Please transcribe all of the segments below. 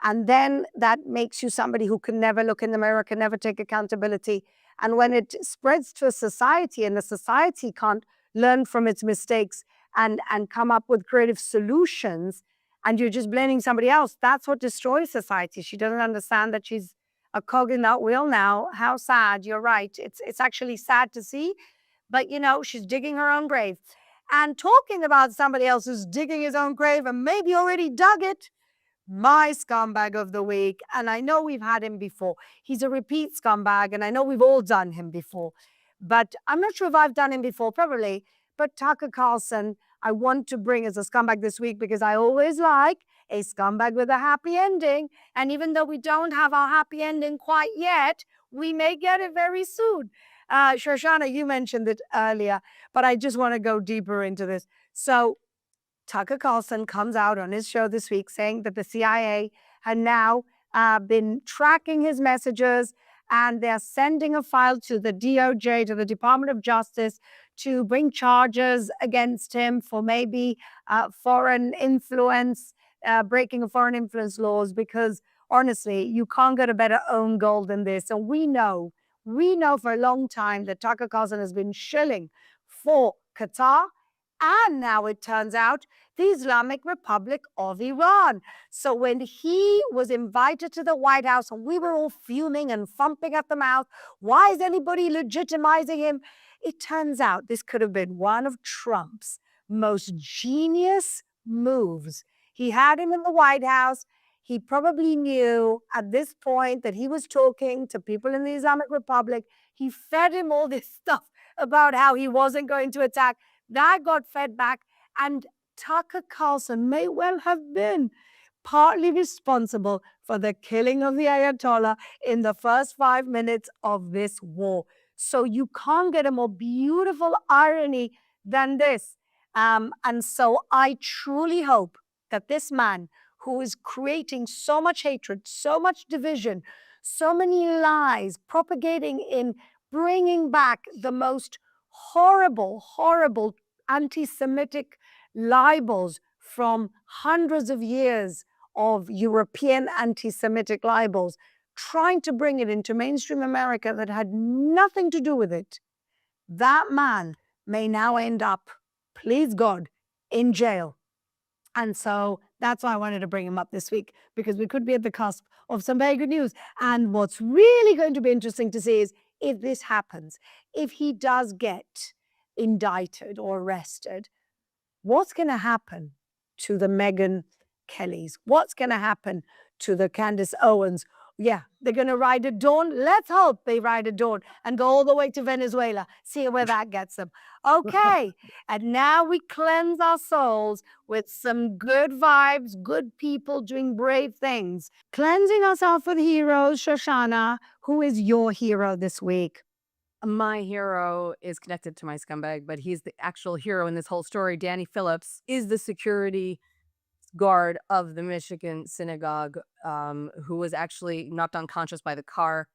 And then that makes you somebody who can never look in the mirror, can never take accountability. And when it spreads to a society and the society can't learn from its mistakes and come up with creative solutions, and you're just blaming somebody else, that's what destroys society. She doesn't understand that she's a cog in that wheel now. How sad. You're right. It's actually sad to see. But, she's digging her own grave. And talking about somebody else who's digging his own grave and maybe already dug it, my scumbag of the week. And I know we've had him before. He's a repeat scumbag, and I know we've all done him before. But I'm not sure if I've done him before, probably. But Tucker Carlson, I want to bring as a scumbag this week because I always like a scumbag with a happy ending. And even though we don't have our happy ending quite yet, we may get it very soon. Shoshana, you mentioned it earlier, but I just want to go deeper into this. So Tucker Carlson comes out on his show this week saying that the CIA had now been tracking his messages, and they're sending a file to the DOJ, to the Department of Justice, to bring charges against him for maybe foreign influence, breaking of foreign influence laws, because honestly, you can't get a better own goal than this. And we know for a long time that Tucker Carlson has been shilling for Qatar, and now it turns out the Islamic Republic of Iran. So when he was invited to the White House and we were all fuming and thumping at the mouth, why is anybody legitimizing him? It turns out this could have been one of Trump's most genius moves. He had him in the White House. He probably knew at this point that he was talking to people in the Islamic Republic. He fed him all this stuff about how he wasn't going to attack. That got fed back, and Tucker Carlson may well have been partly responsible for the killing of the Ayatollah in the first 5 minutes of this war. So you can't get a more beautiful irony than this. And so I truly hope that this man, who is creating so much hatred, so much division, so many lies, propagating in bringing back the most horrible, horrible anti-Semitic libels from hundreds of years of European anti-Semitic libels, trying to bring it into mainstream America that had nothing to do with it. That man may now end up, please God, in jail. And so that's why I wanted to bring him up this week, because we could be at the cusp of some very good news. And what's really going to be interesting to see is if this happens, if he does get indicted or arrested, what's going to happen to the Megyn Kellys? What's going to happen to the Candace Owens? Yeah, they're going to ride at dawn. Let's hope they ride at dawn and go all the way to Venezuela. See where that gets them. Okay, and now we cleanse our souls with some good vibes, good people doing brave things. Cleansing ourselves with heroes. Shoshana, who is your hero this week? My hero is connected to my scumbag, but he's the actual hero in this whole story. Danny Phillips is the security guard of the Michigan synagogue, who was actually knocked unconscious by the car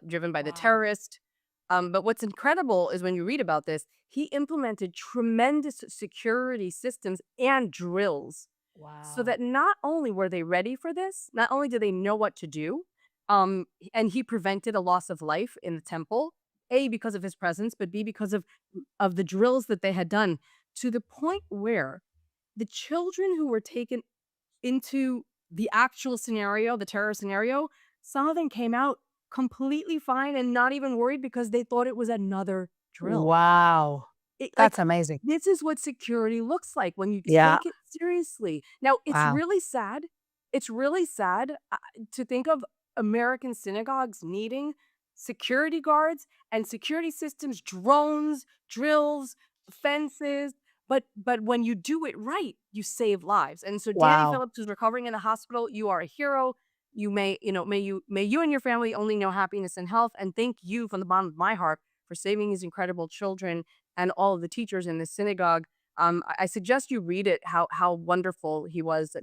driven by the terrorist. But what's incredible is when you read about this, he implemented tremendous security systems and drills so that not only were they ready for this, not only did they know what to do, and he prevented a loss of life in the temple, A, because of his presence, but B, because of the drills that they had done, to the point where the children who were taken into the actual scenario, the terror scenario, some of them came out completely fine and not even worried because they thought it was another drill. Wow. That's amazing. This is what security looks like when you Yeah. take it seriously. Now, it's Wow. really sad. It's really sad to think of American synagogues needing security guards and security systems, drones, drills, fences. But when you do it right, you save lives. And so Danny Wow. Phillips is recovering in the hospital. You are a hero. You may you and your family only know happiness and health. And thank you from the bottom of my heart for saving these incredible children and all of the teachers in this synagogue. I suggest you read it, how wonderful he was.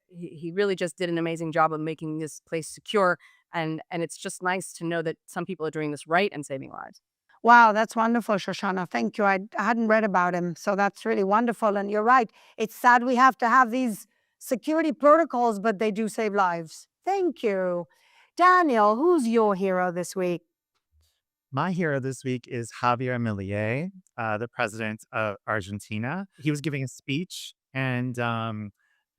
He really just did an amazing job of making this place secure. And it's just nice to know that some people are doing this right and saving lives. Wow, that's wonderful, Shoshana. Thank you. I hadn't read about him, so that's really wonderful. And you're right. It's sad we have to have these security protocols, but they do save lives. Thank you. Daniel, who's your hero this week? My hero this week is Javier Milei, the president of Argentina. He was giving a speech, and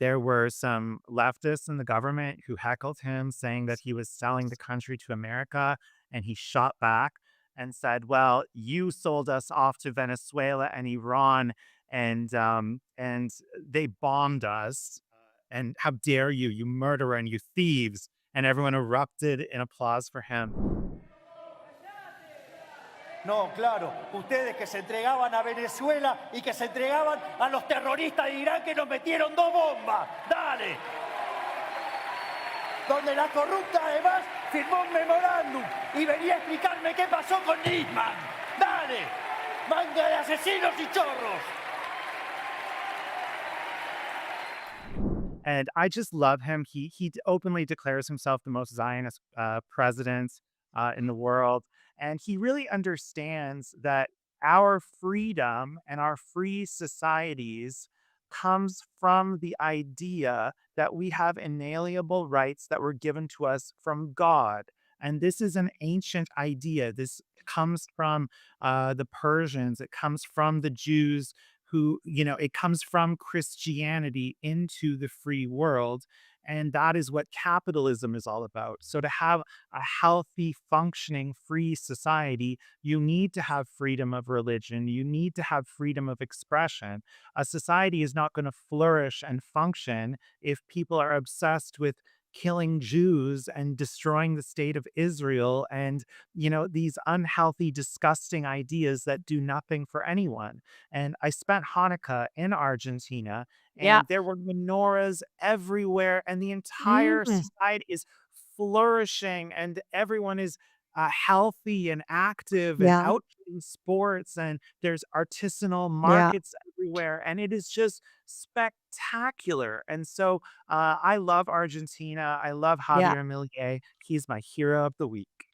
there were some leftists in the government who heckled him, saying that he was selling the country to America. And he shot back and said, "Well, you sold us off to Venezuela and Iran, and they bombed us. And how dare you, you murderer and you thieves!" And everyone erupted in applause for him. No, claro, ustedes que se entregaban a Venezuela y que se entregaban a los terroristas de Irán que nos metieron 2 bombas. Dale. Donde la corrupta además firmó un memorándum y venía a explicarme qué pasó con Nisman. Dale. Manga de asesinos y chorros. And I just love him. He openly declares himself the most Zionist president in the world, and he really understands that our freedom and our free societies comes from the idea that we have inalienable rights that were given to us from God. And this is an ancient idea. This comes from the Persians. It comes from the Jews who, it comes from Christianity into the free world. And that is what capitalism is all about. So, to have a healthy, functioning, free society, you need to have freedom of religion. You need to have freedom of expression. A society is not going to flourish and function if people are obsessed with killing Jews and destroying the state of Israel and, these unhealthy, disgusting ideas that do nothing for anyone. And I spent Hanukkah in Argentina, Yeah. and there were menorahs everywhere, and the entire Mm, society is flourishing, and everyone is healthy and active and yeah, out in sports, and there's artisanal yeah, markets everywhere, and it is just spectacular. And so I love Argentina. I love yeah. Javier Milei. He's my hero of the week.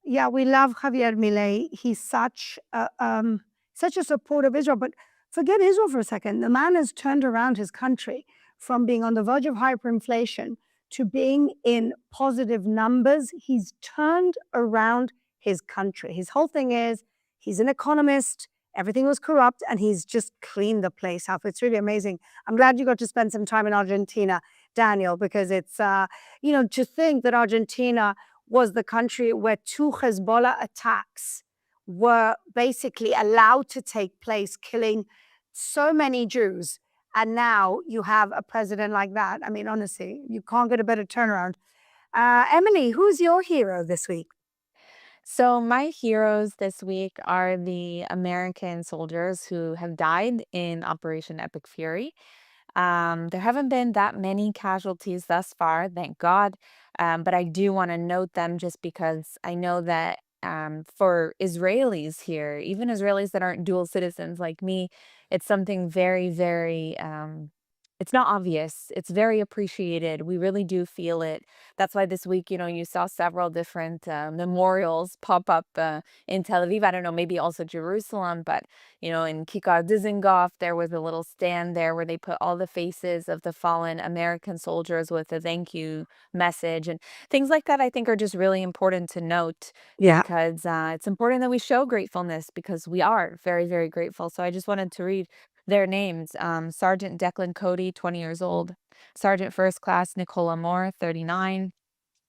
Yeah, we love Javier Milei. He's such a supporter of Israel. But forget Israel for a second. The man has turned around his country from being on the verge of hyperinflation to being in positive numbers. He's turned around his country. His whole thing is he's an economist. Everything was corrupt, and he's just cleaned the place up. It's really amazing. I'm glad you got to spend some time in Argentina, Daniel, because to think that Argentina was the country where 2 Hezbollah attacks were basically allowed to take place, killing so many Jews. And now you have a president like that. I mean, honestly, you can't get a better turnaround. Emily, who's your hero this week? So, my heroes this week are the American soldiers who have died in Operation Epic Fury. There haven't been that many casualties thus far, thank God. But I do want to note them just because I know that for Israelis here, even Israelis that aren't dual citizens like me, it's something very, very, it's not obvious. It's very appreciated. We really do feel it. That's why this week, you saw several different memorials pop up in Tel Aviv. I don't know, maybe also Jerusalem, but in Kikar Dizengoff, there was a little stand there where they put all the faces of the fallen American soldiers with a thank you message. And things like that, I think, are just really important to note Yeah. because it's important that we show gratefulness because we are very, very grateful. So I just wanted to read their names. Sergeant Declan Cody, 20 years old. Sergeant First Class Nicola Moore, 39.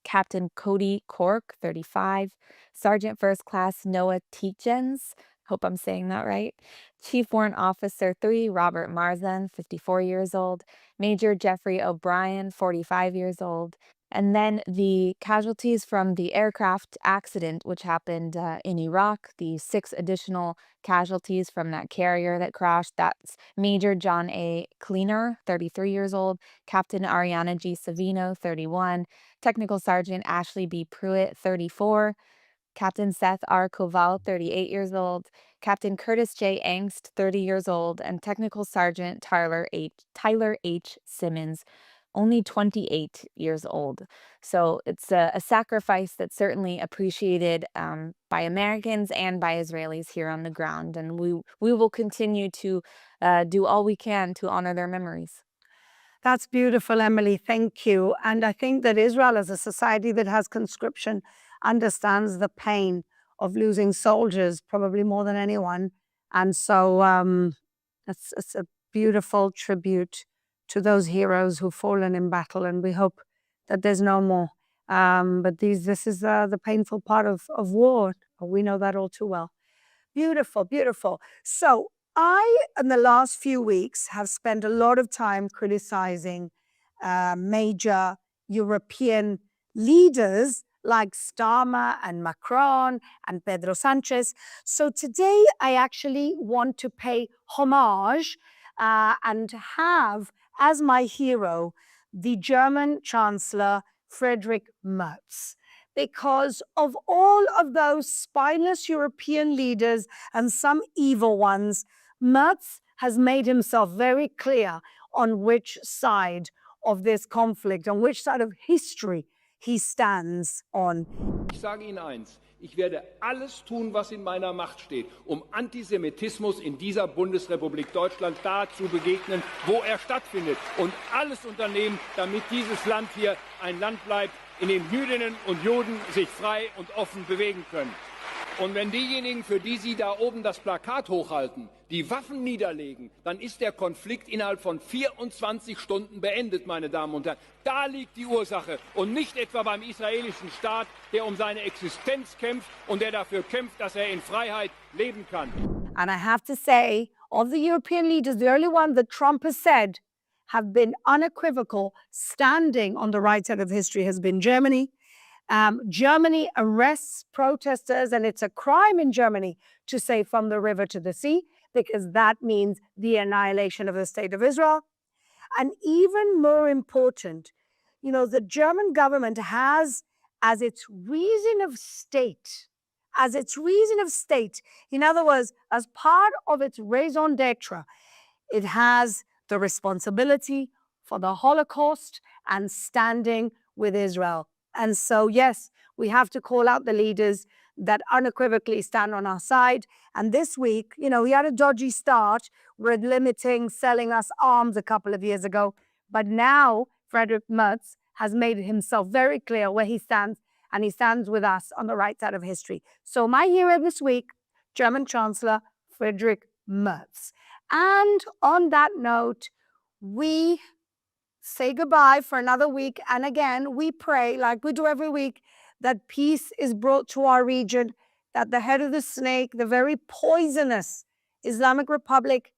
Captain Cody Cork, 35, Sergeant First Class Noah Teachens, hope I'm saying that right, Chief Warrant Officer 3, Robert Marzan, 54 years old, Major Jeffrey O'Brien, 45 years old, and then the casualties from the aircraft accident, which happened in Iraq, the 6 additional casualties from that carrier that crashed. That's Major John A. Cleaner, 33 years old, Captain Ariana G. Savino, 31, Technical Sergeant Ashley B. Pruitt, 34, Captain Seth R. Koval, 38 years old, Captain Curtis J. Angst, 30 years old, and Technical Sergeant Tyler H. Simmons, only 28 years old. So it's a sacrifice that's certainly appreciated by Americans and by Israelis here on the ground, and we will continue to do all we can to honor their memories. That's beautiful, Emily. Thank you. And I think that Israel, as a society that has conscription, understands the pain of losing soldiers probably more than anyone. And so it's a beautiful tribute to those heroes who've fallen in battle. And we hope that there's no more. But this is the painful part of war. We know that all too well. Beautiful, beautiful. So I, in the last few weeks, have spent a lot of time criticizing major European leaders like Starmer and Macron and Pedro Sanchez. So today I actually want to pay homage and have as my hero the German Chancellor Friedrich Merz, because of all of those spineless European leaders and some evil ones, Merz has made himself very clear on which side of this conflict, on which side of history he stands on. Ich sage Ihnen eins, ich werde alles tun, was in meiner Macht steht, um Antisemitismus in dieser Bundesrepublik Deutschland da zu begegnen, wo er stattfindet. Und alles unternehmen, damit dieses Land hier ein Land bleibt, in dem Jüdinnen und Juden sich frei und offen bewegen können. Und wenn diejenigen, für die Sie da oben das Plakat hochhalten, die Waffen niederlegen, dann ist der Konflikt innerhalb von 24 Stunden beendet, meine Damen und Herren. Da liegt die Ursache und nicht etwa beim israelischen Staat, der um seine Existenz kämpft und der dafür kämpft, dass er in Freiheit leben kann. And I have to say, of the European leaders, the only one that Trump has said have been unequivocal, standing on the right side of history, has been Germany. Germany arrests protesters, and it's a crime in Germany to say from the river to the sea, because that means the annihilation of the state of Israel. And even more important, you know, the German government has as its reason of state, in other words, as part of its raison d'etre, it has the responsibility for the Holocaust and standing with Israel. And so, yes, we have to call out the leaders that unequivocally stand on our side. And this week, you know, he had a dodgy start with selling us arms a couple of years ago. But now Friedrich Merz has made himself very clear where he stands, and he stands with us on the right side of history. So my hero this week, German Chancellor Friedrich Merz. And on that note, we say goodbye for another week. And again, we pray, like we do every week, that peace is brought to our region, that the head of the snake, the very poisonous Islamic Republic,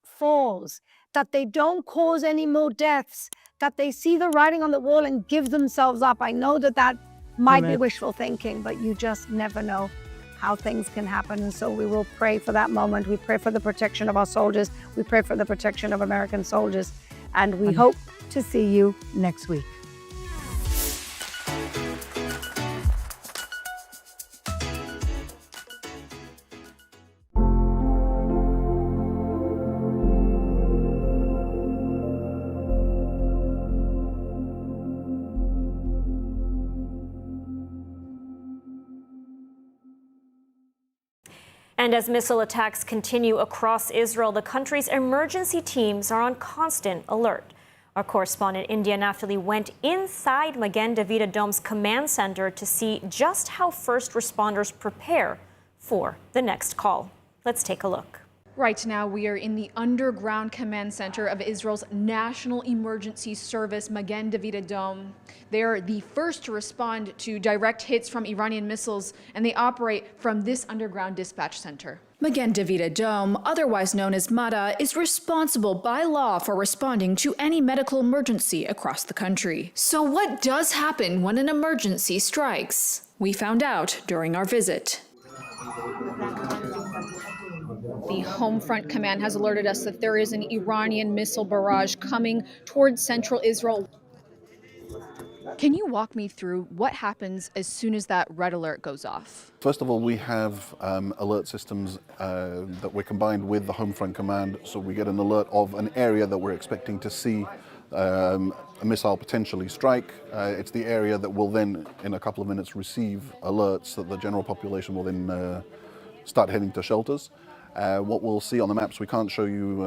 falls, that they don't cause any more deaths, that they see the writing on the wall and give themselves up. I know that that might be wishful thinking, but you just never know how things can happen. And so we will pray for that moment. We pray for the protection of our soldiers. We pray for the protection of American soldiers. And we hope to see you next week. And as missile attacks continue across Israel, the country's emergency teams are on constant alert. Our correspondent India Naftali went inside Magen David Adom's command center to see just how first responders prepare for the next call. Let's take a look. Right now, we are in the underground command center of Israel's National Emergency Service, Magen David Adom. They're the first to respond to direct hits from Iranian missiles, and they operate from this underground dispatch center. Magen David Adom, otherwise known as MADA, is responsible by law for responding to any medical emergency across the country. So what does happen when an emergency strikes? We found out during our visit. The Home Front Command has alerted us that there is an Iranian missile barrage coming towards central Israel. Can you walk me through what happens as soon as that red alert goes off? First of all, we have alert systems that we're combined with the Home Front Command, so we get an alert of an area that we're expecting to see a missile potentially strike. It's the area that will then, in a couple of minutes, receive alerts that the general population will then start heading to shelters. What we'll see on the maps, we can't show you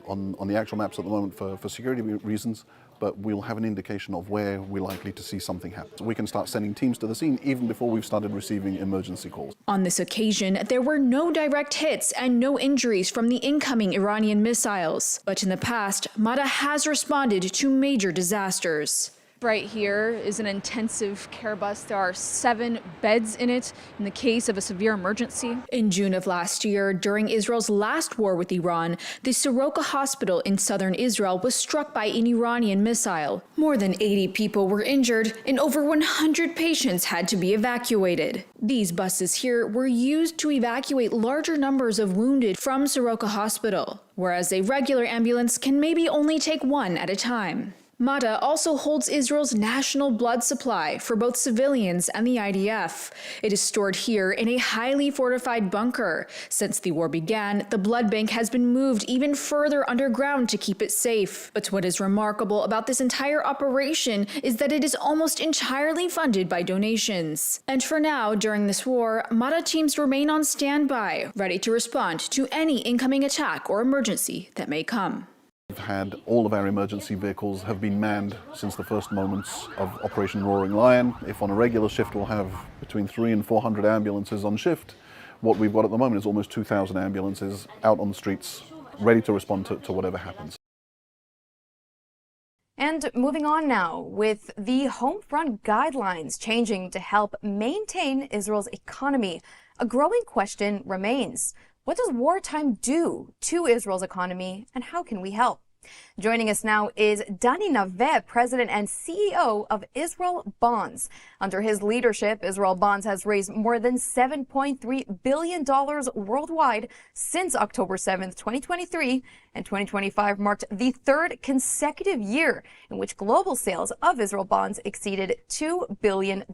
on the actual maps at the moment for security reasons, but we'll have an indication of where we're likely to see something happen. So we can start sending teams to the scene even before we've started receiving emergency calls. On this occasion, there were no direct hits and no injuries from the incoming Iranian missiles. But in the past, Mada has responded to major disasters. Right here is an intensive care bus. There are 7 beds in it in the case of a severe emergency. In June of last year, during Israel's last war with Iran, the Soroka hospital in southern Israel was struck by an Iranian missile. More than 80 people were injured and over 100 patients had to be evacuated. These buses here were used to evacuate larger numbers of wounded from Soroka hospital, whereas a regular ambulance can maybe only take 1 at a time. Mada also holds Israel's national blood supply for both civilians and the IDF. It is stored here in a highly fortified bunker. Since the war began, the blood bank has been moved even further underground to keep it safe. But what is remarkable about this entire operation is that it is almost entirely funded by donations. And for now, during this war, Mada teams remain on standby, ready to respond to any incoming attack or emergency that may come. We've had all of our emergency vehicles have been manned since the first moments of Operation Roaring Lion. If on a regular shift we'll have between 300 and 400 ambulances on shift, what we've got at the moment is almost 2,000 ambulances out on the streets, ready to respond to whatever happens. And moving on now, with the home front guidelines changing to help maintain Israel's economy, a growing question remains. What does wartime do to Israel's economy, and how can we help? Joining us now is Dani Naveh, President and CEO of Israel Bonds. Under his leadership, Israel Bonds has raised more than $7.3 billion worldwide since October 7th, 2023, and 2025 marked the 3rd consecutive year in which global sales of Israel Bonds exceeded $2 billion.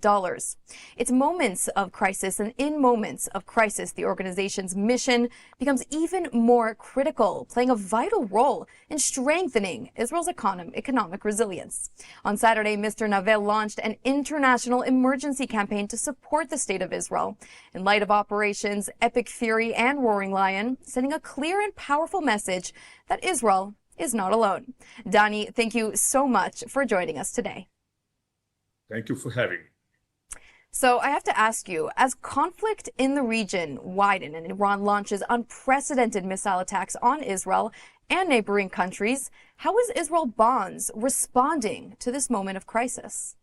It's moments of crisis, and in moments of crisis, the organization's mission becomes even more critical, playing a vital role in strengthening Israel's economic resilience. On Saturday, Mr. Naveh launched an international emergency campaign to support the state of Israel in light of operations Epic Fury and Roaring Lion, sending a clear and powerful message that Israel is not alone. Dani, thank you so much for joining us today. Thank you for having me. So I have to ask you, as conflict in the region widens and Iran launches unprecedented missile attacks on Israel and neighboring countries, how is Israel Bonds responding to this moment of crisis?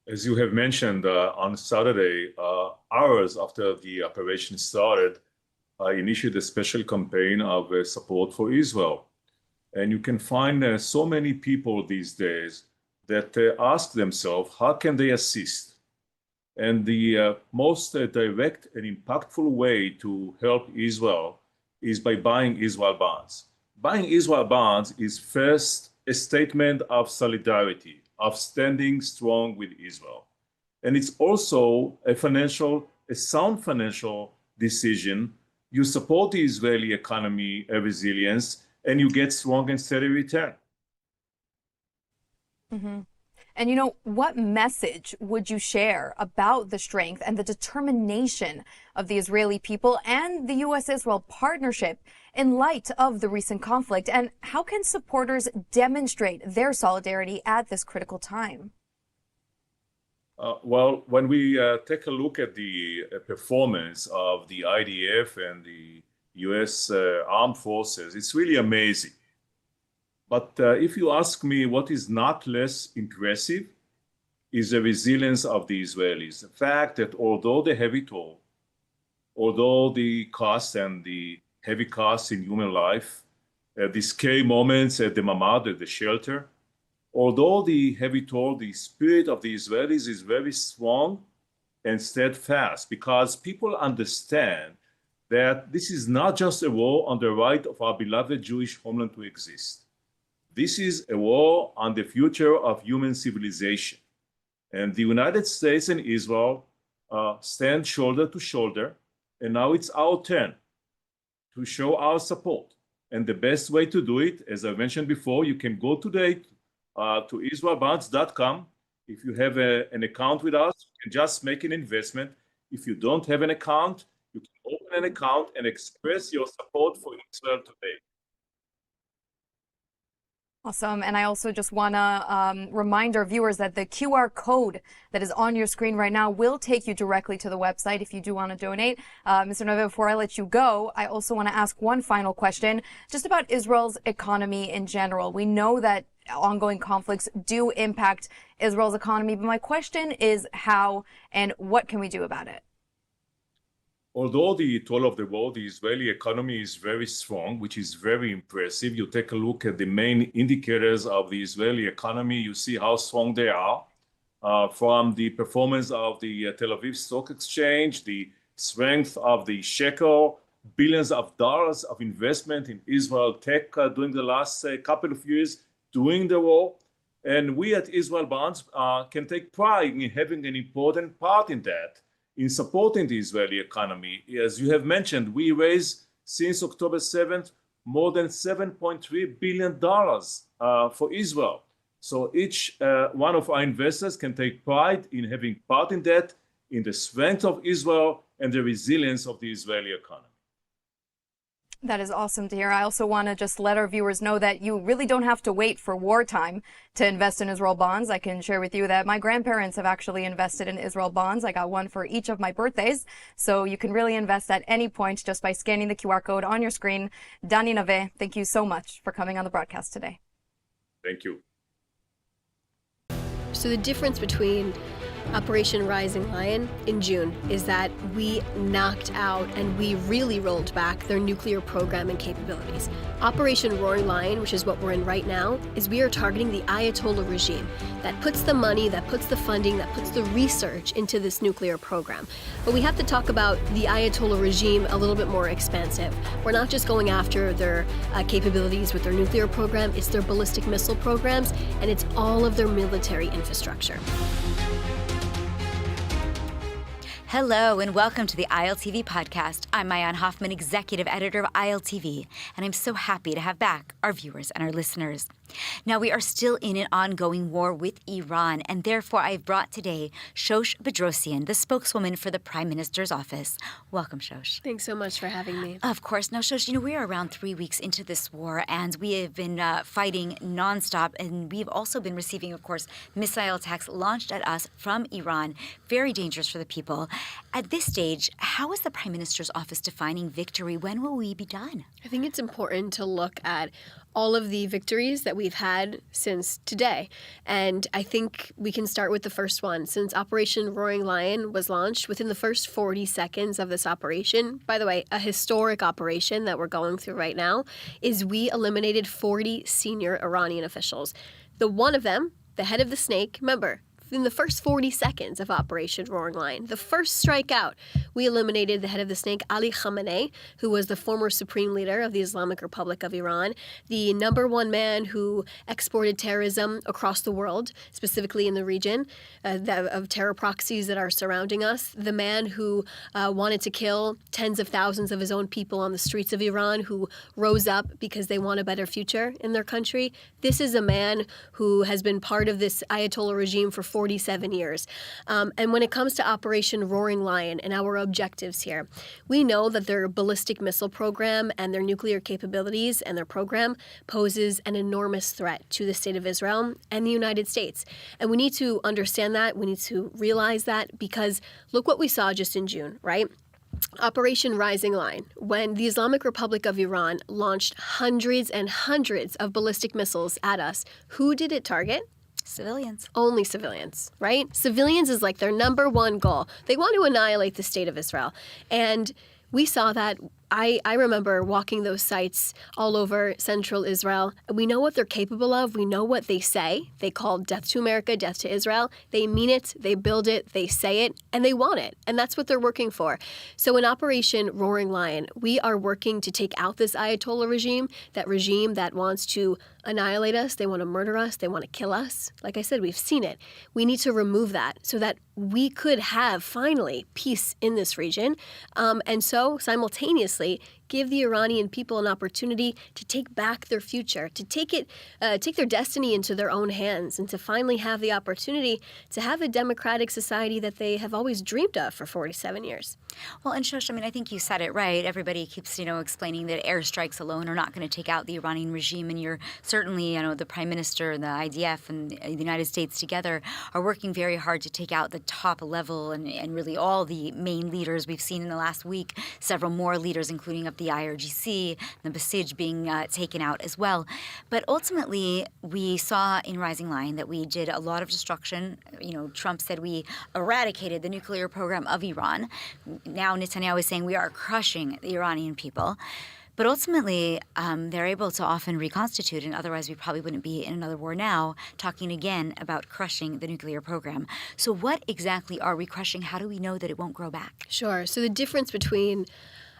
As you have mentioned, on Saturday, hours after the operation started, I initiated a special campaign of support for Israel. And you can find so many people these days that ask themselves, how can they assist? And the most direct and impactful way to help Israel is by buying Israel bonds. Buying Israel bonds is first a statement of solidarity, of standing strong with Israel. And it's also a sound financial decision. You support the Israeli economy resilience, and you get strong and steady return. Mm-hmm. And, you know, what message would you share about the strength and the determination of the Israeli people and the U.S.-Israel partnership in light of the recent conflict? And how can supporters demonstrate their solidarity at this critical time? Well, when we take a look at the performance of the IDF and the U.S. armed forces, it's really amazing. But if you ask me what is not less impressive is the resilience of the Israelis. The fact that although the heavy toll, although the cost and the heavy costs in human life, the scary moments at the Mamad, at the shelter, although the heavy toll, the spirit of the Israelis is very strong and steadfast, because people understand that this is not just a war on the right of our beloved Jewish homeland to exist. This is a war on the future of human civilization. And the United States and Israel stand shoulder to shoulder, and now it's our turn to show our support. And the best way to do it, as I mentioned before, you can go today to israelbonds.com. If you have an account with us, you can just make an investment. If you don't have an account, you can open an account and express your support for Israel today. Awesome. And I also just want to remind our viewers that the QR code that is on your screen right now will take you directly to the website if you do want to donate. Mr. Nove, before I let you go, I also want to ask one final question just about Israel's economy in general. We know that ongoing conflicts do impact Israel's economy, but my question is how and what can we do about it? Although the toll of the war, the Israeli economy is very strong, which is very impressive. You take a look at the main indicators of the Israeli economy, you see how strong they are. From the performance of the Tel Aviv Stock Exchange, the strength of the shekel, billions of dollars of investment in Israel tech during the last couple of years during the war. And we at Israel Bonds can take pride in having an important part in that, in supporting the Israeli economy. As you have mentioned, we raised since October 7th more than $7.3 billion for Israel. So each one of our investors can take pride in having part in that, in the strength of Israel and the resilience of the Israeli economy. That is awesome to hear. I also want to just let our viewers know that you really don't have to wait for wartime to invest in Israel bonds. I can share with you that my grandparents have actually invested in Israel bonds. I got one for each of my birthdays. So you can really invest at any point just by scanning the QR code on your screen. Dani Nave, thank you so much for coming on the broadcast today. Thank you. So the difference between Operation Rising Lion in June is that we knocked out and we really rolled back their nuclear program and capabilities. Operation Roaring Lion, which is what we're in right now, is we are targeting the Ayatollah regime that puts the money, that puts the funding, that puts the research into this nuclear program. But we have to talk about the Ayatollah regime a little bit more expansive. We're not just going after their capabilities with their nuclear program, it's their ballistic missile programs, and it's all of their military infrastructure. Hello and welcome to the ILTV podcast. I'm Mayan Hoffman, executive editor of ILTV, and I'm so happy to have back our viewers and our listeners. Now, we are still in an ongoing war with Iran, and therefore I've brought today Shosh Bedrosian, the spokeswoman for the Prime Minister's office. Welcome, Shosh. Thanks so much for having me. Of course. Now, Shosh, we are around 3 weeks into this war, and we have been fighting nonstop, and we've also been receiving, of course, missile attacks launched at us from Iran. Very dangerous for the people. At this stage, how is the Prime Minister's office defining victory? When will we be done? I think it's important to look at all of the victories that we've had since today. And I think we can start with the first one. Since Operation Roaring Lion was launched, within the first 40 seconds of this operation, by the way, a historic operation that we're going through right now, is we eliminated 40 senior Iranian officials. The one of them, the head of the snake, remember, in the first 40 seconds of Operation Roaring Lion, the first strike out, we eliminated the head of the snake, Ali Khamenei, who was the former supreme leader of the Islamic Republic of Iran, the number one man who exported terrorism across the world, specifically in the region of terror proxies that are surrounding us, the man who wanted to kill tens of thousands of his own people on the streets of Iran, who rose up because they want a better future in their country. This is a man who has been part of this Ayatollah regime for 47 years. And when it comes to Operation Roaring Lion and our objectives here, we know that their ballistic missile program and their nuclear capabilities and their program poses an enormous threat to the state of Israel and the United States. And we need to understand that. We need to realize that, because look what we saw just in June, right? Operation Rising Lion, when the Islamic Republic of Iran launched hundreds and hundreds of ballistic missiles at us, who did it target? Civilians. Only civilians, right? Civilians is like their number one goal. They want to annihilate the state of Israel. And we saw that. I remember walking those sites all over central Israel. We know what they're capable of. We know what they say. They call death to America, death to Israel. They mean it. They build it. They say it. And they want it. And that's what they're working for. So in Operation Roaring Lion, we are working to take out this Ayatollah regime that wants to annihilate us. They want to murder us. They want to kill us. Like I said, we've seen it. We need to remove that so that we could have, finally, peace in this region. And so, simultaneously, give the Iranian people an opportunity to take back their future, to take their destiny into their own hands, and to finally have the opportunity to have a democratic society that they have always dreamed of for 47 years. Well, and Shosh, I mean, I think you said it right. Everybody keeps, explaining that airstrikes alone are not going to take out the Iranian regime. And you're certainly, the Prime Minister and the IDF and the United States together are working very hard to take out the top level and really all the main leaders. We've seen in the last week several more leaders, including of the IRGC, the Basij being taken out as well. But ultimately, we saw in Rising Lion that we did a lot of destruction. Trump said we eradicated the nuclear program of Iran. Now Netanyahu is saying we are crushing the Iranian people. But ultimately, they're able to often reconstitute, and otherwise we probably wouldn't be in another war now, talking again about crushing the nuclear program. So what exactly are we crushing? How do we know that it won't grow back? Sure. So the difference between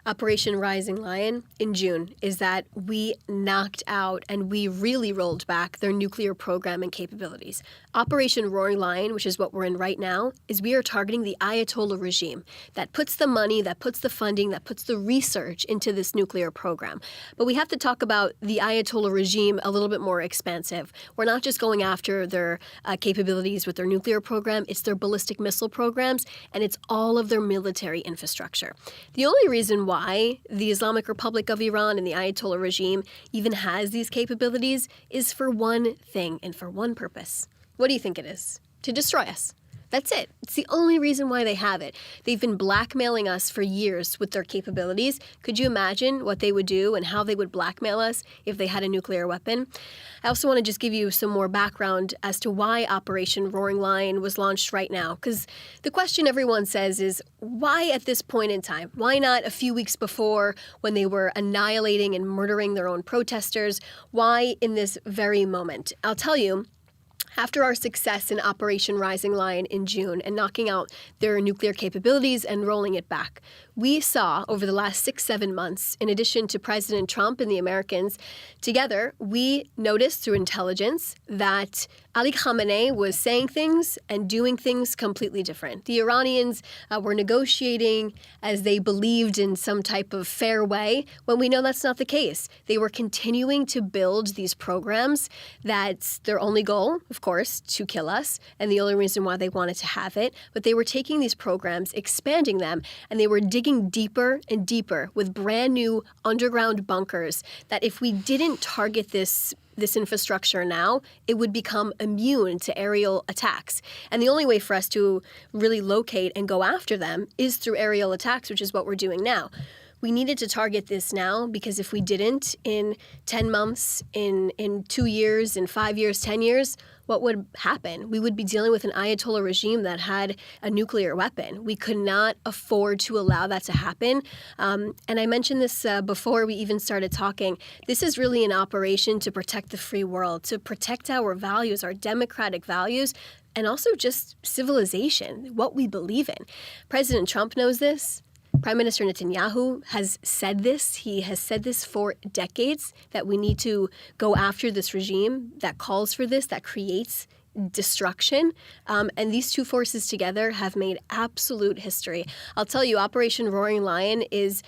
Operation Rising Lion in June is that we knocked out and we really rolled back their nuclear program and capabilities. Operation Roaring Lion, which is what we're in right now, is we are targeting the Ayatollah regime that puts the money, that puts the funding, that puts the research into this nuclear program. But we have to talk about the Ayatollah regime a little bit more expansive. We're not just going after their capabilities with their nuclear program, it's their ballistic missile programs, and it's all of their military infrastructure. The only reason why the Islamic Republic of Iran and the Ayatollah regime even has these capabilities is for one thing and for one purpose. What do you think it is? To destroy us. That's it. It's the only reason why they have it. They've been blackmailing us for years with their capabilities. Could you imagine what they would do and how they would blackmail us if they had a nuclear weapon? I also want to just give you some more background as to why Operation Roaring Lion was launched right now. Because the question everyone says is, why at this point in time? Why not a few weeks before when they were annihilating and murdering their own protesters? Why in this very moment? I'll tell you. After our success in Operation Rising Lion in June and knocking out their nuclear capabilities and rolling it back, we saw over the last 6-7 months, in addition to President Trump and the Americans, together, we noticed through intelligence that Ali Khamenei was saying things and doing things completely different. The Iranians were negotiating as they believed in some type of fair way, when we know that's not the case. They were continuing to build these programs that's their only goal, of course, to kill us, and the only reason why they wanted to have it. But they were taking these programs, expanding them, and they were digging deeper and deeper with brand new underground bunkers that if we didn't target this infrastructure now, it would become immune to aerial attacks. And the only way for us to really locate and go after them is through aerial attacks, which is what we're doing now. We needed to target this now because if we didn't, in 10 months, in 2 years, in 5 years, 10 years, what would happen? We would be dealing with an Ayatollah regime that had a nuclear weapon. We could not afford to allow that to happen. And I mentioned this before we even started talking. This is really an operation to protect the free world, to protect our values, our democratic values, and also just civilization, what we believe in. President Trump knows this. Prime Minister Netanyahu has said this. He has said this for decades, that we need to go after this regime that calls for this, that creates destruction. And these two forces together have made absolute history. I'll tell you, Operation Roaring Lion is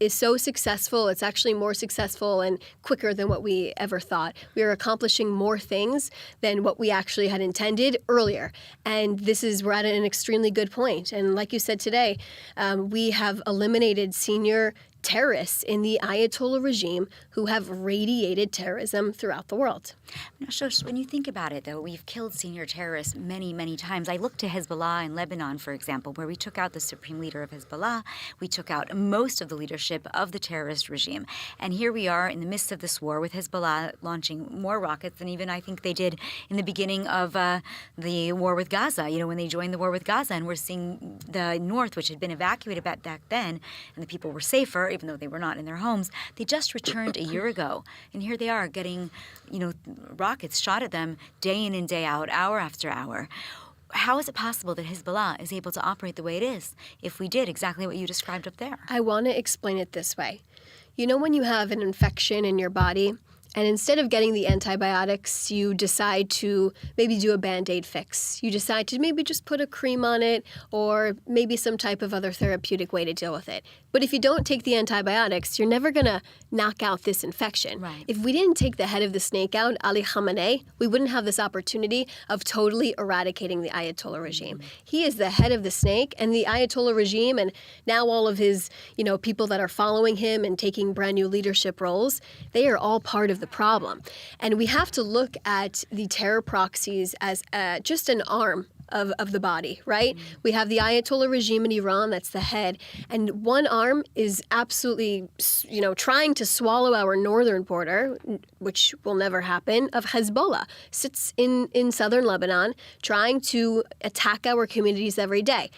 so successful. It's actually more successful and quicker than what we ever thought. We are accomplishing more things than what we actually had intended earlier. And we're at an extremely good point. And like you said today, we have eliminated senior terrorists in the Ayatollah regime who have radiated terrorism throughout the world. Now, Shosh, when you think about it, though, we've killed senior terrorists many, many times. I look to Hezbollah in Lebanon, for example, where we took out the supreme leader of Hezbollah. We took out most of the leadership of the terrorist regime. And here we are in the midst of this war with Hezbollah launching more rockets than even I think they did in the beginning of the war with Gaza, when they joined the war with Gaza. And we're seeing the north, which had been evacuated back then, and the people were safer, even though they were not in their homes. They just returned a year ago. And here they are getting, rockets shot at them day in and day out, hour after hour. How is it possible that Hezbollah is able to operate the way it is if we did exactly what you described up there? I want to explain it this way. When you have an infection in your body And instead of getting the antibiotics, you decide to maybe do a Band-Aid fix. You decide to maybe just put a cream on it or maybe some type of other therapeutic way to deal with it. But if you don't take the antibiotics, you're never going to knock out this infection. Right. If we didn't take the head of the snake out, Ali Khamenei, we wouldn't have this opportunity of totally eradicating the Ayatollah regime. He is the head of the snake, and the Ayatollah regime, and now all of his, people that are following him and taking brand new leadership roles, they are all part of the problem. And we have to look at the terror proxies as just an arm of the body, right? We have the Ayatollah regime in Iran, that's the head, and one arm is absolutely, trying to swallow our northern border, which will never happen, of Hezbollah, sits in southern Lebanon, trying to attack our communities every day.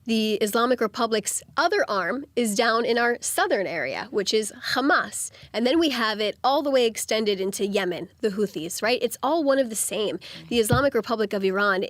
The Islamic Republic's other arm is down in our southern area, which is Hamas. And then we have it all the way extended into Yemen, the Houthis, right? It's all one of the same. The Islamic Republic of Iran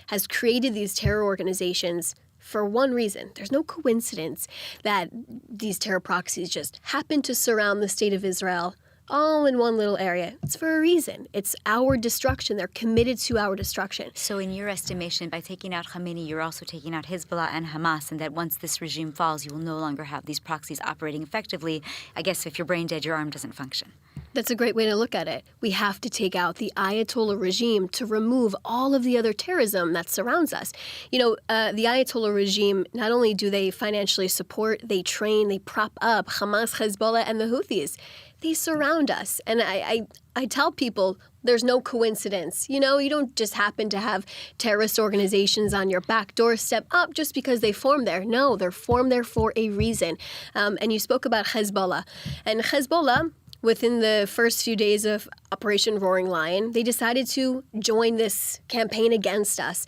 has created these terror organizations for one reason. There's no coincidence that these terror proxies just happen to surround the state of Israel all in one little area. It's for a reason. It's our destruction. They're committed to our destruction. So in your estimation, by taking out Khamenei, you're also taking out Hezbollah and Hamas, and that once this regime falls, you will no longer have these proxies operating effectively. I guess if you're brain dead, your arm doesn't function. That's a great way to look at it. We have to take out the Ayatollah regime to remove all of the other terrorism that surrounds us. The Ayatollah regime, not only do they financially support, they train, they prop up Hamas, Hezbollah, and the Houthis. They surround us. And I tell people there's no coincidence. You don't just happen to have terrorist organizations on your back doorstep up just because they formed there. No, they're formed there for a reason. And you spoke about Hezbollah. And Hezbollah, within the first few days of Operation Roaring Lion, they decided to join this campaign against us.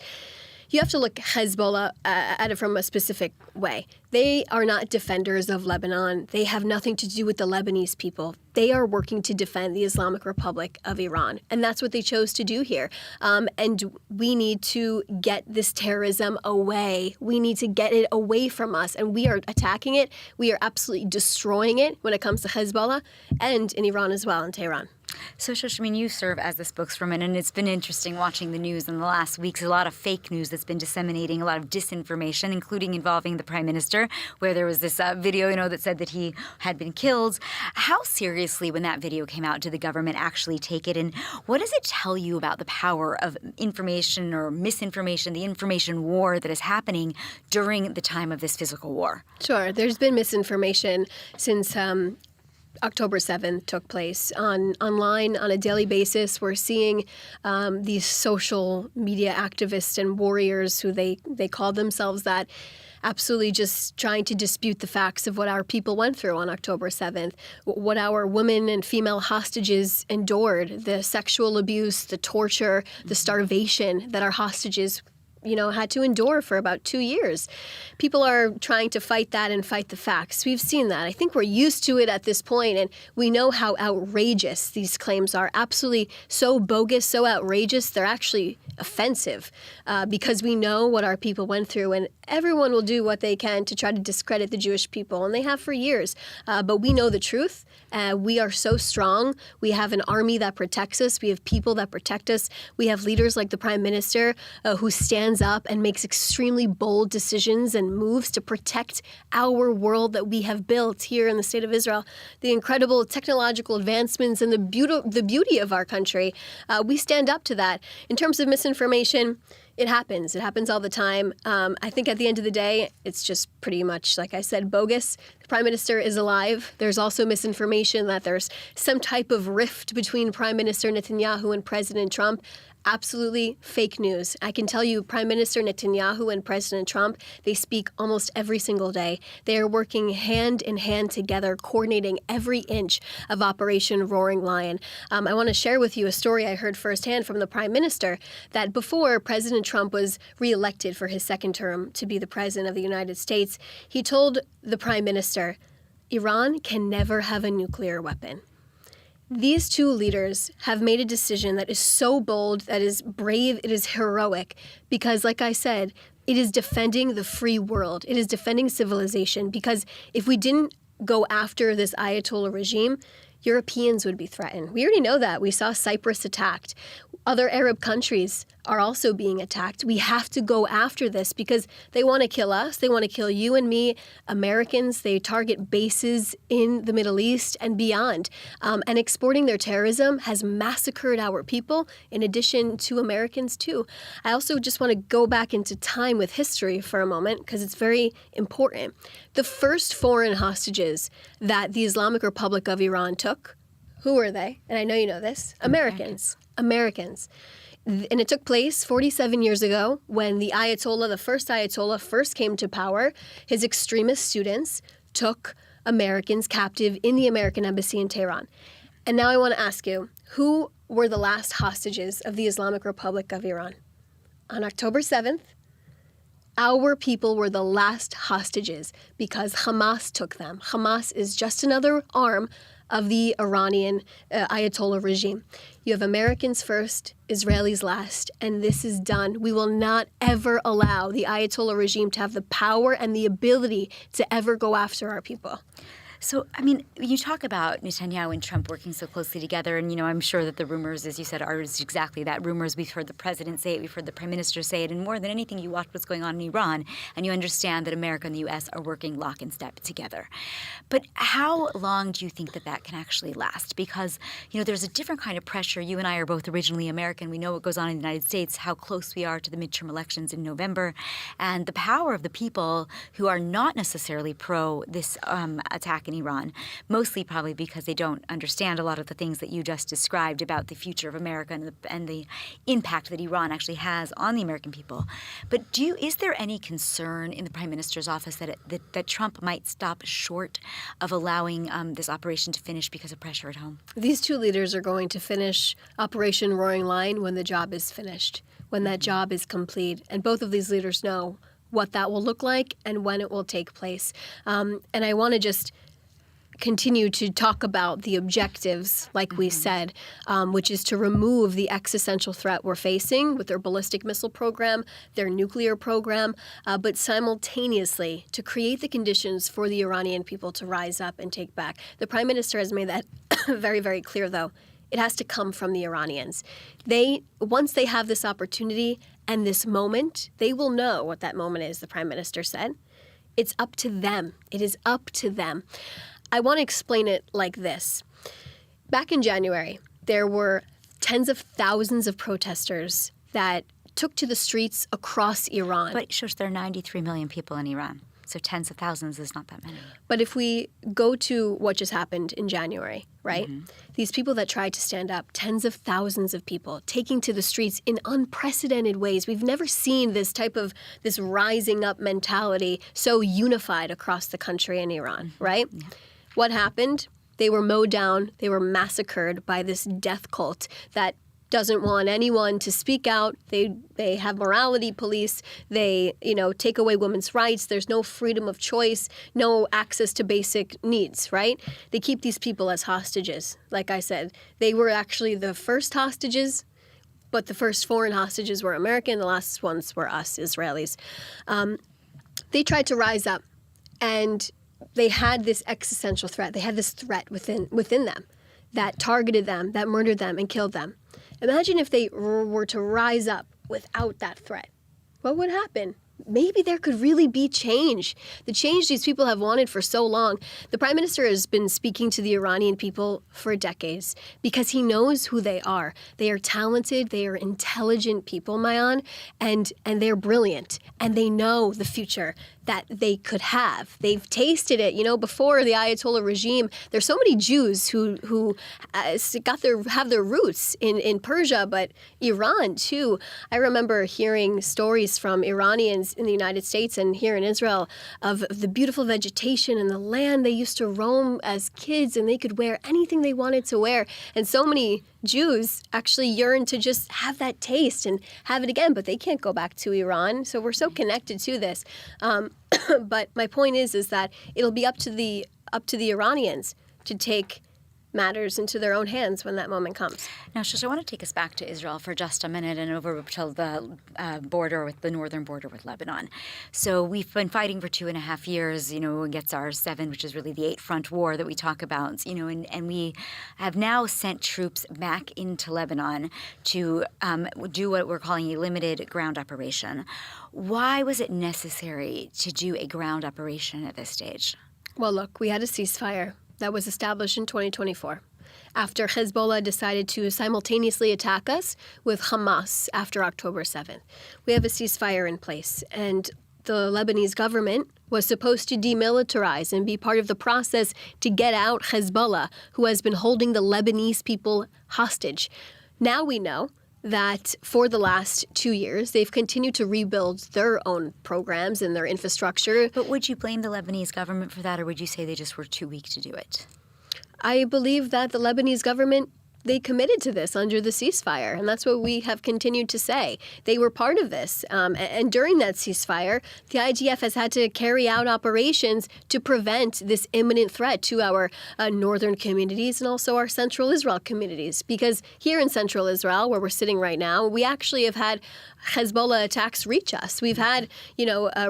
You have to look at Hezbollah at it from a specific way. They are not defenders of Lebanon. They have nothing to do with the Lebanese people. They are working to defend the Islamic Republic of Iran. And that's what they chose to do here. And we need to get this terrorism away. We need to get it away from us. And we are attacking it. We are absolutely destroying it when it comes to Hezbollah and in Iran as well, in Tehran. So, Shosh, you serve as the spokeswoman, and it's been interesting watching the news in the last weeks. A lot of fake news that's been disseminating, a lot of disinformation, including involving the Prime Minister, where there was this video, that said that he had been killed. How seriously, when that video came out, did the government actually take it? And what does it tell you about the power of information or misinformation, the information war that is happening during the time of this physical war? Sure. There's been misinformation since October 7th took place. Online on a daily basis, we're seeing these social media activists and warriors who they call themselves that, absolutely just trying to dispute the facts of what our people went through on October 7th, what our women and female hostages endured, the sexual abuse, the torture, the starvation that our hostages had to endure for about 2 years. People are trying to fight that and fight the facts. We've seen that. I think we're used to it at this point, and we know how outrageous these claims are. Absolutely so bogus, so outrageous, they're actually offensive because we know what our people went through, and everyone will do what they can to try to discredit the Jewish people, and they have for years. But we know the truth. We are so strong. We have an army that protects us. We have people that protect us. We have leaders like the Prime Minister who stands up and makes extremely bold decisions and moves to protect our world that we have built here in the state of Israel. The incredible technological advancements and the beauty of our country. We stand up to that. In terms of misinformation, it happens. It happens all the time. I think at the end of the day, it's just pretty much, like I said, bogus. The Prime Minister is alive. There's also misinformation that there's some type of rift between Prime Minister Netanyahu and President Trump. Absolutely fake news. I can tell you Prime Minister Netanyahu and President Trump, they speak almost every single day. They are working hand in hand together, coordinating every inch of Operation Roaring Lion. I want to share with you a story I heard firsthand from the Prime Minister that before President Trump was reelected for his second term to be the President of the United States, he told the Prime Minister, Iran can never have a nuclear weapon. These two leaders have made a decision that is so bold, that is brave, it is heroic, because like I said, it is defending the free world. It is defending civilization, because if we didn't go after this Ayatollah regime, Europeans would be threatened. We already know that. We saw Cyprus attacked. Other Arab countries are also being attacked. We have to go after this because they want to kill us. They want to kill you and me, Americans. They target bases in the Middle East and beyond. And exporting their terrorism has massacred our people, in addition to Americans too. I also just want to go back into time with history for a moment because it's very important. The first foreign hostages that the Islamic Republic of Iran took, who were they? And I know you know this. Americans. And it took place 47 years ago when the Ayatollah, the first Ayatollah, first came to power. His extremist students took Americans captive in the American embassy in Tehran. And now I want to ask you, who were the last hostages of the Islamic Republic of Iran? On October 7th, our people were the last hostages because Hamas took them. Hamas is just another arm of the Iranian Ayatollah regime. You have Americans first, Israelis last, and this is done. We will not ever allow the Ayatollah regime to have the power and the ability to ever go after our people. So, I mean, you talk about Netanyahu and Trump working so closely together, and, I'm sure that the rumors, as you said, are exactly that. Rumors, we've heard the president say it, we've heard the prime minister say it, and more than anything, you watch what's going on in Iran, and you understand that America and the U.S. are working lock and step together. But how long do you think that can actually last? Because, there's a different kind of pressure. You and I are both originally American. We know what goes on in the United States, how close we are to the midterm elections in November, and the power of the people who are not necessarily pro this attack in Iran, mostly probably because they don't understand a lot of the things that you just described about the future of America and the impact that Iran actually has on the American people. But is there any concern in the Prime Minister's office that Trump might stop short of allowing this operation to finish because of pressure at home? These two leaders are going to finish Operation Roaring Lion when the job is finished, when that job is complete. And both of these leaders know what that will look like and when it will take place. And I want to just continue to talk about the objectives, like we said, which is to remove the existential threat we're facing with their ballistic missile program, their nuclear program, but simultaneously to create the conditions for the Iranian people to rise up and take back. The Prime Minister has made that very, very clear, though. It has to come from the Iranians. Once they have this opportunity and this moment, they will know what that moment is, the Prime Minister said. It's up to them. It is up to them. I want to explain it like this. Back in January, there were tens of thousands of protesters that took to the streets across Iran. But Shush, there are 93 million people in Iran, so tens of thousands is not that many. But if we go to what just happened in January, right? Mm-hmm. These people that tried to stand up, tens of thousands of people taking to the streets in unprecedented ways. We've never seen this rising up mentality so unified across the country in Iran, right? Yeah. What happened? They were mowed down. They were massacred by this death cult that doesn't want anyone to speak out. They have morality police. They, take away women's rights. There's no freedom of choice, no access to basic needs, right? They keep these people as hostages. Like I said, they were actually the first hostages, but the first foreign hostages were American. The last ones were us, Israelis. They tried to rise up, and they had this existential threat. They had this threat within them that targeted them, that murdered them, and killed them. Imagine if they were to rise up without that threat. What would happen? Maybe there could really be change, the change these people have wanted for so long. The Prime Minister has been speaking to the Iranian people for decades because he knows who they are. They are talented, they are intelligent people, Mayan, and they're brilliant, and they know the future that they could have. They've tasted it. Before the Ayatollah regime, there's so many Jews who have their roots in Persia, but Iran too. I remember hearing stories from Iranians in the United States and here in Israel of the beautiful vegetation and the land they used to roam as kids, and they could wear anything they wanted to wear. And so many Jews actually yearn to just have that taste and have it again, but they can't go back to Iran. So we're so connected to this. But my point is that it'll be up to the Iranians to take matters into their own hands when that moment comes. Now, Shasha, I want to take us back to Israel for just a minute and over to the border with the northern border with Lebanon. So we've been fighting for 2.5 years, against our 7, which is really the 8 front war that we talk about, and we have now sent troops back into Lebanon to do what we're calling a limited ground operation. Why was it necessary to do a ground operation at this stage? Well, look, we had a ceasefire that was established in 2024 after Hezbollah decided to simultaneously attack us with Hamas after October 7th. We have a ceasefire in place, and the Lebanese government was supposed to demilitarize and be part of the process to get out Hezbollah, who has been holding the Lebanese people hostage. Now we know that for the last 2 years, they've continued to rebuild their own programs and their infrastructure. But would you blame the Lebanese government for that, or would you say they just were too weak to do it? I believe that the Lebanese government, they committed to this under the ceasefire, and that's what we have continued to say. They were part of this, and during that ceasefire, the IDF has had to carry out operations to prevent this imminent threat to our northern communities and also our central Israel communities. Because here in central Israel, where we're sitting right now, we actually have had Hezbollah attacks reach us. We've had,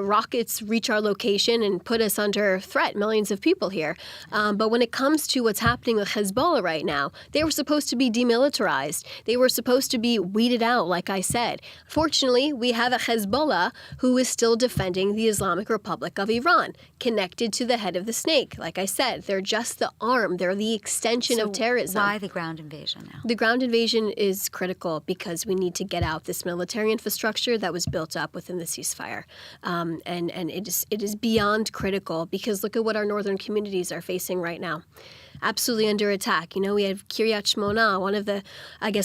rockets reach our location and put us under threat, millions of people here. But when it comes to what's happening with Hezbollah right now, they were supposed to be demilitarized. They were supposed to be weeded out, like I said. Fortunately, we have a Hezbollah who is still defending the Islamic Republic of Iran, connected to the head of the snake. Like I said, they're just the arm. They're the extension of terrorism. Why the ground invasion now? The ground invasion is critical because we need to get out this military infrastructure that was built up within the ceasefire. And it is beyond critical because look at what our northern communities are facing right now. Absolutely under attack. We have Kiryat Shmona, one of the,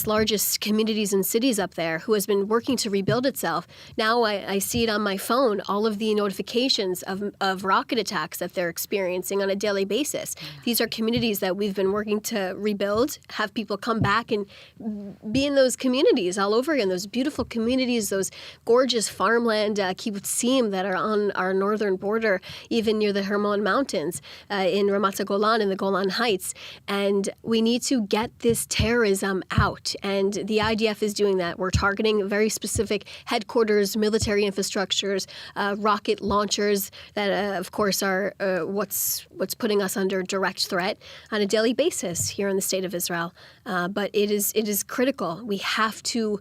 largest communities and cities up there, who has been working to rebuild itself. Now I see it on my phone, all of the notifications of rocket attacks that they're experiencing on a daily basis. These are communities that we've been working to rebuild, have people come back and be in those communities all over again, those beautiful communities, those gorgeous farmland kibbutzim that are on our northern border, even near the Hermon Mountains, in Ramat Golan in the Golan Heights. And we need to get this terrorism out. And the IDF is doing that. We're targeting very specific headquarters, military infrastructures, rocket launchers that, of course, are what's putting us under direct threat on a daily basis here in the state of Israel. But it is critical. We have to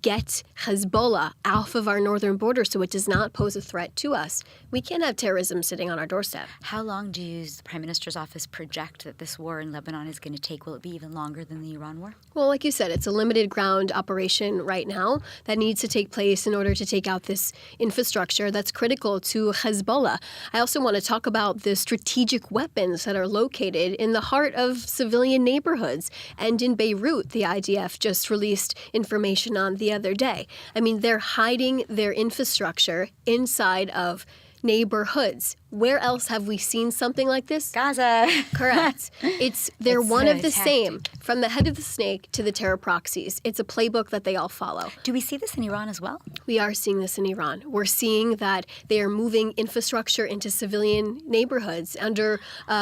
get Hezbollah off of our northern border so it does not pose a threat to us. We can't have terrorism sitting on our doorstep. How long do you, the Prime Minister's office, project that this war in Lebanon is going to take? Will it be even longer than the Iran war? Well, like you said, it's a limited ground operation right now that needs to take place in order to take out this infrastructure that's critical to Hezbollah. I also want to talk about the strategic weapons that are located in the heart of civilian neighborhoods. And in Beirut, the IDF just released information on the other day. I mean, they're hiding their infrastructure inside of neighborhoods. Where else have we seen something like this? Gaza. Correct. They're It's one a of the tactic. same, from the head of the snake to the terror proxies. It's a playbook that they all follow. Do we see this in Iran as well? We are seeing this in Iran. We're seeing that they are moving infrastructure into civilian neighborhoods, under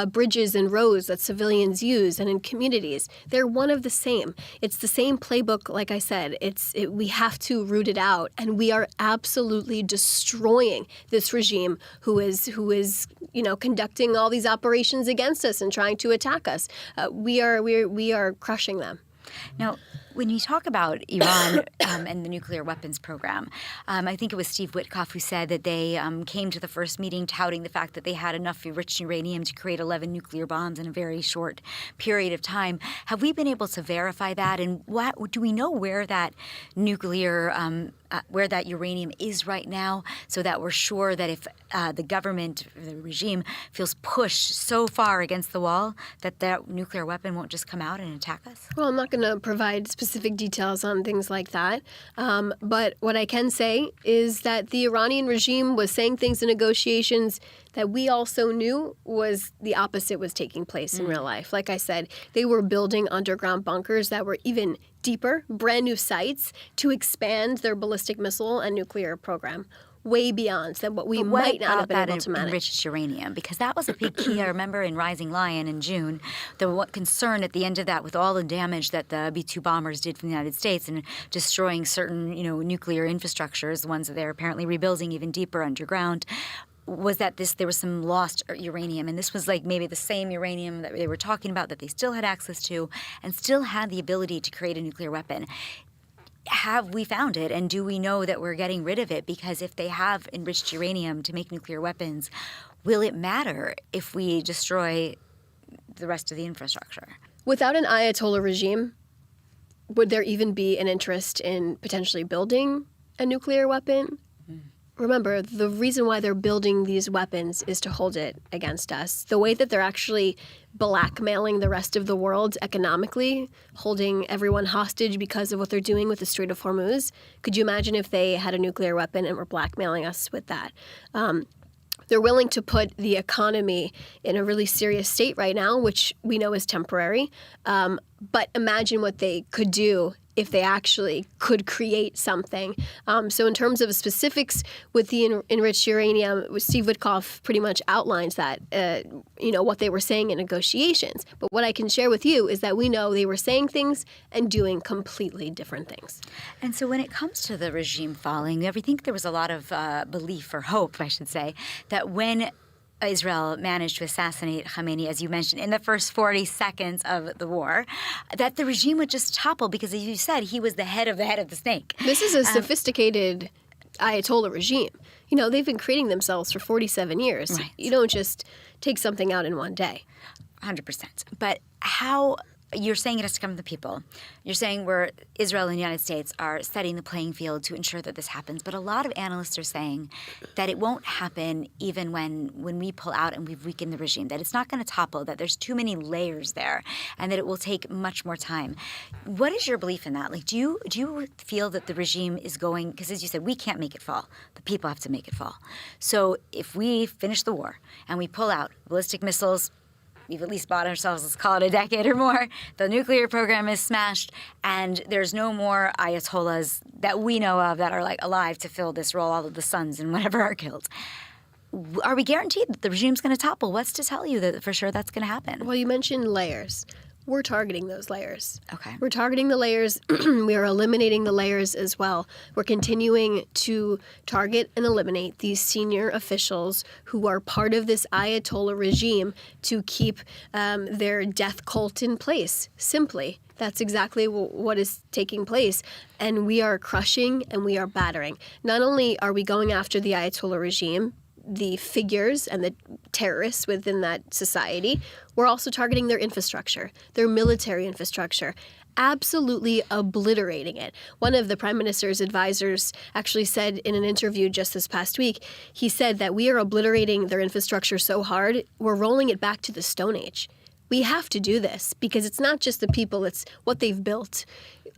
bridges and roads that civilians use, and in communities. They're one of the same. It's the same playbook, like I said. We have to root it out, and we are absolutely destroying this regime who is conducting all these operations against us and trying to attack us. We are crushing them. Now, when you talk about Iran and the nuclear weapons program, I think it was Steve Witkoff who said that they came to the first meeting touting the fact that they had enough enriched uranium to create 11 nuclear bombs in a very short period of time. Have we been able to verify that? And do we know where that where that uranium is right now, so that we're sure that if the government, the regime, feels pushed so far against the wall that that nuclear weapon won't just come out and attack us? Well, I'm not going to provide specific details on things like that. But what I can say is that the Iranian regime was saying things in negotiations that we also knew was the opposite was taking place in real life. Like I said, they were building underground bunkers that were even deeper, brand new sites to expand their ballistic missile and nuclear program. way beyond than what we But what might not have been about able to manage. enriched uranium? Because that was a big key. I remember in Rising Lion in June, the concern at the end of that with all the damage that the B-2 bombers did from the United States and destroying certain, nuclear infrastructures, the ones that they're apparently rebuilding even deeper underground, was that there was some lost uranium, and this was like maybe the same uranium that they were talking about that they still had access to and still had the ability to create a nuclear weapon. Have we found it, and do we know that we're getting rid of it? Because if they have enriched uranium to make nuclear weapons, will it matter if we destroy the rest of the infrastructure? Without an Ayatollah regime, would there even be an interest in potentially building a nuclear weapon? Remember, the reason why they're building these weapons is to hold it against us. The way that they're actually blackmailing the rest of the world economically, holding everyone hostage because of what they're doing with the Strait of Hormuz. Could you imagine if they had a nuclear weapon and were blackmailing us with that? They're willing to put the economy in a really serious state right now, which we know is temporary. But imagine what they could do if they actually could create something. So in terms of specifics with the enriched uranium, Steve Witkoff pretty much outlines that, what they were saying in negotiations. But what I can share with you is that we know they were saying things and doing completely different things. And so when it comes to the regime falling, I think there was a lot of belief or hope, I should say, that when Israel managed to assassinate Khamenei, as you mentioned, in the first 40 seconds of the war, that the regime would just topple because, as you said, he was the head of the snake. This is a sophisticated Ayatollah regime. They've been creating themselves for 47 years. Right. You don't just take something out in one day. 100%. But how... You're saying it has to come from the people. You're saying where Israel and the United States are setting the playing field to ensure that this happens. But a lot of analysts are saying that it won't happen even when we pull out and we've weakened the regime, that it's not going to topple, that there's too many layers there, and that it will take much more time. What is your belief in that? Like, do you feel that the regime is going, because as you said, we can't make it fall. The people have to make it fall. So if we finish the war and we pull out ballistic missiles, we've at least bought ourselves, let's call it a decade or more. The nuclear program is smashed, and there's no more Ayatollahs that we know of that are alive to fill this role, all of the sons and whatever are killed. Are we guaranteed that the regime's going to topple? What's to tell you that for sure that's going to happen? Well, you mentioned layers. We're targeting those layers. Okay. We're targeting the layers. We are eliminating the layers as well. We're continuing to target and eliminate these senior officials who are part of this Ayatollah regime to keep their death cult in place, simply. That's exactly what is taking place. And we are crushing and we are battering. Not only are we going after the Ayatollah regime, the figures and the terrorists within that society, we're also targeting their infrastructure, their military infrastructure, absolutely obliterating it. One of the Prime Minister's advisors actually said in an interview just this past week, he said that we are obliterating their infrastructure so hard, we're rolling it back to the Stone Age. We have to do this because it's not just the people, it's what they've built.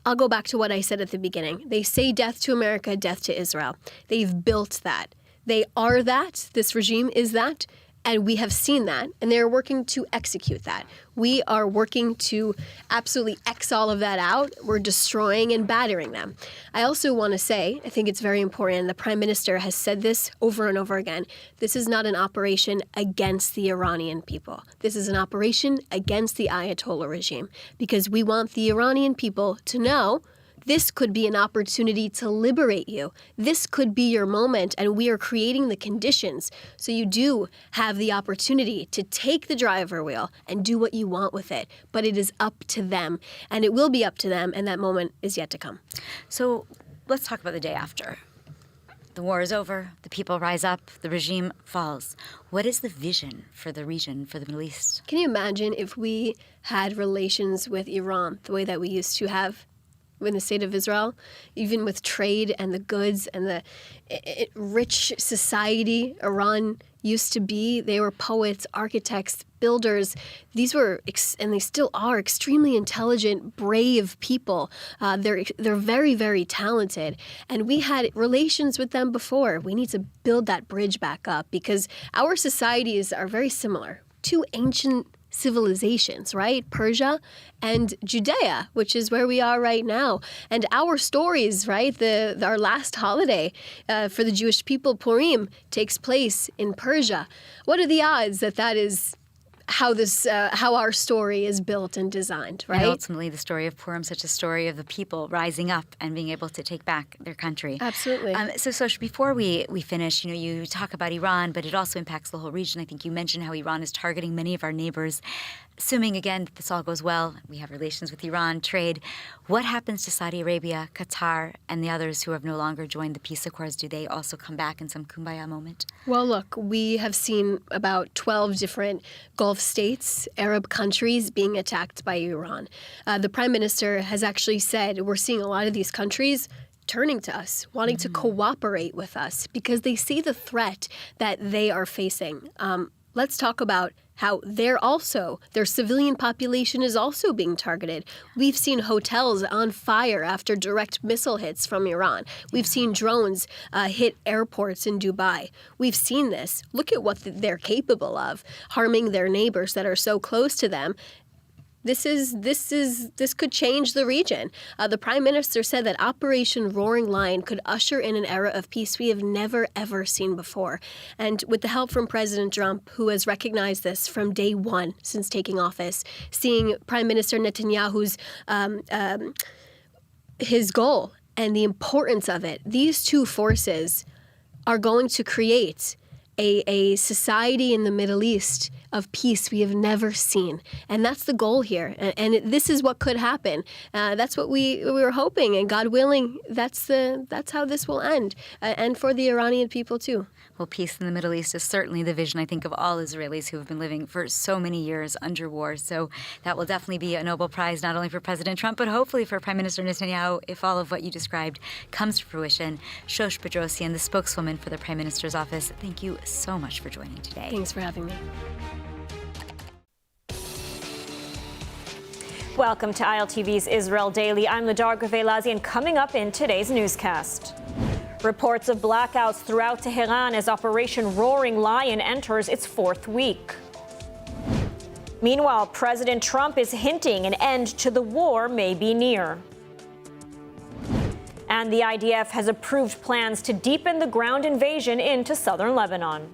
I'll go back to what I said at the beginning. They say death to America, death to Israel. They've built that. They are that. This regime is that. And we have seen that. And they're working to execute that. We are working to absolutely X all of that out. We're destroying and battering them. I also want to say, I think it's very important, and the Prime Minister has said this over and over again, this is not an operation against the Iranian people. This is an operation against the Ayatollah regime. Because we want the Iranian people to know this could be an opportunity to liberate you. This could be your moment, and we are creating the conditions so you do have the opportunity to take the driver wheel and do what you want with it. But it is up to them, and it will be up to them, and that moment is yet to come. So let's talk about the day after. The war is over, the people rise up, the regime falls. What is the vision for the region, for the Middle East? Can you imagine if we had relations with Iran the way that we used to have in the state of Israel, even with trade and the goods and the rich society Iran used to be? They were poets, architects, builders. These were, and they still are, extremely intelligent, brave people. They're very, very talented. And we had relations with them before. We need to build that bridge back up because our societies are very similar. Two ancient civilizations, right? Persia and Judea, which is where we are right now. And our stories, right? Our last holiday for the Jewish people, Purim, takes place in Persia. What are the odds that that is how our story is built and designed, right? And ultimately, the story of Purim, such a story of the people rising up and being able to take back their country. Absolutely. So, Sosh, before we finish, you talk about Iran, but it also impacts the whole region. I think you mentioned how Iran is targeting many of our neighbors. Assuming, again, that this all goes well, we have relations with Iran, trade. What happens to Saudi Arabia, Qatar, and the others who have no longer joined the peace accords? Do they also come back in some kumbaya moment? Well, look, we have seen about 12 different Gulf states, Arab countries being attacked by Iran. The prime minister has actually said we're seeing a lot of these countries turning to us, wanting to cooperate with us because they see the threat that they are facing. Let's talk about how their civilian population is also being targeted. We've seen hotels on fire after direct missile hits from Iran. We've seen drones hit airports in Dubai. We've seen this. Look at what they're capable of, harming their neighbors that are so close to them. This could change the region. The prime minister said that Operation Roaring Lion could usher in an era of peace we have never, ever seen before. And with the help from President Trump, who has recognized this from day one since taking office, seeing Prime Minister Netanyahu's his goal and the importance of it, these two forces are going to create a society in the Middle East of peace we have never seen. And that's the goal here. And this is what could happen. That's what we were hoping. And God willing, that's how this will end. And for the Iranian people, too. Well, peace in the Middle East is certainly the vision, I think, of all Israelis who have been living for so many years under war. So that will definitely be a Nobel Prize, not only for President Trump, but hopefully for Prime Minister Netanyahu, if all of what you described comes to fruition. Shosh Bedrosian, the spokeswoman for the Prime Minister's office, thank you so much for joining today. Thanks for having me. Welcome to ILTV's Israel Daily. I'm Ladar Gavelazi, and coming up in today's newscast. Reports of blackouts throughout Tehran as Operation Roaring Lion enters its fourth week. Meanwhile, President Trump is hinting an end to the war may be near. And the IDF has approved plans to deepen the ground invasion into southern Lebanon.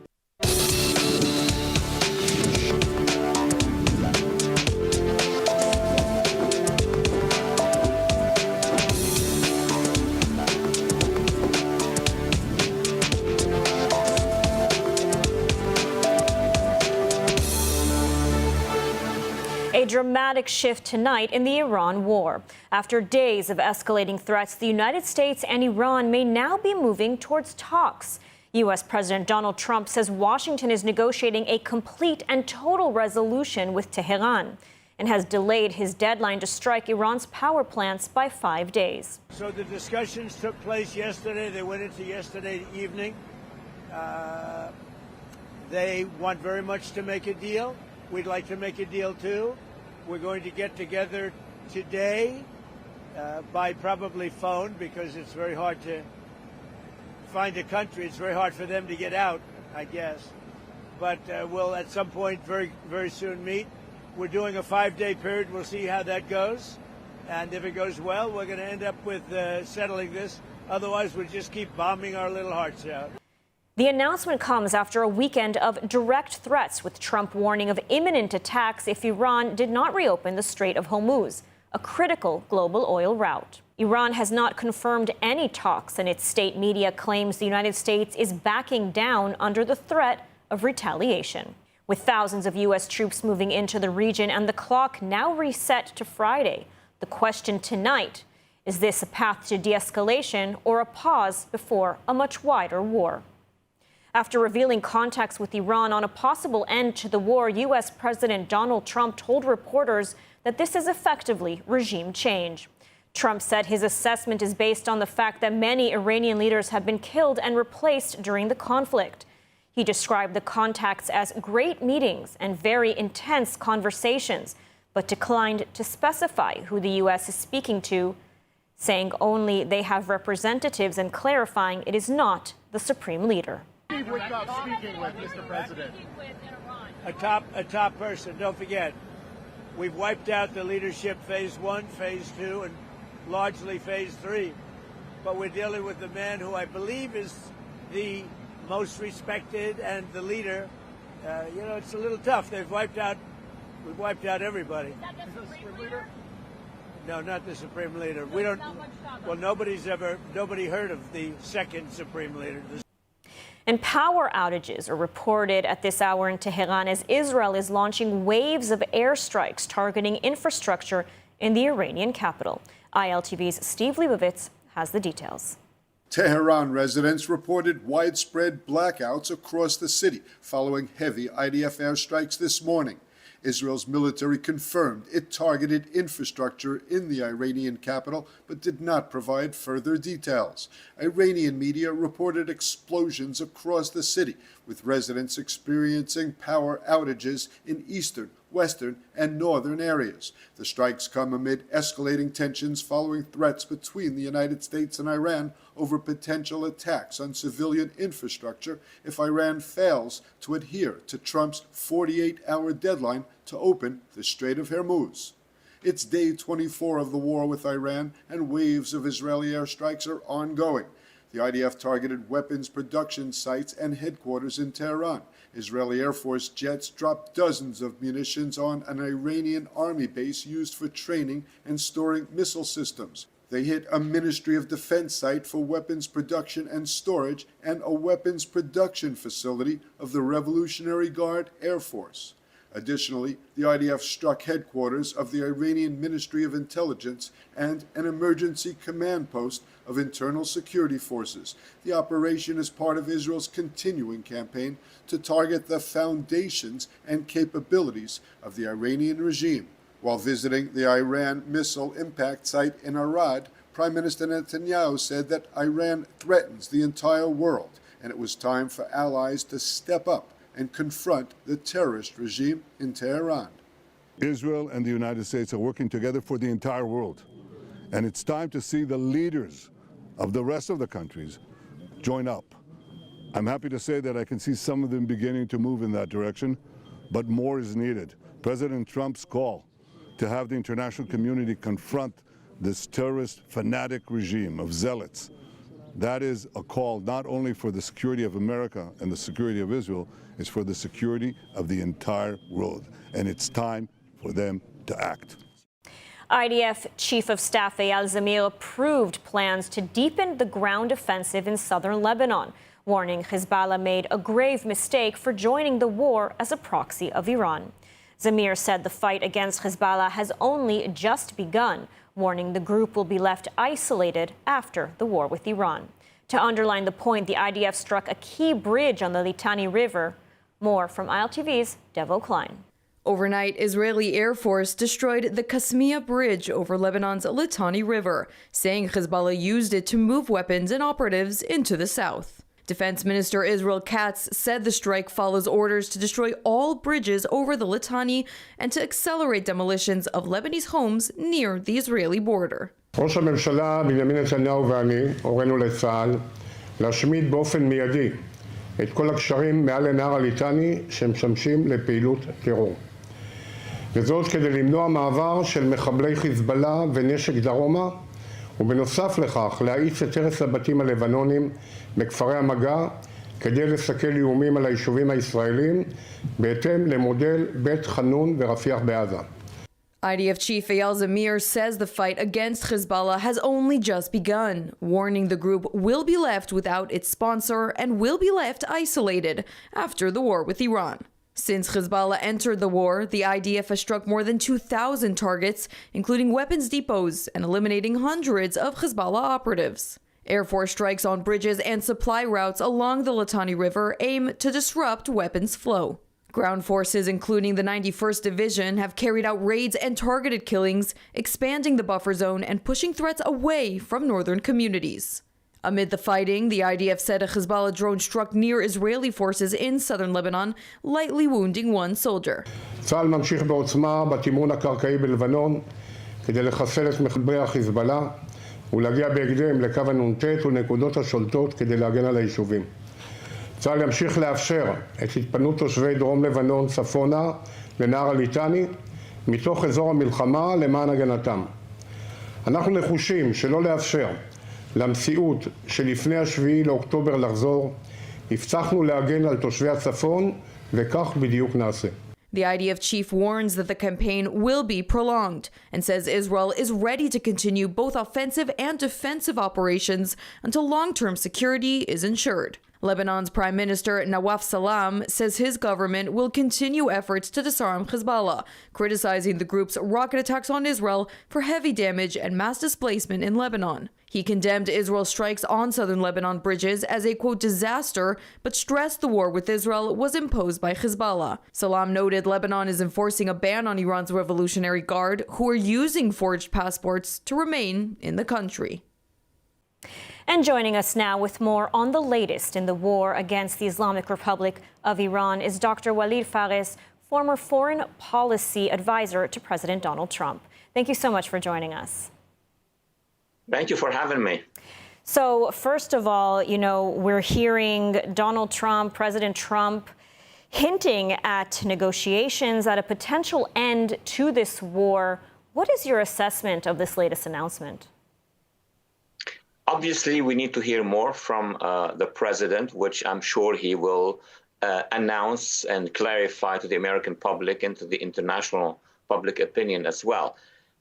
A dramatic shift tonight in the Iran war. After days of escalating threats, the United States and Iran may now be moving towards talks. U.S. President Donald Trump says Washington is negotiating a complete and total resolution with Tehran and has delayed his deadline to strike Iran's power plants by 5 days. So the discussions took place yesterday. They went into yesterday evening. They want very much to make a deal. We'd like to make a deal, too. We're going to get together today by probably phone because it's very hard to find a country. It's very hard for them to get out, I guess. But we'll at some point very, very soon meet. We're doing a 5-day period. We'll see how that goes. And if it goes well, we're going to end up with settling this. Otherwise, we'll just keep bombing our little hearts out. The announcement comes after a weekend of direct threats, with Trump warning of imminent attacks if Iran did not reopen the Strait of Hormuz, a critical global oil route. Iran has not confirmed any talks, and its state media claims the United States is backing down under the threat of retaliation. With thousands of U.S. troops moving into the region and the clock now reset to Friday, the question tonight, is this a path to de-escalation or a pause before a much wider war? After revealing contacts with Iran on a possible end to the war, U.S. President Donald Trump told reporters that this is effectively regime change. Trump said his assessment is based on the fact that many Iranian leaders have been killed and replaced during the conflict. He described the contacts as great meetings and very intense conversations, but declined to specify who the U.S. is speaking to, saying only they have representatives and clarifying it is not the supreme leader. Without speaking with Mr. President. a top person. Don't forget, we've wiped out the leadership phase 1, phase 2, and largely phase 3. But we're dealing with the man who I believe is the most respected and the leader. It's a little tough. We've wiped out everybody. Is that the Supreme Leader? No, not the Supreme Leader. We don't. Well, nobody heard of the second Supreme Leader. And power outages are reported at this hour in Tehran as Israel is launching waves of airstrikes targeting infrastructure in the Iranian capital. ILTV's Steve Leibovitz has the details. Tehran residents reported widespread blackouts across the city following heavy IDF airstrikes this morning. Israel's military confirmed it targeted infrastructure in the Iranian capital, but did not provide further details. Iranian media reported explosions across the city, with residents experiencing power outages in eastern, western, and northern areas. The strikes come amid escalating tensions following threats between the United States and Iran over potential attacks on civilian infrastructure if Iran fails to adhere to Trump's 48-hour deadline to open the Strait of Hormuz. It's day 24 of the war with Iran, and waves of Israeli airstrikes are ongoing. The IDF targeted weapons production sites and headquarters in Tehran. Israeli Air Force jets dropped dozens of munitions on an Iranian army base used for training and storing missile systems. They hit a Ministry of Defense site for weapons production and storage and a weapons production facility of the Revolutionary Guard Air Force. Additionally, the IDF struck headquarters of the Iranian Ministry of Intelligence and an emergency command post of internal security forces. The operation is part of Israel's continuing campaign to target the foundations and capabilities of the Iranian regime. While visiting the Iran missile impact site in Arad, Prime Minister Netanyahu said that Iran threatens the entire world, and it was time for allies to step up and confront the terrorist regime in Tehran. Israel and the United States are working together for the entire world. And it's time to see the leaders of the rest of the countries join up. I'm happy to say that I can see some of them beginning to move in that direction, but more is needed. President Trump's call to have the international community confront this terrorist fanatic regime of zealots, that is a call not only for the security of America and the security of Israel, it's for the security of the entire world. And it's time for them to act. IDF Chief of Staff Eyal Zamir approved plans to deepen the ground offensive in southern Lebanon, warning Hezbollah made a grave mistake for joining the war as a proxy of Iran. Zamir said the fight against Hezbollah has only just begun, warning the group will be left isolated after the war with Iran. To underline the point, the IDF struck a key bridge on the Litani River. More from ILTV's Devo Klein. Overnight, Israeli Air Force destroyed the Kasmia Bridge over Lebanon's Litani River, saying Hezbollah used it to move weapons and operatives into the south. Defense Minister Israel Katz said the strike follows orders to destroy all bridges over the Litani and to accelerate demolitions of Lebanese homes near the Israeli border. ראש הממשלה בנימין נתניהו ואני הורינו לצה"ל להשמיד באופן מיידי את כל הקשרים מעל לנהר הליטני שמשמשים לפעילות טרור. וזאת כדי למנוע מעבר של מחבלי חיזבאללה ונשק דרומה, ובנוסף לכך להאיץ את הרס הבתים הלבנונים בכפרי המגע כדי לסכל איומים על היישובים הישראלים בהתאם למודל בית חנון ורפיח בעזה. IDF Chief Eyal Zamir says the fight against Hezbollah has only just begun, warning the group will be left without its sponsor and will be left isolated after the war with Iran. Since Hezbollah entered the war, the IDF has struck more than 2,000 targets, including weapons depots, and eliminating hundreds of Hezbollah operatives. Air Force strikes on bridges and supply routes along the Litani River aim to disrupt weapons flow. Ground forces, including the 91st Division, have carried out raids and targeted killings, expanding the buffer zone and pushing threats away from northern communities. Amid the fighting, the IDF said a Hezbollah drone struck near Israeli forces in southern Lebanon, lightly wounding one soldier. צה"ל ממשיך בעוצמה בתמרון הקרקעי בלבנון כדי לחסל את מחבלי החיזבאללה ולהגיע בהקדם לקו הנ"ט ולנקודות השולטות כדי להגן על היישובים. צה"ל ימשיך לאפשר את התפנות תושבי דרום לבנון צפונה לנהר הליטני מתוך אזור המלחמה למען הגנתם. אנחנו נחושים שלא לאפשר למציאות שלפני השביעי לאוקטובר לחזור. הבטחנו להגן על תושבי הצפון וכך בדיוק נעשה. The IDF chief warns that the campaign will be prolonged and says Israel is ready to continue both offensive and defensive operations until long-term security is ensured. Lebanon's Prime Minister Nawaf Salam says his government will continue efforts to disarm Hezbollah, criticizing the group's rocket attacks on Israel for heavy damage and mass displacement in Lebanon. He condemned Israel's strikes on southern Lebanon bridges as a, quote, disaster, but stressed the war with Israel was imposed by Hezbollah. Salam noted Lebanon is enforcing a ban on Iran's Revolutionary Guard, who are using forged passports to remain in the country. And joining us now with more on the latest in the war against the Islamic Republic of Iran is Dr. Walid Fares, former foreign policy advisor to President Donald Trump. Thank you so much for joining us. Thank you for having me. So, first of all, we're hearing President Trump, hinting at negotiations, at a potential end to this war. What is your assessment of this latest announcement? Obviously, we need to hear more from the president, which I'm sure he will announce and clarify to the American public and to the international public opinion as well.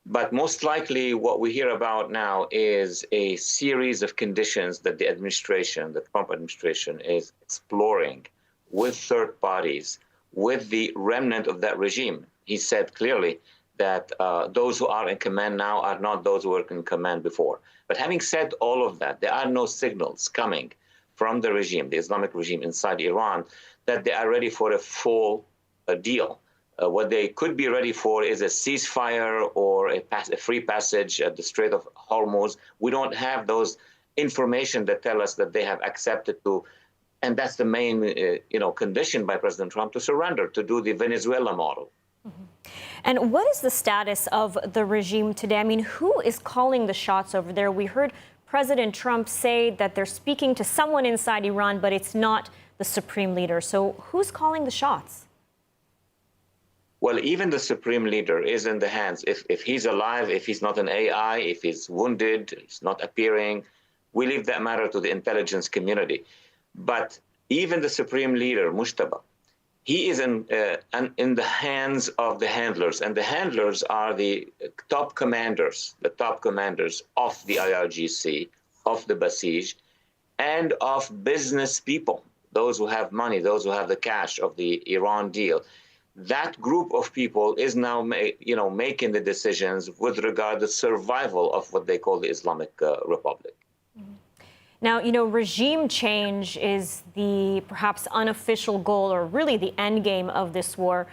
But most likely what we hear about now is a series of conditions that the Trump administration is exploring with third parties, with the remnant of that regime. He said clearly that those who are in command now are not those who were in command before. But having said all of that, there are no signals coming from the regime, the Islamic regime inside Iran, that they are ready for a full deal. What they could be ready for is a ceasefire or a free passage at the Strait of Hormuz. We don't have those information that tell us that they have accepted to, and that's the main condition by President Trump, to surrender, to do the Venezuela model. Mm-hmm. And what is the status of the regime today? I mean, who is calling the shots over there? We heard President Trump say that they're speaking to someone inside Iran, but it's not the supreme leader. So who's calling the shots? Well, even the supreme leader is in the hands. If he's alive, if he's not an AI, if he's wounded, he's not appearing, we leave that matter to the intelligence community. But even the supreme leader, Mujtaba, he is in the hands of the handlers. And the handlers are the top commanders of the IRGC, of the Basij, and of business people, those who have money, those who have the cash of the Iran deal. That group of people is now, making the decisions with regard to survival of what they call the Islamic Republic. Now, regime change is the perhaps unofficial goal, or really the end game of this war.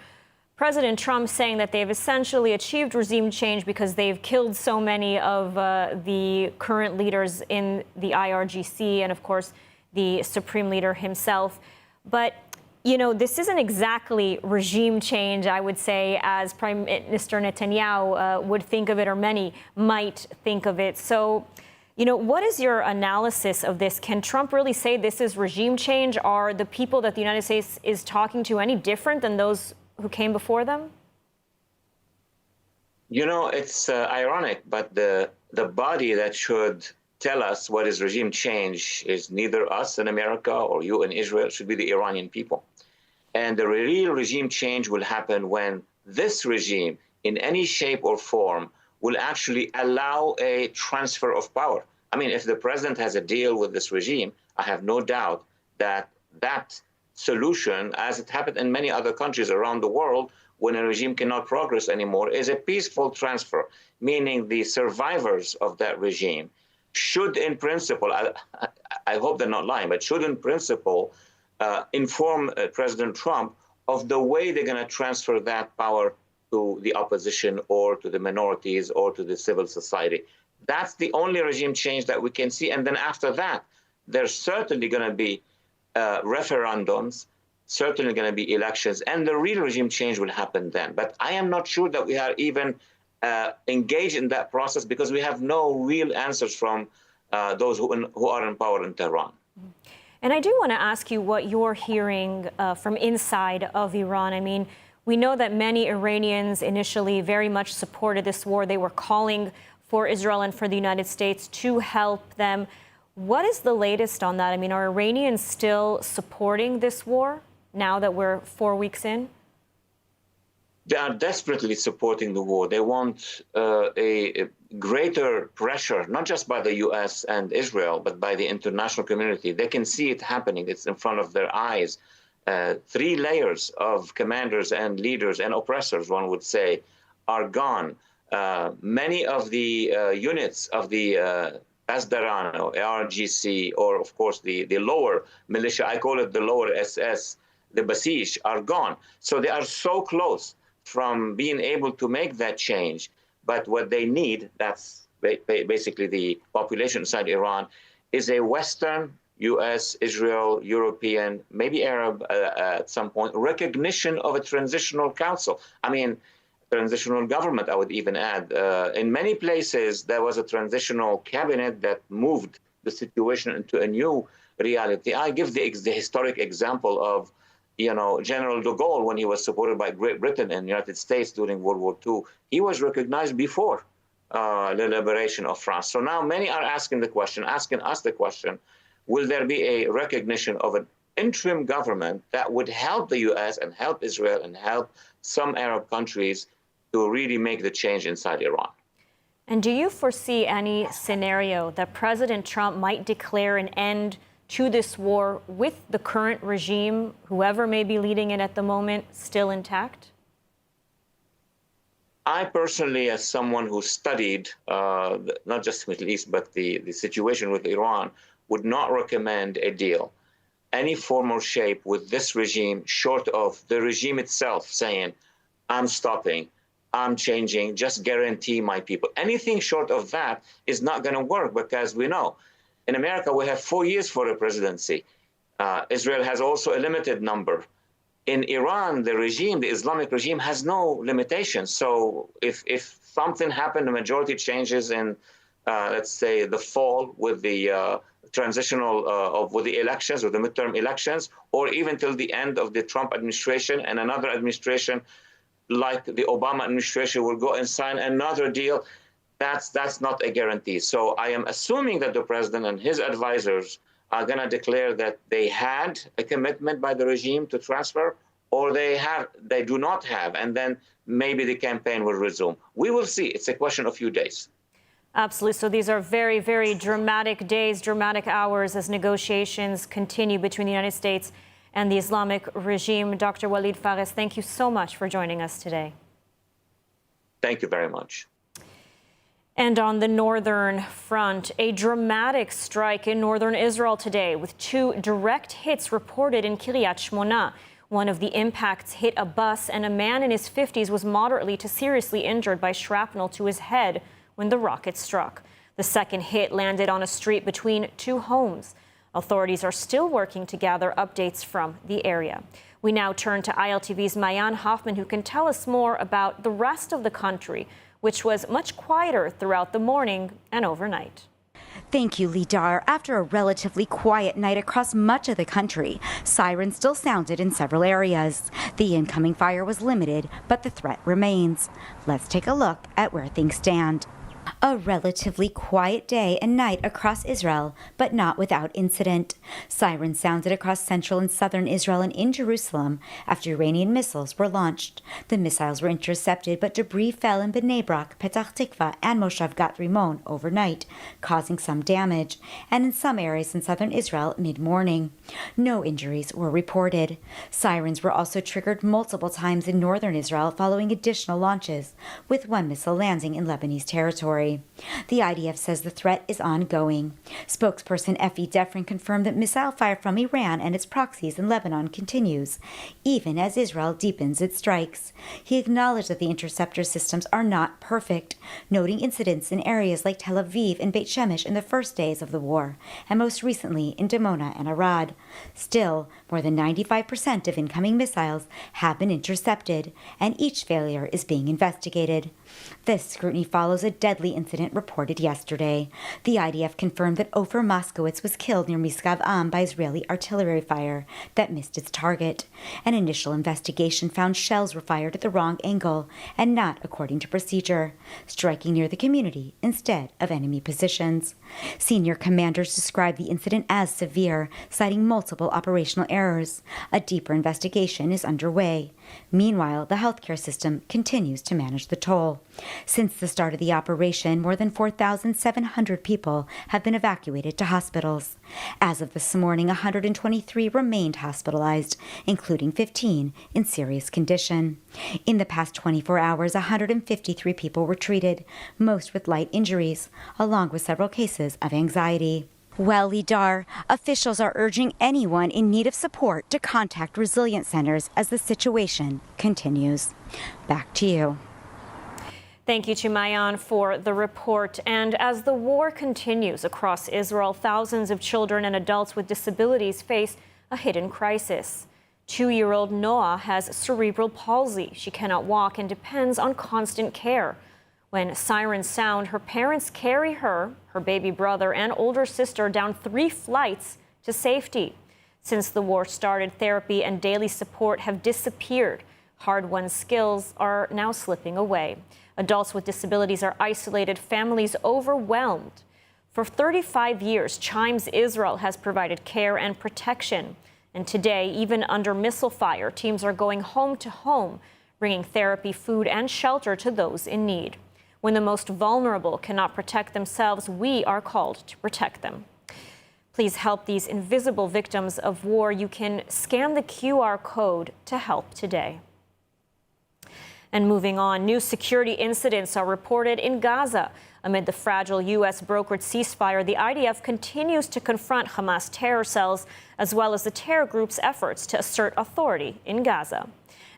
President Trump saying that they've essentially achieved regime change because they've killed so many of the current leaders in the IRGC and, of course, the supreme leader himself. But this isn't exactly regime change, I would say, as Prime Minister Netanyahu would think of it, or many might think of it. So, what is your analysis of this? Can Trump really say this is regime change? Are the people that the United States is talking to any different than those who came before them? It's ironic, but the body that should tell us what is regime change is neither us in America or you in Israel. It should be the Iranian people. And the real regime change will happen when this regime, in any shape or form, will actually allow a transfer of power. I mean, if the president has a deal with this regime, I have no doubt that that solution, as it happened in many other countries around the world, when a regime cannot progress anymore, is a peaceful transfer, meaning the survivors of that regime should, in principle, I hope they're not lying, but should, in principle, inform President Trump of the way they're going to transfer that power to the opposition or to the minorities or to the civil society. That's the only regime change that we can see. And then after that, there's certainly going to be referendums, certainly going to be elections, and the real regime change will happen then. But I am not sure that we are even engaged in that process because we have no real answers from those who are in power in Tehran. And I do want to ask you what you're hearing from inside of Iran. I mean, we know that many Iranians initially very much supported this war. They were calling for Israel and for the United States to help them. What is the latest on that? I mean, are Iranians still supporting this war now that we're 4 weeks in? They are desperately supporting the war. They want a greater pressure, not just by the U.S. and Israel, but by the international community. They can see it happening. It's in front of their eyes. 3 layers of commanders and leaders and oppressors, one would say, are gone. Many of the units of the Asdaran or ARGC, or of course the lower militia, I call it the lower SS, the Basij, are gone. So they are so close from being able to make that change. But what they need, that's basically the population inside Iran, is a Western, US, Israel, European, maybe Arab at some point, recognition of a transitional council. I mean, transitional government, I would even add. In many places, there was a transitional cabinet that moved the situation into a new reality. I give the historic example of, General de Gaulle, when he was supported by Great Britain and the United States during World War II, he was recognized before the liberation of France. So now many are asking us the question, will there be a recognition of an interim government that would help the U.S. and help Israel and help some Arab countries to really make the change inside Iran? And do you foresee any scenario that President Trump might declare an end to this war with the current regime, whoever may be leading it at the moment, still intact? I personally, as someone who studied not just the Middle East, but the situation with Iran, would not recommend a deal, any form or shape with this regime, short of the regime itself saying, I'm stopping, I'm changing, just guarantee my people. Anything short of that is not going to work, because we know in America we have 4 years for a presidency. Israel has also a limited number. In Iran, the regime, the Islamic regime, has no limitations. So if something happened, the majority changes in, let's say, the fall with the with the elections, or the midterm elections, or even till the end of the Trump administration, and another administration like the Obama administration will go and sign another deal, that's not a guarantee. So I am assuming that the president and his advisors are going to declare that they had a commitment by the regime to transfer, or they do not have, and then maybe the campaign will resume. We will see. It's a question of a few days. Absolutely. So these are very, very dramatic days, dramatic hours as negotiations continue between the United States and the Islamic regime. Dr. Walid Fares, thank you so much for joining us today. Thank you very much. And on the northern front, a dramatic strike in northern Israel today, with 2 direct hits reported in Kiryat Shmona. One of the impacts hit a bus, and a man in his 50s was moderately to seriously injured by shrapnel to his head when the rocket struck. The second hit landed on a street between 2 homes. Authorities are still working to gather updates from the area. We now turn to ILTV's Mayan Hoffman, who can tell us more about the rest of the country, which was much quieter throughout the morning and overnight. Thank you, Lidar. After a relatively quiet night across much of the country, sirens still sounded in several areas. The incoming fire was limited, but the threat remains. Let's take a look at where things stand. A relatively quiet day and night across Israel, but not without incident. Sirens sounded across central and southern Israel and in Jerusalem after Iranian missiles were launched. The missiles were intercepted, but debris fell in Bnei Brak, Petach Tikva, and Moshav Gat Rimon overnight, causing some damage, and in some areas in southern Israel mid-morning. No injuries were reported. Sirens were also triggered multiple times in northern Israel following additional launches, with 1 missile landing in Lebanese territory. The IDF says the threat is ongoing. Spokesperson Effie Defrin confirmed that missile fire from Iran and its proxies in Lebanon continues, even as Israel deepens its strikes. He acknowledged that the interceptor systems are not perfect, noting incidents in areas like Tel Aviv and Beit Shemesh in the first days of the war, and most recently in Dimona and Arad. Still, more than 95% of incoming missiles have been intercepted, and each failure is being investigated. This scrutiny follows a deadly deadly incident reported yesterday. The IDF confirmed that Ofer Moskowitz was killed near Misgav Am by Israeli artillery fire that missed its target. An initial investigation found shells were fired at the wrong angle and not according to procedure, striking near the community instead of enemy positions. Senior commanders described the incident as severe, citing multiple operational errors. A deeper investigation is underway. Meanwhile, the healthcare system continues to manage the toll. Since the start of the operation, more than 4,700 people have been evacuated to hospitals. As of this morning, 123 remained hospitalized, including 15 in serious condition. In the past 24 hours, 153 people were treated, most with light injuries, along with several cases of anxiety. Well, Lidar, officials are urging anyone in need of support to contact resilience centers as the situation continues. Back to you. Thank you to Mayan for the report. And as the war continues across Israel, thousands of children and adults with disabilities face a hidden crisis. 2-year-old Noah has cerebral palsy. She cannot walk and depends on constant care. When sirens sound, her parents carry her, her baby brother, and older sister down 3 flights to safety. Since the war started, therapy and daily support have disappeared. Hard-won skills are now slipping away. Adults with disabilities are isolated, families overwhelmed. For 35 years, Chimes Israel has provided care and protection. And today, even under missile fire, teams are going home to home, bringing therapy, food, and shelter to those in need. When the most vulnerable cannot protect themselves, we are called to protect them. Please help these invisible victims of war. You can scan the QR code to help today. And moving on, new security incidents are reported in Gaza. Amid the fragile U.S.-brokered ceasefire, the IDF continues to confront Hamas terror cells, as well as the terror group's efforts to assert authority in Gaza.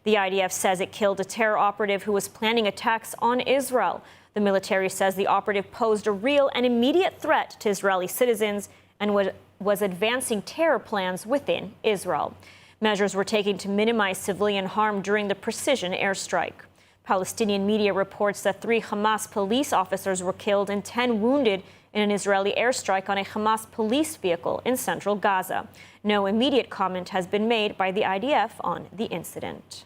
The IDF says it killed a terror operative who was planning attacks on Israel. The military says the operative posed a real and immediate threat to Israeli citizens and was advancing terror plans within Israel. Measures were taken to minimize civilian harm during the precision airstrike. Palestinian media reports that 3 Hamas police officers were killed and 10 wounded in an Israeli airstrike on a Hamas police vehicle in central Gaza. No immediate comment has been made by the IDF on the incident.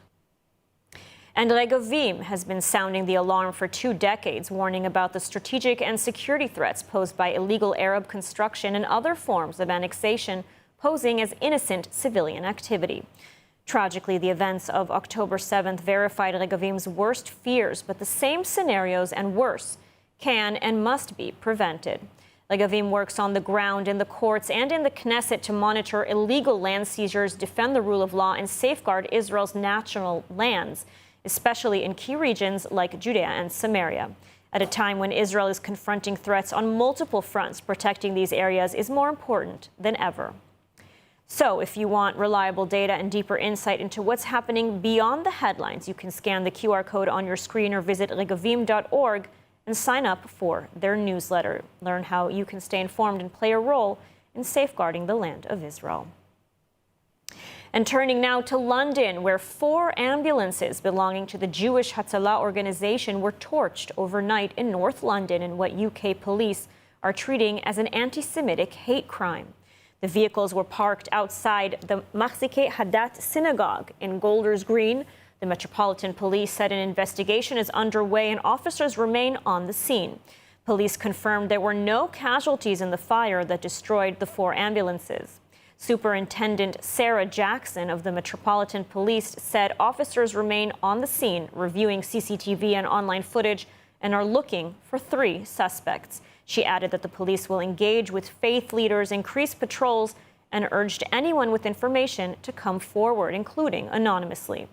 And Regavim has been sounding the alarm for 2 decades, warning about the strategic and security threats posed by illegal Arab construction and other forms of annexation posing as innocent civilian activity. Tragically, the events of October 7th verified Regavim's worst fears, but the same scenarios and worse can and must be prevented. Regavim works on the ground, in the courts, and in the Knesset to monitor illegal land seizures, defend the rule of law, and safeguard Israel's national lands, especially in key regions like Judea and Samaria. At a time when Israel is confronting threats on multiple fronts, protecting these areas is more important than ever. So if you want reliable data and deeper insight into what's happening beyond the headlines, you can scan the QR code on your screen or visit regavim.org and sign up for their newsletter. Learn how you can stay informed and play a role in safeguarding the land of Israel. And turning now to London, where 4 ambulances belonging to the Jewish Hatzalah organization were torched overnight in North London in what UK police are treating as an anti-Semitic hate crime. The vehicles were parked outside the Machzikei Hadat synagogue in Golders Green. The Metropolitan Police said an investigation is underway and officers remain on the scene. Police confirmed there were no casualties in the fire that destroyed the 4 ambulances. Superintendent Sarah Jackson of the Metropolitan Police said officers remain on the scene, reviewing CCTV and online footage, and are looking for 3 suspects. She added that the police will engage with faith leaders, increase patrols, and urged anyone with information to come forward, including anonymously.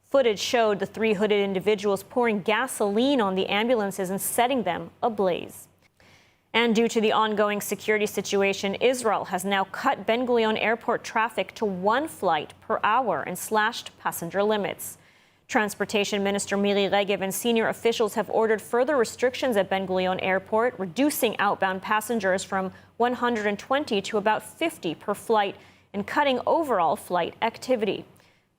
Footage showed the 3 hooded individuals pouring gasoline on the ambulances and setting them ablaze. And due to the ongoing security situation, Israel has now cut Ben Gurion Airport traffic to 1 flight per hour and slashed passenger limits. Transportation Minister Miri Regev and senior officials have ordered further restrictions at Ben Gurion Airport, reducing outbound passengers from 120 to about 50 per flight and cutting overall flight activity.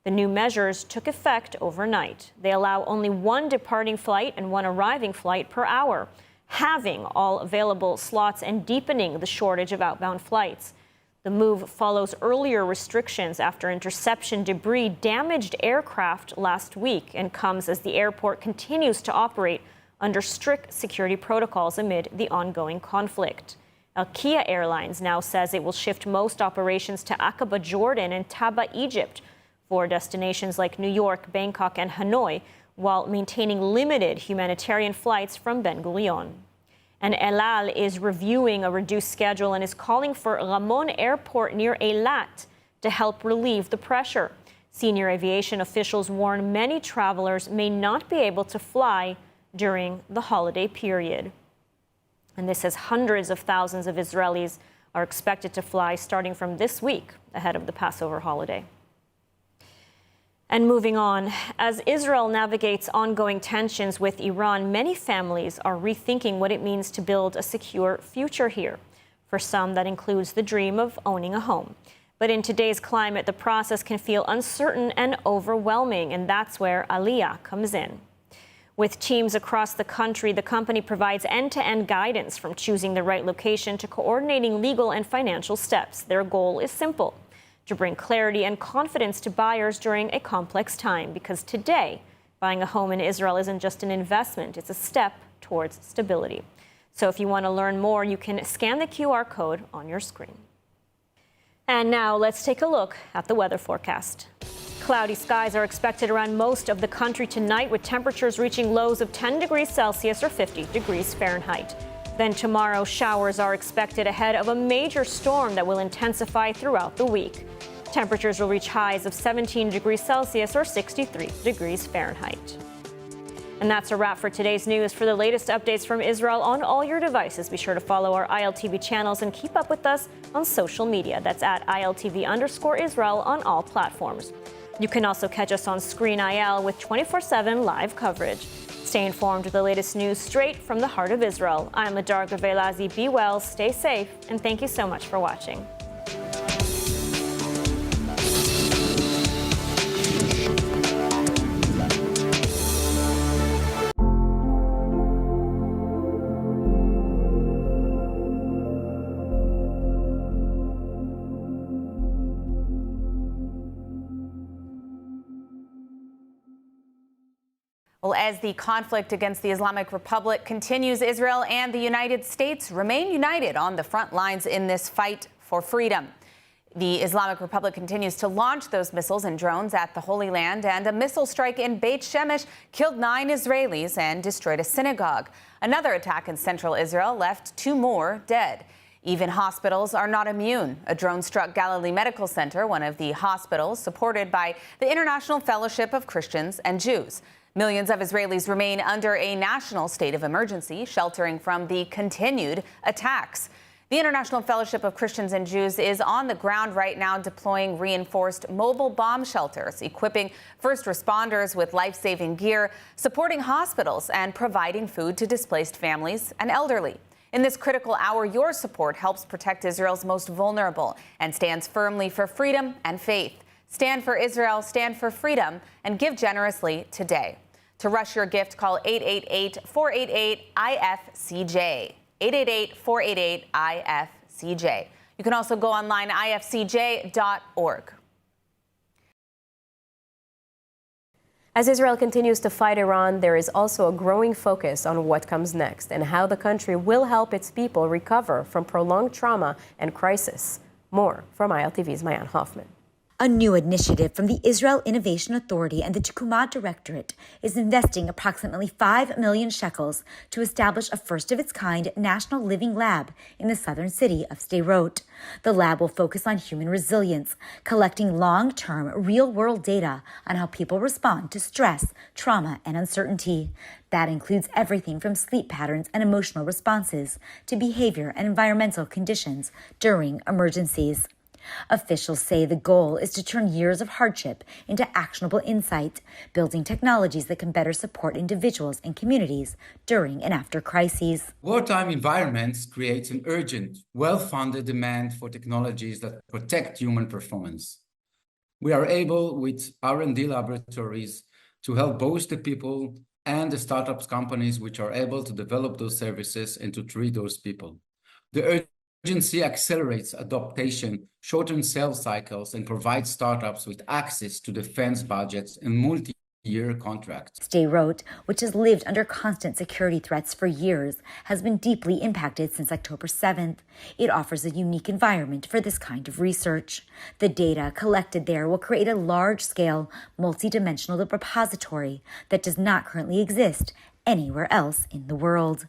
The new measures took effect overnight. They allow only 1 departing flight and 1 arriving flight per hour. halving all available slots and deepening the shortage of outbound flights. The move follows earlier restrictions after interception debris damaged aircraft last week and comes as the airport continues to operate under strict security protocols amid the ongoing conflict. Kia Airlines now says it will shift most operations to Aqaba, Jordan, and Taba, Egypt, for destinations like New York, Bangkok, and Hanoi, while maintaining limited humanitarian flights from Ben Gurion. And El Al is reviewing a reduced schedule and is calling for Ramon Airport near Eilat to help relieve the pressure. Senior aviation officials warn many travelers may not be able to fly during the holiday period. And this as hundreds of thousands of Israelis are expected to fly starting from this week ahead of the Passover holiday. And moving on, as Israel navigates ongoing tensions with Iran, many families are rethinking what it means to build a secure future here. For some, that includes the dream of owning a home. But in today's climate, the process can feel uncertain and overwhelming, and that's where Aliyah comes in. With teams across the country, the company provides end-to-end guidance from choosing the right location to coordinating legal and financial steps. Their goal is simple: to bring clarity and confidence to buyers during a complex time, because today, buying a home in Israel isn't just an investment, it's a step towards stability. So if you want to learn more, you can scan the QR code on your screen. And now let's take a look at the weather forecast. Cloudy skies are expected around most of the country tonight, with temperatures reaching lows of 10 degrees Celsius or 50 degrees Fahrenheit. Then tomorrow, showers are expected ahead of a major storm that will intensify throughout the week. Temperatures will reach highs of 17 degrees Celsius or 63 degrees Fahrenheit. And that's a wrap for today's news. For the latest updates from Israel on all your devices, be sure to follow our ILTV channels and keep up with us on social media. That's at ILTV_Israel on all platforms. You can also catch us on Screen IL with 24/7 live coverage. Stay informed with the latest news straight from the heart of Israel. I'm Adar Gavelazi. Be well, stay safe, and thank you so much for watching. Well, as the conflict against the Islamic Republic continues, Israel and the United States remain united on the front lines in this fight for freedom. The Islamic Republic continues to launch those missiles and drones at the Holy Land, and a missile strike in Beit Shemesh killed 9 Israelis and destroyed a synagogue. Another attack in central Israel left 2 more dead. Even hospitals are not immune. A drone struck Galilee Medical Center, one of the hospitals supported by the International Fellowship of Christians and Jews. Millions of Israelis remain under a national state of emergency, sheltering from the continued attacks. The International Fellowship of Christians and Jews is on the ground right now, deploying reinforced mobile bomb shelters, equipping first responders with life-saving gear, supporting hospitals, and providing food to displaced families and elderly. In this critical hour, your support helps protect Israel's most vulnerable and stands firmly for freedom and faith. Stand for Israel, stand for freedom, and give generously today. To rush your gift, call 888-488-IFCJ. 888-488-IFCJ. You can also go online, ifcj.org. As Israel continues to fight Iran, there is also a growing focus on what comes next and how the country will help its people recover from prolonged trauma and crisis. More from ILTV's Mayan Hoffman. A new initiative from the Israel Innovation Authority and the Tekuma Directorate is investing approximately 5 million shekels to establish a first-of-its-kind national living lab in the southern city of Sderot. The lab will focus on human resilience, collecting long-term, real-world data on how people respond to stress, trauma, and uncertainty. That includes everything from sleep patterns and emotional responses to behavior and environmental conditions during emergencies. Officials say the goal is to turn years of hardship into actionable insight, building technologies that can better support individuals and communities during and after crises. Wartime environments creates an urgent, well-funded demand for technologies that protect human performance. We are able, with R&D laboratories, to help both the people and the startups companies which are able to develop those services and to treat those people. The urgency accelerates adaptation, shortens sales cycles, and provides startups with access to defense budgets and multi-year contracts. Day wrote, which has lived under constant security threats for years, has been deeply impacted since October 7th. It offers a unique environment for this kind of research. The data collected there will create a large-scale, multidimensional repository that does not currently exist anywhere else in the world.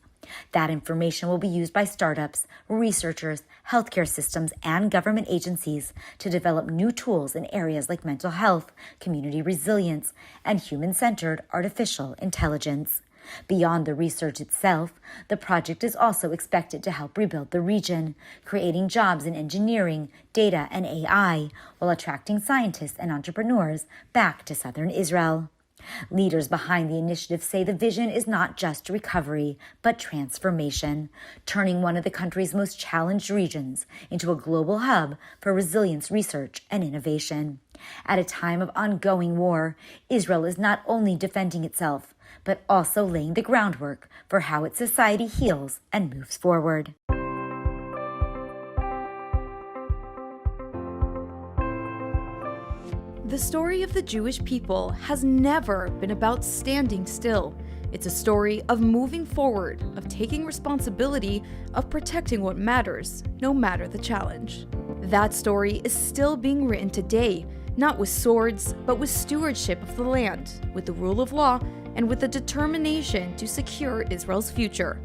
That information will be used by startups, researchers, healthcare systems, and government agencies to develop new tools in areas like mental health, community resilience, and human-centered artificial intelligence. Beyond the research itself, the project is also expected to help rebuild the region, creating jobs in engineering, data, and AI, while attracting scientists and entrepreneurs back to southern Israel. Leaders behind the initiative say the vision is not just recovery, but transformation, turning one of the country's most challenged regions into a global hub for resilience research and innovation. At a time of ongoing war, Israel is not only defending itself, but also laying the groundwork for how its society heals and moves forward. The story of the Jewish people has never been about standing still. It's a story of moving forward, of taking responsibility, of protecting what matters, no matter the challenge. That story is still being written today, not with swords, but with stewardship of the land, with the rule of law, and with the determination to secure Israel's future.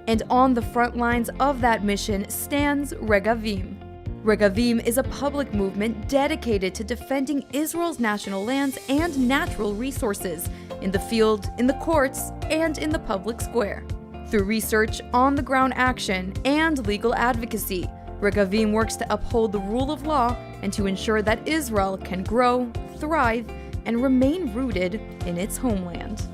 And on the front lines of that mission stands Regavim. Regavim is a public movement dedicated to defending Israel's national lands and natural resources in the field, in the courts, and in the public square. Through research, on-the-ground action, and legal advocacy, Regavim works to uphold the rule of law and to ensure that Israel can grow, thrive, and remain rooted in its homeland.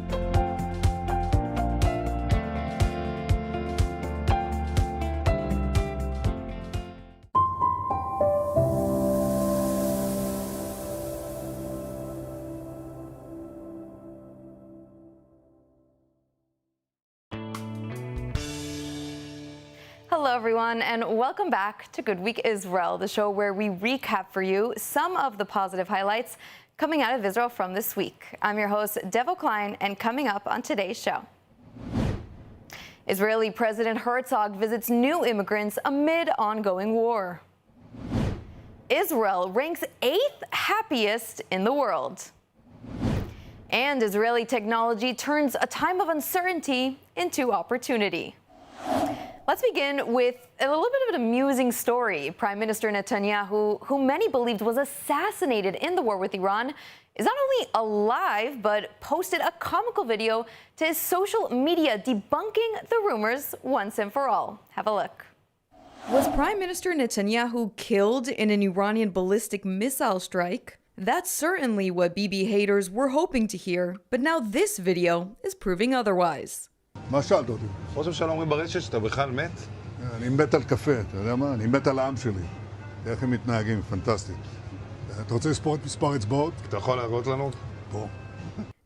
Hello, everyone, and welcome back to Good Week Israel, the show where we recap for you some of the positive highlights coming out of Israel from this week. I'm your host, Devo Klein, and coming up on today's show, Israeli President Herzog visits new immigrants amid ongoing war. Israel ranks 8th happiest in the world. And Israeli technology turns a time of uncertainty into opportunity. Let's begin with a little bit of an amusing story. Prime Minister Netanyahu, who many believed was assassinated in the war with Iran, is not only alive, but posted a comical video to his social media debunking the rumors once and for all. Have a look. Was Prime Minister Netanyahu killed in an Iranian ballistic missile strike? That's certainly what Bibi haters were hoping to hear, but now this video is proving otherwise. מה שאלת אותי? ראש הממשלה אומרים ברשת שאתה בכלל מת? אני מת על קפה, אתה יודע מה? אני מת על העם שלי. איך הם מתנהגים, פנטסטי. אתה רוצה לספור את מספר אצבעות? אתה יכול להראות לנו? פה.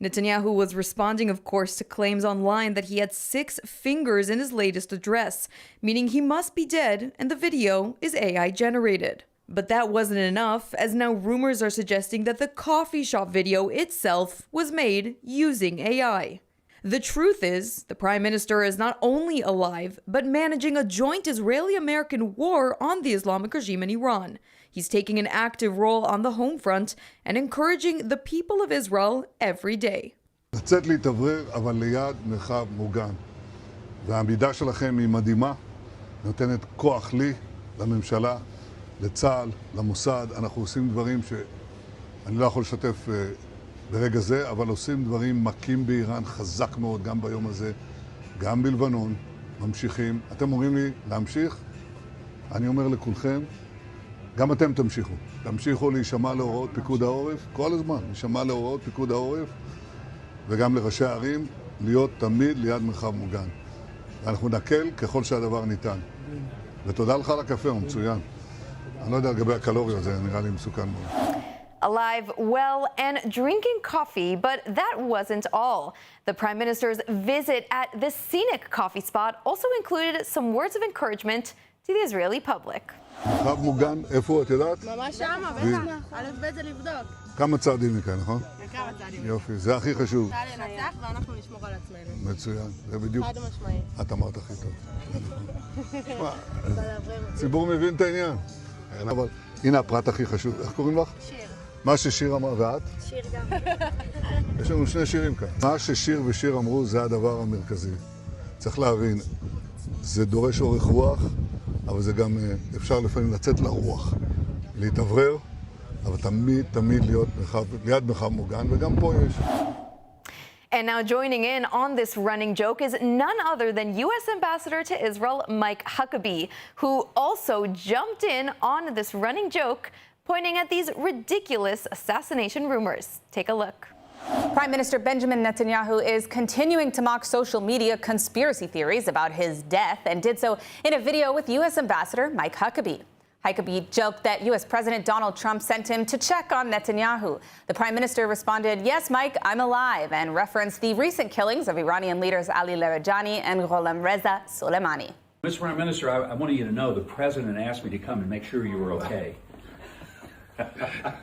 Netanyahu was responding, of course, to claims online that he had 6 fingers in his latest address, meaning he must be dead and the video is AI generated. But that wasn't enough, as now rumors are suggesting that the coffee shop video itself was made using AI. The truth is, the Prime Minister is not only alive, but managing a joint Israeli-American war on the Islamic regime in Iran. He's taking an active role on the home front and encouraging the people of Israel every day. לצאת להתאוורר, אבל ליד מרחב מוגן. והעמידה שלכם היא מדהימה, נותנת כוח לי, לממשלה, לצה"ל, למוסד. אנחנו עושים דברים שאני לא יכול לשתף ברגע זה, אבל עושים דברים מכים באיראן חזק מאוד, גם ביום הזה, גם בלבנון, ממשיכים. אתם אומרים לי להמשיך? אני אומר לכולכם, גם אתם תמשיכו. תמשיכו להישמע להוראות פיקוד העורף, כל הזמן, להישמע להוראות פיקוד העורף, וגם לראשי הערים, להיות תמיד ליד מרחב מוגן. ואנחנו נקל ככל שהדבר ניתן. ותודה לך על הקפה, הוא מצוין. אני לא יודע לגבי הקלוריות, זה נראה לי מסוכן מאוד. alive, well, and drinking coffee, but that wasn't all. The Prime Minister's visit at this scenic coffee spot also included some words of encouragement to the Israeli public. מרחב מוגן, איפה את יודעת? ממש שמה, בטח. א' ב' זה לבדוק. כמה צעדים מכאן, נכון? כמה צעדים. יופי, זה הכי חשוב. צה"ל ינצח ואנחנו נשמור על עצמנו. מצוין, זה בדיוק. חד משמעי. את אמרת הכי טוב. הציבור מבין את העניין. אבל הנה הפרט הכי חשוב. איך קוראים לך? שיר. מה ששיר אמר, ואת? שיר גם. יש לנו שני שירים כאן. מה ששיר ושיר אמרו זה הדבר המרכזי. צריך להבין, זה דורש אורך רוח, אבל זה גם אפשר לפעמים לצאת לרוח, להתאוורר, אבל תמיד להיות ליד מרחב מוגן, וגם פה יש. And now joining in on this running joke is none other than U.S. Ambassador to Israel, Mike Huckabee, who also jumped in on this running joke, pointing at these ridiculous assassination rumors. Take a look. Prime Minister Benjamin Netanyahu is continuing to mock social media conspiracy theories about his death and did so in a video with U.S. Ambassador Mike Huckabee. Huckabee joked that U.S. President Donald Trump sent him to check on Netanyahu. The Prime Minister responded, "Yes, Mike, I'm alive," and referenced the recent killings of Iranian leaders Ali Larijani and Gholam Reza Soleimani. Mr. Prime Minister, I wanted you to know the President asked me to come and make sure you were okay.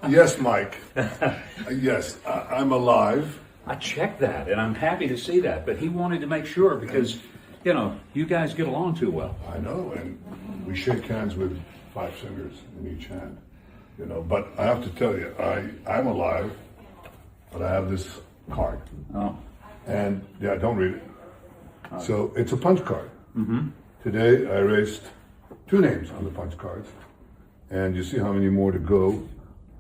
Yes, Mike. Yes, I'm alive. I checked that, and I'm happy to see that. But he wanted to make sure because, you know, you guys get along too well. I know, and we shake hands with 5 fingers in each hand, you know. But I have to tell you, I'm alive, but I have this card. Oh. And, yeah, don't read it. So it's a punch card. Mm-hmm. Today I erased 2 names on the punch cards. And you see how many more to go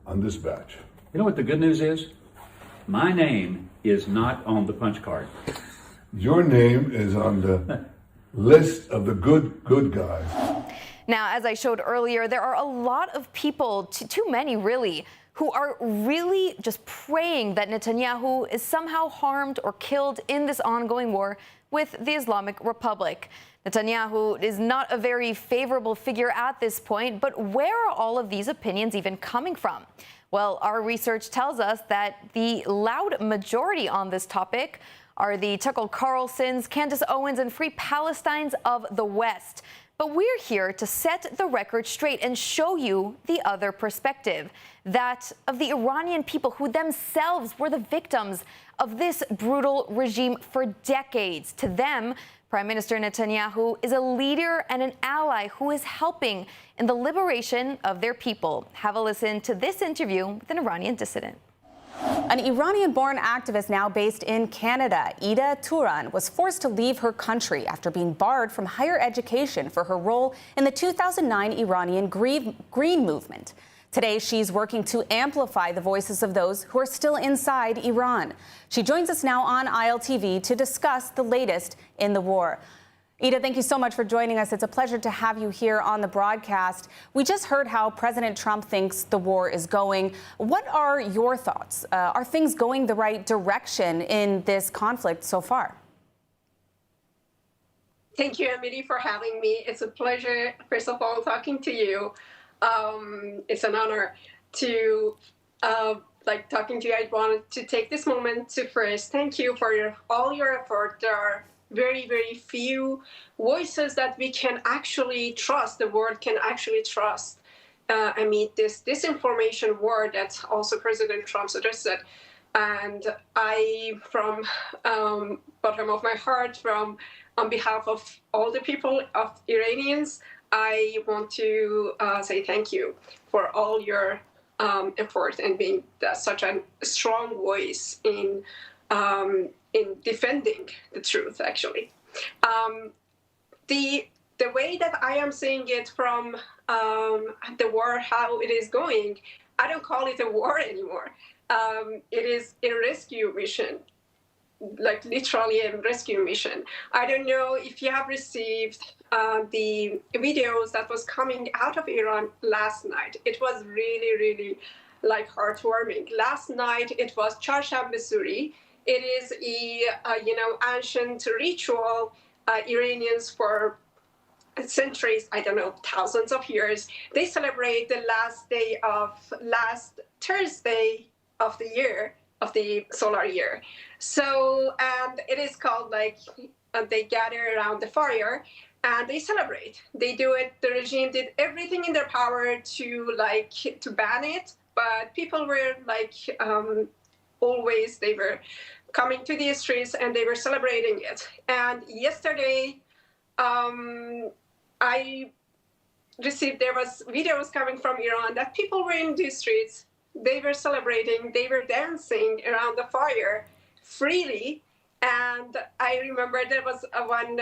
on this batch. You know what the good news is? My name is not on the punch card. Your name is on the list of the good guys. Now, as I showed earlier, there are a lot of people, too many really, who are really just praying that Netanyahu is somehow harmed or killed in this ongoing war with the Islamic Republic. Netanyahu is not a very favorable figure at this point, but where are all of these opinions even coming from? Well, our research tells us that the loud majority on this topic are the Tucker Carlsons, Candace Owens, and Free Palestines of the West. But we're here to set the record straight and show you the other perspective, that of the Iranian people who themselves were the victims of this brutal regime for decades. To them, Prime Minister Netanyahu is a leader and an ally who is helping in the liberation of their people. Have a listen to this interview with an Iranian dissident. An Iranian-born activist now based in Canada, Ida Turan, was forced to leave her country after being barred from higher education for her role in the 2009 Iranian Green Movement. Today, she's working to amplify the voices of those who are still inside Iran. She joins us now on ILTV to discuss the latest in the war. Ida, thank you so much for joining us. It's a pleasure to have you here on the broadcast. We just heard how President Trump thinks the war is going. What are your thoughts? Are things going the right direction in this conflict so far? Thank you, Emily, for having me. It's a pleasure, first of all, talking to you. It's an honor to talking to you. I wanted to take this moment to first thank you for all your effort. There are very, very few voices that we can actually trust, the world can actually trust amid this disinformation war that also President Trump suggested. And I, from bottom of my heart, on behalf of all the people of Iranians, I want to say thank you for all your effort and being such a strong voice in defending the truth, actually. The way that I am seeing it from the war, how it is going, I don't call it a war anymore. It is a rescue mission, like literally a rescue mission. I don't know if you have received the videos that was coming out of Iran last night. It was really, really heartwarming. Last night it was Charshanbe Suri. It is a ancient ritual. Iranians for centuries, I don't know, thousands of years, they celebrate the last day of last Thursday of the year, of the solar year. So, and it is called like, they gather around the fire and they celebrate. They do it, the regime did everything in their power to ban it, but people were like, always, they were coming to the streets and they were celebrating it. And yesterday, I received, there was videos coming from Iran that people were in the streets, they were celebrating, they were dancing around the fire freely. And I remember there was one,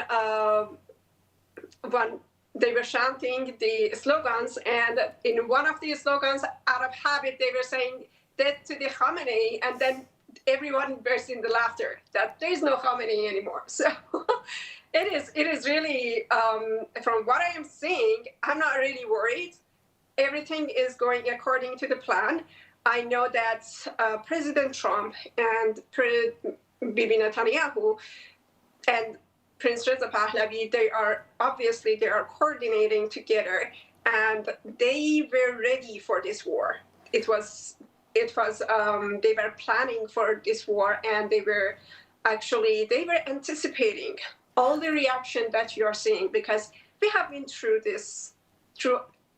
they were chanting the slogans, and in one of the slogans, out of habit, they were saying, "Death to the Khamenei," and then everyone burst into laughter that there is no Khamenei anymore. So it is really, from what I am seeing, I'm not really worried. Everything is going according to the plan. I know that President Trump and Bibi Netanyahu and Prince Reza Pahlavi, they are coordinating together, and they were ready for this war. They were planning for this war, and they were anticipating all the reaction that you are seeing, because we have been through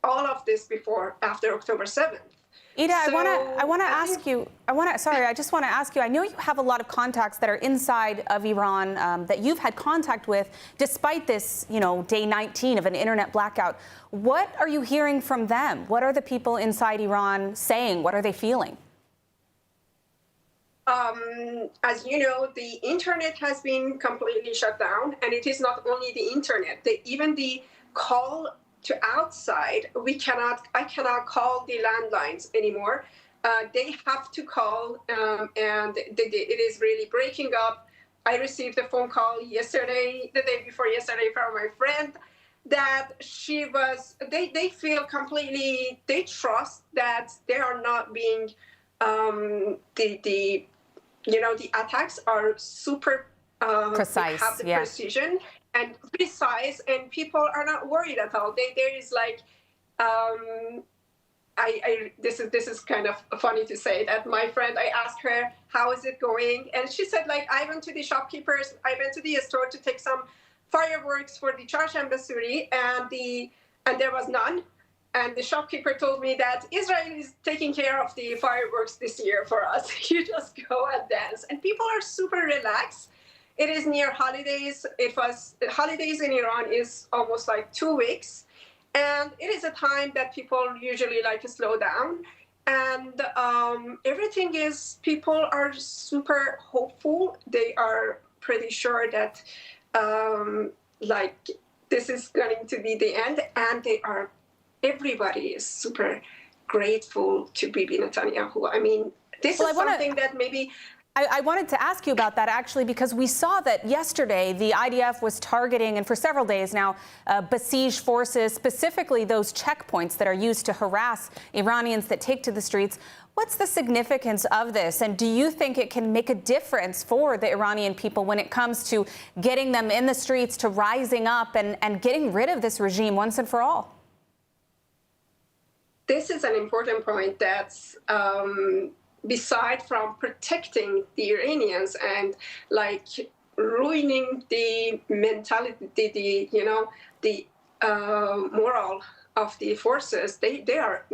all of this before, after October 7th. Ida, So, I want to ask you. I just want to ask you. I know you have a lot of contacts that are inside of Iran that you've had contact with, despite this, day 19 of an internet blackout. What are you hearing from them? What are the people inside Iran saying? What are they feeling? As you know, the internet has been completely shut down, and it is not only the internet. Even the call to outside, I cannot call the landlines anymore. They have to call, and it is really breaking up. I received a phone call yesterday, the day before yesterday, from my friend that they feel completely, they trust that they are not being, the attacks are super precise, have the yeah. precision and precise, and people are not worried at all. There is like, this is kind of funny to say that my friend, I asked her, how is it going? And she said, like, I went to the shopkeepers, I went to the store to take some fireworks for the Charshamba Basuri, and there was none. And the shopkeeper told me that Israel is taking care of the fireworks this year for us. You just go and dance. And people are super relaxed. It is near holidays. Holidays in Iran is almost like 2 weeks. And it is a time that people usually like to slow down. And people are super hopeful. They are pretty sure that this is going to be the end. And everybody is super grateful to Bibi Netanyahu. I mean, this is something that maybe... I wanted to ask you about that, actually, because we saw that yesterday the IDF was targeting, and for several days now, besieged forces, specifically those checkpoints that are used to harass Iranians that take to the streets. What's the significance of this? And do you think it can make a difference for the Iranian people when it comes to getting them in the streets, to rising up and getting rid of this regime once and for all? This is an important point that's... beside from protecting the Iranians and ruining the mentality, the moral of the forces, they are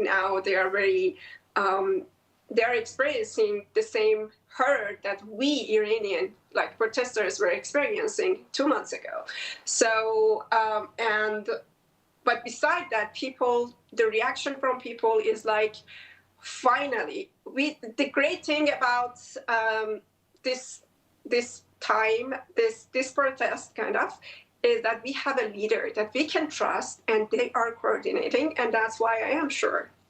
experiencing the same horror that we Iranian protesters were experiencing 2 months ago. So but beside that, the reaction from people is finally, the great thing about this protest is that we have a leader that we can trust, and they are coordinating, and that's why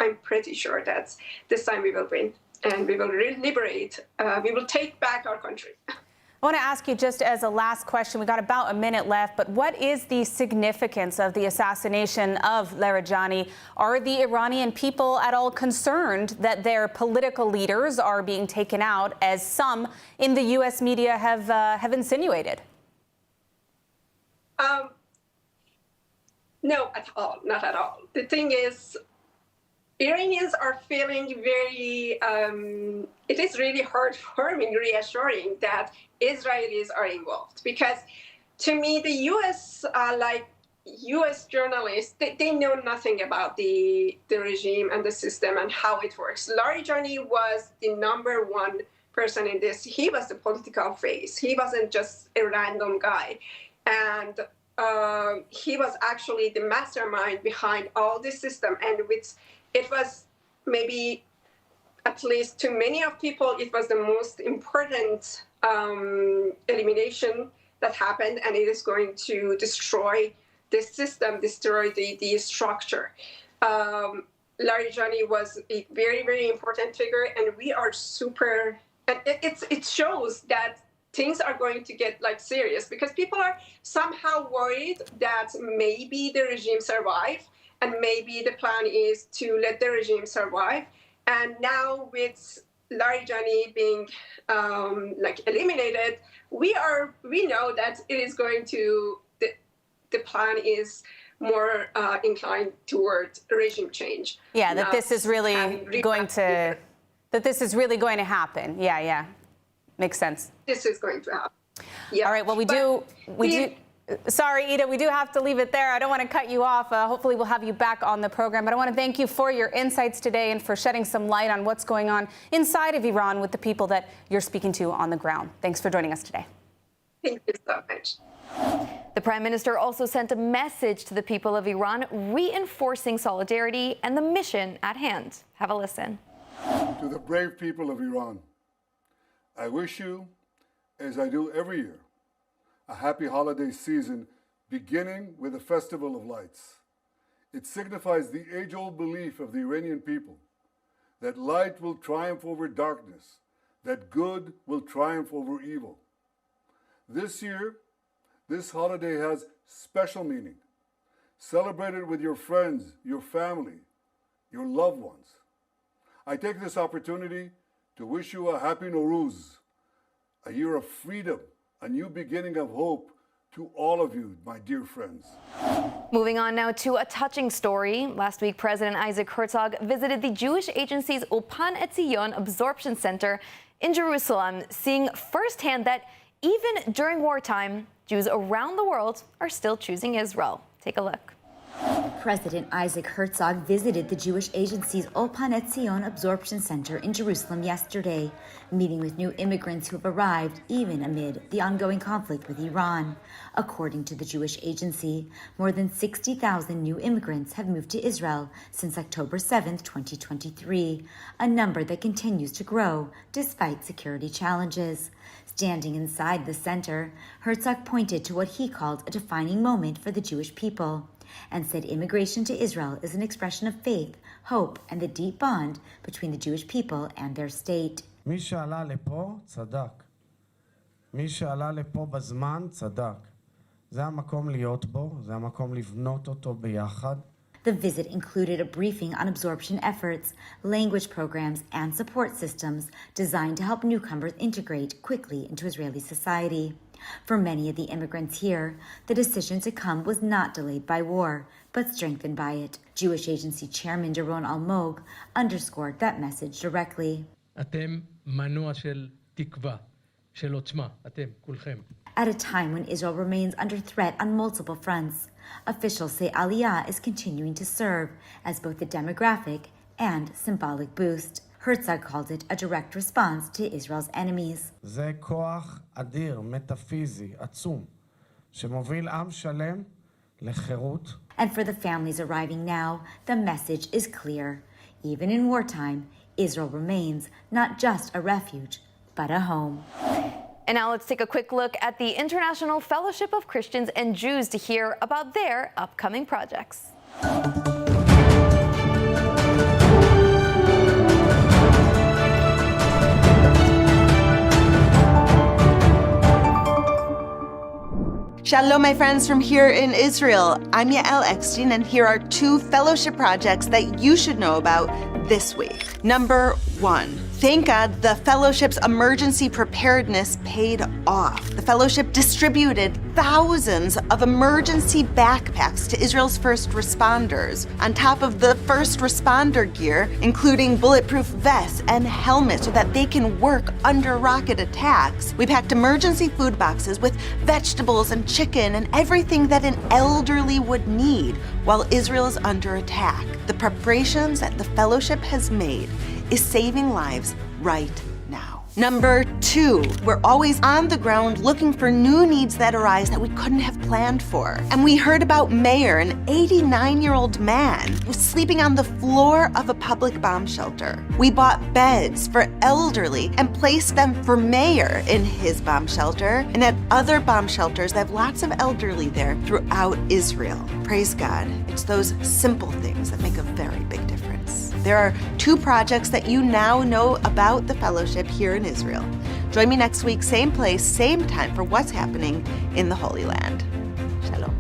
I'm pretty sure that this time we will win, and we will liberate, we will take back our country. I want to ask you, just as a last question, we got about a minute left, but what is the significance of the assassination of Larijani? Are the Iranian people at all concerned that their political leaders are being taken out, as some in the U.S. media have insinuated? No, at all, not at all. The thing is, Iranians are feeling very, it is really heartwarming, reassuring that Israelis are involved. Because to me, the U.S., U.S. journalists, they know nothing about the regime and the system and how it works. Larijani was the #1 person in this. He was the political face. He wasn't just a random guy. And he was actually the mastermind behind all this system. And it was maybe, at least to many of people, it was the most important elimination that happened. And it is going to destroy the system, destroy the structure. Larijani was a very, very important figure, and we are super. And it shows that things are going to get serious, because people are somehow worried that maybe the regime survive, and maybe the plan is to let the regime survive. And now with Larijani being eliminated, we know that it is going to. The plan is more inclined toward regime change. Yeah, that this is really going to happen. Yeah. Makes sense. This is going to happen. Yeah. All right, well, we do, sorry, Ida, we do have to leave it there. I don't want to cut you off. Hopefully we'll have you back on the program. But I want to thank you for your insights today and for shedding some light on what's going on inside of Iran with the people that you're speaking to on the ground. Thanks for joining us today. Thank you so much. The Prime Minister also sent a message to the people of Iran, reinforcing solidarity and the mission at hand. Have a listen. To the brave people of Iran, I wish you, as I do every year, a happy holiday season, beginning with the Festival of Lights. It signifies the age-old belief of the Iranian people that light will triumph over darkness, that good will triumph over evil. This year, this holiday has special meaning. Celebrate it with your friends, your family, your loved ones. I take this opportunity to wish you a happy Nowruz, a year of freedom, a new beginning of hope to all of you, my dear friends. Moving on now to a touching story. Last week, President Isaac Herzog visited the Jewish agency's Ulpan Etzion Absorption Center in Jerusalem, seeing firsthand that even during wartime, Jews around the world are still choosing Israel. Take a look. President Isaac Herzog visited the Jewish agency's Ulpan Etzion Absorption Center in Jerusalem yesterday, meeting with new immigrants who have arrived even amid the ongoing conflict with Iran. According to the Jewish agency, more than 60,000 new immigrants have moved to Israel since October 7, 2023, a number that continues to grow despite security challenges. Standing inside the center, Herzog pointed to what he called a defining moment for the Jewish people, and said immigration to Israel is an expression of faith, hope, and the deep bond between the Jewish people and their state. מי שעלה לפה צדק. מי שעלה לפה בזמן צדק. זה המקום להיות בו, זה המקום לבנות אותו ביחד. The visit included a briefing on absorption efforts, language programs, and support systems designed to help newcomers integrate quickly into Israeli society. For many of the immigrants here, the decision to come was not delayed by war, but strengthened by it. Jewish Agency Chairman Doron Almog underscored that message directly. אתם מנוע של תקווה, של עוצמה, אתם, כולכם. At a time when Israel remains under threat on multiple fronts, officials say Aliyah is continuing to serve as both a demographic and symbolic boost. Herzog called it a direct response to Israel's enemies. זה כוח אדיר, מטאפיזי, עצום, שמוביל עם שלם לחירות. And for the families arriving now, the message is clear. Even in wartime, Israel remains not just a refuge, but a home. And now let's take a quick look at the International Fellowship of Christians and Jews to hear about their upcoming projects. Shalom, my friends from here in Israel. I'm Yael Eckstein, and here are 2 fellowship projects that you should know about this week. Number 1, Thank God the Fellowship's emergency preparedness paid off. The Fellowship distributed thousands of emergency backpacks to Israel's first responders, on top of the first responder gear, including bulletproof vests and helmets so that they can work under rocket attacks. We packed emergency food boxes with vegetables and chicken and everything that an elderly would need while Israel is under attack. The preparations that the Fellowship has made is saving lives right now. Number 2, we're always on the ground looking for new needs that arise that we couldn't have planned for. And we heard about Meir, an 89-year-old man who's sleeping on the floor of a public bomb shelter. We bought beds for elderly and placed them for Meir in his bomb shelter and at other bomb shelters that have lots of elderly there throughout Israel. Praise God. It's those simple things that make a very big difference. There are 2 projects that you now know about the Fellowship here in Israel. Join me next week, same place, same time, for what's happening in the Holy Land. Shalom.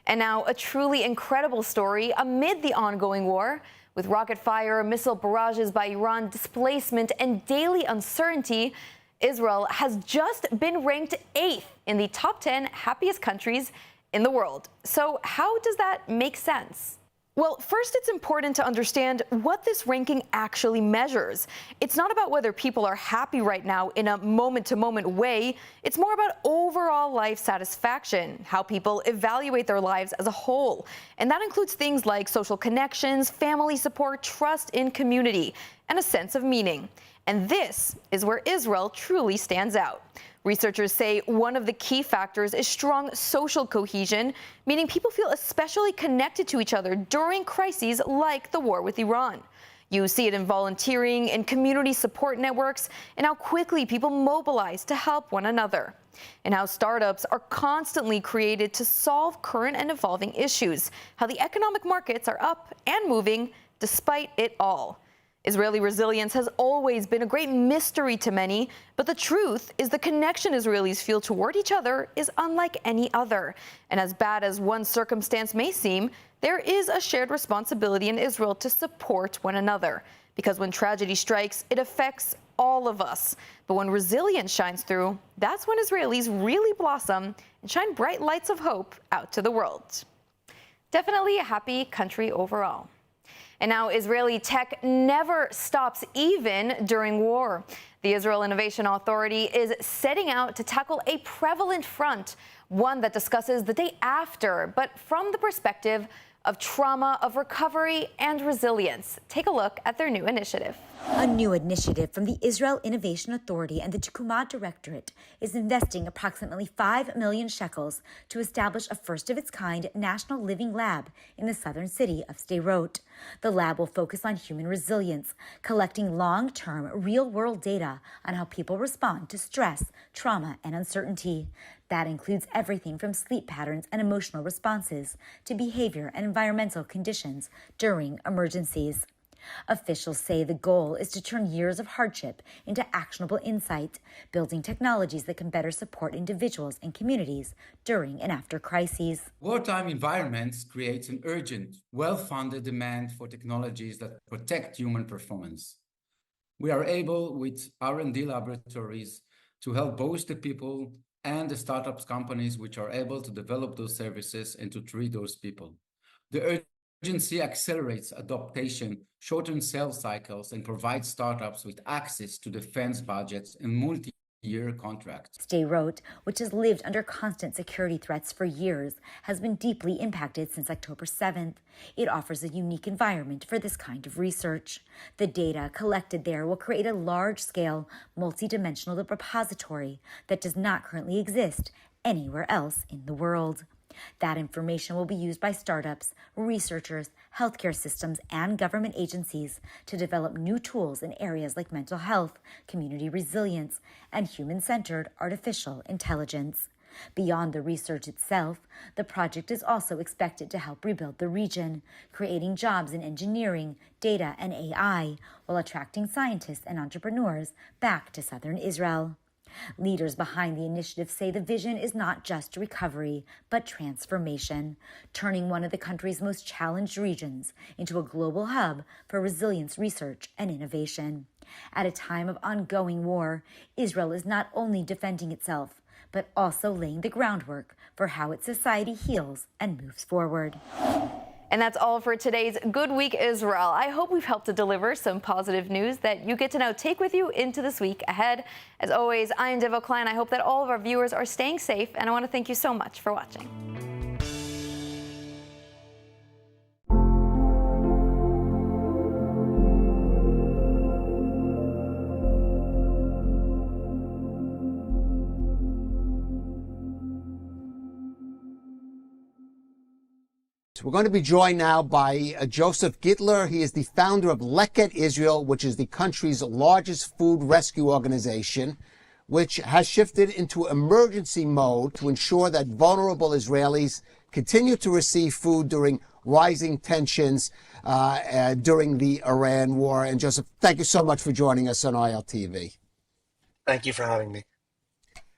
And now a truly incredible story amid the ongoing war. With rocket fire, missile barrages by Iran, displacement, and daily uncertainty, Israel has just been ranked 8th in the top 10 happiest countries in the world. So how does that make sense? Well, first, it's important to understand what this ranking actually measures. It's not about whether people are happy right now in a moment-to-moment way. It's more about overall life satisfaction, how people evaluate their lives as a whole. And that includes things like social connections, family support, trust in community, and a sense of meaning. And this is where Israel truly stands out. Researchers say one of the key factors is strong social cohesion, meaning people feel especially connected to each other during crises like the war with Iran. You see it in volunteering, in community support networks, and how quickly people mobilize to help one another. And how startups are constantly created to solve current and evolving issues, how the economic markets are up and moving despite it all. Israeli resilience has always been a great mystery to many, but the truth is the connection Israelis feel toward each other is unlike any other. And as bad as one circumstance may seem, there is a shared responsibility in Israel to support one another. Because when tragedy strikes, it affects all of us. But when resilience shines through, that's when Israelis really blossom and shine bright lights of hope out to the world. Definitely a happy country overall. And now Israeli tech never stops, even during war. The Israel Innovation Authority is setting out to tackle a prevalent front, one that discusses the day after, but from the perspective of trauma, of recovery, and resilience. Take a look at their new initiative. A new initiative from the Israel Innovation Authority and the Tekuma Directorate is investing approximately 5 million shekels to establish a first-of-its-kind national living lab in the southern city of Sderot. The lab will focus on human resilience, collecting long-term, real-world data on how people respond to stress, trauma, and uncertainty. That includes everything from sleep patterns and emotional responses to behavior and environmental conditions during emergencies. Officials say the goal is to turn years of hardship into actionable insight, building technologies that can better support individuals and communities during and after crises. Wartime environments creates an urgent, well-funded demand for technologies that protect human performance. We are able, with R&D laboratories, to help both the people and the startups companies which are able to develop those services and to treat those people. The urgency accelerates adaptation, shortens sales cycles, and provides startups with access to defense budgets and multi-year contracts. Sderot, which has lived under constant security threats for years, has been deeply impacted since October 7th. It offers a unique environment for this kind of research. The data collected there will create a large-scale, multi-dimensional repository that does not currently exist anywhere else in the world. That information will be used by startups, researchers, healthcare systems, and government agencies to develop new tools in areas like mental health, community resilience, and human-centered artificial intelligence. Beyond the research itself, the project is also expected to help rebuild the region, creating jobs in engineering, data, and AI, while attracting scientists and entrepreneurs back to southern Israel. Leaders behind the initiative say the vision is not just recovery, but transformation, turning one of the country's most challenged regions into a global hub for resilience research and innovation. At a time of ongoing war, Israel is not only defending itself, but also laying the groundwork for how its society heals and moves forward. And that's all for today's Good Week Israel. I hope we've helped to deliver some positive news that you get to now take with you into this week ahead. As always, I'm Devo Klein. I hope that all of our viewers are staying safe, and I want to thank you so much for watching. We're going to be joined now by Joseph Gittler. He is the founder of Leket Israel, which is the country's largest food rescue organization, which has shifted into emergency mode to ensure that vulnerable Israelis continue to receive food during rising tensions during the Iran war. And Joseph, thank you so much for joining us on ILTV. Thank you for having me.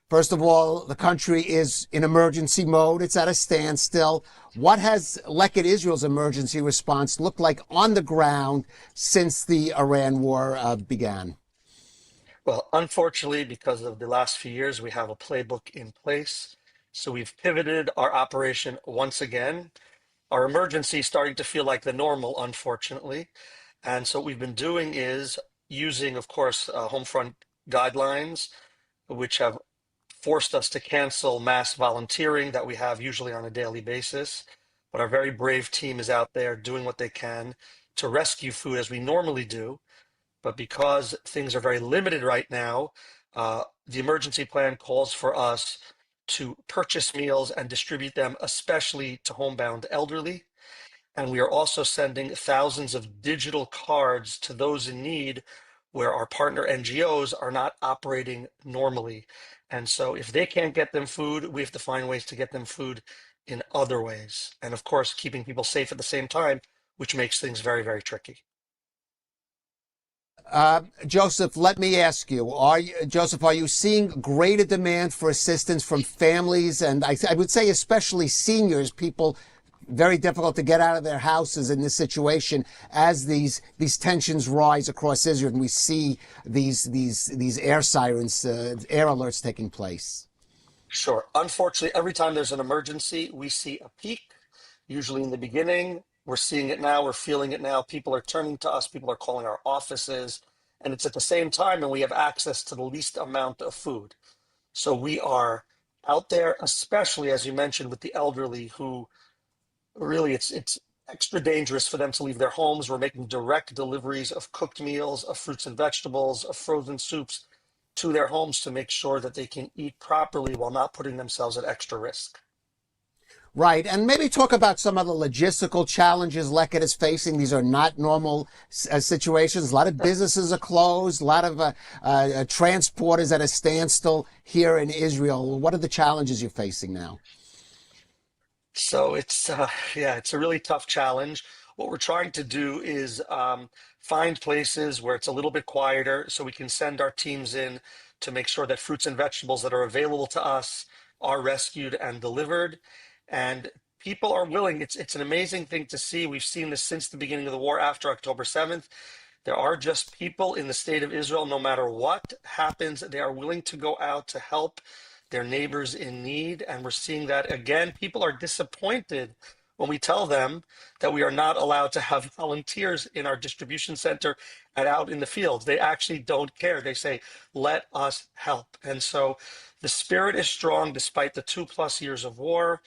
First of all, the country is in emergency mode. It's at a standstill. What has Leket Israel's emergency response looked like on the ground since the Iran war began? Well, unfortunately, because of the last few years, we have a playbook in place. So we've pivoted our operation once again. Our emergency is starting to feel like the normal, unfortunately. And so what we've been doing is using, of course, home front guidelines, which have forced us to cancel mass volunteering that we have usually on a daily basis. But our very brave team is out there doing what they can to rescue food as we normally do. But because things are very limited right now, the emergency plan calls for us to purchase meals and distribute them, especially to homebound elderly. And we are also sending thousands of digital cards to those in need where our partner NGOs are not operating normally. And so if they can't get them food, we have to find ways to get them food in other ways. And of course, keeping people safe at the same time, which makes things very, very tricky. Joseph, let me ask you, are you seeing greater demand for assistance from families? And I would say especially seniors, people very difficult to get out of their houses in this situation as these tensions rise across Israel and we see these air sirens, air alerts taking place? Sure. Unfortunately, every time there's an emergency, we see a peak, usually in the beginning. We're seeing it now. We're feeling it now. People are turning to us. People are calling our offices. And it's at the same time, and we have access to the least amount of food. So we are out there, especially, as you mentioned, with the elderly who really it's extra dangerous for them to leave their homes. We're making direct deliveries of cooked meals, of fruits and vegetables, of frozen soups to their homes to make sure that they can eat properly while not putting themselves at extra risk. Right. And maybe talk about some of the logistical challenges Leket is facing. These are not normal situations. A lot of businesses are closed. A lot of transporters at a standstill here in Israel. What are the challenges you're facing now? So it's a really tough challenge. What we're trying to do is find places where it's a little bit quieter so we can send our teams in to make sure that fruits and vegetables that are available to us are rescued and delivered. And people are willing. It's an amazing thing to see. We've seen this since the beginning of the war after October 7th. There are just people in the state of Israel, no matter what happens, they are willing to go out to help their neighbors in need. And we're seeing that again. People are disappointed when we tell them that we are not allowed to have volunteers in our distribution center and out in the fields. They actually don't care. They say, let us help. And so the spirit is strong despite the 2+ years of war.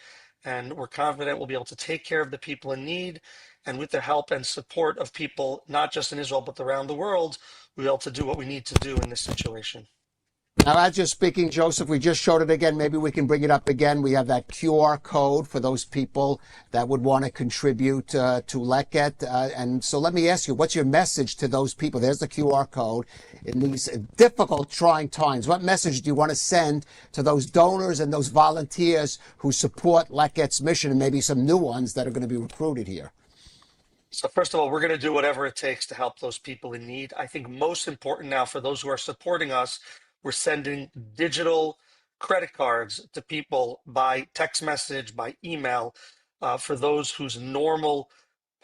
And we're confident we'll be able to take care of the people in need. And with the help and support of people, not just in Israel, but around the world, we'll be able to do what we need to do in this situation. Now, as you're speaking, Joseph, we just showed it again. Maybe we can bring it up again. We have that QR code for those people that would want to contribute to Leket. And so let me ask you, what's your message to those people? There's the QR code. In these difficult, trying times, what message do you want to send to those donors and those volunteers who support Leket's mission and maybe some new ones that are going to be recruited here? So first of all, we're going to do whatever it takes to help those people in need. I think most important now for those who are supporting us, we're sending digital credit cards to people by text message, by email, for those whose normal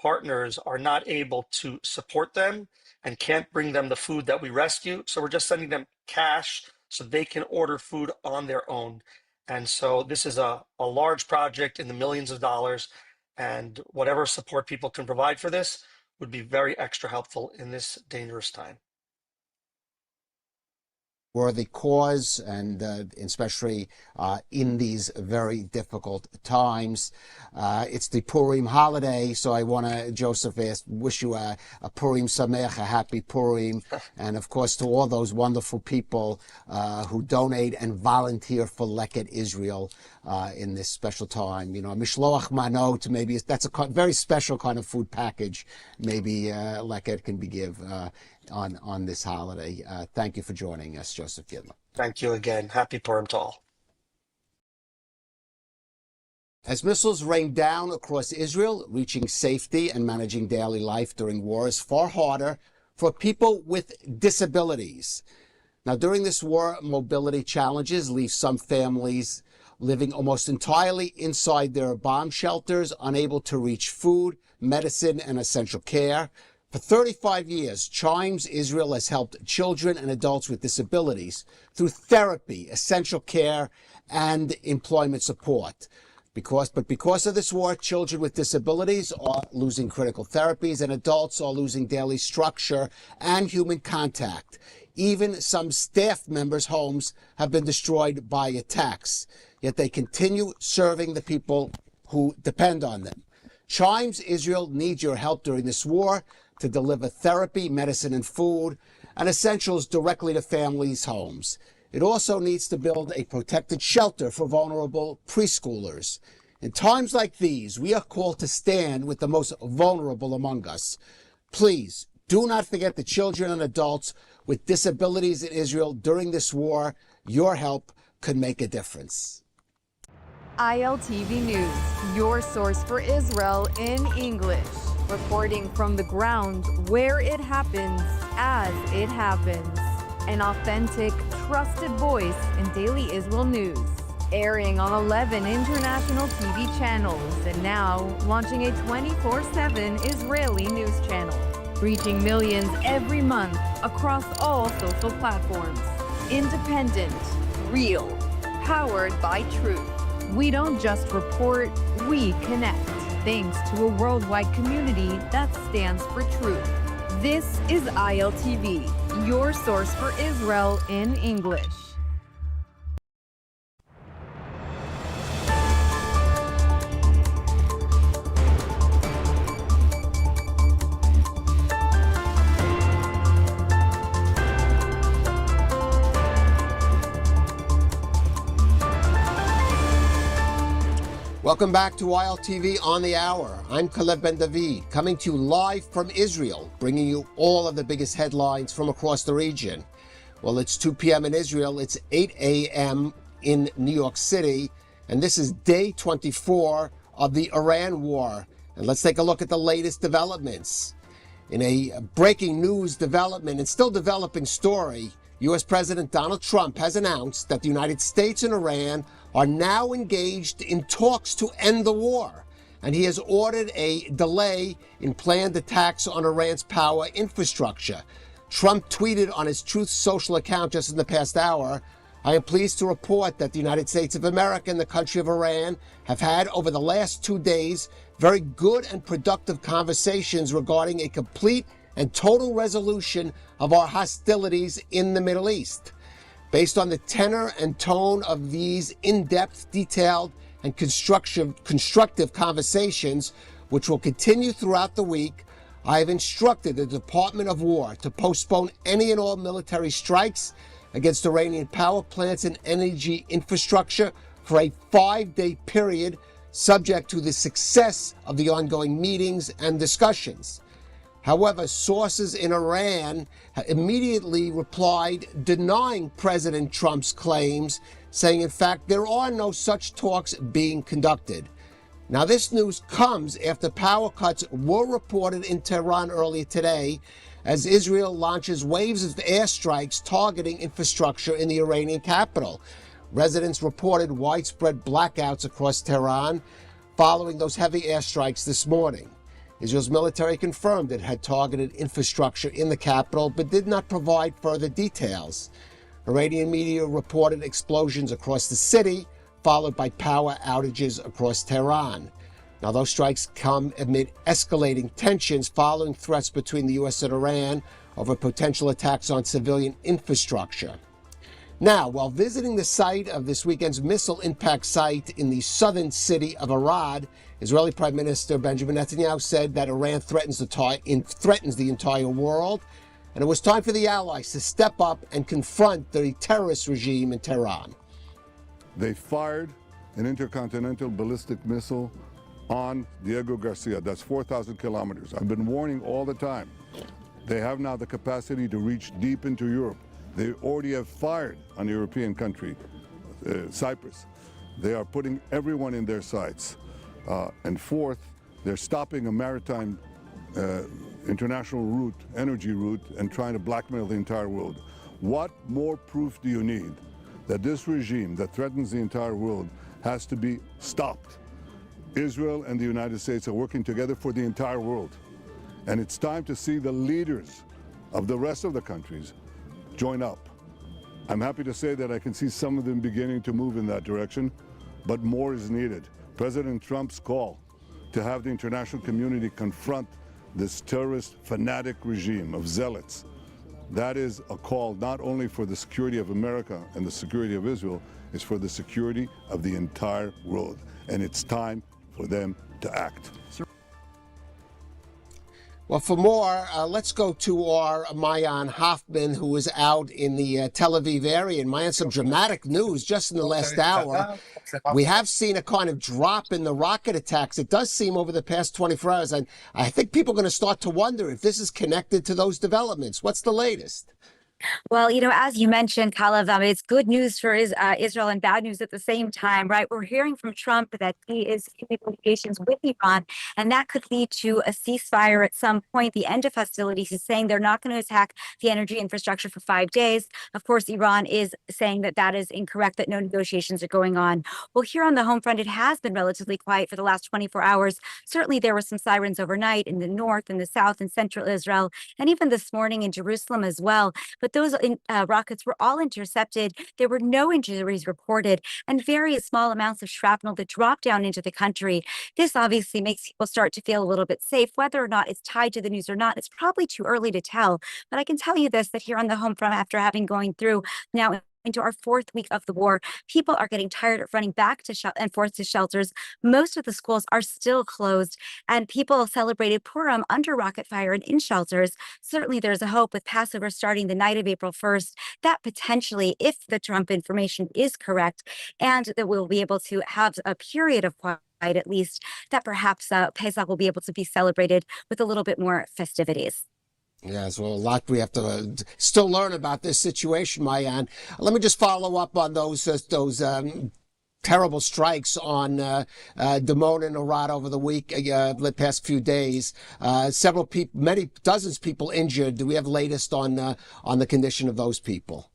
partners are not able to support them and can't bring them the food that we rescue. So we're just sending them cash so they can order food on their own. And so this is a large project in the millions of dollars, and whatever support people can provide for this would be very extra helpful in this dangerous time. Worthy cause, and especially in these very difficult times. It's the Purim holiday, so I want to, Joseph, wish you a Purim Sameach, a happy Purim, and of course to all those wonderful people who donate and volunteer for Leket Israel in this special time. You know, Mishloach Manot, maybe that's a very special kind of food package. Maybe Leket can give on this holiday. Thank you for joining us, Joseph Gidler. Thank you again. Happy Purim to all. As missiles rain down across Israel, reaching safety and managing daily life during war is far harder for people with disabilities. Now, during this war, mobility challenges leave some families living almost entirely inside their bomb shelters, unable to reach food, medicine, and essential care. For 35 years, Chimes Israel has helped children and adults with disabilities through therapy, essential care, and employment support. Because of this war, children with disabilities are losing critical therapies, and adults are losing daily structure and human contact. Even some staff members' homes have been destroyed by attacks, yet they continue serving the people who depend on them. Chimes Israel needs your help during this war to deliver therapy, medicine, and food, and essentials directly to families' homes. It also needs to build a protected shelter for vulnerable preschoolers. In times like these, we are called to stand with the most vulnerable among us. Please, do not forget the children and adults with disabilities in Israel during this war. Your help could make a difference. ILTV News, your source for Israel in English. Reporting from the ground where it happens, as it happens. An authentic, trusted voice in daily Israel news. Airing on 11 international TV channels and now launching a 24/7 Israeli news channel. Reaching millions every month across all social platforms. Independent, real, powered by truth. We don't just report, we connect. Thanks to a worldwide community that stands for truth. This is ILTV, your source for Israel in English. Welcome back to ILTV On the Hour. I'm Caleb Ben David, coming to you live from Israel, bringing you all of the biggest headlines from across the region. Well, it's 2 p.m. in Israel, it's 8 a.m. in New York City, and this is day 24 of the Iran war. And let's take a look at the latest developments. In a breaking news development and still developing story, U.S. President Donald Trump has announced that the United States and Iran are now engaged in talks to end the war, and he has ordered a delay in planned attacks on Iran's power infrastructure. Trump tweeted on his Truth Social account just in the past hour, "I am pleased to report that the United States of America and the country of Iran have had over the last 2 days very good and productive conversations regarding a complete and total resolution of our hostilities in the Middle East. Based on the tenor and tone of these in-depth, detailed, and constructive conversations, which will continue throughout the week, I have instructed the Department of War to postpone any and all military strikes against Iranian power plants and energy infrastructure for a 5-day period, subject to the success of the ongoing meetings and discussions." However, sources in Iran immediately replied, denying President Trump's claims, saying, in fact, there are no such talks being conducted. Now, this news comes after power cuts were reported in Tehran earlier today, as Israel launches waves of airstrikes targeting infrastructure in the Iranian capital. Residents reported widespread blackouts across Tehran following those heavy airstrikes this morning. Israel's military confirmed it had targeted infrastructure in the capital, but did not provide further details. Iranian media reported explosions across the city, followed by power outages across Tehran. Now, those strikes come amid escalating tensions following threats between the U.S. and Iran over potential attacks on civilian infrastructure. Now, while visiting the site of this weekend's missile impact site in the southern city of Arad, Israeli Prime Minister Benjamin Netanyahu said that Iran threatens the entire world, and it was time for the allies to step up and confront the terrorist regime in Tehran. They fired an intercontinental ballistic missile on Diego Garcia. That's 4,000 kilometers. I've been warning all the time. They have now the capacity to reach deep into Europe. They already have fired on a European country, Cyprus. They are putting everyone in their sights. And fourth, they're stopping a maritime international route, energy route, and trying to blackmail the entire world. What more proof do you need that this regime that threatens the entire world has to be stopped? Israel and the United States are working together for the entire world. And it's time to see the leaders of the rest of the countries join up. I'm happy to say that I can see some of them beginning to move in that direction, but more is needed. President Trump's call to have the international community confront this terrorist fanatic regime of zealots, that is a call not only for the security of America and the security of Israel, it's for the security of the entire world. And it's time for them to act. Well, for more, let's go to our Mayan Hoffman, who is out in the Tel Aviv area. And Mayan, some dramatic news just in the last hour. We have seen a kind of drop in the rocket attacks. It does seem over the past 24 hours. And I think people are going to start to wonder if this is connected to those developments. What's the latest? Well, as you mentioned, Kalev, it's good news for Israel and bad news at the same time, right? We're hearing from Trump that he is in negotiations with Iran, and that could lead to a ceasefire at some point, the end of hostilities. He's saying they're not going to attack the energy infrastructure for 5 days. Of course, Iran is saying that that is incorrect, that no negotiations are going on. Well, here on the home front, it has been relatively quiet for the last 24 hours. Certainly, there were some sirens overnight in the north, in the south, and central Israel, and even this morning in Jerusalem as well. But those rockets were all intercepted. There were no injuries reported, and very small amounts of shrapnel that dropped down into the country. This obviously makes people start to feel a little bit safe. Whether or not it's tied to the news or not, it's probably too early to tell. But I can tell you this, that here on the home front, after having going through now into our 4th week of the war, people are getting tired of running back to and forth to shelters. Most of the schools are still closed, and people celebrated Purim under rocket fire and in shelters. Certainly there's a hope with Passover starting the night of April 1st that potentially, if the Trump information is correct, and that we'll be able to have a period of quiet at least, that perhaps Pesach will be able to be celebrated with a little bit more festivities. Yes, well, a lot we have to still learn about this situation, Mayan. Let me just follow up on those terrible strikes on Dimona and Arad over the week, the past few days. Several people, many dozens of people injured. Do we have latest on the condition of those people?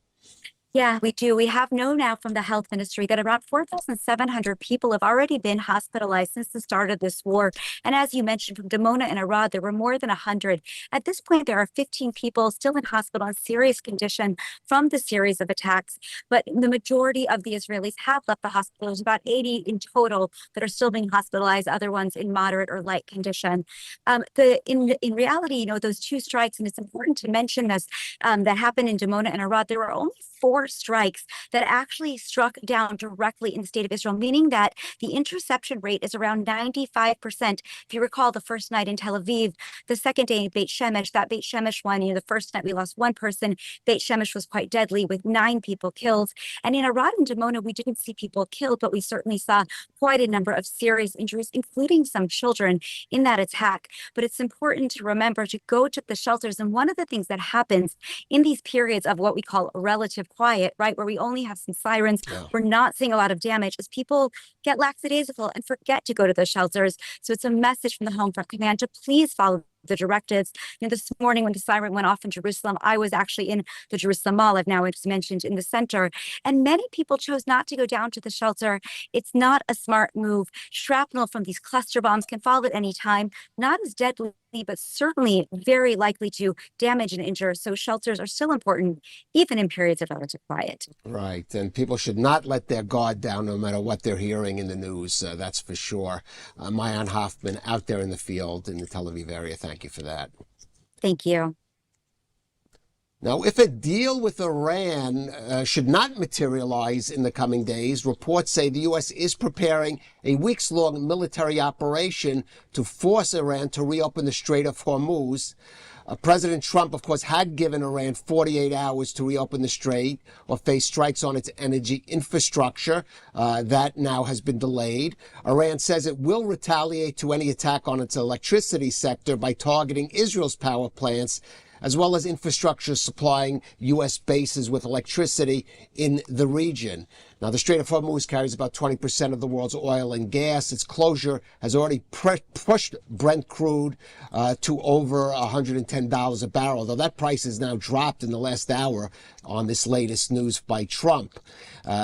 Yeah, we do. We have known now from the health ministry that around 4,700 people have already been hospitalized since the start of this war. And as you mentioned, from Dimona and Arad, there were more than 100. At this point, there are 15 people still in hospital in serious condition from the series of attacks. But the majority of the Israelis have left the hospital. There's about 80 in total that are still being hospitalized, other ones in moderate or light condition. In reality, those 2 strikes, and it's important to mention this, that happened in Dimona and Arad, there were only 4 strikes that actually struck down directly in the state of Israel, meaning that the interception rate is around 95%. If you recall, the first night in Tel Aviv, the second day in Beit Shemesh, that Beit Shemesh one, the first night we lost 1 person. Beit Shemesh was quite deadly with 9 people killed. And in Arad and Dimona, we didn't see people killed, but we certainly saw quite a number of serious injuries, including some children in that attack. But it's important to remember to go to the shelters. And one of the things that happens in these periods of what we call relative quiet, right, where we only have some sirens, we're not seeing a lot of damage, as people get lackadaisical and forget to go to the shelters. So it's a message from the Home Front Command to please follow the directives. This morning when the siren went off in Jerusalem, I was actually in the Jerusalem Mall, I've now mentioned, in the center, and many people chose not to go down to the shelter. It's not a smart move. Shrapnel from these cluster bombs can fall at any time, not as deadly, but certainly very likely to damage and injure. So shelters are still important, even in periods of relative quiet. Right, and people should not let their guard down no matter what they're hearing in the news, that's for sure. Mayan Hoffman out there in the field in the Tel Aviv area, thank you for that. Thank you. Now, if a deal with Iran should not materialize in the coming days, reports say the U.S. is preparing a weeks-long military operation to force Iran to reopen the Strait of Hormuz. President Trump, of course, had given Iran 48 hours to reopen the strait or face strikes on its energy infrastructure. That now has been delayed. Iran says it will retaliate to any attack on its electricity sector by targeting Israel's power plants, as well as infrastructure supplying U.S. bases with electricity in the region. Now, the Strait of Hormuz carries about 20% of the world's oil and gas. Its closure has already pushed Brent crude to over $110 a barrel, though that price has now dropped in the last hour on this latest news by Trump.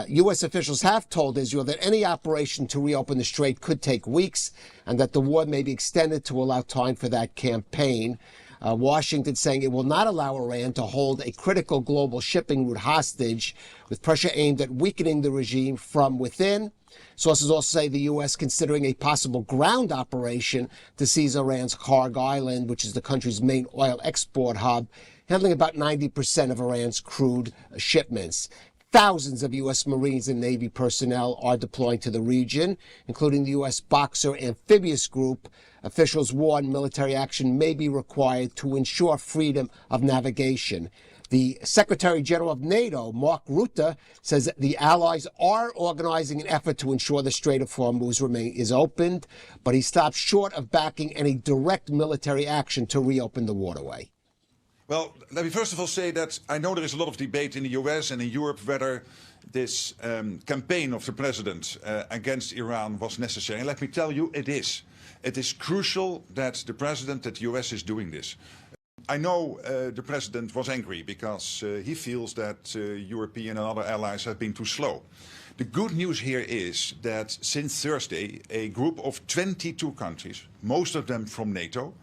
U.S. officials have told Israel that any operation to reopen the strait could take weeks and that the war may be extended to allow time for that campaign. Washington saying it will not allow Iran to hold a critical global shipping route hostage, with pressure aimed at weakening the regime from within. Sources also say the U.S. considering a possible ground operation to seize Iran's Karg Island, which is the country's main oil export hub, handling about 90% of Iran's crude shipments. Thousands of U.S. Marines and Navy personnel are deploying to the region, including the U.S. Boxer Amphibious Group. Officials warn military action may be required to ensure freedom of navigation. The Secretary General of NATO, Mark Rutte, says that the allies are organizing an effort to ensure the Strait of Hormuz is opened, but he stopped short of backing any direct military action to reopen the waterway. Well, let me first of all say that I know there is a lot of debate in the US and in Europe whether this campaign of the president against Iran was necessary. And let me tell you, it is. It is crucial that the US is doing this. I know the president was angry because he feels that European and other allies have been too slow. The good news here is that since Thursday, a group of 22 countries, most of them from NATO,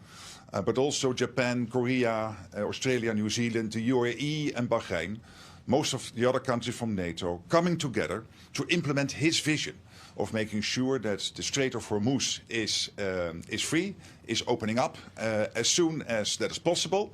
but also Japan, Korea, Australia, New Zealand, the UAE and Bahrain, most of the other countries from NATO, coming together to implement his vision of making sure that the Strait of Hormuz is free, is opening up as soon as that is possible.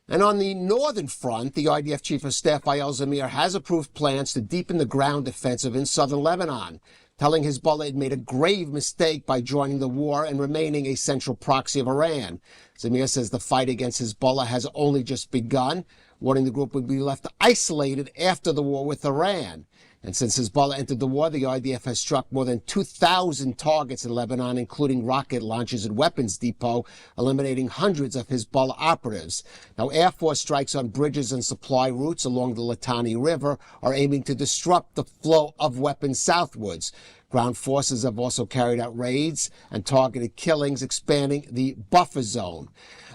And on the northern front, the IDF Chief of Staff Eyal Zamir has approved plans to deepen the ground offensive in southern Lebanon, telling Hezbollah it made a grave mistake by joining the war and remaining a central proxy of Iran. Zamir says the fight against Hezbollah has only just begun, warning the group would be left isolated after the war with Iran. And since Hezbollah entered the war, the IDF has struck more than 2,000 targets in Lebanon, including rocket launches and weapons depot, eliminating hundreds of Hezbollah operatives. Now, Air Force strikes on bridges and supply routes along the Litani River are aiming to disrupt the flow of weapons southwards. Ground forces have also carried out raids and targeted killings, expanding the buffer zone.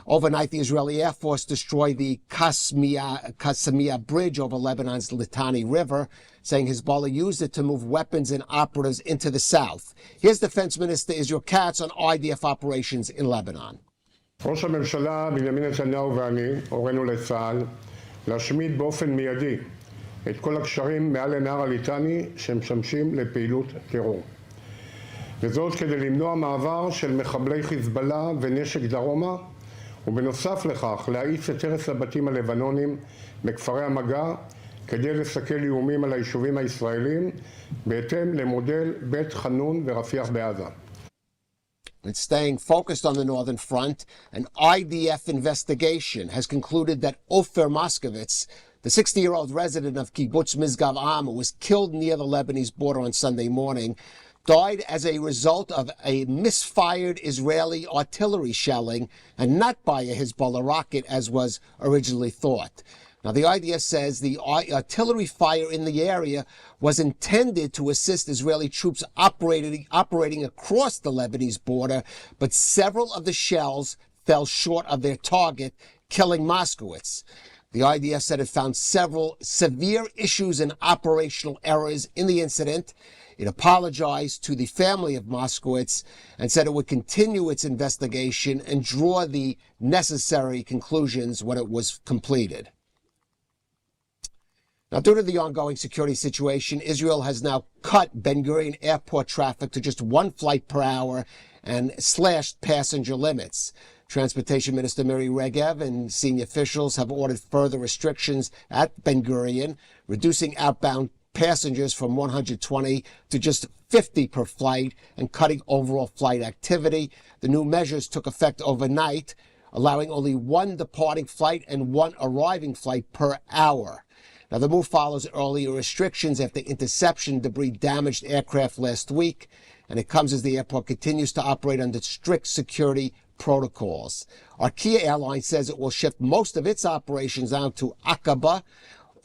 Overnight, the Israeli Air Force destroyed the Qasemiya Bridge over Lebanon's Litani River, saying Hezbollah used it to move weapons and operatives into the south. Here's Defense Minister Israel Katz on IDF operations in Lebanon. ראש הממשלה בנימין נתניהו ואני הורינו לצה"ל להשמיד באופן מיידי את כל הקשרים מעל לנהר הליטני שמשמשים לפעילות טרור. וזאת כדי למנוע מעבר של מחבלי חיזבאללה ונשק דרומה, ובנוסף לכך להאיץ את הרס הבתים הלבנונים בכפרי המגע כדי לסכל איומים על היישובים הישראלים בהתאם למודל בית חנון ורפיח בעזה. It's staying focused on the northern front. An IDF investigation has concluded that Ofer Moskovitz, the 60-year-old resident of Kibbutz Mizgav Am, who was killed near the Lebanese border on Sunday morning, died as a result of a misfired Israeli artillery shelling and not by a Hezbollah rocket, as was originally thought. Now, the IDF says the artillery fire in the area was intended to assist Israeli troops operating across the Lebanese border, but several of the shells fell short of their target, killing Moskowitz. The IDF said it found several severe issues and operational errors in the incident. It apologized to the family of Moskowitz and said it would continue its investigation and draw the necessary conclusions when it was completed. Now, due to the ongoing security situation, Israel has now cut Ben Gurion airport traffic to just one flight per hour and slashed passenger limits. Transportation Minister Miri Regev and senior officials have ordered further restrictions at Ben Gurion, reducing outbound passengers from 120 to just 50 per flight and cutting overall flight activity. The new measures took effect overnight, allowing only one departing flight and one arriving flight per hour. Now, the move follows earlier restrictions after interception debris damaged aircraft last week, and it comes as the airport continues to operate under strict security protocols. Arkia Airlines says it will shift most of its operations out to Aqaba,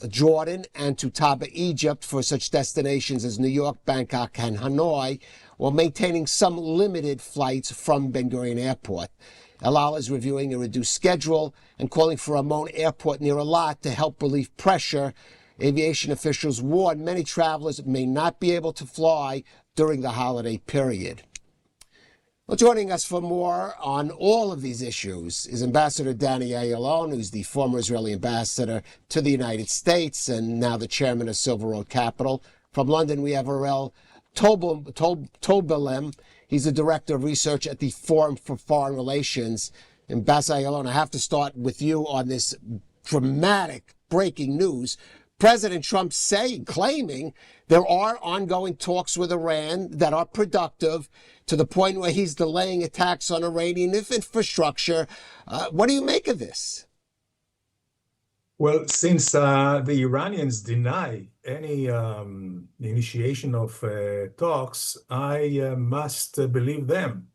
Jordan, and to Taba, Egypt for such destinations as New York, Bangkok, and Hanoi, while maintaining some limited flights from Ben Gurion Airport. El Al is reviewing a reduced schedule and calling for Ramon Airport near Eilat to help relieve pressure. Aviation officials warn many travelers may not be able to fly during the holiday period. Well, joining us for more on all of these issues is Ambassador Danny Ayalon, who's the former Israeli ambassador to the United States and now the chairman of Silver Road Capital. From London, we have Arel Tobelem. He's the director of research at the Forum for Foreign Relations. Ambassador Ayalon, I have to start with you on this dramatic breaking news. President Trump claiming there are ongoing talks with Iran that are productive to the point where he's delaying attacks on Iranian infrastructure. What do you make of this? Well, since the Iranians deny any initiation of talks, I must believe them.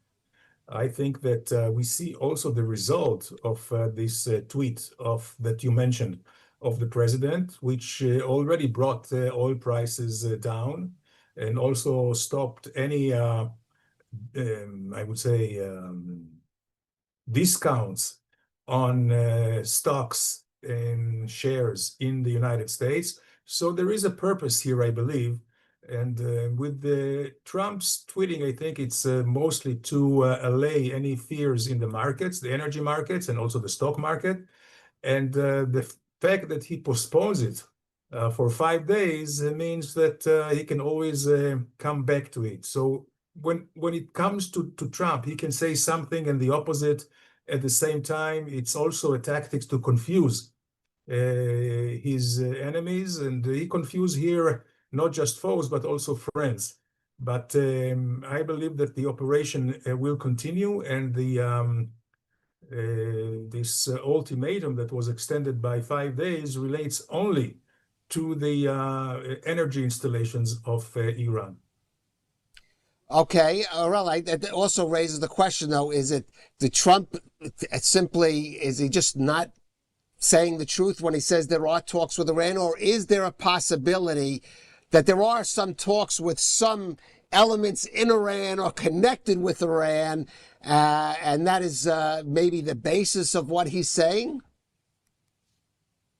I think that we see also the result of this tweet that you mentioned of the president, which already brought oil prices down and also stopped any, I would say, discounts on stocks and shares in the United States. So there is a purpose here, I believe. And with Trump's tweeting, I think it's mostly to allay any fears in the markets, the energy markets, and also the stock market. And the fact that he postpones it for 5 days means that he can always come back to it. So when it comes to Trump, he can say something and the opposite at the same time. It's also a tactic to confuse his enemies, and he confused here not just foes but also friends. But I believe that the operation will continue, and the this ultimatum that was extended by 5 days relates only to the energy installations of Iran. Okay, Arel, that also raises the question, though, is it the Trump simply, is he just not saying the truth when he says there are talks with Iran, or is there a possibility that there are some talks with some elements in Iran or connected with Iran, and that is maybe the basis of what he's saying?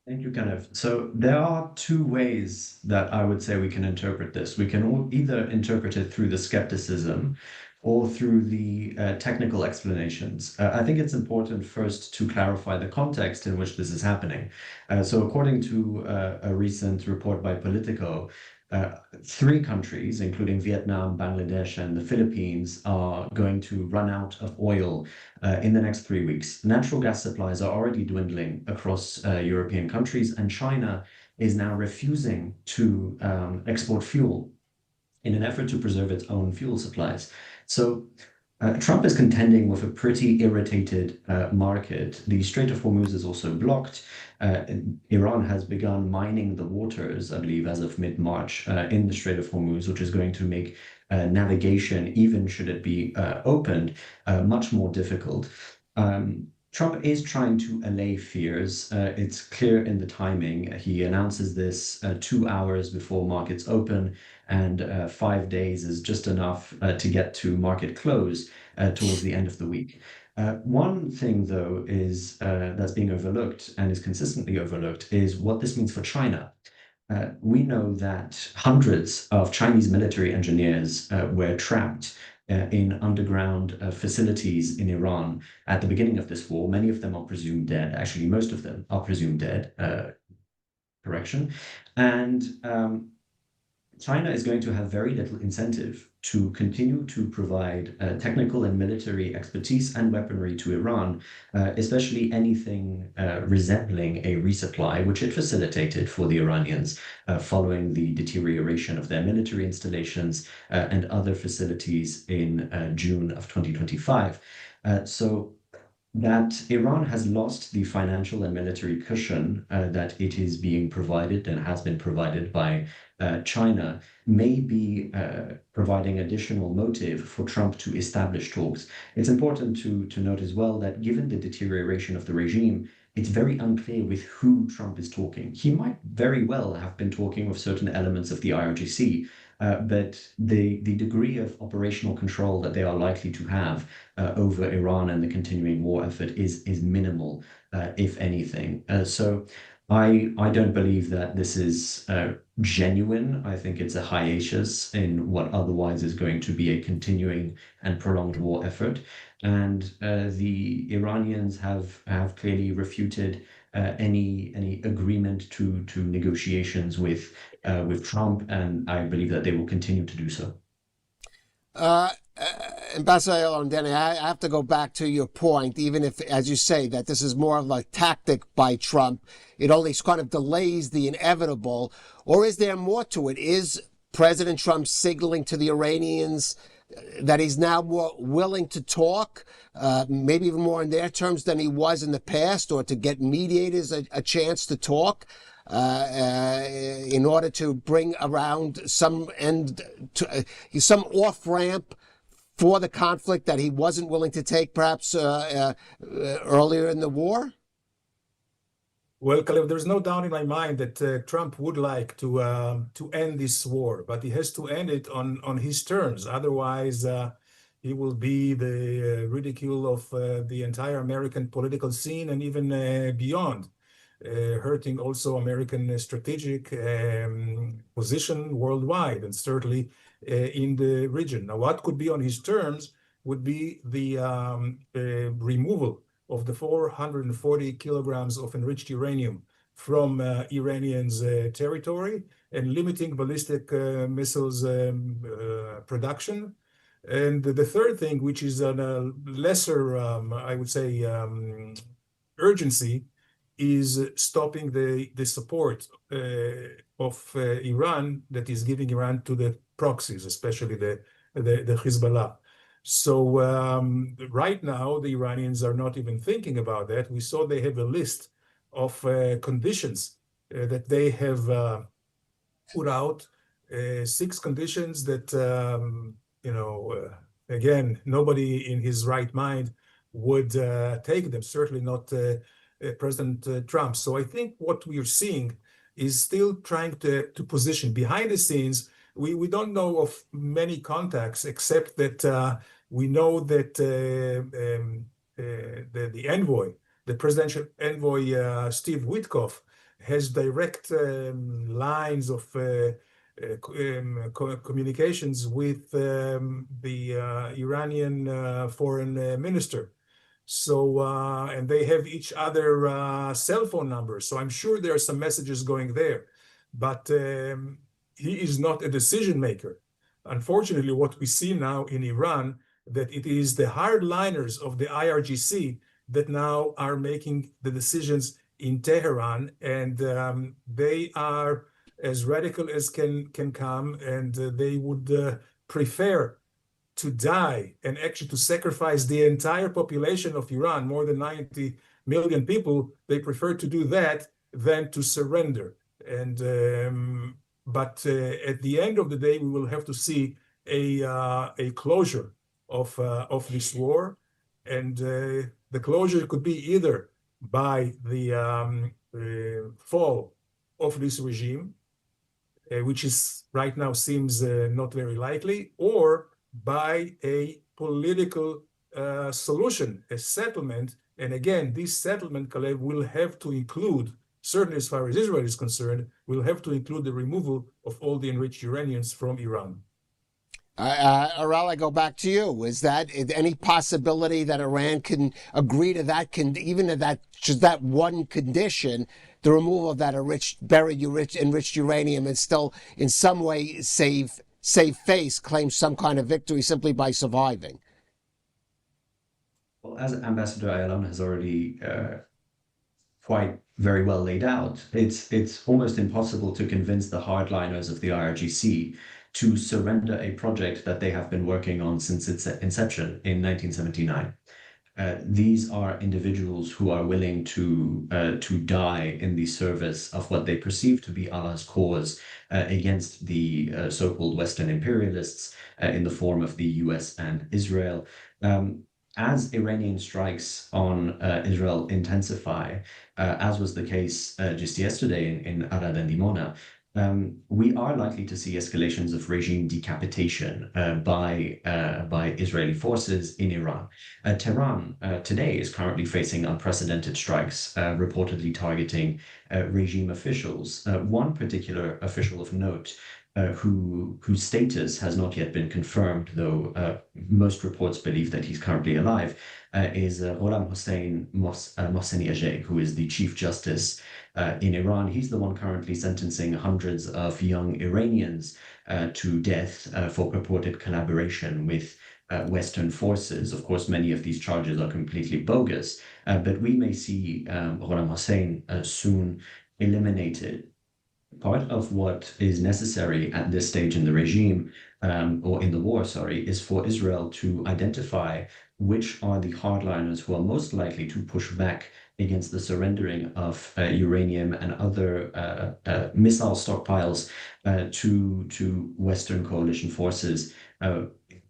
Thank you, Kenneth. So there are two ways that I would say we can interpret this. We can either interpret it through the skepticism or through the technical explanations. I think it's important first to clarify the context in which this is happening. So according to a recent report by Politico, 3 countries, including Vietnam, Bangladesh, and the Philippines, are going to run out of oil in the next 3 weeks. Natural gas supplies are already dwindling across European countries, and China is now refusing to export fuel in an effort to preserve its own fuel supplies. So Trump is contending with a pretty irritated market. The Strait of Hormuz is also blocked. Iran has begun mining the waters, I believe, as of mid-March in the Strait of Hormuz, which is going to make navigation, even should it be opened, much more difficult. Trump is trying to allay fears. It's clear in the timing. He announces this 2 hours before markets open, and 5 days is just enough to get to market close towards the end of the week. One thing, though, is that's being overlooked and is consistently overlooked is what this means for China. We know that hundreds of Chinese military engineers were trapped in underground facilities in Iran at the beginning of this war. Many of them are presumed dead. Actually, most of them are presumed dead. Correction. And China is going to have very little incentive to continue to provide technical and military expertise and weaponry to Iran, especially anything resembling a resupply, which it facilitated for the Iranians following the deterioration of their military installations and other facilities in June of 2025. So that Iran has lost the financial and military cushion that it is being provided and has been provided by China may be providing additional motive for Trump to establish talks. It's important to note as well that given the deterioration of the regime, it's very unclear with who Trump is talking. He might very well have been talking with certain elements of the IRGC, but the degree of operational control that they are likely to have over Iran and the continuing war effort is minimal, if anything. So I don't believe that this is genuine. I think it's a hiatus in what otherwise is going to be a continuing and prolonged war effort. And the Iranians have clearly refuted any agreement to negotiations with Trump, and I believe that they will continue to do so. Ambassador Ondeni, I have to go back to your point, even if, as you say, that this is more of a tactic by Trump. It only kind of delays the inevitable. Or is there more to it? Is President Trump signaling to the Iranians that he's now more willing to talk, maybe even more in their terms than he was in the past, or to get mediators a chance to talk in order to bring around some end, some off-ramp for the conflict that he wasn't willing to take perhaps earlier in the war? Well, Caleb, there's no doubt in my mind that Trump would like to end this war, but he has to end it on his terms. Otherwise, he will be the ridicule of the entire American political scene and even beyond, hurting also American strategic position worldwide and certainly in the region. Now, what could be on his terms would be the removal of the 440 kilograms of enriched uranium from Iranians' territory and limiting ballistic missiles production. And the third thing, which is on a lesser, I would say, urgency, is stopping the support of Iran that is giving Iran to the proxies, especially the Hezbollah. So right now, the Iranians are not even thinking about that. We saw they have a list of conditions that they have put out, 6 conditions that, again, nobody in his right mind would take them, certainly not President Trump. So I think what we are seeing is still trying to position behind the scenes. We don't know of many contacts, except that we know that the envoy, the presidential envoy, Steve Witkoff, has direct lines of communications with the Iranian foreign minister. So, and they have each other cell phone numbers. So I'm sure there are some messages going there, but he is not a decision maker. Unfortunately, what we see now in Iran, that it is the hardliners of the IRGC that now are making the decisions in Tehran, and they are as radical as can come, and they would prefer to die and actually to sacrifice the entire population of Iran, more than 90 million people. They prefer to do that than to surrender. And but at the end of the day, we will have to see a closure of this war. And the closure could be either by the fall of this regime, which is right now seems not very likely, or by a political solution, a settlement. And again, this settlement, Caleb, will have to include, certainly as far as Israel is concerned, will have to include the removal of all the enriched uraniums from Iran. Aral, I go back to you. Is that any possibility that Iran can agree to that, even to that, just that one condition, the removal of that enriched uranium, and still in some way save face, claim some kind of victory simply by surviving? Well, as Ambassador Ayalon has already quite very well laid out, it's almost impossible to convince the hardliners of the IRGC to surrender a project that they have been working on since its inception in 1979. These are individuals who are willing to die in the service of what they perceive to be Allah's cause against the so-called Western imperialists in the form of the US and Israel. As Iranian strikes on Israel intensify, as was the case just yesterday in Arad and Dimona, we are likely to see escalations of regime decapitation by Israeli forces in Iran. Tehran today is currently facing unprecedented strikes, reportedly targeting regime officials. One particular official of note, whose status has not yet been confirmed, though most reports believe that he's currently alive, is Gholam Hossein Mohseni, who is the Chief Justice in Iran. He's the one currently sentencing hundreds of young Iranians to death for purported collaboration with Western forces. Of course, many of these charges are completely bogus, but we may see Gholam Hossein soon eliminated. Part of what is necessary at this stage in the regime, or in the war, sorry, is for Israel to identify which are the hardliners who are most likely to push back against the surrendering of uranium and other missile stockpiles to Western coalition forces,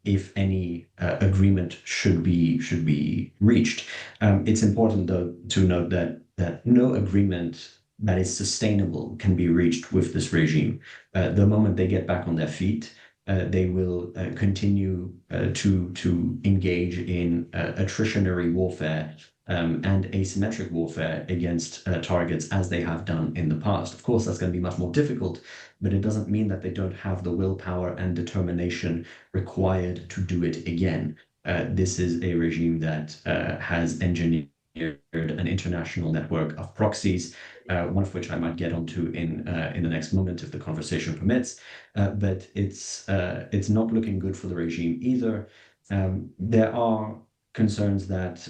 if any agreement should be reached. It's important, though, to note that no agreement that is sustainable can be reached with this regime. The moment they get back on their feet, they will continue to engage in attritionary warfare and asymmetric warfare against targets, as they have done in the past. Of course, that's going to be much more difficult, but it doesn't mean that they don't have the willpower and determination required to do it again. This is a regime that has engineered an international network of proxies, one of which I might get onto in the next moment if the conversation permits. But it's not looking good for the regime either. There are concerns that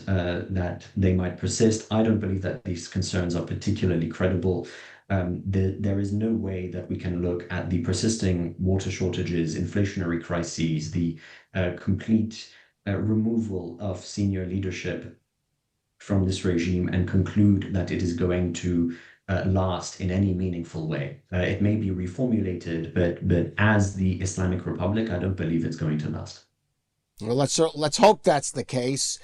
they might persist. I don't believe that these concerns are particularly credible. There is no way that we can look at the persisting water shortages, inflationary crises, the complete removal of senior leadership from this regime and conclude that it is going to last in any meaningful way. It may be reformulated, but as the Islamic Republic, I don't believe it's going to last. Well, let's hope that's the case.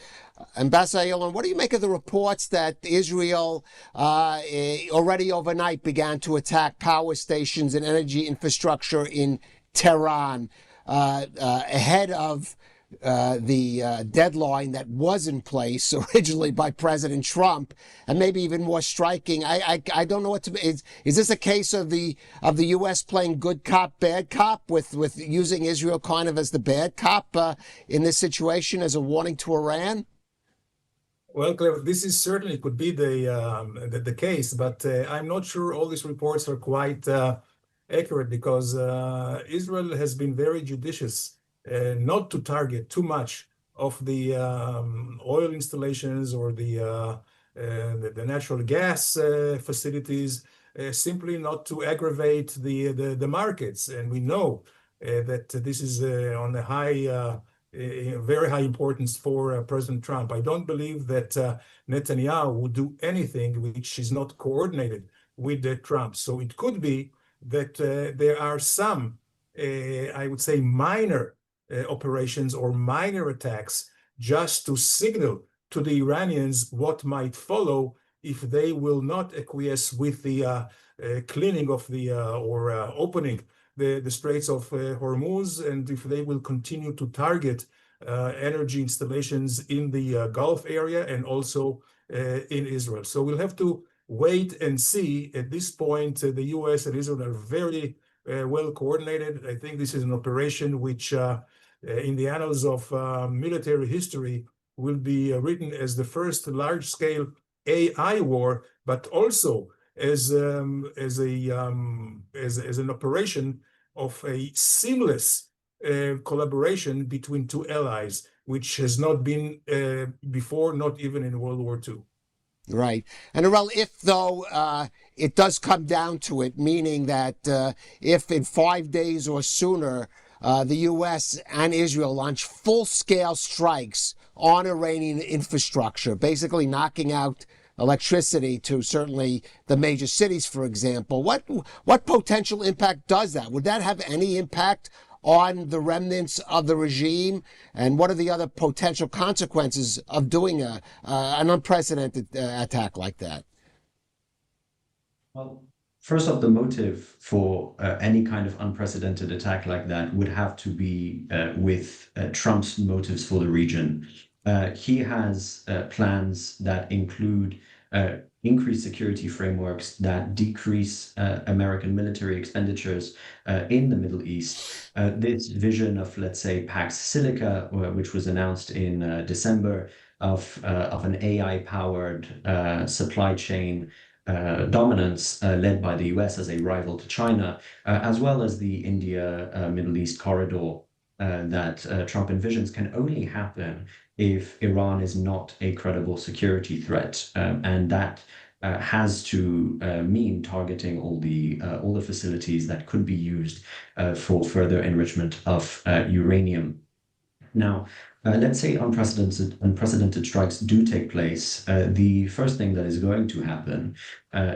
Ambassador Ayalon, what do you make of the reports that Israel already overnight began to attack power stations and energy infrastructure in Tehran ahead of the deadline that was in place originally by President Trump, and maybe even more striking? I don't know what to. Is this a case of the U.S. playing good cop, bad cop, with using Israel kind of as the bad cop in this situation as a warning to Iran? Well, Cliff, this is certainly could be the case, but I'm not sure all these reports are quite accurate, because Israel has been very judicious not to target too much of the oil installations or the natural gas facilities, simply not to aggravate the markets. And we know that this is on a high, very high importance for President Trump. I don't believe that Netanyahu would do anything which is not coordinated with Trump. So it could be that there are some, I would say, minor operations or minor attacks just to signal to the Iranians what might follow if they will not acquiesce with the cleaning of the or opening the Straits of Hormuz, and if they will continue to target energy installations in the Gulf area and also in Israel. So we'll have to wait and see. At this point, the US and Israel are very well coordinated. I think this is an operation which, in the annals of military history, will be written as the first large-scale AI war, but also as an operation of a seamless collaboration between two allies, which has not been before, not even in World War II. Right. And Arel, if though it does come down to it, meaning that if in 5 days or sooner the U.S. and Israel launch full-scale strikes on Iranian infrastructure, basically knocking out electricity to certainly the major cities, for example, what potential impact does that? Would that have any impact on the remnants of the regime? And what are the other potential consequences of doing an unprecedented attack like that? Well, first off, the motive for any kind of unprecedented attack like that would have to be with Trump's motives for the region. He has plans that include increased security frameworks that decrease American military expenditures in the Middle East. This vision of, let's say, Pax Silica, which was announced in December, of an AI-powered supply chain dominance led by the US as a rival to China, as well as the India-Middle East corridor that Trump envisions, can only happen if Iran is not a credible security threat, and that has to mean targeting all the facilities that could be used for further enrichment of uranium. Now, let's say unprecedented strikes do take place. The first thing that is going to happen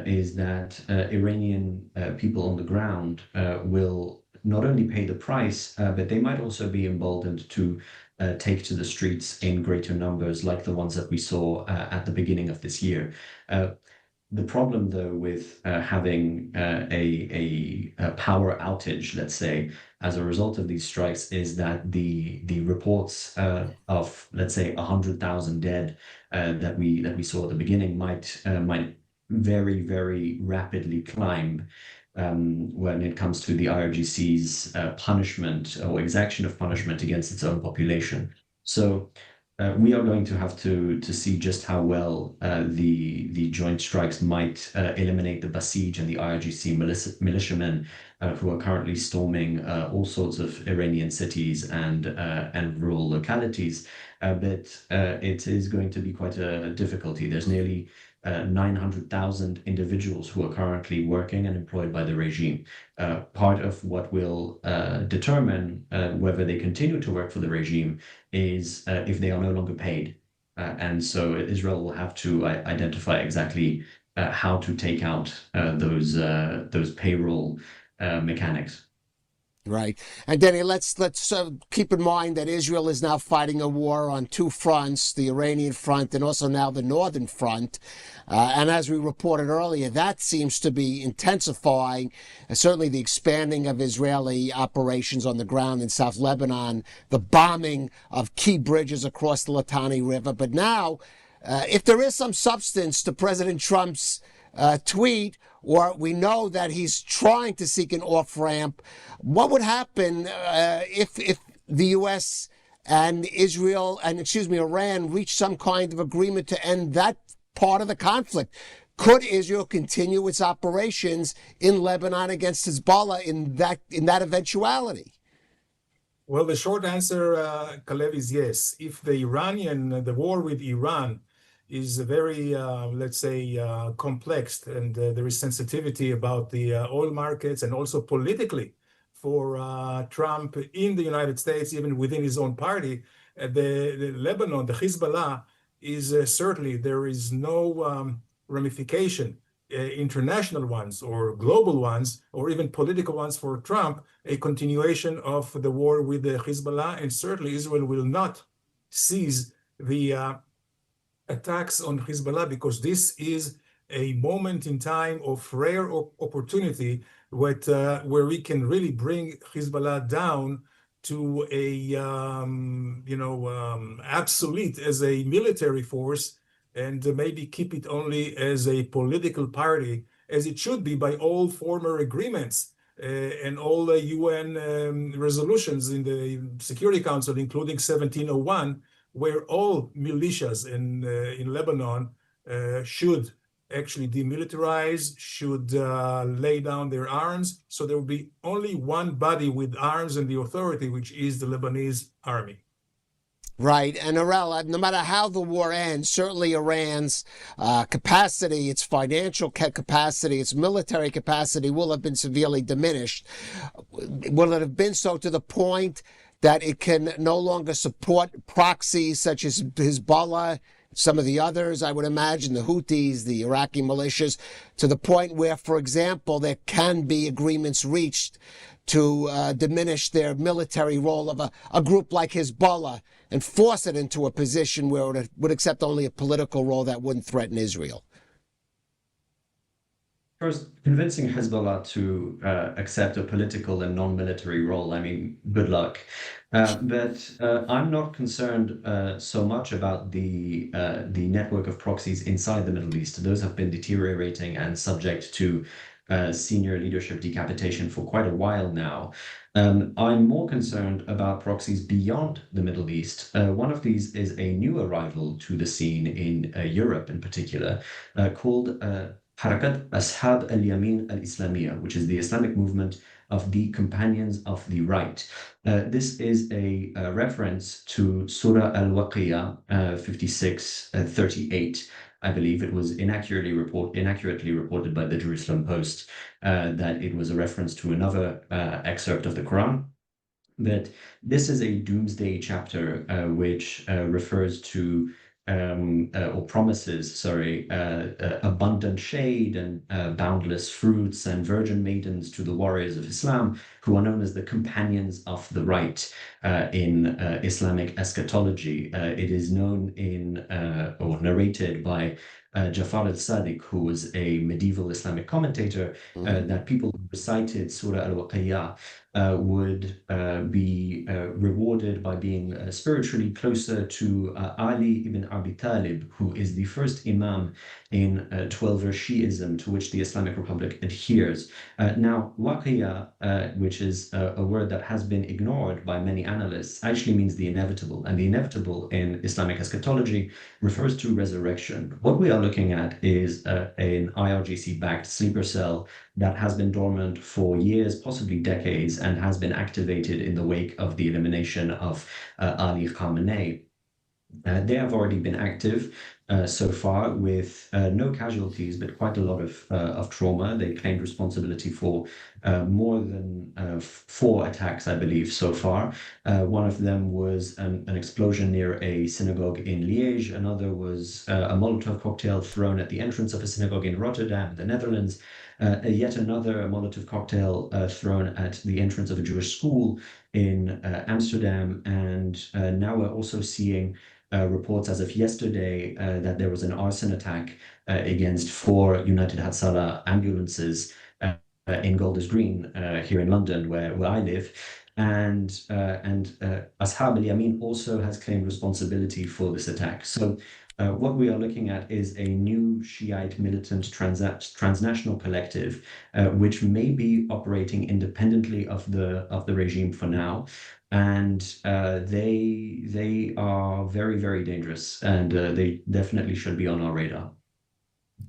is that Iranian people on the ground will not only pay the price, but they might also be emboldened to take to the streets in greater numbers, like the ones that we saw at the beginning of this year. The problem, though, with having a power outage, let's say, as a result of these strikes, is that the reports of, let's say, 100,000 dead that we saw at the beginning might very, very rapidly climb when it comes to the IRGC's punishment or exaction of punishment against its own population. So we are going to have to see just how well the joint strikes might eliminate the Basij and the IRGC militiamen who are currently storming all sorts of Iranian cities and rural localities. But it is going to be quite a difficulty. There's nearly 900,000 individuals who are currently working and employed by the regime. Part of what will determine whether they continue to work for the regime is if they are no longer paid. And so Israel will have to identify exactly how to take out those payroll mechanics. Right. And Danny, let's keep in mind that Israel is now fighting a war on two fronts, the Iranian front and also now the northern front. And as we reported earlier, that seems to be intensifying. Certainly the expanding of Israeli operations on the ground in South Lebanon, the bombing of key bridges across the Litani River. But now, if there is some substance to President Trump's tweet, or we know that he's trying to seek an off-ramp, what would happen if the U.S. and Iran reach some kind of agreement to end that part of the conflict? Could Israel continue its operations in Lebanon against Hezbollah in that eventuality? Well, the short answer, Kalev, is yes. If the war with Iran is very, let's say, complex, and there is sensitivity about the oil markets and also politically for Trump in the United States, even within his own party, the Lebanon, the Hezbollah, is certainly, there is no ramification, international ones or global ones, or even political ones for Trump, a continuation of the war with the Hezbollah, and certainly Israel will not cease the attacks on Hezbollah, because this is a moment in time of rare opportunity where we can really bring Hezbollah down to a obsolete as a military force, and maybe keep it only as a political party, as it should be by all former agreements and all the UN resolutions in the Security Council, including 1701, where all militias in Lebanon should actually demilitarize, should lay down their arms. So there will be only one body with arms and the authority, which is the Lebanese army. Right. And Arel, no matter how the war ends, certainly Iran's capacity, its financial capacity, its military capacity will have been severely diminished. Will it have been so to the point that it can no longer support proxies such as Hezbollah, some of the others, I would imagine, the Houthis, the Iraqi militias, to the point where, for example, there can be agreements reached to diminish their military role of a group like Hezbollah and force it into a position where it would accept only a political role that wouldn't threaten Israel? First, convincing Hezbollah to accept a political and non-military role, I mean, good luck. But I'm not concerned so much about the network of proxies inside the Middle East. Those have been deteriorating and subject to senior leadership decapitation for quite a while now. I'm more concerned about proxies beyond the Middle East. One of these is a new arrival to the scene in Europe in particular, called Harakat Ashab al-Yamin al-Islamiyya, which is the Islamic movement of the Companions of the Right. This is a reference to Surah Al-Waqiyah 56:38. I believe it was inaccurately reported by the Jerusalem Post that it was a reference to another excerpt of the Quran. But this is a doomsday chapter which refers to or promises, abundant shade and boundless fruits and virgin maidens to the warriors of Islam, who are known as the companions of the right in Islamic eschatology. It is known or narrated by Jafar al-Sadiq, who was a medieval Islamic commentator, that people who recited Surah Al-Waqiyah would be rewarded by being spiritually closer to Ali ibn Abi Talib, who is the first Imam in Twelver Shi'ism, to which the Islamic Republic adheres. Now, Waqiyah, which is a word that has been ignored by many analysts, actually means the inevitable. And the inevitable in Islamic eschatology refers to resurrection. What we are looking at is an IRGC-backed sleeper cell that has been dormant for years, possibly decades, and has been activated in the wake of the elimination of Ali Khamenei. They have already been active so far with no casualties, but quite a lot of trauma. They claimed responsibility for more than 4 attacks, I believe, so far. One of them was an explosion near a synagogue in Liège. Another was a Molotov cocktail thrown at the entrance of a synagogue in Rotterdam, the Netherlands. Yet another Molotov cocktail thrown at the entrance of a Jewish school in Amsterdam. And now we're also seeing reports as of yesterday that there was an arson attack against 4 United Hatzalah ambulances in Golders Green here in London, where I live. And Ashab al-Yamin also has claimed responsibility for this attack. So what we are looking at is a new Shiite militant transnational collective, which may be operating independently of the regime for now. And they are very, very dangerous, and they definitely should be on our radar.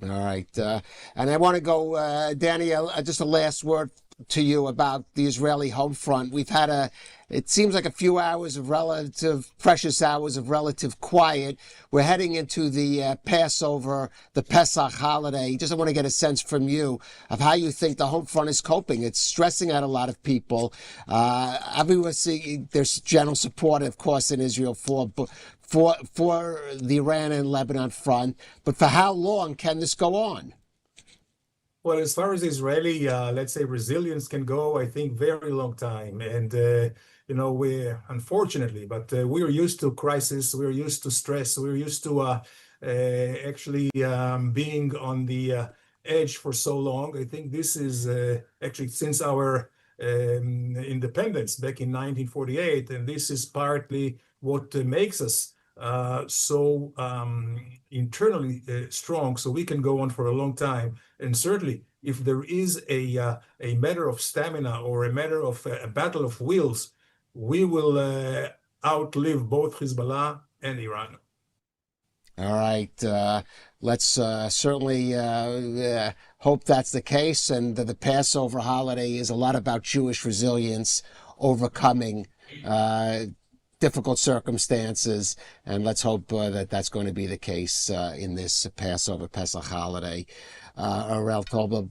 All right. And I want to go, Danny, just a last word to you about the Israeli home front. We've had it seems like a few hours of precious hours of relative quiet. We're heading into the Passover, the Pesach holiday. Just want to get a sense from you of how you think the home front is coping. It's stressing out a lot of people. Everyone's seeing there's general support, of course, in Israel for the Iran and Lebanon front. But for how long can this go on? Well, as far as Israeli, let's say, resilience can go, I think very long time. And we unfortunately, but we are used to crisis, we're used to stress, we're used to actually being on the edge for so long. I think this is actually since our independence back in 1948, and this is partly what makes us so internally strong, so we can go on for a long time. And certainly, if there is a matter of stamina or a matter of a battle of wills, we will outlive both Hezbollah and Iran. All right. Let's certainly hope that's the case. And the Passover holiday is a lot about Jewish resilience, overcoming difficult circumstances. And let's hope that that's going to be the case in this Passover, Pesach holiday. Arel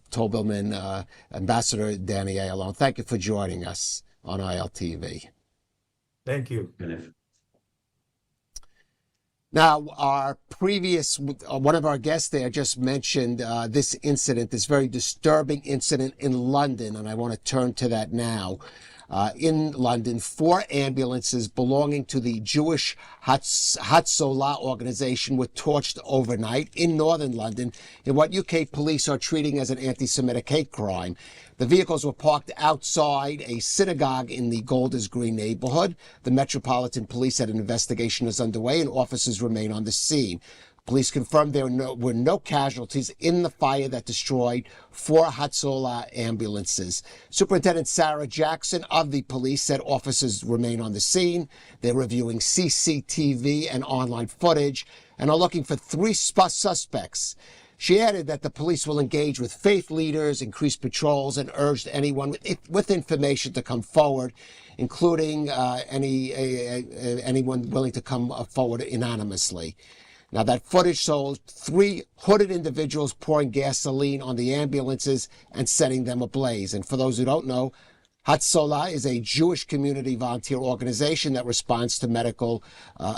Tobelman, Ambassador Danny Ayalon, thank you for joining us on ILTV. Thank you. Now, our previous, one of our guests there just mentioned this incident, this very disturbing incident in London, and I want to turn to that now. In London, 4 ambulances belonging to the Jewish Hatzolah organization were torched overnight in northern London in what UK police are treating as an anti-Semitic hate crime. The vehicles were parked outside a synagogue in the Golders Green neighborhood. The Metropolitan Police said an investigation is underway and officers remain on the scene. Police confirmed there were no casualties in the fire that destroyed 4 Hatzolah ambulances. Superintendent Sarah Jackson of the police said officers remain on the scene. They're reviewing CCTV and online footage and are looking for 3 suspects. She added that the police will engage with faith leaders, increase patrols, and urged anyone with information to come forward, including anyone willing to come forward anonymously. Now, that footage showed 3 hooded individuals pouring gasoline on the ambulances and setting them ablaze. And for those who don't know, Hatzolah is a Jewish community volunteer organization that responds to medical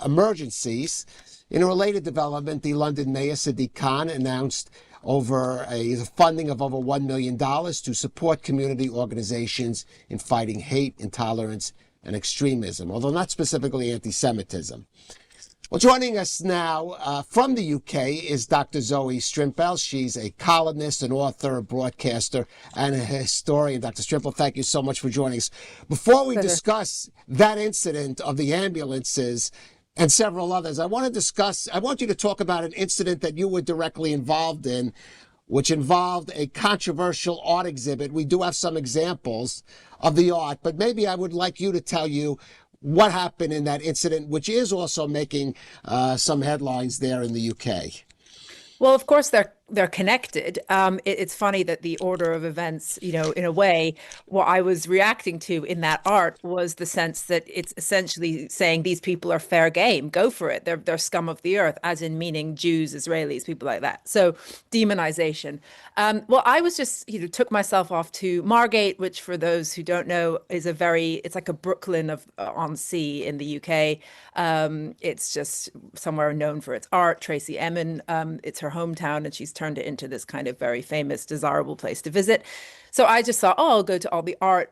emergencies. In a related development, the London Mayor Sadiq Khan announced the funding of over $1 million to support community organizations in fighting hate, intolerance, and extremism, although not specifically anti-Semitism. Well, joining us now from the UK is Dr. Zoe Strimpel. She's a columnist, an author, a broadcaster, and a historian. Dr. Strimpel, thank you so much for joining us. Before we discuss that incident of the ambulances and several others, I want you to talk about an incident that you were directly involved in, which involved a controversial art exhibit. We do have some examples of the art, but maybe I would like you to tell you what happened in that incident, which is also making some headlines there in the UK. Well, of course, they're connected. It's funny that the order of events, in a way, what I was reacting to in that art was the sense that it's essentially saying these people are fair game. Go for it. They're scum of the earth, as in meaning Jews, Israelis, people like that. So demonization. Well, I was just, took myself off to Margate, which for those who don't know is it's like a Brooklyn on sea in the UK. It's just somewhere known for its art. Tracy Emin, it's her hometown, and she's turned it into this kind of very famous, desirable place to visit. So I just thought, I'll go to all the art,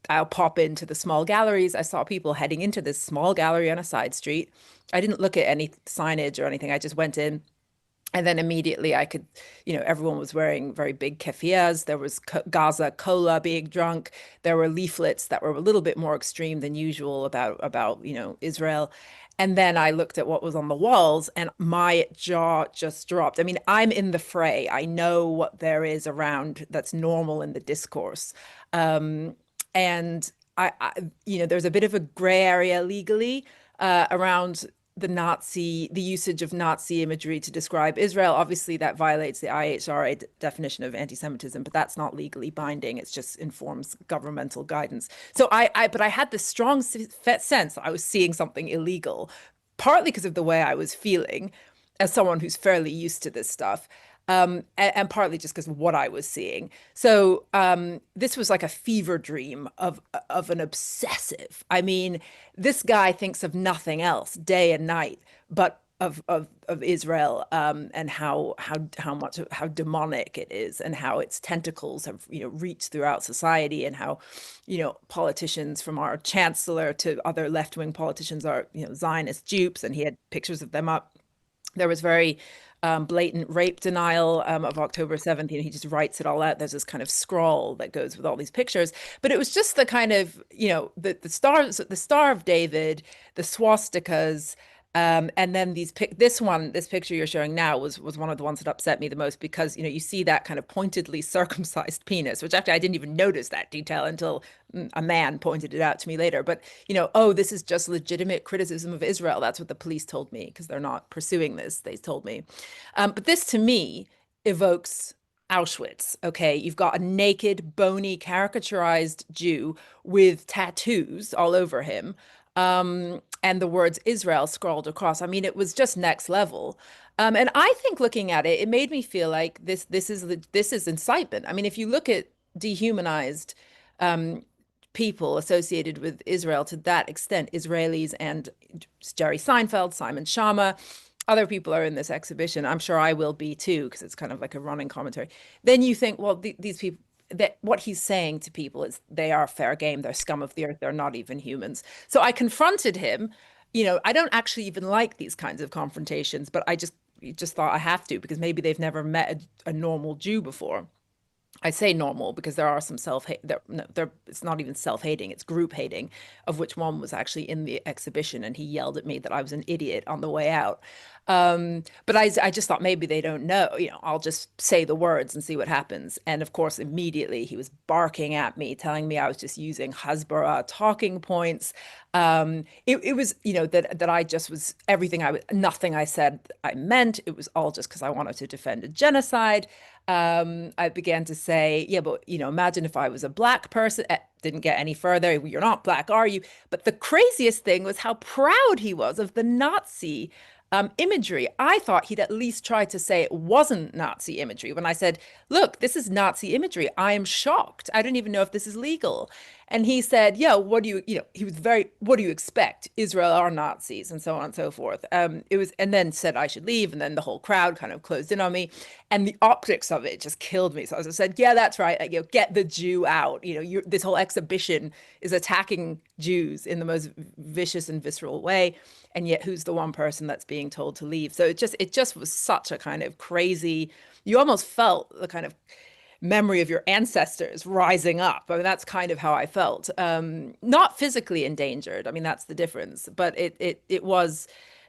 I'll pop into the small galleries. I saw people heading into this small gallery on a side street. I didn't look at any signage or anything. I just went in. And then immediately I could, everyone was wearing very big keffiyehs. There was Gaza cola being drunk. There were leaflets that were a little bit more extreme than usual about Israel. And then I looked at what was on the walls and my jaw just dropped. I mean, I'm in the fray. I know what there is around that's normal in the discourse. And I there's a bit of a gray area legally around the usage of Nazi imagery to describe Israel. Obviously, that violates the IHRA definition of anti-Semitism, but that's not legally binding. It just informs governmental guidance. So but I had this strong sense I was seeing something illegal, partly because of the way I was feeling as someone who's fairly used to this stuff. And partly just because of what I was seeing. So this was like a fever dream of an obsessive. I mean, this guy thinks of nothing else day and night but of Israel, and how demonic it is, and how its tentacles have reached throughout society, and how politicians from our chancellor to other left-wing politicians are Zionist dupes, and he had pictures of them up. There was very blatant rape denial of October 7th. He just writes it all out. There's this kind of scroll that goes with all these pictures. But it was just the kind of, the Star of David, the swastikas, and then this picture you're showing now was one of the ones that upset me the most, because you see that kind of pointedly circumcised penis, which actually I didn't even notice that detail until a man pointed it out to me later. But oh, this is just legitimate criticism of Israel. That's what the police told me, because they're not pursuing this. They told me, but this to me evokes Auschwitz. Okay, you've got a naked, bony, caricaturized Jew with tattoos all over him. And the words Israel scrawled across. I mean, it was just next level. And I think looking at it, it made me feel like this is incitement. I mean, if you look at dehumanized people associated with Israel to that extent, Israelis and Jerry Seinfeld, Simon Schama, other people are in this exhibition. I'm sure I will be too, because it's kind of like a running commentary. Then you think, well, these people, that what he's saying to people is they are fair game, they're scum of the earth, they're not even humans. So I confronted him. I don't actually even like these kinds of confrontations, but I just thought I have to, because maybe they've never met a normal Jew before. I say normal because there are some self-hate. It's not even self-hating, it's group hating, of which one was actually in the exhibition, and he yelled at me that I was an idiot on the way out. But I just thought maybe they don't know, I'll just say the words and see what happens. And of course, immediately he was barking at me, telling me I was just using Hasbara talking points. It was, that I just was nothing I said I meant. It was all just because I wanted to defend a genocide. I began to say, yeah, but imagine if I was a black person. Didn't get any further. You're not black, are you? But the craziest thing was how proud he was of the Nazi imagery. I thought he'd at least try to say it wasn't Nazi imagery. When I said, look, this is Nazi imagery, I am shocked. I don't even know if this is legal. And he said, yeah, what do you expect? Israel are Nazis, and so on and so forth. And then said I should leave. And then the whole crowd kind of closed in on me. And the optics of it just killed me. So I said, yeah, that's right. Get the Jew out. This whole exhibition is attacking Jews in the most vicious and visceral way. And yet who's the one person that's being told to leave? So it just was such a kind of crazy, you almost felt the kind of memory of your ancestors rising up. I mean, that's kind of how I felt. Not physically endangered. I mean, that's the difference. But it was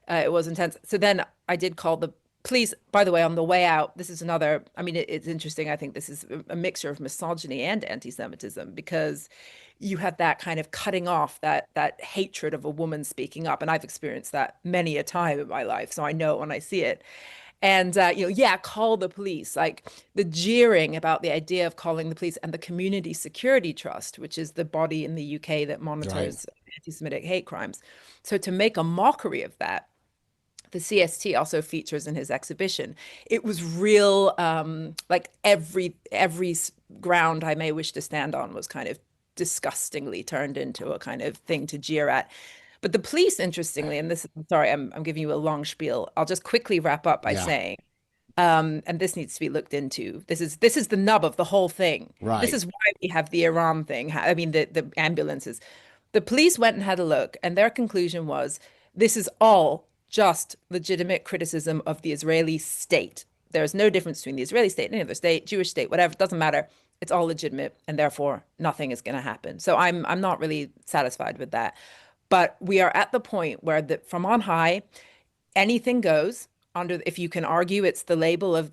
intense. So then I did call the police. By the way, on the way out, this is another. I mean, it's interesting. I think this is a mixture of misogyny and anti-Semitism, because you had that kind of cutting off, that hatred of a woman speaking up, and I've experienced that many a time in my life, so I know it when I see it. And, call the police, like the jeering about the idea of calling the police, and the Community Security Trust, which is the body in the UK that monitors anti-Semitic hate crimes. So to make a mockery of that, the CST also features in his exhibition. It was real, like every ground I may wish to stand on was kind of disgustingly turned into a kind of thing to jeer at. But the police, interestingly, and I'm giving you a long spiel. I'll just quickly wrap up by saying, and this needs to be looked into. This is the nub of the whole thing. Right. This is why we have the Iran thing. I mean, the ambulances. The police went and had a look, and their conclusion was, this is all just legitimate criticism of the Israeli state. There's no difference between the Israeli state, any other state, Jewish state, whatever, it doesn't matter. It's all legitimate, and therefore nothing is going to happen. So I'm not really satisfied with that. But we are at the point where from on high, anything goes. If you can argue it's the label of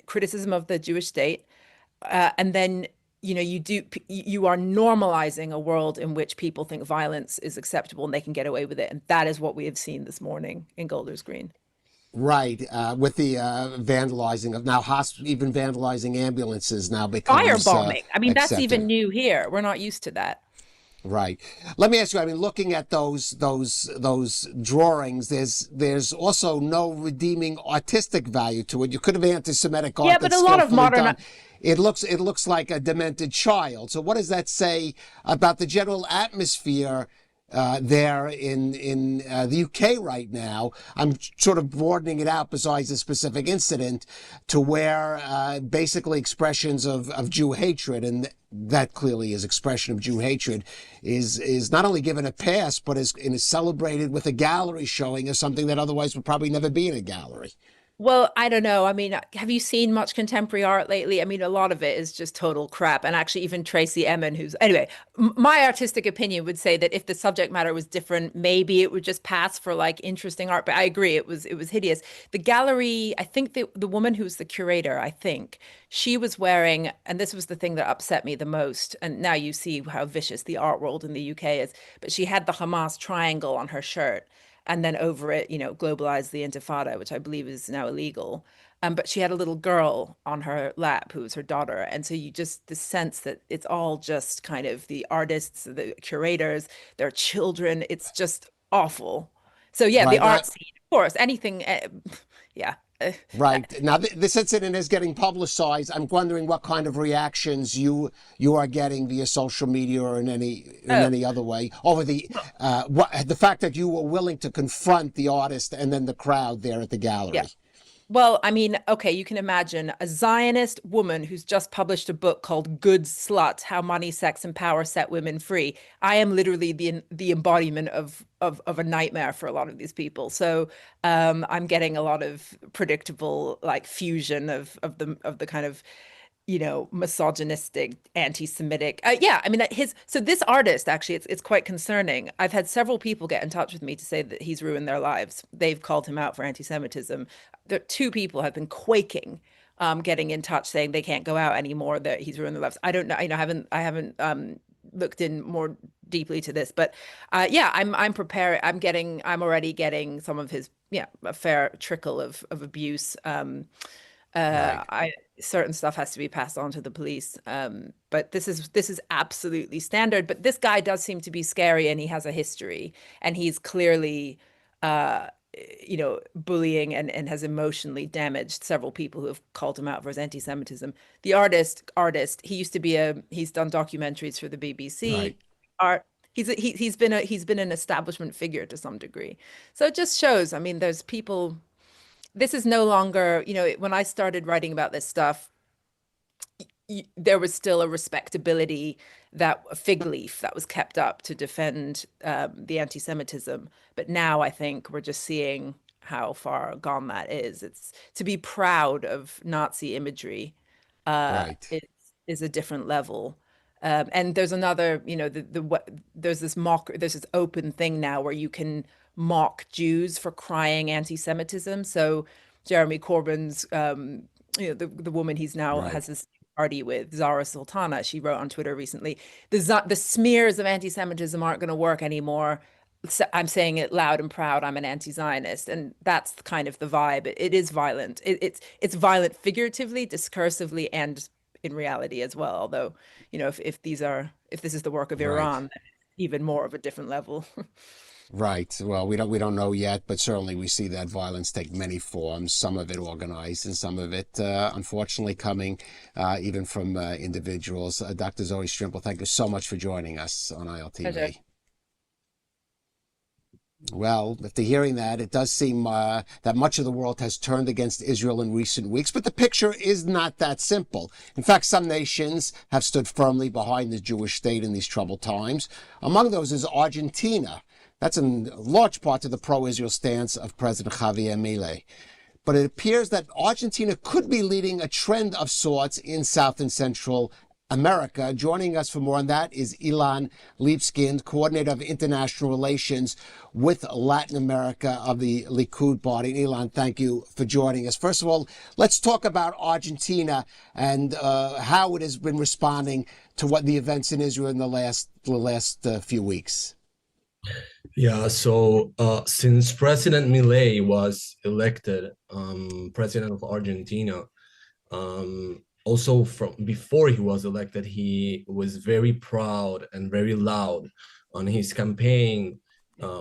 criticism of the Jewish state, and then you are normalizing a world in which people think violence is acceptable and they can get away with it, and that is what we have seen this morning in Golders Green. Right, with the vandalizing of now even vandalizing ambulances now becomes firebombing. I mean, accepted. That's even new here. We're not used to that. Right. Let me ask you. I mean, looking at those drawings, there's also no redeeming artistic value to it. You could have anti-Semitic art. Yeah, but a lot of modern. Done. It looks like a demented child. So what does that say about the general atmosphere there in the UK right now. I'm sort of broadening it out besides the specific incident to where basically expressions of Jew hatred, and that clearly is expression of Jew hatred, is not only given a pass, but is celebrated with a gallery showing as something that otherwise would probably never be in a gallery. Well, I don't know. I mean, have you seen much contemporary art lately? I mean, a lot of it is just total crap. And actually, even Tracy Emin, anyway, my artistic opinion would say that if the subject matter was different, maybe it would just pass for like interesting art. But I agree, it was hideous. The gallery, I think the woman who's the curator, I think she was wearing, and this was the thing that upset me the most. And now you see how vicious the art world in the UK is. But she had the Hamas triangle on her shirt. And then over it, globalized the Intifada, which I believe is now illegal. But she had a little girl on her lap who was her daughter. And so you just, the sense that it's all just kind of the artists, the curators, their children. It's just awful. So yeah, the art scene, of course, anything, yeah. Right. Now, this incident is getting publicized. I'm wondering what kind of reactions you are getting via social media or in any other way over the fact that you were willing to confront the artist and then the crowd there at the gallery. Yeah. Well, I mean, okay, you can imagine a Zionist woman who's just published a book called Good Slut, How Money, Sex, and Power Set Women Free. I am literally the embodiment of a nightmare for a lot of these people. So I'm getting a lot of predictable like fusion of the kind of, misogynistic, anti-Semitic. Yeah, I mean, so this artist, actually, it's quite concerning. I've had several people get in touch with me to say that he's ruined their lives. They've called him out for anti-Semitism. Two people have been quaking, getting in touch saying they can't go out anymore, that he's ruined their lives. I don't know, I haven't looked in more deeply to this, but yeah, I'm prepared. I'm already getting some of his, a fair trickle of abuse. Right. Certain stuff has to be passed on to the police, but this is absolutely standard. But this guy does seem to be scary, and he has a history, and he's clearly bullying and has emotionally damaged several people who have called him out for his anti-Semitism. The artist, he used to be he's done documentaries for the BBC. Right. He's been an establishment figure to some degree. So it just shows, I mean, there's people. This is no longer, when I started writing about this stuff, there was still a respectability, a fig leaf that was kept up to defend the anti-Semitism. But now I think we're just seeing how far gone that is. It's to be proud of Nazi imagery is a different level. And there's another, there's this open thing now where you can mock Jews for crying anti-Semitism. So Jeremy Corbyn's, the woman he's now has this party with, Zara Sultana, she wrote on Twitter recently, the smears of anti-Semitism aren't going to work anymore. I'm saying it loud and proud, I'm an anti-Zionist. And that's kind of the vibe. It is violent. It's violent figuratively, discursively, and in reality as well. Although, if this is the work of Iran, then even more of a different level. Right. Well, we don't know yet, but certainly we see that violence take many forms, some of it organized and some of it, unfortunately, coming even from individuals. Dr. Zoe Strimple, thank you so much for joining us on ILTV. Pleasure. Well, after hearing that, it does seem that much of the world has turned against Israel in recent weeks, but the picture is not that simple. In fact, some nations have stood firmly behind the Jewish state in these troubled times. Among those is Argentina. That's in large part to the pro-Israel stance of President Javier Milei. But it appears that Argentina could be leading a trend of sorts in South and Central America. Joining us for more on that is Ilan Libeskind, Coordinator of International Relations with Latin America of the Likud party. Ilan, thank you for joining us. First of all, let's talk about Argentina and how it has been responding to what the events in Israel in the last few weeks. Yeah, so since President Milei was elected president of Argentina, also from before he was elected, he was very proud and very loud on his campaign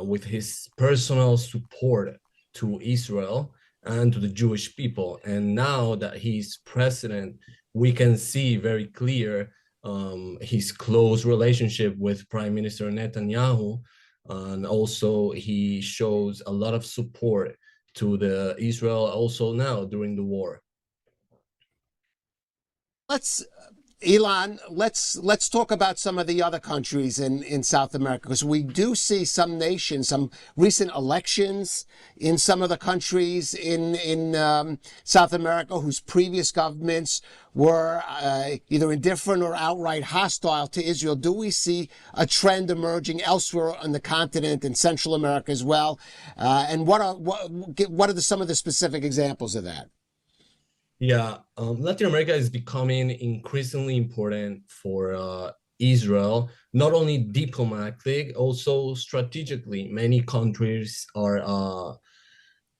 with his personal support to Israel and to the Jewish people. And now that he's president, we can see very clear his close relationship with Prime Minister Netanyahu. and also he shows a lot of support to the Israel also now during the war. Elon, let's talk about some of the other countries in South America, because we do see some nations, some recent elections in some of the countries in South America whose previous governments were either indifferent or outright hostile to Israel. Do we see a trend emerging elsewhere on the continent, in Central America as well? And what are some of the specific examples of that? Yeah, Latin America is becoming increasingly important for Israel, not only diplomatically, also strategically. Many countries are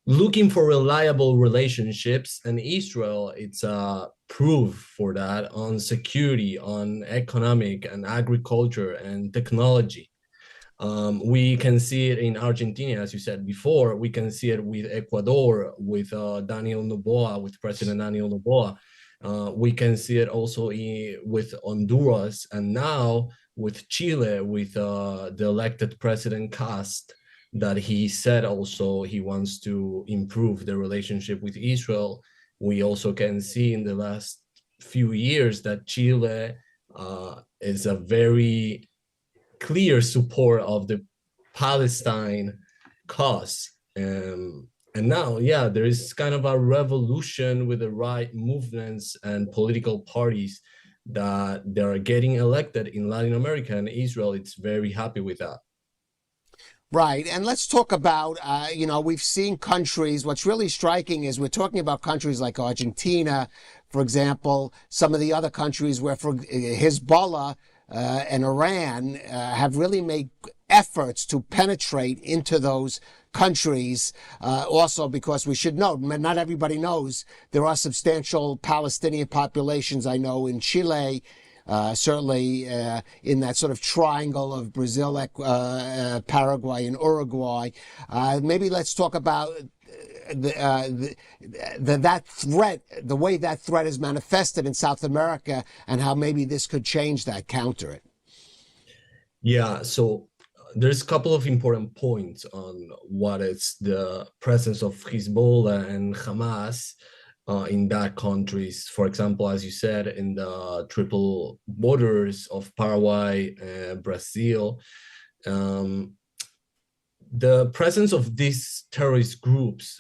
looking for reliable relationships, and Israel, it's a proof for that on security, on economic and agriculture and technology. We can see it in Argentina, as you said before. We can see it with Ecuador, with Daniel Noboa, with President Daniel Noboa. We can see it also with Honduras, and now with Chile, with the elected President Cast, that he said also he wants to improve the relationship with Israel. We also can see in the last few years that Chile is a very clear support of the Palestine cause. And now, yeah, there is kind of a revolution with the right movements and political parties that they are getting elected in Latin America, and Israel, it's very happy with that. Right. And let's talk about, we've seen countries. What's really striking is we're talking about countries like Argentina, for example, some of the other countries where Hezbollah and Iran have really made efforts to penetrate into those countries. Also, because we should know, not everybody knows, there are substantial Palestinian populations, I know, in Chile, certainly in that sort of triangle of Brazil, Paraguay, and Uruguay. Maybe let's talk about that threat, the way that threat is manifested in South America, and how maybe this could change that, counter it. Yeah, so there's a couple of important points on what is the presence of Hezbollah and Hamas in that countries. For example, as you said, in the triple borders of Paraguay and Brazil, the presence of these terrorist groups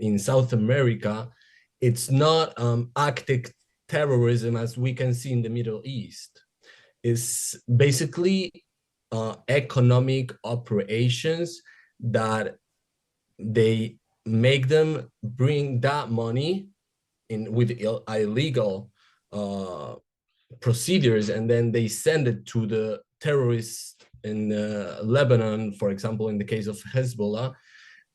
in South America, it's not active terrorism as we can see in the Middle East. It's basically economic operations that they make them bring that money in with illegal procedures, and then they send it to the terrorists in Lebanon, for example, in the case of Hezbollah.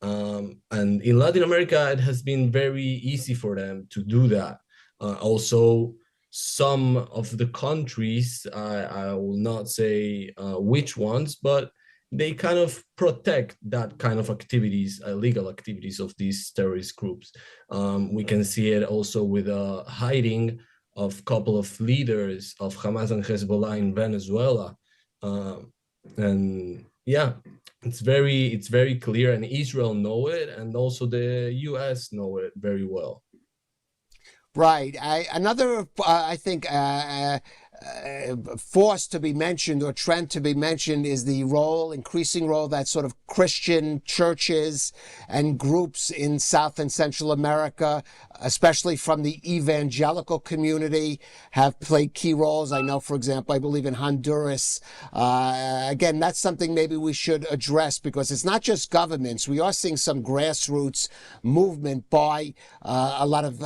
And in Latin America, it has been very easy for them to do that. Also, some of the countries, I will not say which ones, but they kind of protect that kind of activities, illegal activities of these terrorist groups. We can see it also with hiding of a couple of leaders of Hamas and Hezbollah in Venezuela. And yeah, it's very clear, and Israel know it, and also the US know it very well. Right. Another, I think, force to be mentioned, or trend to be mentioned, is the increasing role that sort of Christian churches and groups in South and Central America, especially from the evangelical community, have played key roles. I know, for example, I believe in Honduras. Again, that's something maybe we should address, because it's not just governments. We are seeing some grassroots movement by a lot of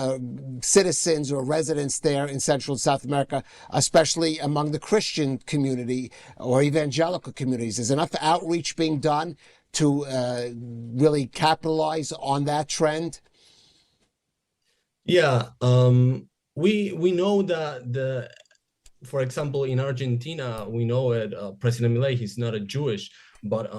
citizens or residents there in Central and South America, especially among the Christian community or evangelical communities. Is enough outreach being done to really capitalize on that trend? Yeah, we know that for example, in Argentina, we know it. President Milei, he's not a Jewish, but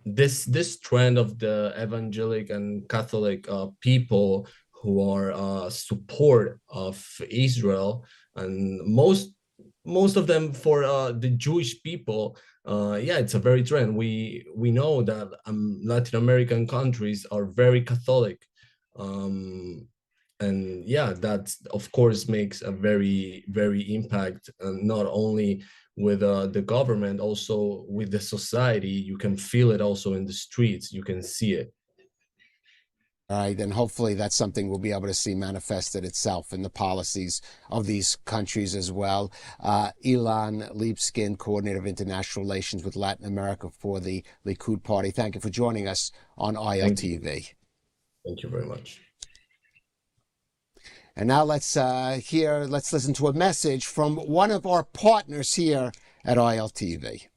this trend of the evangelical and Catholic people who are support of Israel, and most of them for the Jewish people, yeah, it's a very trend. We know that Latin American countries are very Catholic, and yeah, that of course makes a very impact, not only with the government, also with the society. You can feel it also in the streets. You can see it. All right, and hopefully that's something we'll be able to see manifested itself in the policies of these countries as well. Ilan Liebskin, Coordinator of International Relations with Latin America for the Likud Party. Thank you for joining us on ILTV. Thank you very much. And now let's listen to a message from one of our partners here at ILTV.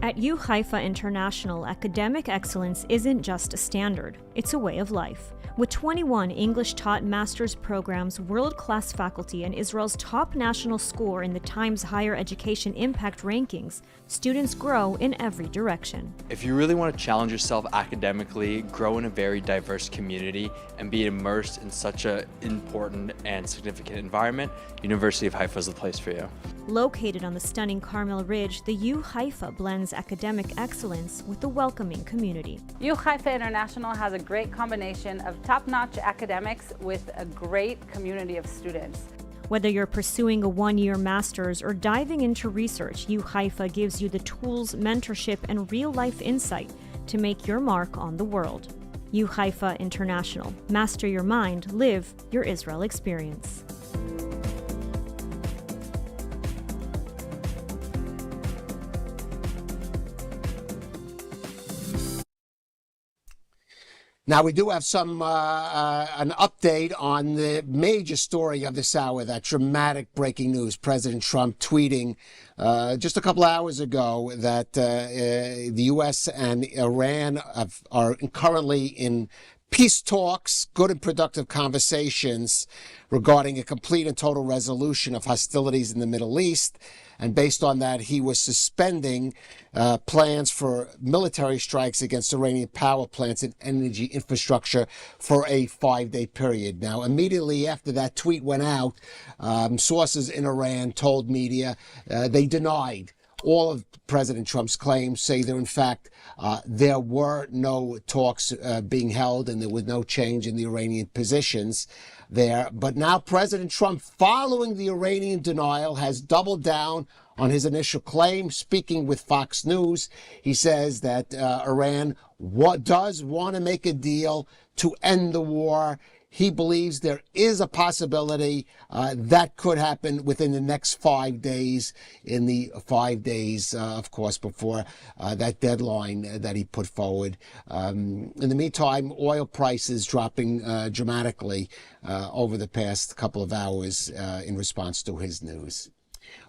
At U Haifa International, academic excellence isn't just a standard, it's a way of life. With 21 English-taught master's programs, world-class faculty, and Israel's top national score in the Times Higher Education Impact Rankings, students grow in every direction. If you really want to challenge yourself academically, grow in a very diverse community, and be immersed in such an important and significant environment, University of Haifa is the place for you. Located on the stunning Carmel Ridge, the U Haifa blends academic excellence with a welcoming community. U Haifa International has a great combination of top-notch academics with a great community of students. Whether you're pursuing a one-year master's or diving into research, U Haifa gives you the tools, mentorship, and real-life insight to make your mark on the world. U Haifa International. Master your mind, live your Israel experience. Now, we do have an update on the major story of this hour, that dramatic breaking news. President Trump tweeting just a couple hours ago that the U.S. and Iran are currently in peace talks, good and productive conversations regarding a complete and total resolution of hostilities in the Middle East. And based on that, he was suspending plans for military strikes against Iranian power plants and energy infrastructure for a 5-day period. Now, immediately after that tweet went out, sources in Iran told media they denied all of President Trump's claims, say that, in fact, there were no talks being held and there was no change in the Iranian positions there. But now President Trump, following the Iranian denial, has doubled down on his initial claim. Speaking with Fox News, he says that Iran does want to make a deal to end the war. He believes there is a possibility that could happen within the next 5 days, in the 5 days, of course, before that deadline that he put forward. In the meantime, oil prices dropping dramatically over the past couple of hours in response to his news.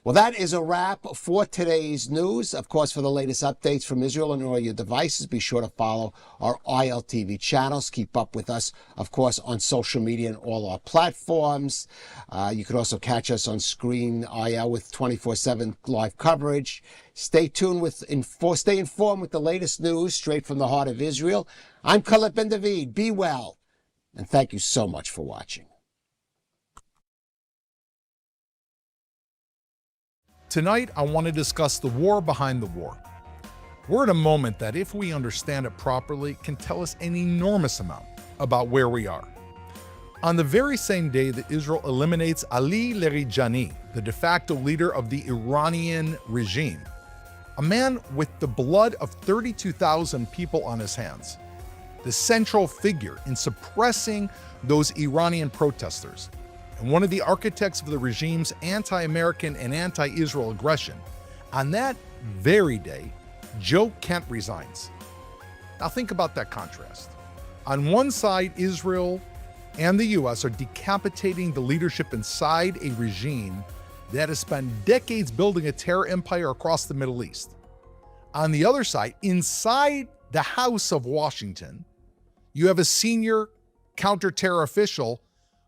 Well, that is a wrap for today's news. Of course, for the latest updates from Israel on all your devices, be sure to follow our ILTV channels. Keep up with us, of course, on social media and all our platforms. You can also catch us on Screen IL with 24/7 live coverage. Stay tuned stay informed with the latest news straight from the heart of Israel. I'm Khaled Ben David. Be well, and thank you so much for watching. Tonight, I want to discuss the war behind the war. We're at a moment that, if we understand it properly, can tell us an enormous amount about where we are. On the very same day that Israel eliminates Ali Larijani, the de facto leader of the Iranian regime, a man with the blood of 32,000 people on his hands, the central figure in suppressing those Iranian protesters, and one of the architects of the regime's anti-American and anti-Israel aggression, on that very day, Joe Kent resigns. Now think about that contrast. On one side, Israel and the US are decapitating the leadership inside a regime that has spent decades building a terror empire across the Middle East. On the other side, inside the House of Washington, you have a senior counterterror official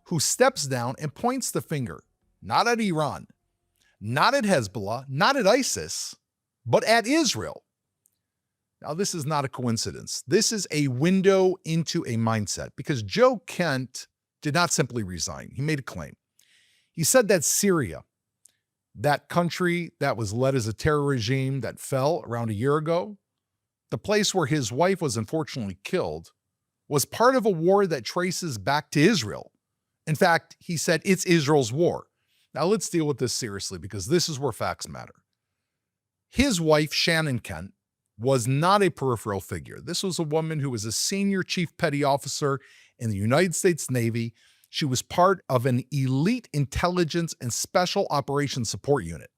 who steps down and points the finger, not at Iran, not at Hezbollah, not at ISIS, but at Israel. Now, this is not a coincidence. This is a window into a mindset, because Joe Kent did not simply resign. He made a claim. He said that Syria, that country that was led as a terror regime that fell around a year ago, the place where his wife was unfortunately killed, was part of a war that traces back to Israel. In fact, he said it's Israel's war. Now let's deal with this seriously because this is where facts matter. His wife, Shannon Kent, was not a peripheral figure. This was a woman who was a senior chief petty officer in the United States Navy. She was part of an elite intelligence and special operations support unit.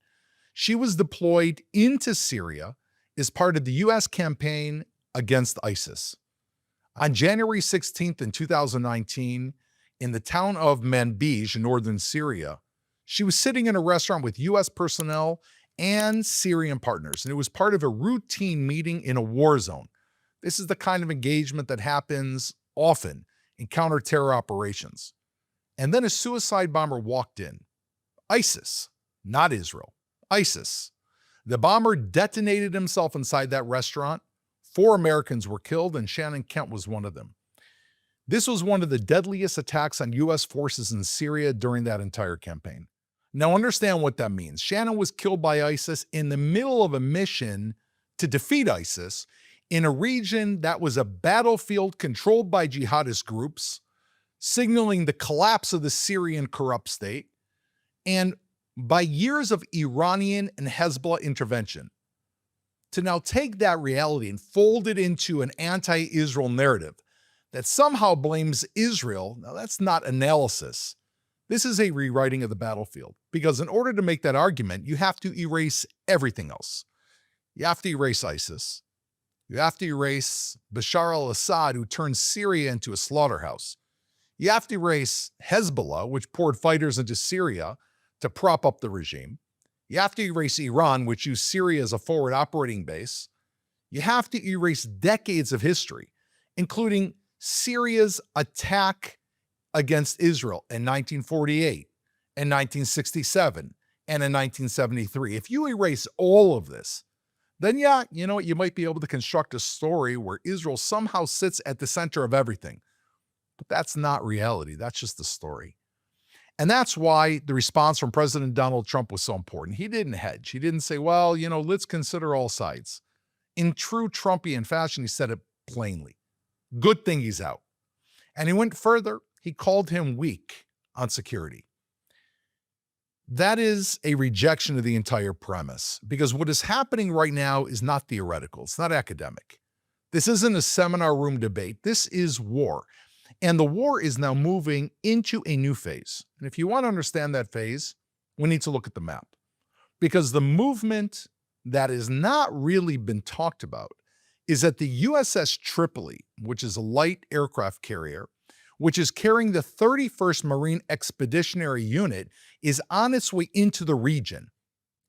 She was deployed into Syria as part of the U.S. campaign against ISIS. On January 16th in 2019, in the town of Manbij in northern Syria, she was sitting in a restaurant with U.S. personnel and Syrian partners, and it was part of a routine meeting in a war zone. This is the kind of engagement that happens often in counter-terror operations. And then a suicide bomber walked in. ISIS, not Israel. ISIS. The bomber detonated himself inside that restaurant. 4 Americans were killed, and Shannon Kent was one of them. This was one of the deadliest attacks on U.S. forces in Syria during that entire campaign. Now understand what that means. Shannon was killed by ISIS in the middle of a mission to defeat ISIS in a region that was a battlefield controlled by jihadist groups, signaling the collapse of the Syrian corrupt state, and by years of Iranian and Hezbollah intervention. To now take that reality and fold it into an anti-Israel narrative that somehow blames Israel, now that's not analysis. This is a rewriting of the battlefield, because in order to make that argument, you have to erase everything else. You have to erase ISIS. You have to erase Bashar al-Assad, who turned Syria into a slaughterhouse. You have to erase Hezbollah, which poured fighters into Syria to prop up the regime. You have to erase Iran, which used Syria as a forward operating base. You have to erase decades of history, including Syria's attack against Israel in 1948, in 1967, and in 1973. If you erase all of this, then yeah, you know what, you might be able to construct a story where Israel somehow sits at the center of everything. But that's not reality. That's just the story. And that's why the response from President Donald Trump was so important. He didn't hedge. He didn't say, well, you know, let's consider all sides. In true Trumpian fashion, he said it plainly. Good thing he's out. And he went further. He called him weak on security. That is a rejection of the entire premise, because what is happening right now is not theoretical. It's not academic. This isn't a seminar room debate. This is war. And the war is now moving into a new phase. And if you want to understand that phase, we need to look at the map. Because the movement that has not really been talked about is that the USS Tripoli, which is a light aircraft carrier, which is carrying the 31st Marine Expeditionary Unit, is on its way into the region.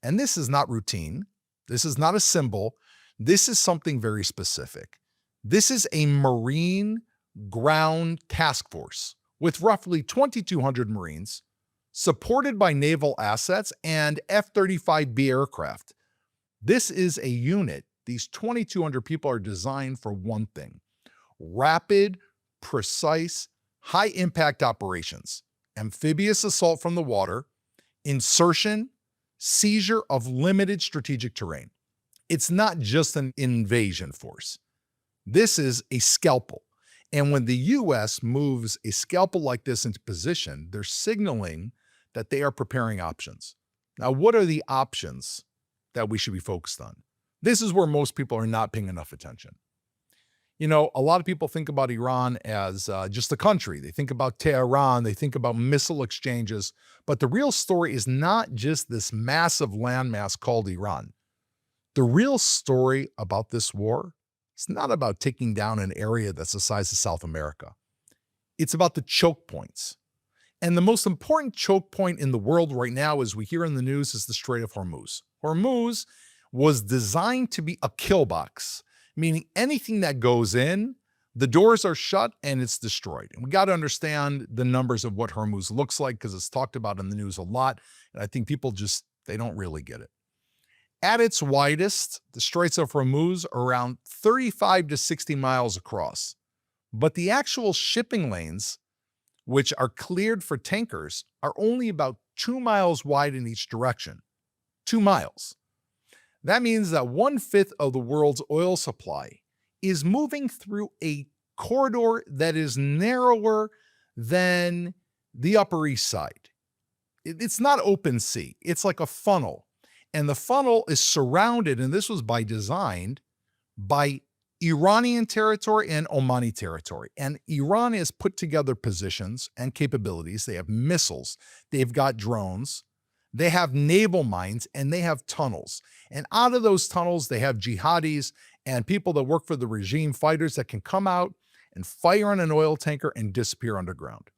And this is not routine. This is not a symbol. This is something very specific. This is a Marine ground task force with roughly 2,200 Marines, supported by naval assets and F-35B aircraft. This is a unit. These 2,200 people are designed for one thing: rapid, precise, high-impact operations, amphibious assault from the water, insertion, seizure of limited strategic terrain. It's not just an invasion force. This is a scalpel. And when the U.S. moves a scalpel like this into position, they're signaling that they are preparing options. Now, what are the options that we should be focused on? This is where most people are not paying enough attention. You know, a lot of people think about Iran as just a country. They think about Tehran, they think about missile exchanges, but the real story is not just this massive landmass called Iran. The real story about this war, it's not about taking down an area that's the size of South America. It's about the choke points. And the most important choke point in the world right now, as we hear in the news, is the Strait of Hormuz. Hormuz was designed to be a kill box, meaning anything that goes in, the doors are shut and it's destroyed. And we got to understand the numbers of what Hormuz looks like, because it's talked about in the news a lot. And I think people just, they don't really get it. At its widest, the Straits of Hormuz are around 35 to 60 miles across. But the actual shipping lanes, which are cleared for tankers, are only about 2 miles wide in each direction. 2 miles. That means that 1/5 of the world's oil supply is moving through a corridor that is narrower than the Upper East Side. It's not open sea. It's like a funnel. And the funnel is surrounded, and this was by design, by Iranian territory and Omani territory. And Iran has put together positions and capabilities. They have missiles. They've got drones. They have naval mines, and they have tunnels. And out of those tunnels, they have jihadis and people that work for the regime, fighters that can come out and fire on an oil tanker and disappear underground.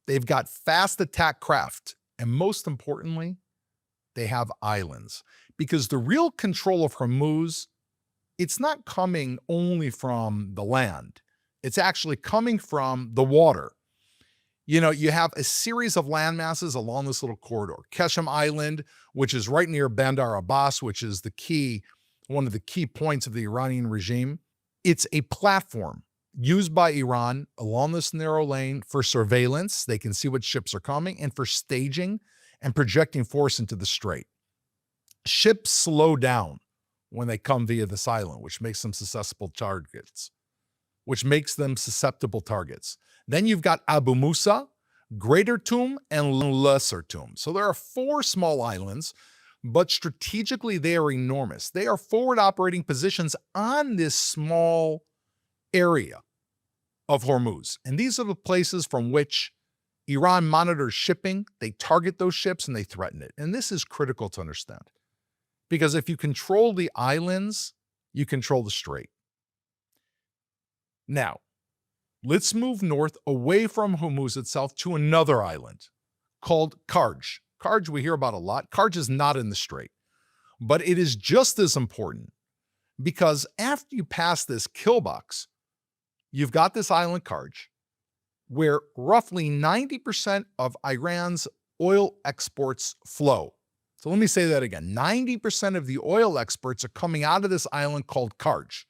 They've got fast attack craft. And most importantly, they have islands. Because the real control of Hormuz, it's not coming only from the land. It's actually coming from the water. You know, you have a series of land masses along this little corridor. Keshem Island, which is right near Bandar Abbas, which is one of the key points of the Iranian regime. It's a platform used by Iran along this narrow lane for surveillance. They can see what ships are coming, and for staging and projecting force into the strait. Ships slow down when they come via this island, which makes them susceptible targets. Then you've got Abu Musa, Greater Tomb, and Lesser Tomb. So there are 4 small islands, but strategically they are enormous. They are forward operating positions on this small area of Hormuz. And these are the places from which Iran monitors shipping. They target those ships and they threaten it. And this is critical to understand. Because if you control the islands, you control the strait. Now, let's move north away from Hormuz itself to another island called Karj. Karj we hear about a lot. Karj is not in the strait, but it is just as important because after you pass this kill box, you've got this island Karj where roughly 90% of Iran's oil exports flow. So let me say that again. 90% of the oil exports are coming out of this island called Karj.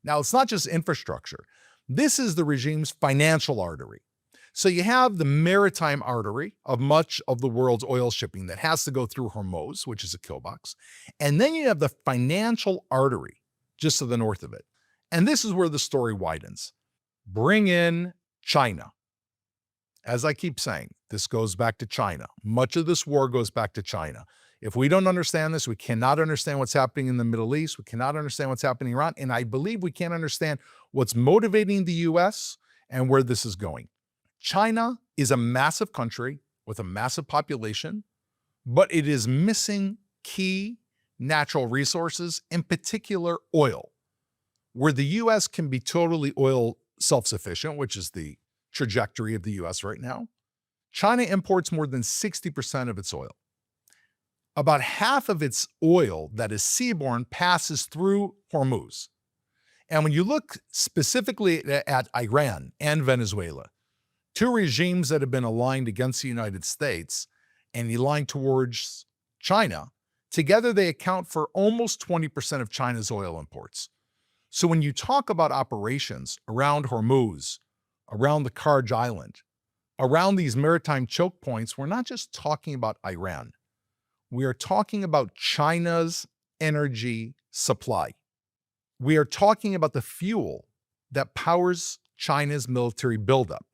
Now, it's not just infrastructure. This is the regime's financial artery. So you have the maritime artery of much of the world's oil shipping that has to go through Hormuz, which is a kill box. And then you have the financial artery just to the north of it. And this is where the story widens. Bring in China. As I keep saying, this goes back to China. Much of this war goes back to China. If we don't understand this, we cannot understand what's happening in the Middle East. We cannot understand what's happening in Iran. And I believe we can't understand what's motivating the U.S. and where this is going. China is a massive country with a massive population, but it is missing key natural resources, in particular oil, where the U.S. can be totally oil self-sufficient, which is the trajectory of the U.S. right now. China imports more than 60% of its oil. About half of its oil that is seaborne passes through Hormuz. And when you look specifically at Iran and Venezuela, 2 regimes that have been aligned against the United States and aligned towards China, together they account for almost 20% of China's oil imports. So when you talk about operations around Hormuz, around the Karj Island, around these maritime choke points, we're not just talking about Iran. We are talking about China's energy supply. We are talking about the fuel that powers China's military buildup,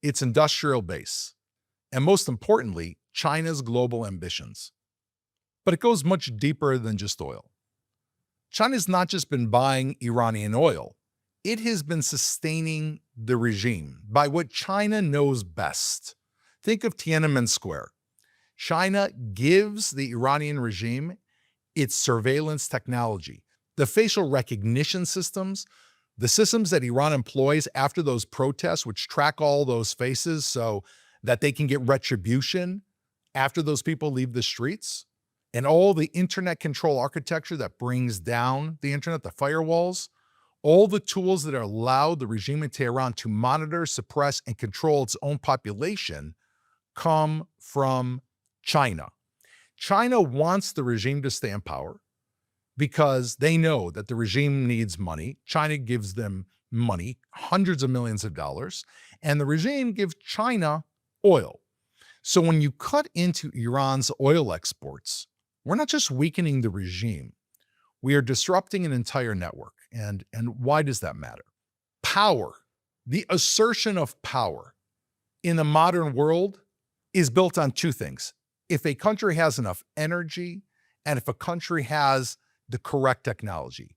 its industrial base, and most importantly, China's global ambitions. But it goes much deeper than just oil. China's not just been buying Iranian oil, it has been sustaining the regime by what China knows best. Think of Tiananmen Square. China gives the Iranian regime its surveillance technology, the facial recognition systems, the systems that Iran employs after those protests, which track all those faces so that they can get retribution after those people leave the streets, and all the internet control architecture that brings down the internet, the firewalls, all the tools that allow the regime in Tehran to monitor, suppress, and control its own population come from China. China wants the regime to stay in power because they know that the regime needs money. China gives them money, hundreds of millions of dollars, and the regime gives China oil. So when you cut into Iran's oil exports, we're not just weakening the regime, we are disrupting an entire network. And why does that matter? Power, the assertion of power in the modern world is built on two things. If a country has enough energy and if a country has the correct technology.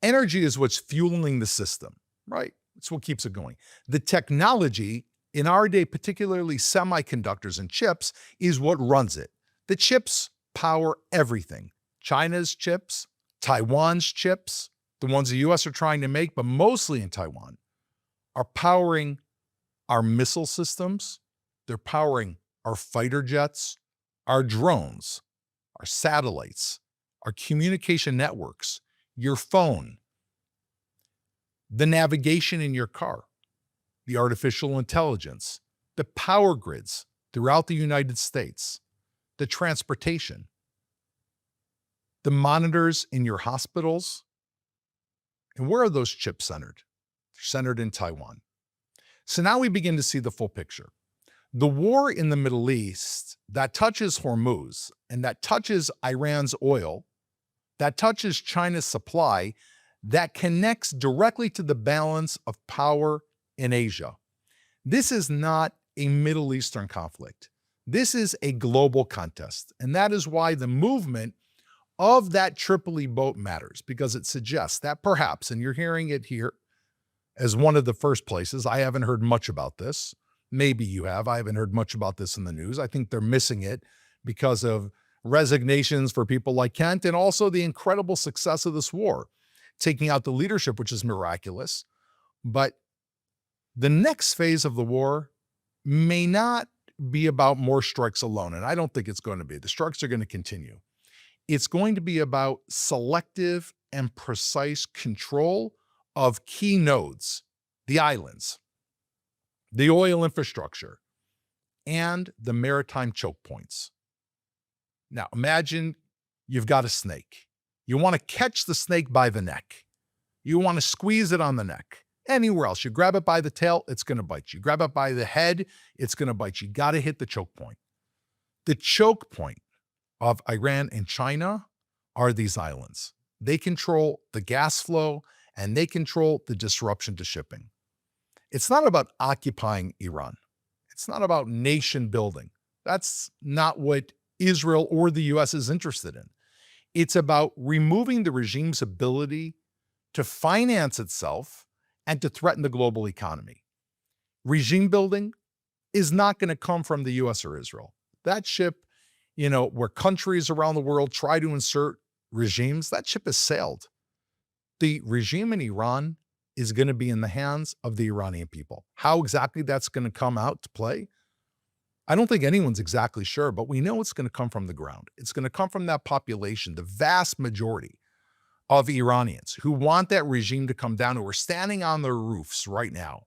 Energy is what's fueling the system, right? It's what keeps it going. The technology, in our day, particularly semiconductors and chips, is what runs it. The chips power everything. China's chips, Taiwan's chips, the ones the US are trying to make, but mostly in Taiwan, are powering our missile systems. They're powering our fighter jets, our drones, our satellites, our communication networks, your phone, the navigation in your car, the artificial intelligence, the power grids throughout the United States, the transportation, the monitors in your hospitals. And where are those chips centered? They're centered in Taiwan. So now we begin to see the full picture. The war in the Middle East that touches Hormuz and that touches Iran's oil, that touches China's supply, that connects directly to the balance of power in Asia. This is not a Middle Eastern conflict. This is a global contest. And that is why the movement of that Tripoli boat matters, because it suggests that perhaps, and you're hearing it here as one of the first places, I haven't heard much about this. Maybe you have. I haven't heard much about this in the news. I think they're missing it because of resignations for people like Kent and also the incredible success of this war, taking out the leadership, which is miraculous. But the next phase of the war may not be about more strikes alone, and I don't think it's going to be. The strikes are going to continue. It's going to be about selective and precise control of key nodes, the islands, the oil infrastructure, and the maritime choke points. Now, imagine you've got a snake. You want to catch the snake by the neck. You want to squeeze it on the neck. Anywhere else, you grab it by the tail, it's going to bite you. Grab it by the head, it's going to bite you. You got to hit the choke point. The choke point of Iran and China are these islands. They control the gas flow and they control the disruption to shipping. It's not about occupying Iran. It's not about nation building. That's not what Israel or the US is interested in. It's about removing the regime's ability to finance itself and to threaten the global economy. Regime building is not going to come from the US or Israel. That ship, where countries around the world try to insert regimes, that ship has sailed. The regime in Iran is going to be in the hands of the Iranian people. How exactly that's going to come out to play, I don't think anyone's exactly sure, but we know it's going to come from the ground. It's going to come from that population, the vast majority of Iranians who want that regime to come down, who are standing on their roofs right now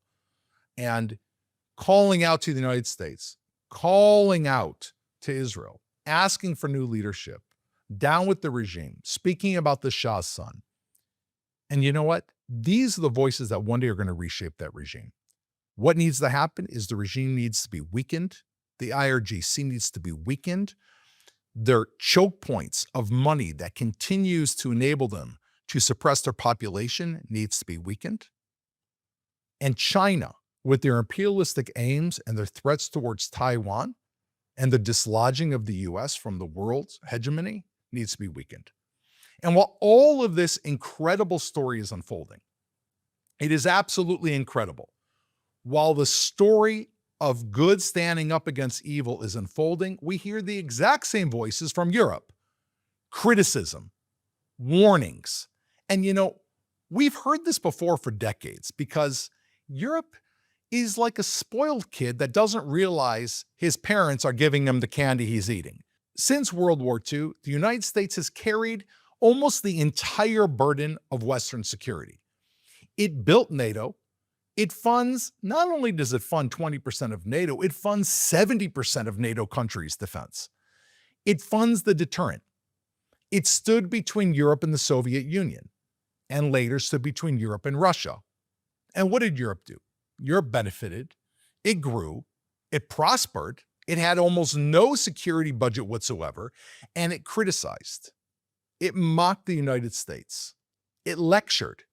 and calling out to the United States, calling out to Israel, asking for new leadership, down with the regime, speaking about the Shah's son. And you know what? These are the voices that one day are going to reshape that regime. What needs to happen is the regime needs to be weakened. The IRGC needs to be weakened. Their choke points of money that continues to enable them to suppress their population needs to be weakened. And China, with their imperialistic aims and their threats towards Taiwan and the dislodging of the US from the world's hegemony, needs to be weakened. And while all of this incredible story is unfolding, it is absolutely incredible. While the story of good standing up against evil is unfolding, we hear the exact same voices from Europe. Criticism, warnings. And we've heard this before for decades because Europe is like a spoiled kid that doesn't realize his parents are giving him the candy he's eating. Since World War II, the United States has carried almost the entire burden of Western security. It built NATO. It funds, not only does it fund 20% of NATO, it funds 70% of NATO countries' defense. It funds the deterrent. It stood between Europe and the Soviet Union, and later stood between Europe and Russia. And what did Europe do? Europe benefited. It grew. It prospered. It had almost no security budget whatsoever, and it criticized. It mocked the United States. It lectured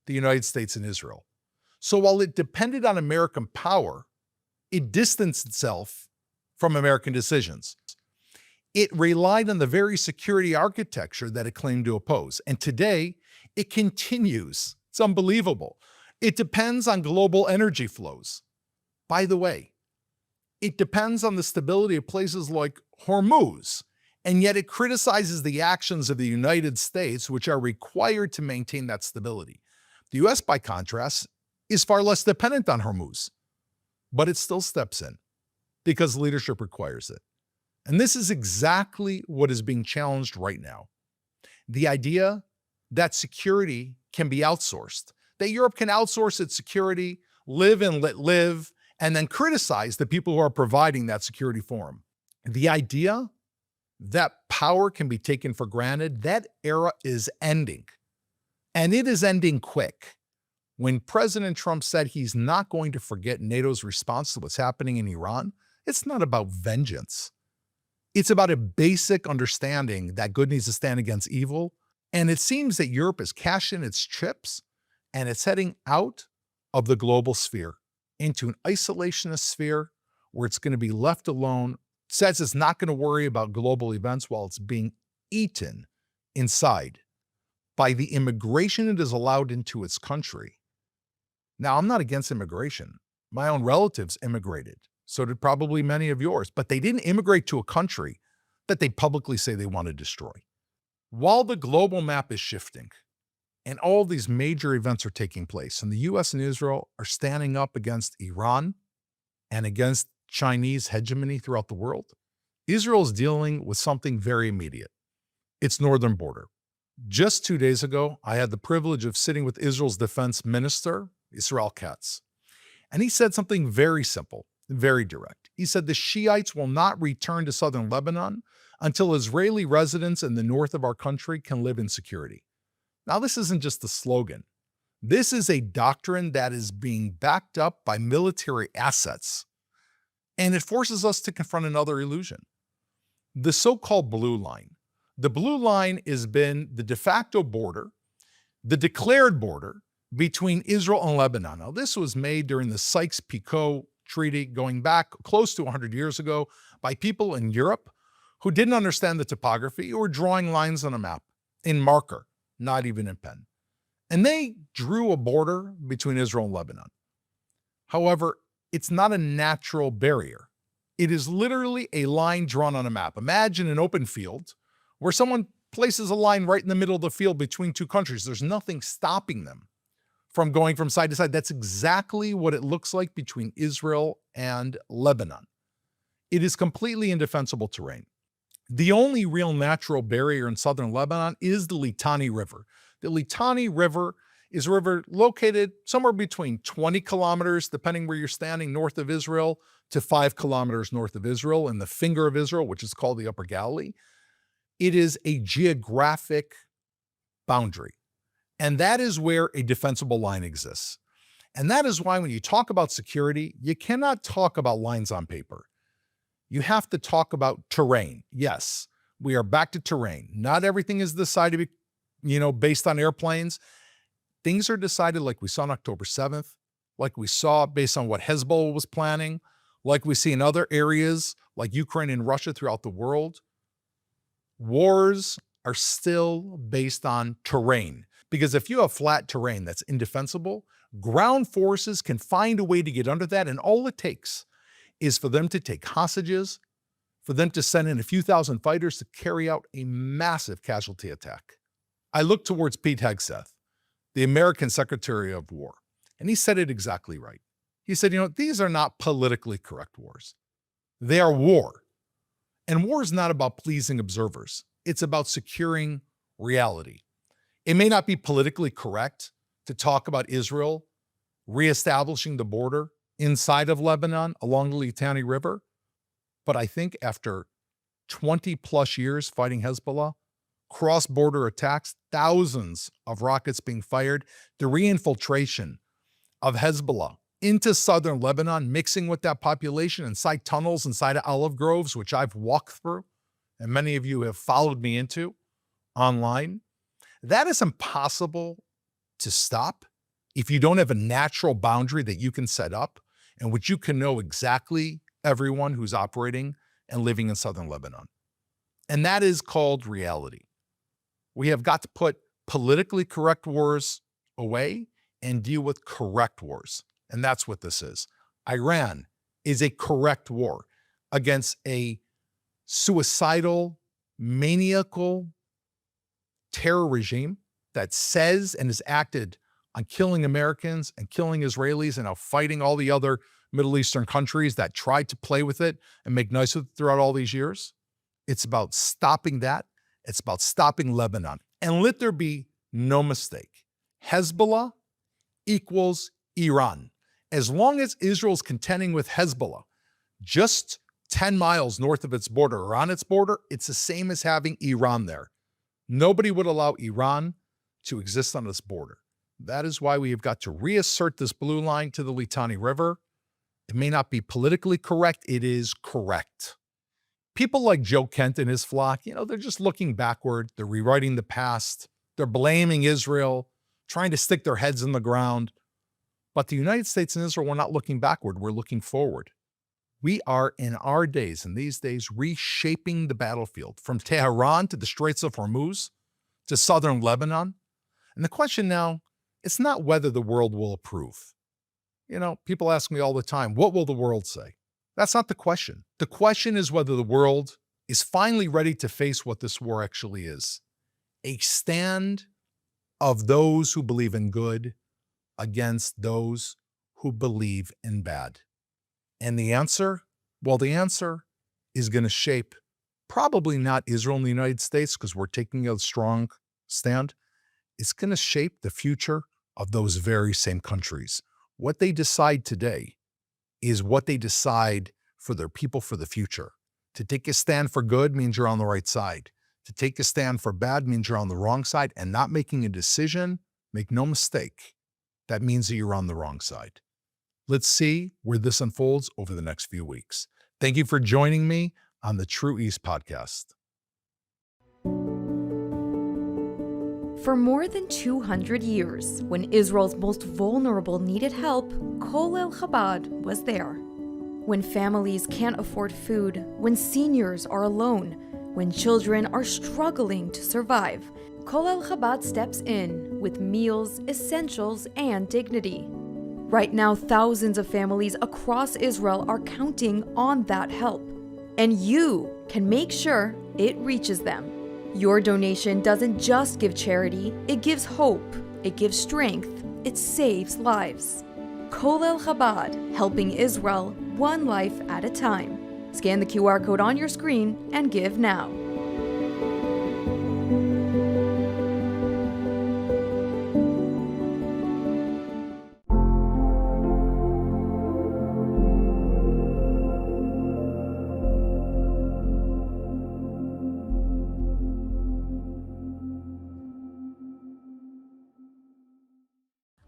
the United States and Israel. So while it depended on American power, it distanced itself from American decisions. It relied on the very security architecture that it claimed to oppose. And today, it continues. It's unbelievable. It depends on global energy flows. By the way, it depends on the stability of places like Hormuz, and yet it criticizes the actions of the United States, which are required to maintain that stability. The US, by contrast, is far less dependent on Hormuz, but it still steps in because leadership requires it. And this is exactly what is being challenged right now. The idea that security can be outsourced, that Europe can outsource its security, live and let live, and then criticize the people who are providing that security for them. The idea that power can be taken for granted, that era is ending. And it is ending quick. When President Trump said he's not going to forget NATO's response to what's happening in Iran, it's not about vengeance. It's about a basic understanding that good needs to stand against evil. And it seems that Europe is cashing its chips and it's heading out of the global sphere into an isolationist sphere where it's going to be left alone, says it's not going to worry about global events while it's being eaten inside by the immigration it is allowed into its country. Now, I'm not against immigration. My own relatives immigrated. So did probably many of yours, but they didn't immigrate to a country that they publicly say they want to destroy. While the global map is shifting and all these major events are taking place, and the US and Israel are standing up against Iran and against Chinese hegemony throughout the world, Israel is dealing with something very immediate. Its northern border. Just 2 days ago, I had the privilege of sitting with Israel's defense minister, Israel Katz, and he said something very simple. Very direct. He said the Shiites will not return to southern Lebanon until Israeli residents in the north of our country can live in security. Now, this isn't just a slogan. This is a doctrine that is being backed up by military assets, and it forces us to confront another illusion. The so-called blue line. The blue line has been the de facto border, the declared border between Israel and Lebanon. Now, this was made during the Sykes-Picot Treaty going back close to 100 years ago by people in Europe who didn't understand the topography or were drawing lines on a map in marker, not even in pen. And they drew a border between Israel and Lebanon. However, it's not a natural barrier. It is literally a line drawn on a map. Imagine an open field where someone places a line right in the middle of the field between two countries. There's nothing stopping them from going from side to side. That's exactly what it looks like between Israel and Lebanon. It is completely indefensible terrain. The only real natural barrier in southern Lebanon is the Litani River. The Litani River is a river located somewhere between 20 kilometers, depending where you're standing, north of Israel, to 5 kilometers north of Israel, in the finger of Israel, which is called the Upper Galilee. It is a geographic boundary. And that is where a defensible line exists. And that is why when you talk about security, you cannot talk about lines on paper. You have to talk about terrain. Yes, we are back to terrain. Not everything is decided, based on airplanes. Things are decided like we saw on October 7th, like we saw based on what Hezbollah was planning, like we see in other areas like Ukraine and Russia throughout the world. Wars are still based on terrain. Because if you have flat terrain that's indefensible, ground forces can find a way to get under that, and all it takes is for them to take hostages, for them to send in a few thousand fighters to carry out a massive casualty attack. I look towards Pete Hegseth, the American Secretary of War, and he said it exactly right. He said, these are not politically correct wars. They are war. And war is not about pleasing observers. It's about securing reality. It may not be politically correct to talk about Israel reestablishing the border inside of Lebanon along the Litani River, but I think after 20 plus years fighting Hezbollah, cross-border attacks, thousands of rockets being fired, the reinfiltration of Hezbollah into southern Lebanon, mixing with that population inside tunnels, inside of olive groves, which I've walked through, and many of you have followed me into online. That is impossible to stop if you don't have a natural boundary that you can set up in which you can know exactly everyone who's operating and living in southern Lebanon. And that is called reality. We have got to put politically correct wars away and deal with correct wars. And that's what this is. Iran is a correct war against a suicidal, maniacal terror regime that says and has acted on killing Americans and killing Israelis and now fighting all the other Middle Eastern countries that tried to play with it and make nice with it throughout all these years. It's about stopping that. It's about stopping Lebanon. And let there be no mistake. Hezbollah equals Iran. As long as Israel's contending with Hezbollah just 10 miles north of its border or on its border, it's the same as having Iran there. Nobody would allow Iran to exist on this border. That is why we have got to reassert this blue line to the Litani River. It may not be politically correct. It is correct. People like Joe Kent and his flock, they're just looking backward. They're rewriting the past. They're blaming Israel, trying to stick their heads in the ground. But the United States and Israel, we're not looking backward. We're looking forward. We are in our days, in these days, reshaping the battlefield from Tehran to the Straits of Hormuz to southern Lebanon. And the question now, it's not whether the world will approve. People ask me all the time, what will the world say? That's not the question. The question is whether the world is finally ready to face what this war actually is. A stand of those who believe in good against those who believe in bad. And the answer? Well, the answer is going to shape probably not Israel and the United States, because we're taking a strong stand. It's going to shape the future of those very same countries. What they decide today is what they decide for their people for the future. To take a stand for good means you're on the right side. To take a stand for bad means you're on the wrong side, and not making a decision, make no mistake, that means that you're on the wrong side. Let's see where this unfolds over the next few weeks. Thank you for joining me on the True East podcast. For more than 200 years, when Israel's most vulnerable needed help, Kol El Chabad was there. When families can't afford food, when seniors are alone, when children are struggling to survive, Kol El Chabad steps in with meals, essentials, and dignity. Right now, thousands of families across Israel are counting on that help. And you can make sure it reaches them. Your donation doesn't just give charity, it gives hope, it gives strength, it saves lives. Kol El Chabad, helping Israel one life at a time. Scan the QR code on your screen and give now.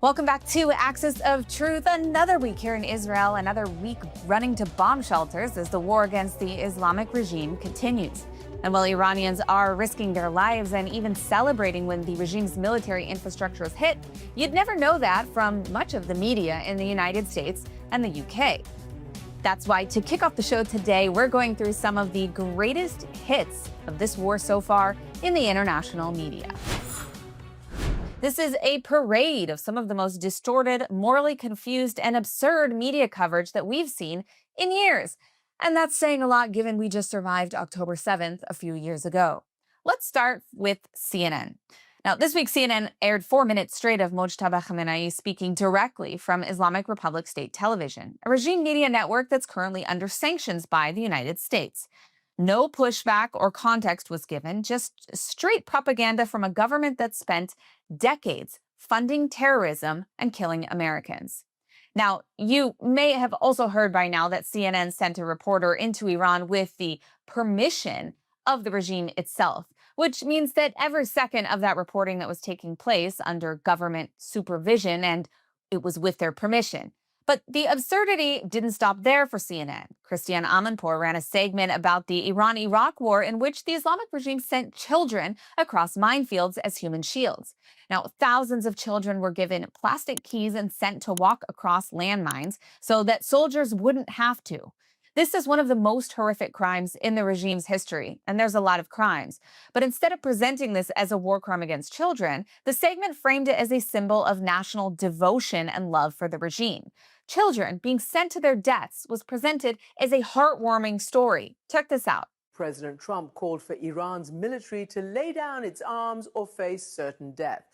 Welcome back to Axis of Truth. Another week here in Israel, another week running to bomb shelters as the war against the Islamic regime continues. And while Iranians are risking their lives and even celebrating when the regime's military infrastructure is hit, you'd never know that from much of the media in the United States and the UK. That's why to kick off the show today, we're going through some of the greatest hits of this war so far in the international media. This is a parade of some of the most distorted, morally confused, and absurd media coverage that we've seen in years. And that's saying a lot given we just survived October 7th a few years ago. Let's start with CNN. Now, this week, CNN aired 4 minutes straight of Mojtaba Khamenei speaking directly from Islamic Republic State Television, a regime media network that's currently under sanctions by the United States. No pushback or context was given, just straight propaganda from a government that spent decades funding terrorism and killing Americans. Now, you may have also heard by now that CNN sent a reporter into Iran with the permission of the regime itself, which means that every second of that reporting that was taking place under government supervision, and it was with their permission. But the absurdity didn't stop there for CNN. Christiane Amanpour ran a segment about the Iran-Iraq war in which the Islamic regime sent children across minefields as human shields. Now, thousands of children were given plastic keys and sent to walk across landmines so that soldiers wouldn't have to. This is one of the most horrific crimes in the regime's history, and there's a lot of crimes. But instead of presenting this as a war crime against children, the segment framed it as a symbol of national devotion and love for the regime. Children being sent to their deaths was presented as a heartwarming story. Check this out. President Trump called for Iran's military to lay down its arms or face certain death.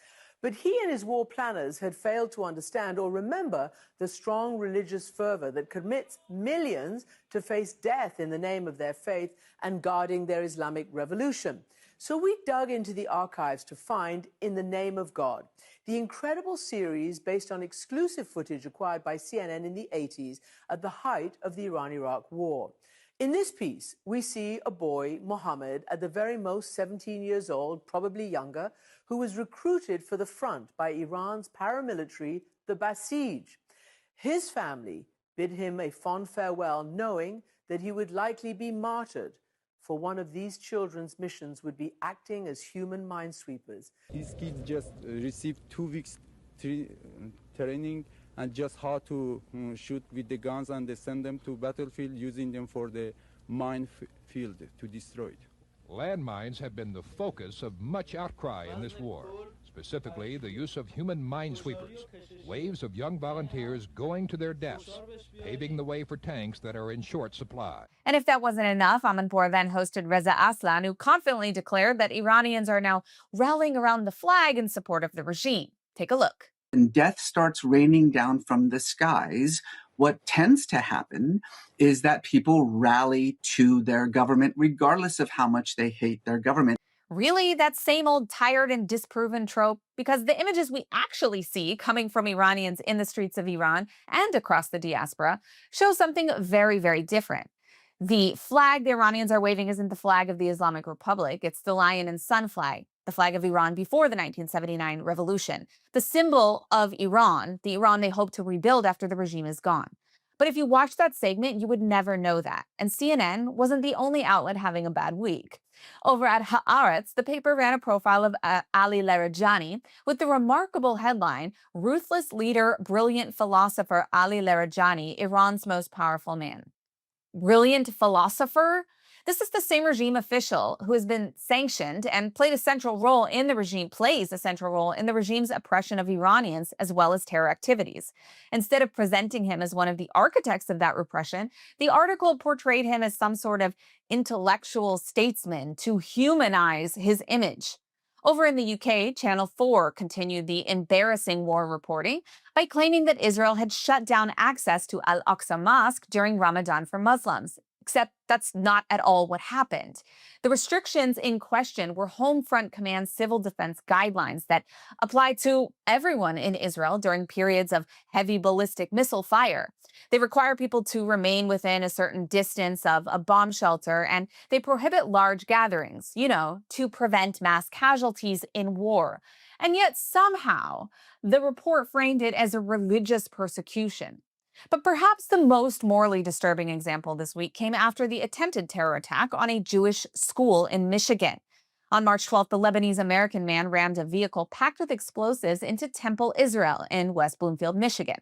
But he and his war planners had failed to understand or remember the strong religious fervor that commits millions to face death in the name of their faith and guarding their Islamic revolution. So we dug into the archives to find In the Name of God, the incredible series based on exclusive footage acquired by CNN in the 80s at the height of the Iran-Iraq war. In this piece, we see a boy, Mohammed, at the very most 17 years old, probably younger, who was recruited for the front by Iran's paramilitary, the Basij. His family bid him a fond farewell, knowing that he would likely be martyred, for one of these children's missions would be acting as human minesweepers. These kids just received 2 weeks training and just how to shoot with the guns, and they send them to battlefield using them for the minefield to destroy it. Landmines have been the focus of much outcry in this war, specifically the use of human minesweepers, waves of young volunteers going to their deaths, paving the way for tanks that are in short supply. And if that wasn't enough, Amanpour then hosted Reza Aslan, who confidently declared that Iranians are now rallying around the flag in support of the regime. Take a look. When death starts raining down from the skies, what tends to happen is that people rally to their government regardless of how much they hate their government. Really? That same old tired and disproven trope? Because the images we actually see coming from Iranians in the streets of Iran and across the diaspora show something very, very different. The flag the Iranians are waving isn't the flag of the Islamic Republic. It's the lion and sun flag, the flag of Iran before the 1979 revolution, the symbol of Iran, the Iran they hope to rebuild after the regime is gone. But if you watched that segment, you would never know that. And CNN wasn't the only outlet having a bad week. Over at Haaretz, the paper ran a profile of Ali Larijani with the remarkable headline, "Ruthless Leader, Brilliant Philosopher Ali Larijani, Iran's Most Powerful Man." Brilliant philosopher? This is the same regime official who has been sanctioned and plays a central role in the regime's oppression of Iranians as well as terror activities. Instead of presenting him as one of the architects of that repression, the article portrayed him as some sort of intellectual statesman to humanize his image. Over in the UK, Channel 4 continued the embarrassing war reporting by claiming that Israel had shut down access to Al-Aqsa Mosque during Ramadan for Muslims. Except that's not at all what happened. The restrictions in question were Home Front Command civil defense guidelines that apply to everyone in Israel during periods of heavy ballistic missile fire. They require people to remain within a certain distance of a bomb shelter, and they prohibit large gatherings, to prevent mass casualties in war. And yet somehow the report framed it as a religious persecution. But perhaps the most morally disturbing example this week came after the attempted terror attack on a Jewish school in Michigan. On March 12th, the Lebanese-American man rammed a vehicle packed with explosives into Temple Israel in West Bloomfield, Michigan.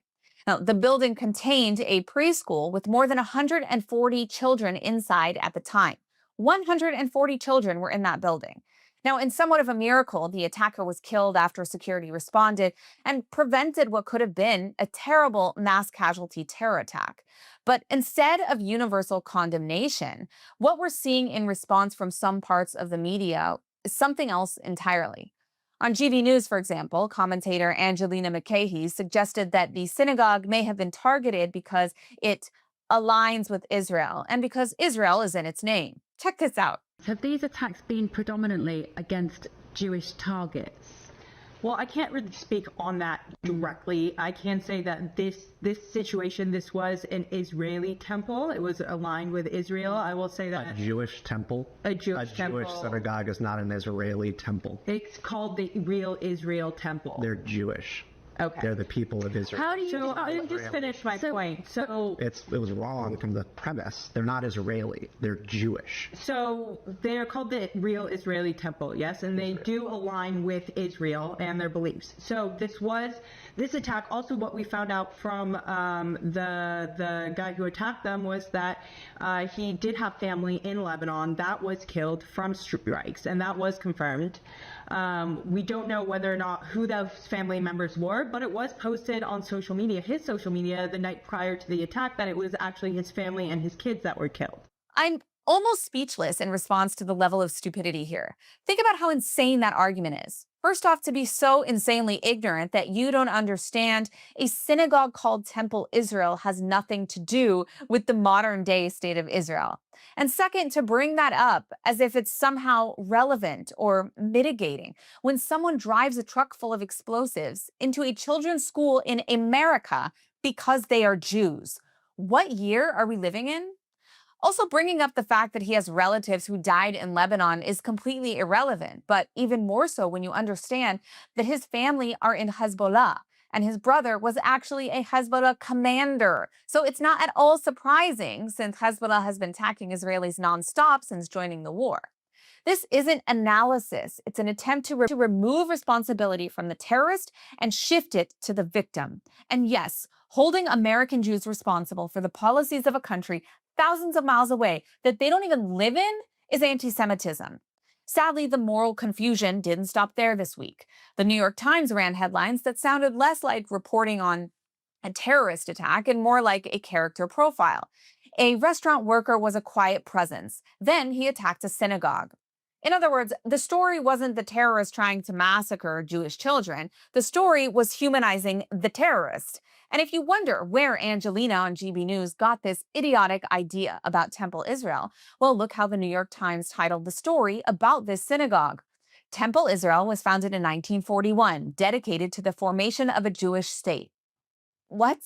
Now, the building contained a preschool with more than 140 children inside at the time. 140 children were in that building. Now, in somewhat of a miracle, the attacker was killed after security responded and prevented what could have been a terrible mass casualty terror attack. But instead of universal condemnation, what we're seeing in response from some parts of the media is something else entirely. On GV News, for example, commentator Angelina McCahey suggested that the synagogue may have been targeted because it aligns with Israel and because Israel is in its name. Check this out. Have these attacks been predominantly against Jewish targets? Well, I can't really speak on that directly. I can say that this situation, this was an Israeli temple. It was aligned with Israel. I will say that. A Jewish temple? A Jewish temple. A Jewish synagogue is not an Israeli temple. It's called the Real Israel Temple. They're Jewish. Okay. They're the people of Israel. How do you? So I'll just finish my point. So It was wrong from the premise. They're not Israeli. They're Jewish. So they're called the real Israeli temple, yes, and they do align with Israel and their beliefs. So this attack. Also, what we found out from the guy who attacked them was that he did have family in Lebanon that was killed from strikes, and that was confirmed. We don't know whether or not who those family members were, but it was posted on social media, his social media, the night prior to the attack, that it was actually his family and his kids that were killed. I'm almost speechless in response to the level of stupidity here. Think about how insane that argument is. First off, to be so insanely ignorant that you don't understand a synagogue called Temple Israel has nothing to do with the modern day state of Israel. And second, to bring that up as if it's somehow relevant or mitigating when someone drives a truck full of explosives into a children's school in America because they are Jews. What year are we living in? Also, bringing up the fact that he has relatives who died in Lebanon is completely irrelevant, but even more so when you understand that his family are in Hezbollah, and his brother was actually a Hezbollah commander. So it's not at all surprising since Hezbollah has been attacking Israelis nonstop since joining the war. This isn't analysis. It's an attempt to remove responsibility from the terrorist and shift it to the victim. And yes, holding American Jews responsible for the policies of a country thousands of miles away that they don't even live in is anti-Semitism. Sadly, the moral confusion didn't stop there this week. The New York Times ran headlines that sounded less like reporting on a terrorist attack and more like a character profile. A restaurant worker was a quiet presence. Then he attacked a synagogue. In other words, the story wasn't the terrorist trying to massacre Jewish children. The story was humanizing the terrorist. And if you wonder where Angelina on GB News got this idiotic idea about Temple Israel, well, look how the New York Times titled the story about this synagogue. Temple Israel was founded in 1941, dedicated to the formation of a Jewish state. What?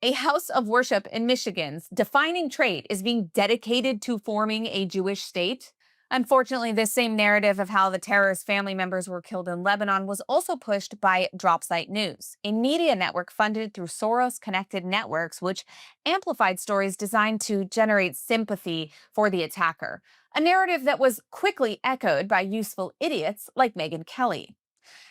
A house of worship in Michigan's defining trait is being dedicated to forming a Jewish state? Unfortunately, this same narrative of how the terrorist family members were killed in Lebanon was also pushed by Dropsite News, a media network funded through Soros-connected networks, which amplified stories designed to generate sympathy for the attacker, a narrative that was quickly echoed by useful idiots like Megyn Kelly.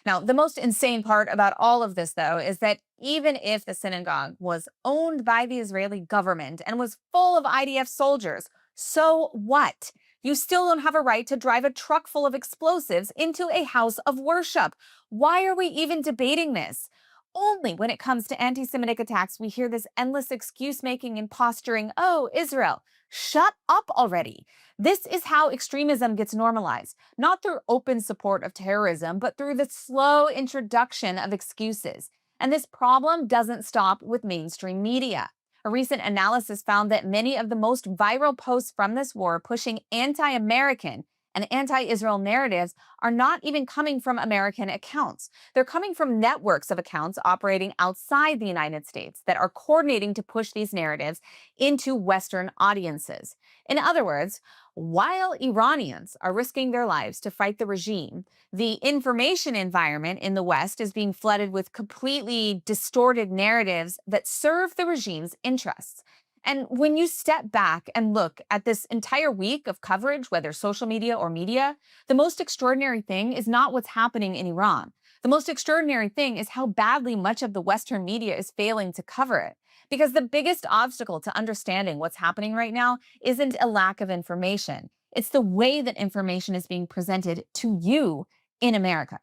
Now, the most insane part about all of this, though, is that even if the synagogue was owned by the Israeli government and was full of IDF soldiers, so what? You still don't have a right to drive a truck full of explosives into a house of worship. Why are we even debating this? Only when it comes to anti-Semitic attacks, we hear this endless excuse-making and posturing, oh, Israel, shut up already. This is how extremism gets normalized, not through open support of terrorism, but through the slow introduction of excuses. And this problem doesn't stop with mainstream media. A recent analysis found that many of the most viral posts from this war pushing anti-American and anti-Israel narratives are not even coming from American accounts. They're coming from networks of accounts operating outside the United States that are coordinating to push these narratives into Western audiences. In other words, while Iranians are risking their lives to fight the regime, the information environment in the West is being flooded with completely distorted narratives that serve the regime's interests. And when you step back and look at this entire week of coverage, whether social media or media, the most extraordinary thing is not what's happening in Iran. The most extraordinary thing is how badly much of the Western media is failing to cover it. Because the biggest obstacle to understanding what's happening right now isn't a lack of information. It's the way that information is being presented to you in America.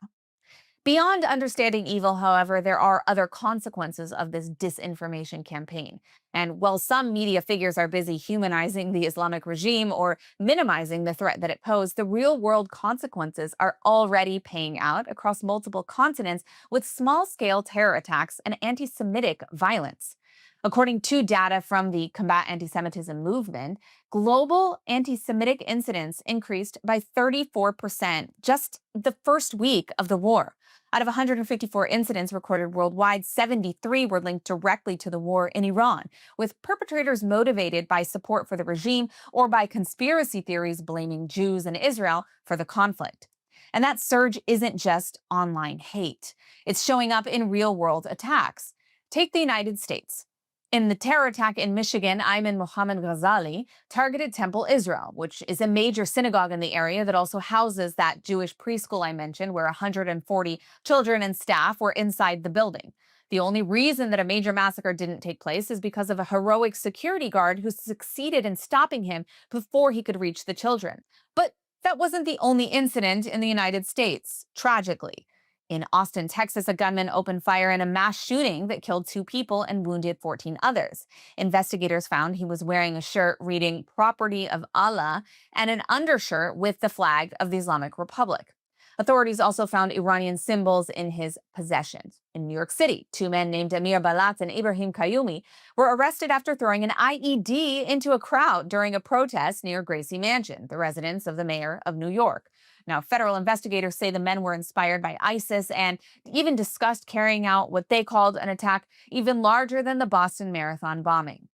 Beyond understanding evil, however, there are other consequences of this disinformation campaign. And while some media figures are busy humanizing the Islamic regime or minimizing the threat that it posed, the real-world consequences are already paying out across multiple continents with small-scale terror attacks and anti-Semitic violence. According to data from the Combat Anti-Semitism movement, global anti-Semitic incidents increased by 34% just the first week of the war. Out of 154 incidents recorded worldwide, 73 were linked directly to the war in Iran, with perpetrators motivated by support for the regime or by conspiracy theories blaming Jews and Israel for the conflict. And that surge isn't just online hate. It's showing up in real-world attacks. Take the United States. In the terror attack in Michigan, Ayman Mohammed Ghazali targeted Temple Israel, which is a major synagogue in the area that also houses that Jewish preschool I mentioned, where 140 children and staff were inside the building. The only reason that a major massacre didn't take place is because of a heroic security guard who succeeded in stopping him before he could reach the children. But that wasn't the only incident in the United States, tragically. In Austin, Texas, a gunman opened fire in a mass shooting that killed 2 people and wounded 14 others. Investigators found he was wearing a shirt reading "Property of Allah" and an undershirt with the flag of the Islamic Republic. Authorities also found Iranian symbols in his possession. In New York City, 2 men named Amir Balat and Ibrahim Qayoumi were arrested after throwing an IED into a crowd during a protest near Gracie Mansion, the residence of the mayor of New York. Now, federal investigators say the men were inspired by ISIS and even discussed carrying out what they called an attack even larger than the Boston Marathon bombing.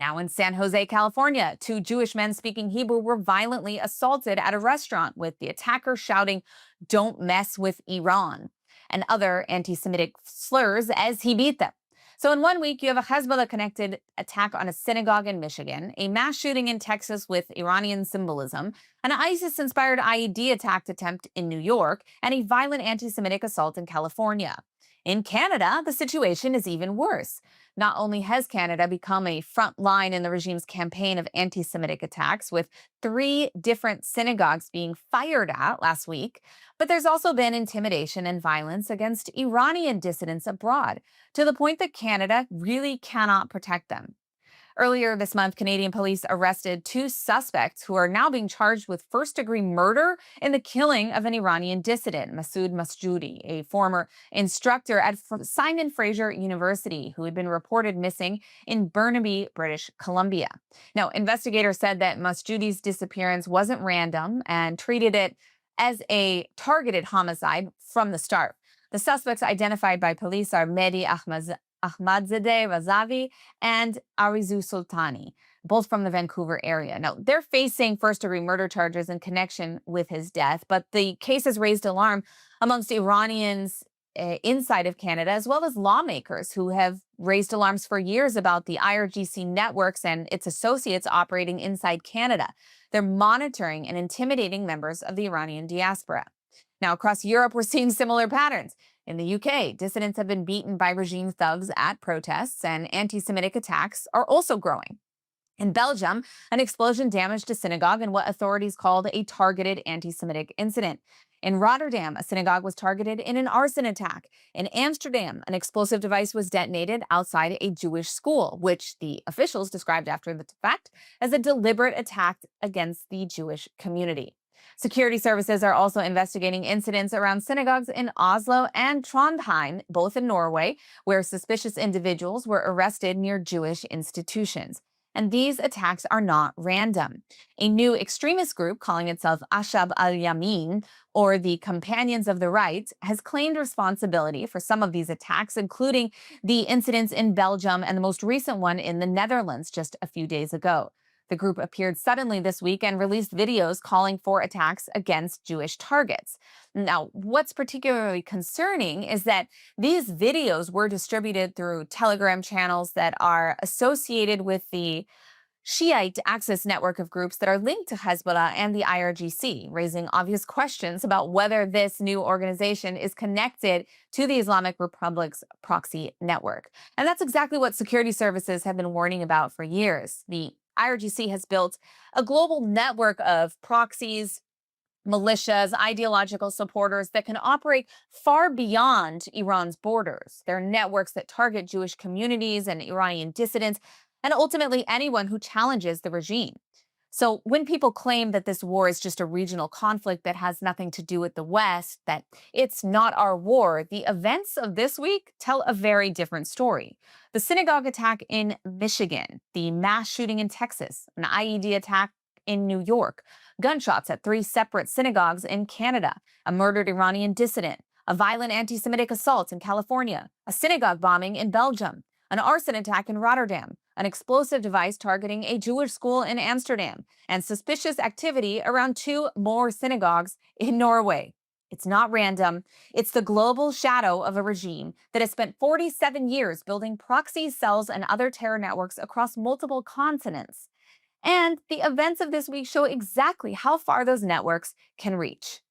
Now in San Jose, California, 2 Jewish men speaking Hebrew were violently assaulted at a restaurant, with the attacker shouting, "Don't mess with Iran," and other anti-Semitic slurs as he beat them. So in 1 week, you have a Hezbollah-connected attack on a synagogue in Michigan, a mass shooting in Texas with Iranian symbolism, an ISIS-inspired IED attack attempt in New York, and a violent anti-Semitic assault in California. In Canada, the situation is even worse. Not only has Canada become a front line in the regime's campaign of anti-Semitic attacks, with 3 different synagogues being fired at last week, but there's also been intimidation and violence against Iranian dissidents abroad, to the point that Canada really cannot protect them. Earlier this month, Canadian police arrested 2 suspects who are now being charged with first-degree murder in the killing of an Iranian dissident, Masoud Masjoudi, a former instructor at Simon Fraser University, who had been reported missing in Burnaby, British Columbia. Now, investigators said that Masjoudi's disappearance wasn't random and treated it as a targeted homicide from the start. The suspects identified by police are Mehdi Ahmadzadeh Razavi and Arizu Sultani, both from the Vancouver area. Now, they're facing first-degree murder charges in connection with his death, but the case has raised alarm amongst Iranians inside of Canada, as well as lawmakers who have raised alarms for years about the IRGC networks and its associates operating inside Canada. They're monitoring and intimidating members of the Iranian diaspora. Now, across Europe, we're seeing similar patterns. In the UK, dissidents have been beaten by regime thugs at protests, and anti-Semitic attacks are also growing. In Belgium, an explosion damaged a synagogue in what authorities called a targeted anti-Semitic incident. In Rotterdam, a synagogue was targeted in an arson attack. In Amsterdam, an explosive device was detonated outside a Jewish school, which the officials described after the fact as a deliberate attack against the Jewish community. Security services are also investigating incidents around synagogues in Oslo and Trondheim, both in Norway, where suspicious individuals were arrested near Jewish institutions. And these attacks are not random. A new extremist group calling itself Ashab al-Yamin, or the Companions of the Right, has claimed responsibility for some of these attacks, including the incidents in Belgium and the most recent one in the Netherlands just a few days ago. The group appeared suddenly this week and released videos calling for attacks against Jewish targets. Now, what's particularly concerning is that these videos were distributed through Telegram channels that are associated with the Shiite Axis network of groups that are linked to Hezbollah and the IRGC, raising obvious questions about whether this new organization is connected to the Islamic Republic's proxy network. And that's exactly what security services have been warning about for years. The IRGC has built a global network of proxies, militias, ideological supporters that can operate far beyond Iran's borders. They're networks that target Jewish communities and Iranian dissidents, and ultimately anyone who challenges the regime. So when people claim that this war is just a regional conflict that has nothing to do with the West, that it's not our war, the events of this week tell a very different story. The synagogue attack in Michigan, the mass shooting in Texas, an IED attack in New York, gunshots at 3 separate synagogues in Canada, a murdered Iranian dissident, a violent anti-Semitic assault in California, a synagogue bombing in Belgium, an arson attack in Rotterdam, an explosive device targeting a Jewish school in Amsterdam, and suspicious activity around 2 more synagogues in Norway. It's not random. It's the global shadow of a regime that has spent 47 years building proxy cells and other terror networks across multiple continents. And the events of this week show exactly how far those networks can reach.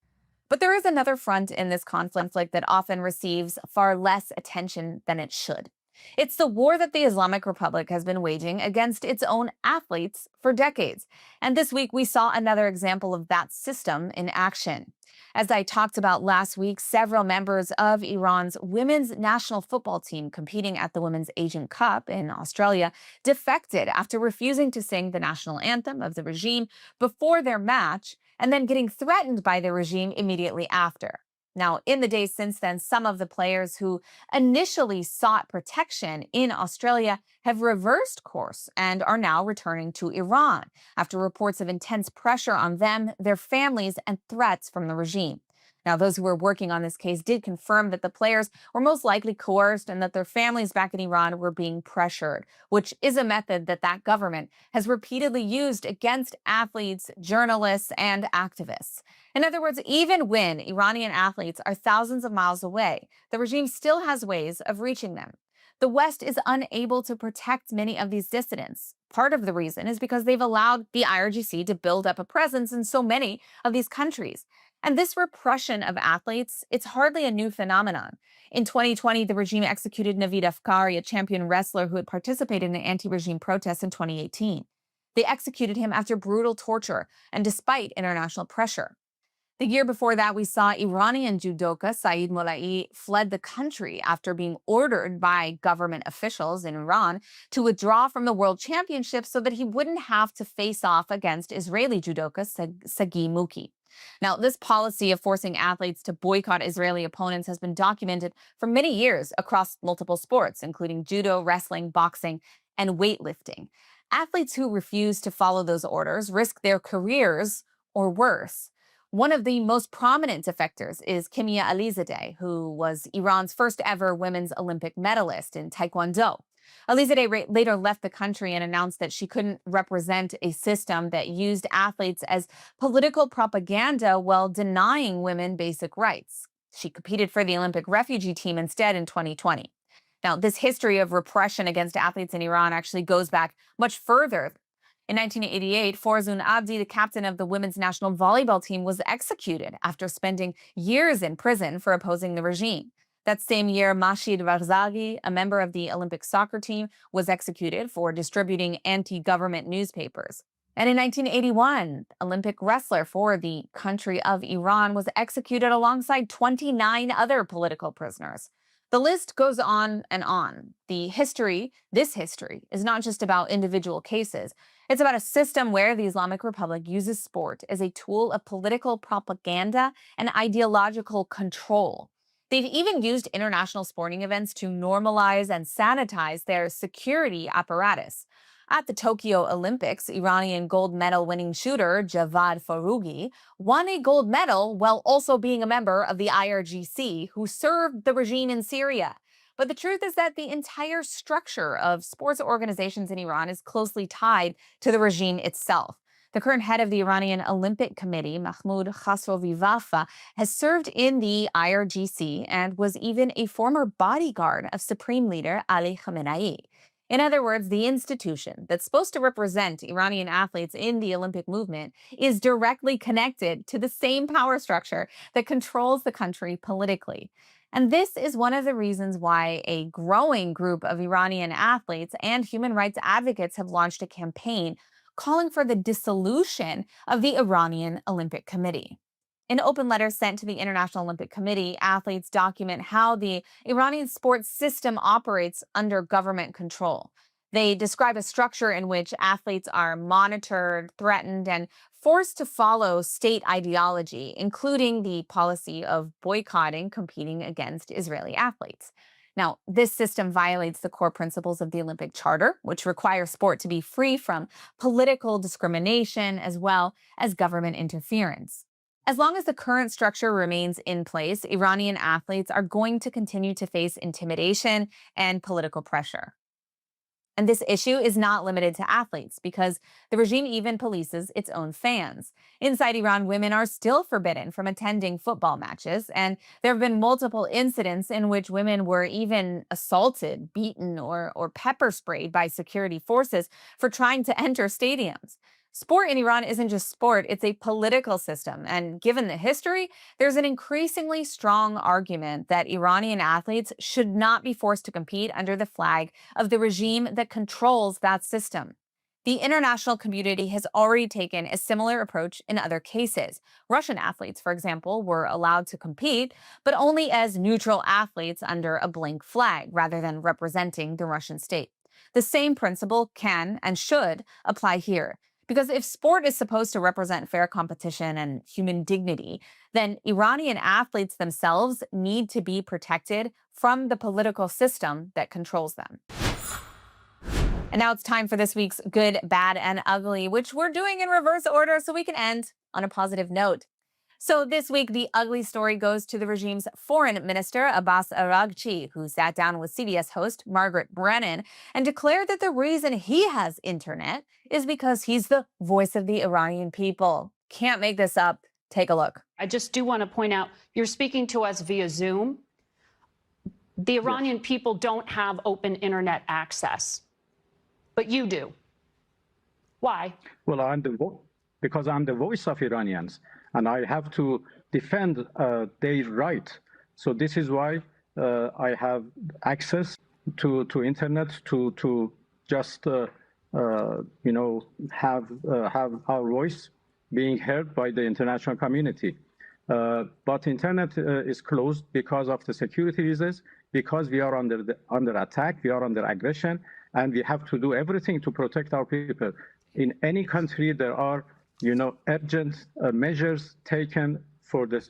But there is another front in this conflict that often receives far less attention than it should. It's the war that the Islamic Republic has been waging against its own athletes for decades. And this week, we saw another example of that system in action. As I talked about last week, several members of Iran's women's national football team competing at the Women's Asian Cup in Australia defected after refusing to sing the national anthem of the regime before their match and then getting threatened by the regime immediately after. Now, in the days since then, some of the players who initially sought protection in Australia have reversed course and are now returning to Iran after reports of intense pressure on them, their families, and threats from the regime. Now, those who were working on this case did confirm that the players were most likely coerced and that their families back in Iran were being pressured, which is a method that that government has repeatedly used against athletes, journalists, and activists. In other words, even when Iranian athletes are thousands of miles away, the regime still has ways of reaching them. The West is unable to protect many of these dissidents. Part of the reason is because they've allowed the IRGC to build up a presence in so many of these countries. And this repression of athletes, it's hardly a new phenomenon. In 2020, the regime executed Navid Afkari, a champion wrestler who had participated in anti-regime protests in 2018. They executed him after brutal torture and despite international pressure. The year before that, we saw Iranian judoka Saeed Molai fled the country after being ordered by government officials in Iran to withdraw from the World Championships so that he wouldn't have to face off against Israeli judoka Sagi Muki. Now, this policy of forcing athletes to boycott Israeli opponents has been documented for many years across multiple sports, including judo, wrestling, boxing, and weightlifting. Athletes who refuse to follow those orders risk their careers or worse. One of the most prominent defectors is Kimia Alizadeh, who was Iran's first ever women's Olympic medalist in Taekwondo. Alizadeh later left the country and announced that she couldn't represent a system that used athletes as political propaganda while denying women basic rights. She competed for the Olympic refugee team instead in 2020. Now, this history of repression against athletes in Iran actually goes back much further. In 1988, Forzun Abdi, the captain of the women's national volleyball team, was executed after spending years in prison for opposing the regime. That same year, Mashid Varzagi, a member of the Olympic soccer team, was executed for distributing anti-government newspapers. And in 1981, Olympic wrestler for the country of Iran was executed alongside 29 other political prisoners. The list goes on and on. This history, is not just about individual cases. It's about a system where the Islamic Republic uses sport as a tool of political propaganda and ideological control. They've even used international sporting events to normalize and sanitize their security apparatus. At the Tokyo Olympics, Iranian gold medal winning shooter Javad Foroughi won a gold medal while also being a member of the IRGC who served the regime in Syria. But the truth is that the entire structure of sports organizations in Iran is closely tied to the regime itself. The current head of the Iranian Olympic Committee, Mahmoud Khosrovi Vafa, has served in the IRGC and was even a former bodyguard of Supreme Leader Ali Khamenei. In other words, the institution that's supposed to represent Iranian athletes in the Olympic movement is directly connected to the same power structure that controls the country politically. And this is one of the reasons why a growing group of Iranian athletes and human rights advocates have launched a campaign calling for the dissolution of the Iranian Olympic Committee. In open letters sent to the International Olympic Committee, athletes document how the Iranian sports system operates under government control. They describe a structure in which athletes are monitored, threatened, and forced to follow state ideology, including the policy of boycotting competing against Israeli athletes. Now, this system violates the core principles of the Olympic Charter, which require sport to be free from political discrimination as well as government interference. As long as the current structure remains in place, Iranian athletes are going to continue to face intimidation and political pressure. And this issue is not limited to athletes because the regime even polices its own fans. Inside Iran, women are still forbidden from attending football matches, and there have been multiple incidents in which women were even assaulted, beaten, or pepper sprayed by security forces for trying to enter stadiums. Sport in Iran isn't just sport, it's a political system. And given the history, there's an increasingly strong argument that Iranian athletes should not be forced to compete under the flag of the regime that controls that system. The international community has already taken a similar approach in other cases. Russian athletes, for example, were allowed to compete, but only as neutral athletes under a blank flag rather than representing the Russian state. The same principle can and should apply here. Because if sport is supposed to represent fair competition and human dignity, then Iranian athletes themselves need to be protected from the political system that controls them. And now it's time for this week's Good, Bad, and Ugly, which we're doing in reverse order so we can end on a positive note. So this week, the ugly story goes to the regime's foreign minister, Abbas Araghchi, who sat down with CBS host Margaret Brennan and declared that the reason he has internet is because he's the voice of the Iranian people. Can't make this up. Take a look. I just do want to point out, you're speaking to us via Zoom. The Iranian people don't have open internet access, but you do. Why? Well, because I'm the voice of Iranians, and I have to defend their right. So this is why I have access to internet to just have our voice being heard by the international community. But internet is closed because of the security reasons, because we are under attack, we are under aggression, and we have to do everything to protect our people. In any country, there are urgent measures taken for the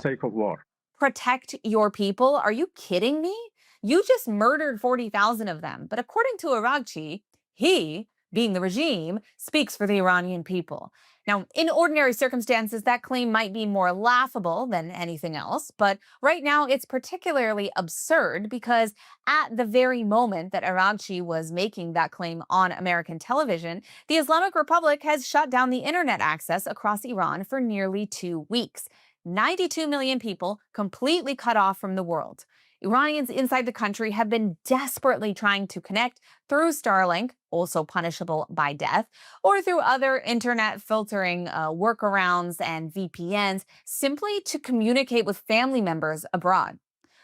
sake of war. Protect your people? Are you kidding me? You just murdered 40,000 of them. But according to Araghchi, he, being the regime, speaks for the Iranian people. Now, in ordinary circumstances, that claim might be more laughable than anything else, but right now it's particularly absurd because at the very moment that Araghchi was making that claim on American television, the Islamic Republic has shut down the internet access across Iran for nearly 2 weeks. 92 million people completely cut off from the world. Iranians inside the country have been desperately trying to connect through Starlink, also punishable by death, or through other internet filtering workarounds and VPNs, simply to communicate with family members abroad.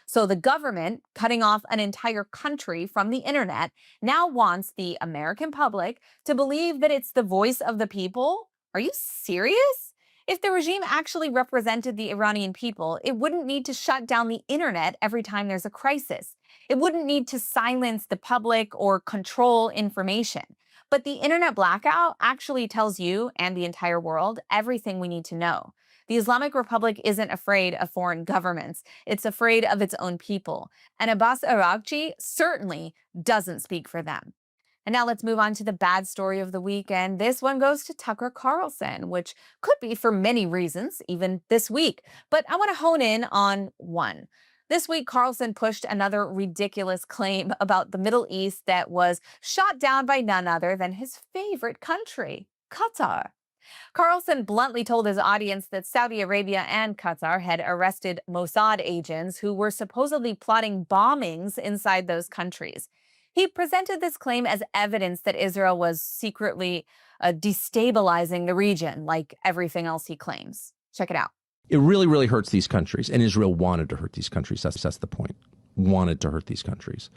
So the government, cutting off an entire country from the internet, now wants the American public to believe that it's the voice of the people? Are you serious? If the regime actually represented the Iranian people, it wouldn't need to shut down the internet every time there's a crisis. It wouldn't need to silence the public or control information. But the internet blackout actually tells you and the entire world everything we need to know. The Islamic Republic isn't afraid of foreign governments. It's afraid of its own people. And Abbas Araghchi certainly doesn't speak for them. And now let's move on to the bad story of the week, and this one goes to Tucker Carlson, which could be for many reasons, even this week. But I want to hone in on one. This week, Carlson pushed another ridiculous claim about the Middle East that was shot down by none other than his favorite country, Qatar. Carlson bluntly told his audience that Saudi Arabia and Qatar had arrested Mossad agents who were supposedly plotting bombings inside those countries. He presented this claim as evidence that Israel was secretly destabilizing the region, like everything else he claims. Check it out. It really, really hurts these countries. And Israel wanted to hurt these countries. That's the point. Wanted to hurt these countries.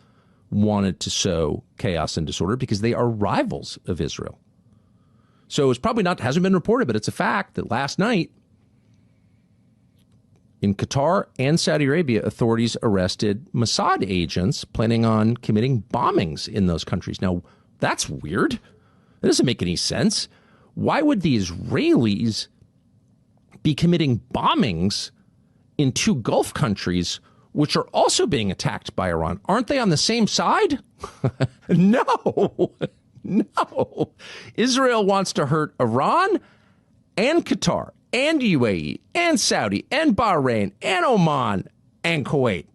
Wanted to sow chaos and disorder because they are rivals of Israel. So it's probably hasn't been reported, but it's a fact that last night in Qatar and Saudi Arabia, authorities arrested Mossad agents planning on committing bombings in those countries. Now, that's weird. That doesn't make any sense. Why would the Israelis be committing bombings in 2 Gulf countries, which are also being attacked by Iran? Aren't they on the same side? No. Israel wants to hurt Iran and Qatar and UAE, and Saudi, and Bahrain, and Oman, and Kuwait.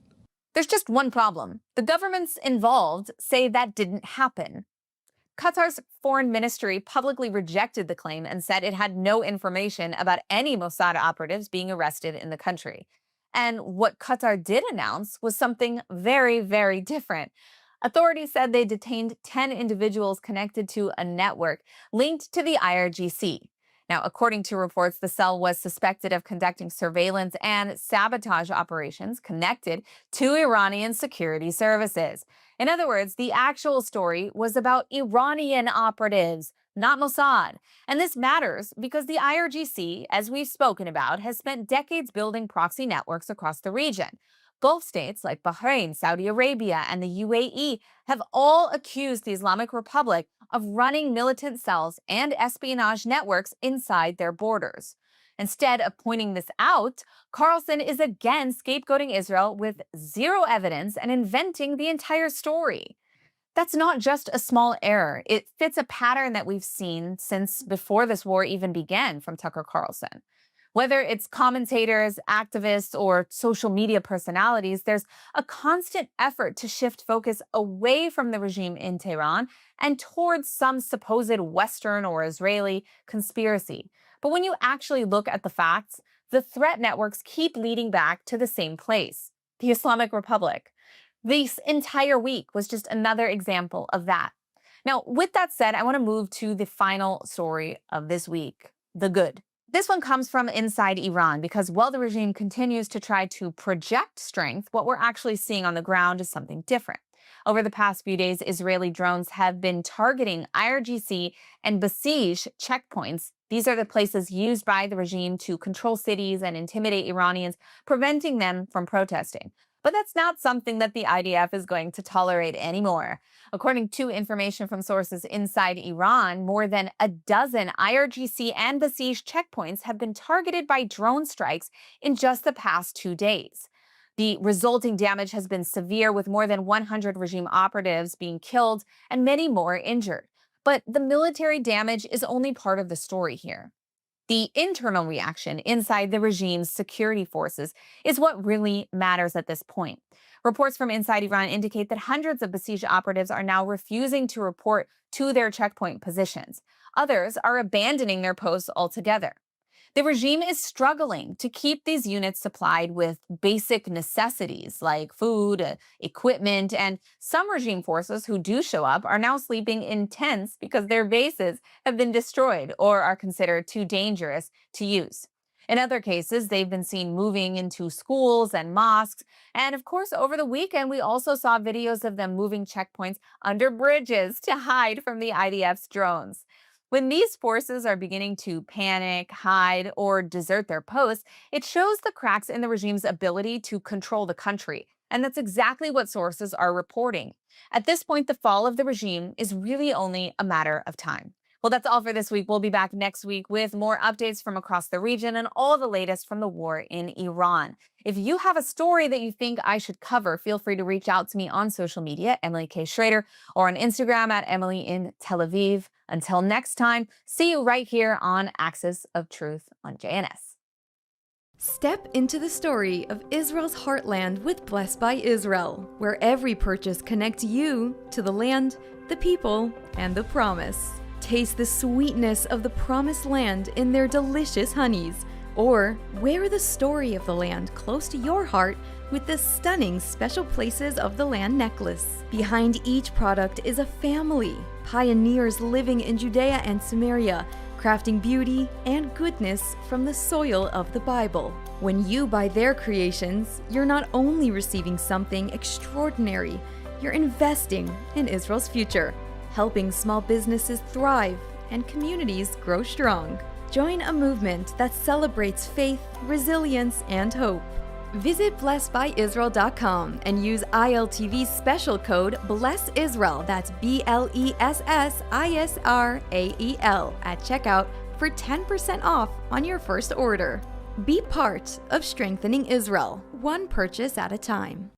There's just one problem. The governments involved say that didn't happen. Qatar's foreign ministry publicly rejected the claim and said it had no information about any Mossad operatives being arrested in the country. And what Qatar did announce was something very, very different. Authorities said they detained 10 individuals connected to a network linked to the IRGC. Now, according to reports, the cell was suspected of conducting surveillance and sabotage operations connected to Iranian security services. In other words, the actual story was about Iranian operatives, not Mossad. And this matters because the IRGC, as we've spoken about, has spent decades building proxy networks across the region. Gulf states like Bahrain, Saudi Arabia, and the UAE have all accused the Islamic Republic of running militant cells and espionage networks inside their borders. Instead of pointing this out, Carlson is again scapegoating Israel with zero evidence and inventing the entire story. That's not just a small error. It fits a pattern that we've seen since before this war even began from Tucker Carlson. Whether it's commentators, activists, or social media personalities, there's a constant effort to shift focus away from the regime in Tehran and towards some supposed Western or Israeli conspiracy. But when you actually look at the facts, the threat networks keep leading back to the same place, the Islamic Republic. This entire week was just another example of that. Now, with that said, I want to move to the final story of this week, the good. This one comes from inside Iran because while the regime continues to try to project strength, what we're actually seeing on the ground is something different. Over the past few days, Israeli drones have been targeting IRGC and Basij checkpoints. These are the places used by the regime to control cities and intimidate Iranians, preventing them from protesting. But that's not something that the IDF is going to tolerate anymore. According to information from sources inside Iran, more than a dozen IRGC and Basij checkpoints have been targeted by drone strikes in just the past 2 days. The resulting damage has been severe, with more than 100 regime operatives being killed and many more injured. But the military damage is only part of the story here. The internal reaction inside the regime's security forces is what really matters at this point. Reports from inside Iran indicate that hundreds of Basij operatives are now refusing to report to their checkpoint positions. Others are abandoning their posts altogether. The regime is struggling to keep these units supplied with basic necessities like food, equipment, and some regime forces who do show up are now sleeping in tents because their bases have been destroyed or are considered too dangerous to use. In other cases, they've been seen moving into schools and mosques. And of course, over the weekend, we also saw videos of them moving checkpoints under bridges to hide from the IDF's drones. When these forces are beginning to panic, hide, or desert their posts, it shows the cracks in the regime's ability to control the country. And that's exactly what sources are reporting. At this point, the fall of the regime is really only a matter of time. Well, that's all for this week. We'll be back next week with more updates from across the region and all the latest from the war in Iran. If you have a story that you think I should cover, feel free to reach out to me on social media, Emily K. Schrader, or on Instagram at Emily in Tel Aviv. Until next time, see you right here on Axis of Truth on JNS. Step into the story of Israel's heartland with Blessed by Israel, where every purchase connects you to the land, the people, and the promise. Taste the sweetness of the promised land in their delicious honeys, or wear the story of the land close to your heart with the stunning Special Places of the Land necklace. Behind each product is a family, pioneers living in Judea and Samaria, crafting beauty and goodness from the soil of the Bible. When you buy their creations, you're not only receiving something extraordinary, you're investing in Israel's future, helping small businesses thrive and communities grow strong. Join a movement that celebrates faith, resilience, and hope. Visit blessedbyisrael.com and use ILTV's special code BLESSISRAEL, that's BLESSISRAEL, at checkout for 10% off on your first order. Be part of strengthening Israel, one purchase at a time.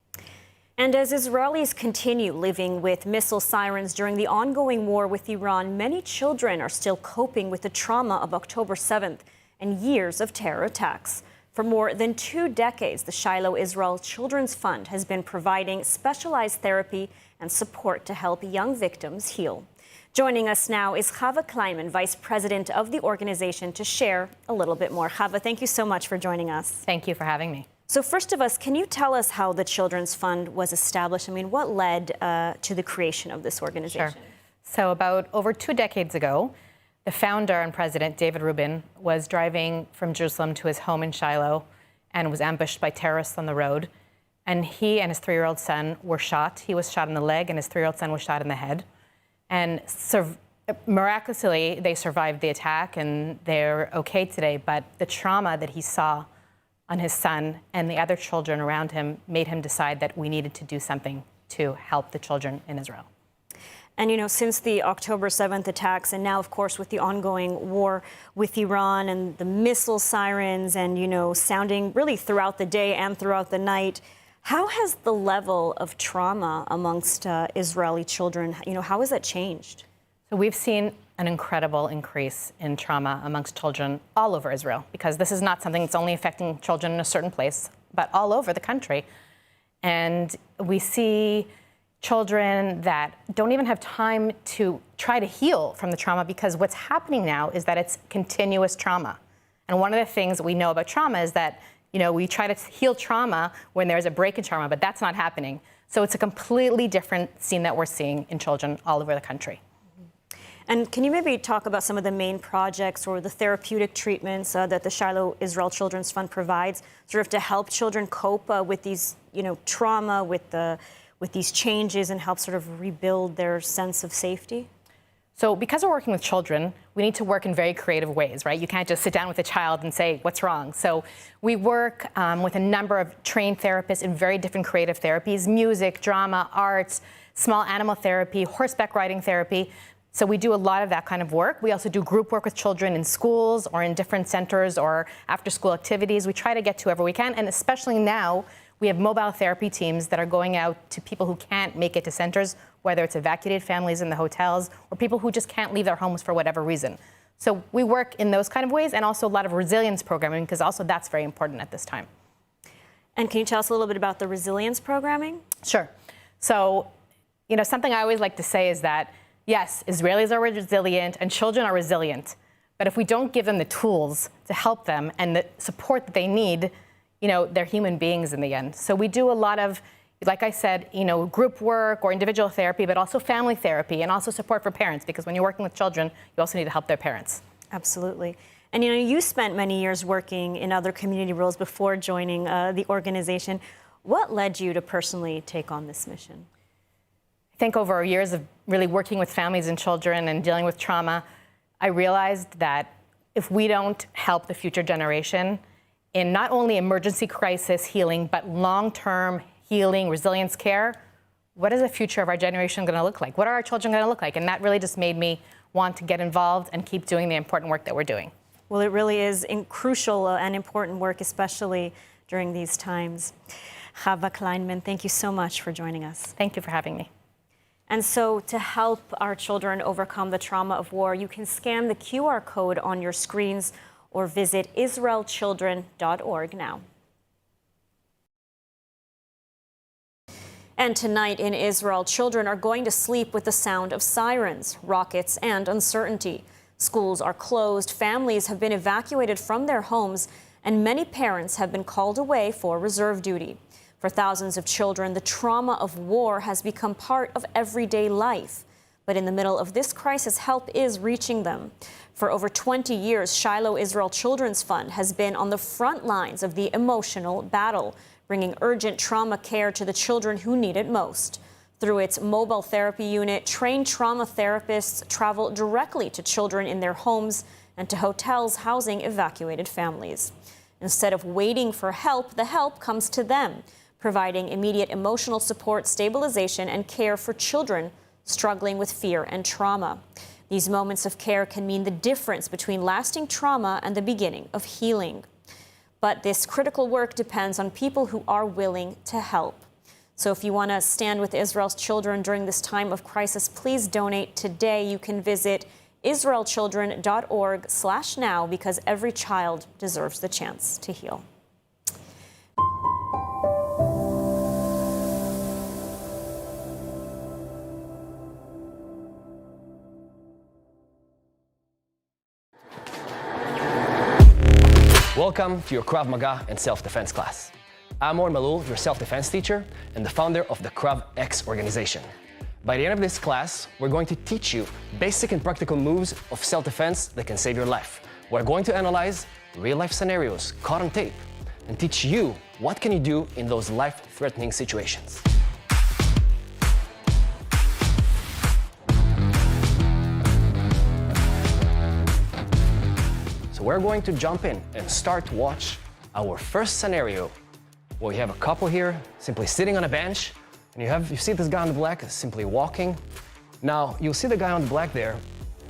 And as Israelis continue living with missile sirens during the ongoing war with Iran, many children are still coping with the trauma of October 7th and years of terror attacks. For more than 2 decades, the Shiloh Israel Children's Fund has been providing specialized therapy and support to help young victims heal. Joining us now is Chava Kleinman, Vice President of the organization, to share a little bit more. Chava, thank you so much for joining us. Thank you for having me. So first of us, can you tell us how the Children's Fund was established? I mean, what led to the creation of this organization? Sure. So about over 2 decades ago, the founder and president, David Rubin, was driving from Jerusalem to his home in Shiloh and was ambushed by terrorists on the road. And he and his 3-year-old son were shot. He was shot in the leg and his 3-year-old son was shot in the head. And miraculously, they survived the attack and they're okay today. But the trauma that he saw on his son and the other children around him made him decide that we needed to do something to help the children in Israel. And, you know, since the October 7th attacks and now, of course, with the ongoing war with Iran and the missile sirens and, you know, sounding really throughout the day and throughout the night, how has the level of trauma amongst Israeli children, you know, how has that changed? So we've seen an incredible increase in trauma amongst children all over Israel, because this is not something that's only affecting children in a certain place, but all over the country. And we see children that don't even have time to try to heal from the trauma, because what's happening now is that it's continuous trauma. And one of the things we know about trauma is that, you know, we try to heal trauma when there's a break in trauma, but that's not happening. So it's a completely different scene that we're seeing in children all over the country. And can you maybe talk about some of the main projects or the therapeutic treatments that the Shiloh Israel Children's Fund provides, sort of to help children cope with these, you know, trauma, with these changes, and help sort of rebuild their sense of safety? So because we're working with children, we need to work in very creative ways, right? You can't just sit down with a child and say, what's wrong? So we work with a number of trained therapists in very different creative therapies: music, drama, arts, small animal therapy, horseback riding therapy. So we do a lot of that kind of work. We also do group work with children in schools or in different centers or after-school activities. We try to get to whoever we can, and especially now, we have mobile therapy teams that are going out to people who can't make it to centers, whether it's evacuated families in the hotels or people who just can't leave their homes for whatever reason. So we work in those kind of ways, and also a lot of resilience programming, because also that's very important at this time. And can you tell us a little bit about the resilience programming? Sure. So, you know, something I always like to say is that, yes, Israelis are resilient and children are resilient, but if we don't give them the tools to help them and the support that they need, you know, they're human beings in the end. So we do a lot of, like I said, you know, group work or individual therapy, but also family therapy and also support for parents, because when you're working with children, you also need to help their parents. Absolutely. And, you know, you spent many years working in other community roles before joining the organization. What led you to personally take on this mission? I think over years of really working with families and children and dealing with trauma, I realized that if we don't help the future generation in not only emergency crisis healing, but long-term healing, resilience care, what is the future of our generation going to look like? What are our children going to look like? And that really just made me want to get involved and keep doing the important work that we're doing. Well, it really is crucial and important work, especially during these times. Chava Kleinman, thank you so much for joining us. Thank you for having me. And so to help our children overcome the trauma of war, you can scan the QR code on your screens or visit israelchildren.org now. And tonight in Israel, children are going to sleep with the sound of sirens, rockets, and uncertainty. Schools are closed, families have been evacuated from their homes, and many parents have been called away for reserve duty. For thousands of children, the trauma of war has become part of everyday life. But in the middle of this crisis, help is reaching them. For over 20 years, Shiloh Israel Children's Fund has been on the front lines of the emotional battle, bringing urgent trauma care to the children who need it most. Through its mobile therapy unit, trained trauma therapists travel directly to children in their homes and to hotels housing evacuated families. Instead of waiting for help, the help comes to them, providing immediate emotional support, stabilization, and care for children struggling with fear and trauma. These moments of care can mean the difference between lasting trauma and the beginning of healing. But this critical work depends on people who are willing to help. So if you want to stand with Israel's children during this time of crisis, please donate today. You can visit israelchildren.org/now, because every child deserves the chance to heal. Welcome to your Krav Maga and self-defense class. I'm Or Malul, your self-defense teacher and the founder of the Krav X organization. By the end of this class, we're going to teach you basic and practical moves of self-defense that can save your life. We're going to analyze real-life scenarios caught on tape and teach you what can you do in those life-threatening situations. So we're going to jump in and start to watch our first scenario, where you have a couple here simply sitting on a bench, and you see this guy on the black simply walking. Now, you'll see the guy on the black there.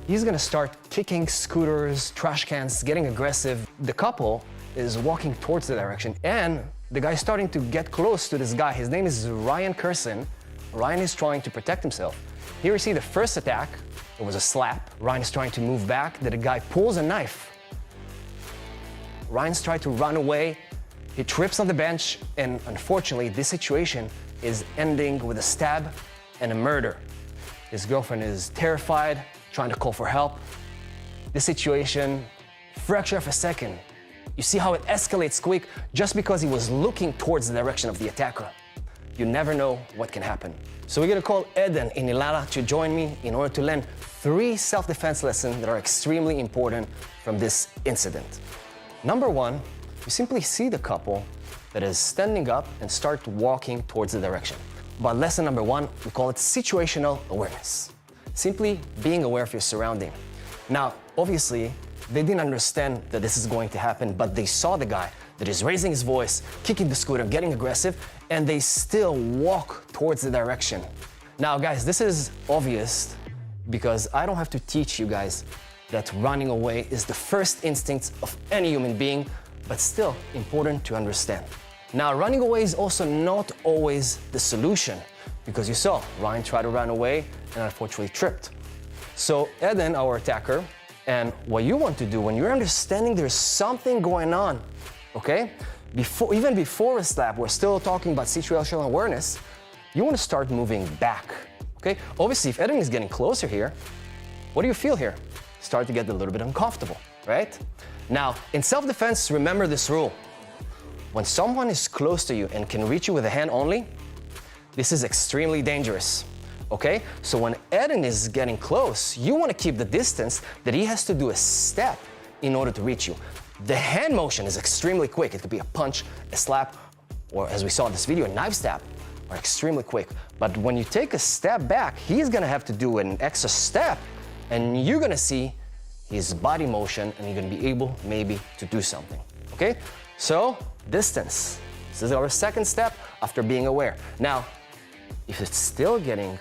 He's gonna start kicking scooters, trash cans, getting aggressive. The couple is walking towards the direction, and the guy's starting to get close to this guy. His name is Ryan Kersen. Ryan is trying to protect himself. Here you see the first attack. It was a slap. Ryan is trying to move back. Then the guy pulls a knife. Ryan's tried to run away. He trips on the bench, and unfortunately, this situation is ending with a stab and a murder. His girlfriend is terrified, trying to call for help. This situation, fraction of a second. You see how it escalates quick just because he was looking towards the direction of the attacker. You never know what can happen. So we're gonna call Eden in Ilala to join me in order to learn 3 self-defense lessons that are extremely important from this incident. Number 1, you simply see the couple that is standing up and start walking towards the direction. But lesson number 1, we call it situational awareness. Simply being aware of your surrounding. Now, obviously, they didn't understand that this is going to happen, but they saw the guy that is raising his voice, kicking the scooter, getting aggressive, and they still walk towards the direction. Now, guys, this is obvious because I don't have to teach you guys that running away is the first instinct of any human being, but still important to understand. Now, running away is also not always the solution, because you saw Ryan tried to run away and unfortunately tripped. So Eden, our attacker, and what you want to do when you're understanding there's something going on, okay? Even before a slap, we're still talking about situational awareness, you want to start moving back, okay? Obviously, if Eden is getting closer here, what do you feel here? Start to get a little bit uncomfortable, right? Now, in self-defense, remember this rule. When someone is close to you and can reach you with a hand only, this is extremely dangerous, okay? So when Eden is getting close, you want to keep the distance that he has to do a step in order to reach you. The hand motion is extremely quick. It could be a punch, a slap, or as we saw in this video, a knife stab are extremely quick. But when you take a step back, he's gonna have to do an extra step, and you're gonna see his body motion, and you're gonna be able maybe to do something, okay? So, distance. This is our second step after being aware. Now, if it's still getting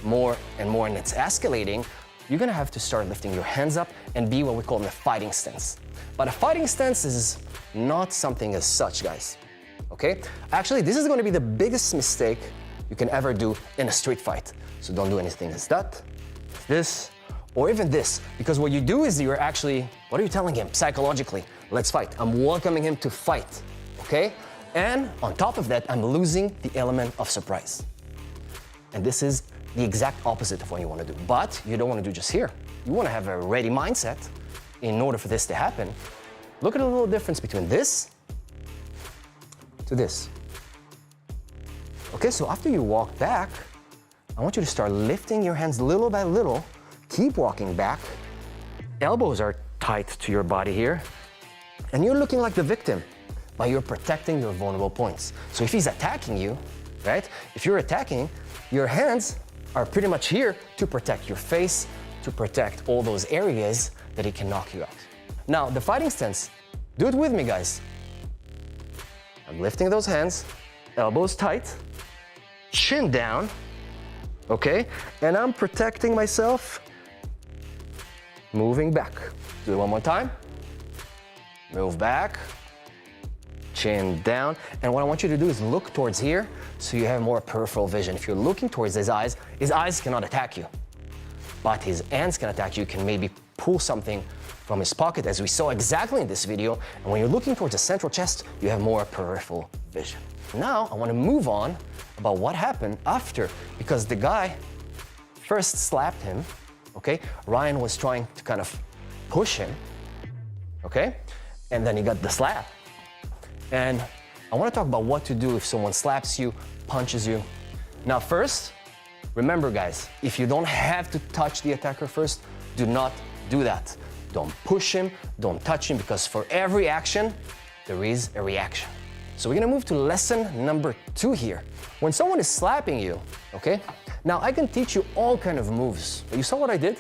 more and more and it's escalating, you're gonna have to start lifting your hands up and be what we call in a fighting stance. But a fighting stance is not something as such, guys, okay? Actually, this is gonna be the biggest mistake you can ever do in a street fight. So don't do anything as that, this, or even this, because what you do is you're actually, what are you telling him psychologically? Let's fight. I'm welcoming him to fight, okay? And on top of that, I'm losing the element of surprise. And this is the exact opposite of what you want to do. But you don't want to do just here. You want to have a ready mindset in order for this to happen. Look at the little difference between this to this. Okay, so after you walk back, I want you to start lifting your hands little by little. Keep walking back. Elbows are tight to your body here. And you're looking like the victim, but you're protecting your vulnerable points. So if he's attacking you, right? If you're attacking, your hands are pretty much here to protect your face, to protect all those areas that he can knock you out. Now, the fighting stance, do it with me, guys. I'm lifting those hands, elbows tight, chin down, okay? And I'm protecting myself, moving back. Do it one more time. Move back, chin down. And what I want you to do is look towards here so you have more peripheral vision. If you're looking towards his eyes cannot attack you, but his hands can attack you, can maybe pull something from his pocket, as we saw exactly in this video. And when you're looking towards the central chest, you have more peripheral vision. Now, I want to move on about what happened after, because the guy first slapped him, okay? Ryan was trying to kind of push him, okay? and then you got the slap. And I want to talk about what to do if someone slaps you, punches you. Now first, remember guys, if you don't have to touch the attacker first, do not do that. Don't push him, don't touch him, because for every action, there is a reaction. So we're gonna move to lesson number 2 here. When someone is slapping you, okay? Now I can teach you all kind of moves, but you saw what I did?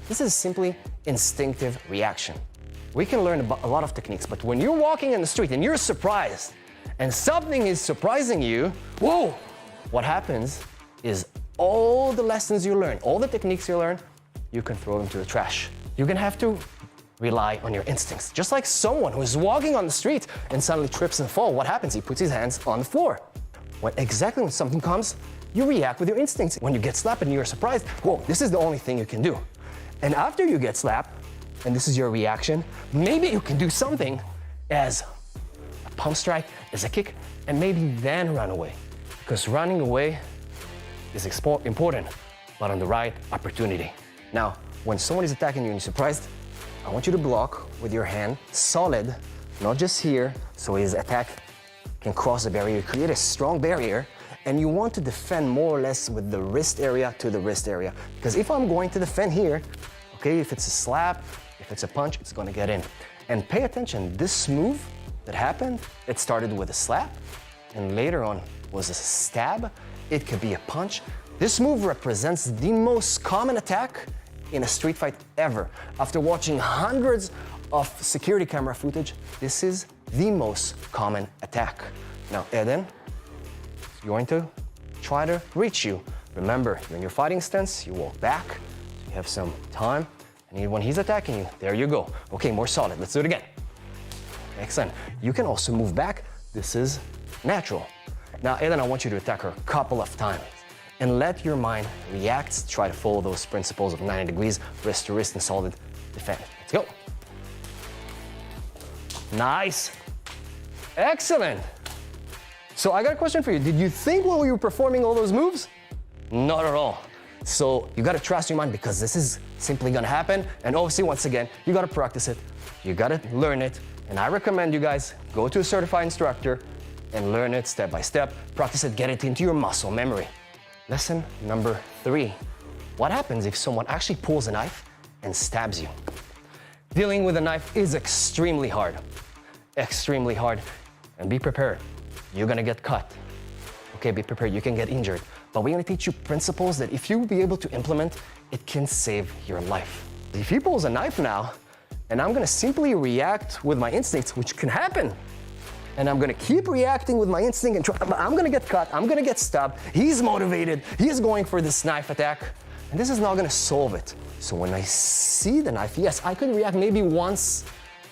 This is simply instinctive reaction. We can learn about a lot of techniques, but when you're walking in the street and you're surprised, and something is surprising you, whoa! What happens is all the lessons you learn, all the techniques you learn, you can throw them to the trash. You're gonna have to rely on your instincts. Just like someone who is walking on the street and suddenly trips and falls, what happens? He puts his hands on the floor. Exactly when something comes, you react with your instincts. When you get slapped and you're surprised, whoa, this is the only thing you can do. And after you get slapped, and this is your reaction, maybe you can do something as a pump strike, as a kick, and maybe then run away. Because running away is important, but on the right opportunity. Now, when someone is attacking you and you're surprised, I want you to block with your hand solid, not just here, so his attack can cross the barrier, create a strong barrier, and you want to defend more or less with the wrist area to the wrist area. Because if I'm going to defend here, okay, if it's a slap, if it's a punch, it's gonna get in. And pay attention, this move that happened, it started with a slap, and later on was a stab. It could be a punch. This move represents the most common attack in a street fight ever. After watching hundreds of security camera footage, this is the most common attack. Now, Eden is going to try to reach you. Remember, you're in your fighting stance, you walk back, so you have some time, and when he's attacking you, there you go. Okay, more solid, let's do it again. Excellent. You can also move back. This is natural. Now, Eden, I want you to attack her a couple of times and let your mind react, try to follow those principles of 90 degrees, wrist to wrist and solid defend. Let's go. Nice. Excellent. So I got a question for you. Did you think when we were performing all those moves? Not at all. So you gotta trust your mind, because this is simply gonna happen. And obviously, once again, you gotta practice it. You gotta learn it. And I recommend you guys go to a certified instructor and learn it step by step. Practice it, get it into your muscle memory. Lesson number 3. What happens if someone actually pulls a knife and stabs you? Dealing with a knife is extremely hard. Extremely hard. And be prepared. You're gonna get cut. Okay, be prepared, you can get injured. But we're gonna teach you principles that if you will be able to implement, it can save your life. If he pulls a knife now, and I'm gonna simply react with my instincts, which can happen, and I'm gonna keep reacting with my instinct and I'm gonna get cut, I'm gonna get stabbed, he's motivated, he's going for this knife attack, and this is not gonna solve it. So when I see the knife, yes, I could react maybe once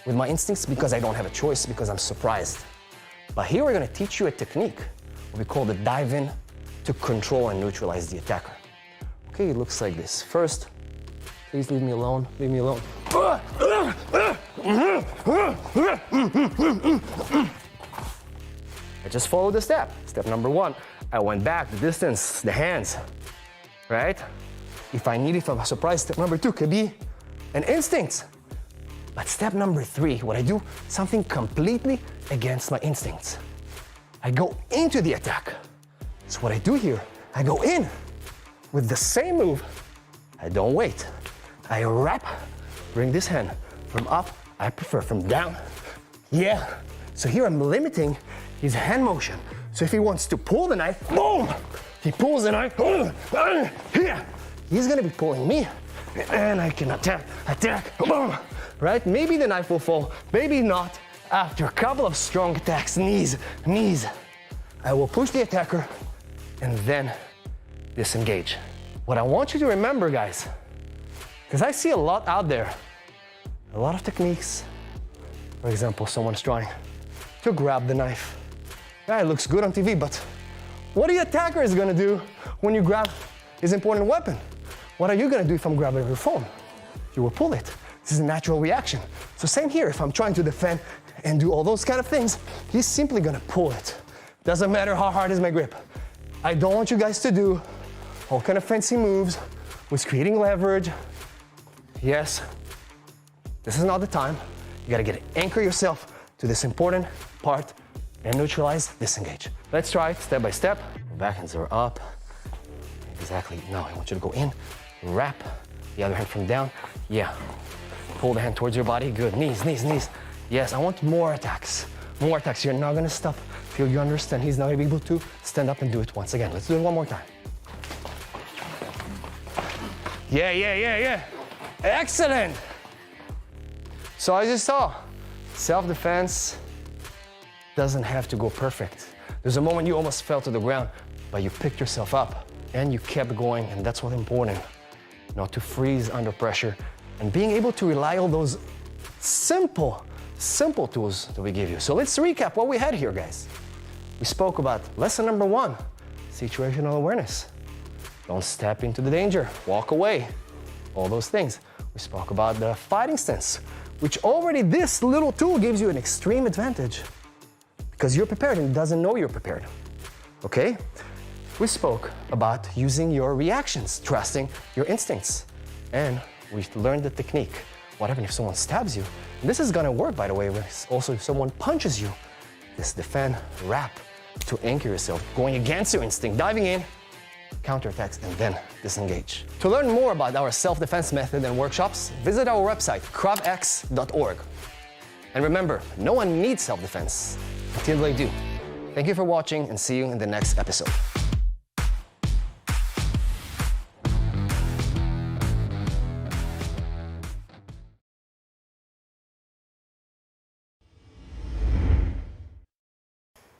with my instincts because I don't have a choice, because I'm surprised. But here we're gonna teach you a technique, what we call the dive in, to control and neutralize the attacker. Okay, it looks like this. First, please leave me alone, leave me alone. I just followed the step. Step number 1, I went back, the distance, the hands, right? If I'm surprised, step number 2 could be an instinct. But step number 3, what I do, something completely against my instincts. I go into the attack. So what I do here, I go in with the same move. I don't wait. I wrap, bring this hand from up, I prefer from down. Yeah. So here I'm limiting his hand motion. So if he wants to pull the knife, boom! He pulls the knife, here. He's gonna be pulling me, and I can attack, boom! Right? Maybe the knife will fall, maybe not. After a couple of strong attacks, knees, I will push the attacker and then disengage. What I want you to remember, guys, because I see a lot out there, a lot of techniques. For example, someone's trying to grab the knife. Yeah, it looks good on TV, but what the attacker is gonna do when you grab his important weapon? What are you gonna do if I'm grabbing your phone? You will pull it. This is a natural reaction. So same here, if I'm trying to defend and do all those kind of things, he's simply gonna pull it. Doesn't matter how hard is my grip. I don't want you guys to do all kind of fancy moves with creating leverage. Yes, this is not the time. You gotta anchor yourself to this important part and neutralize, disengage. Let's try it step by step. Backhands are up. Exactly. Now I want you to go in, wrap the other hand from down. Yeah. Pull the hand towards your body. Good. Knees, knees, knees. Yes, I want more attacks. More attacks. You're not gonna stop till you understand he's not gonna be able to stand up and do it once again. Let's do it one more time. Yeah, yeah, yeah, yeah. Excellent. So as you saw, self-defense doesn't have to go perfect. There's a moment you almost fell to the ground, but you picked yourself up and you kept going, and that's what's important. Not to freeze under pressure and being able to rely on those simple tools that we give you. So let's recap what we had here, guys. We spoke about lesson number 1, situational awareness. Don't step into the danger, walk away, all those things. We spoke about the fighting stance, which already this little tool gives you an extreme advantage because you're prepared and doesn't know you're prepared, okay? We spoke about using your reactions, trusting your instincts, and we learned the technique. What happens if someone stabs you? And this is gonna work, by the way, also if someone punches you. This defend, wrap, to anchor yourself, going against your instinct, diving in, counterattacks, and then disengage. To learn more about our self-defense method and workshops, visit our website, kravx.org. And remember, no one needs self-defense until they do. Thank you for watching, and see you in the next episode.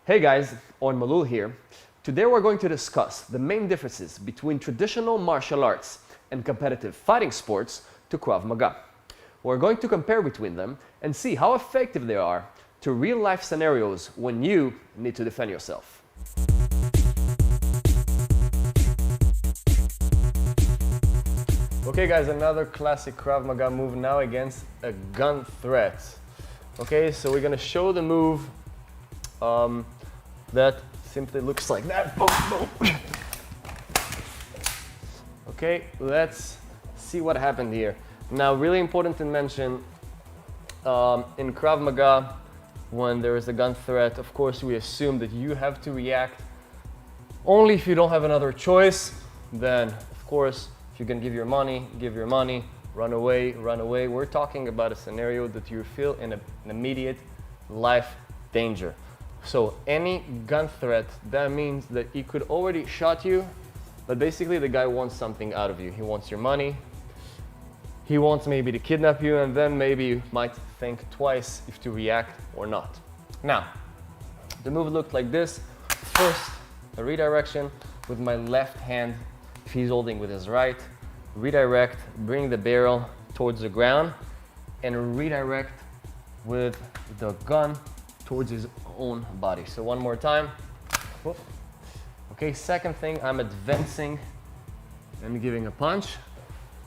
Hey guys, Owen Malul here. Today we're going to discuss the main differences between traditional martial arts and competitive fighting sports to Krav Maga. We're going to compare between them and see how effective they are to real-life scenarios when you need to defend yourself. Okay guys, another classic Krav Maga move now against a gun threat. Okay, so we're gonna show the move that simply looks like that. Boom, boom. Okay, let's see what happened here. Now, really important to mention, in Krav Maga, when there is a gun threat, of course, we assume that you have to react only if you don't have another choice. Then, of course, if you can give your money, run away, run away. We're talking about a scenario that you feel in an immediate life danger. So any gun threat, that means that he could already shot you, but basically the guy wants something out of you. He wants your money. He wants maybe to kidnap you, and then maybe you might think twice if to react or not. Now, the move looked like this. First, a redirection with my left hand, if he's holding with his right. Redirect, bring the barrel towards the ground, and redirect with the gun towards his own body. So one more time. Whoop. Okay, second thing, I'm advancing and giving a punch.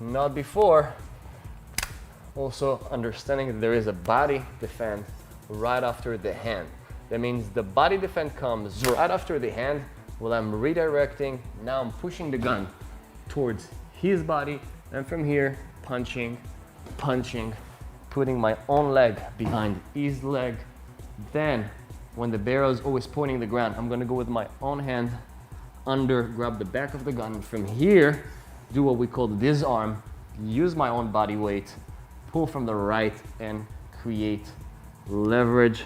Not before. Also understanding that there is a body defend right after the hand. That means the body defend comes right after the hand while I'm redirecting. Now I'm pushing the gun towards his body, and from here, punching, putting my own leg behind his leg. Then, when the barrel is always pointing the ground, I'm gonna go with my own hand under, grab the back of the gun, and from here, do what we call the disarm, use my own body weight, pull from the right, and create leverage.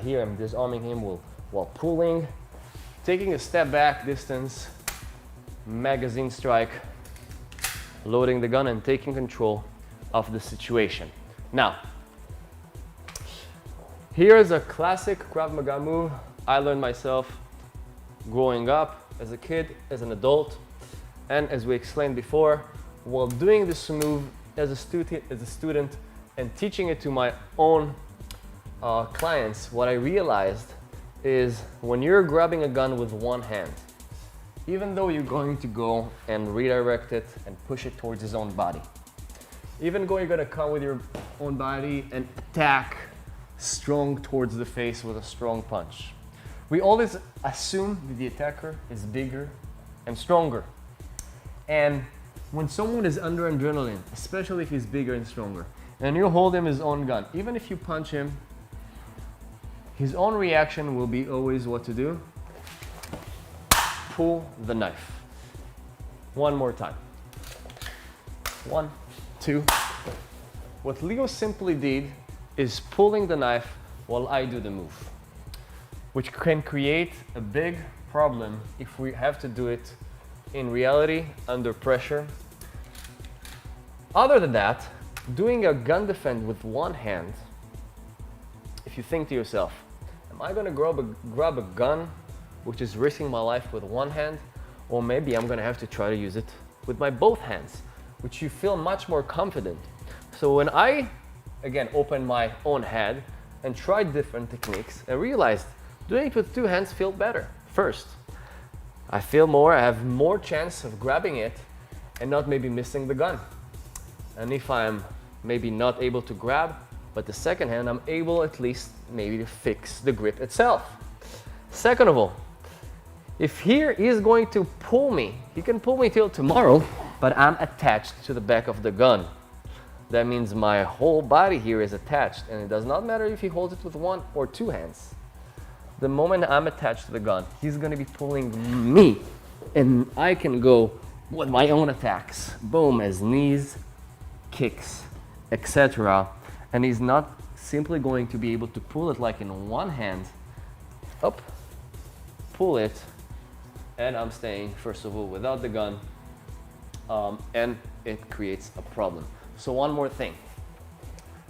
Here I'm disarming him while pulling, taking a step back distance, magazine strike, loading the gun and taking control of the situation. Now, here is a classic Krav Maga move I learned myself growing up as a kid, as an adult, and as we explained before, while doing this move as a student and teaching it to my own clients, what I realized is when you're grabbing a gun with one hand, even though you're going to go and redirect it and push it towards his own body, even though you're going to come with your own body and attack strong towards the face with a strong punch, we always assume that the attacker is bigger and stronger. And when someone is under adrenaline, especially if he's bigger and stronger, and you hold him his own gun. Even if you punch him, his own reaction will be always what to do? Pull the knife. One more time. 1, 2. What Leo simply did is pulling the knife while I do the move, which can create a big problem if we have to do it in reality under pressure. Other than that, doing a gun defense with one hand, if you think to yourself, am I going to grab a gun which is risking my life with one hand, or maybe I'm going to have to try to use it with my both hands, which you feel much more confident. So when I, again, opened my own head and tried different techniques, I realized doing it with two hands feels better. First, I have more chance of grabbing it and not maybe missing the gun. And if I'm maybe not able to grab, but the second hand, I'm able at least maybe to fix the grip itself. Second of all, if he is going to pull me, he can pull me till tomorrow, but I'm attached to the back of the gun. That means my whole body here is attached, and it does not matter if he holds it with one or two hands. The moment I'm attached to the gun, he's going to be pulling me, and I can go with my own attacks. Boom, as knees, kicks, etc. And he's not simply going to be able to pull it like in one hand, up, pull it, and I'm staying, first of all, without the gun, and it creates a problem. So one more thing.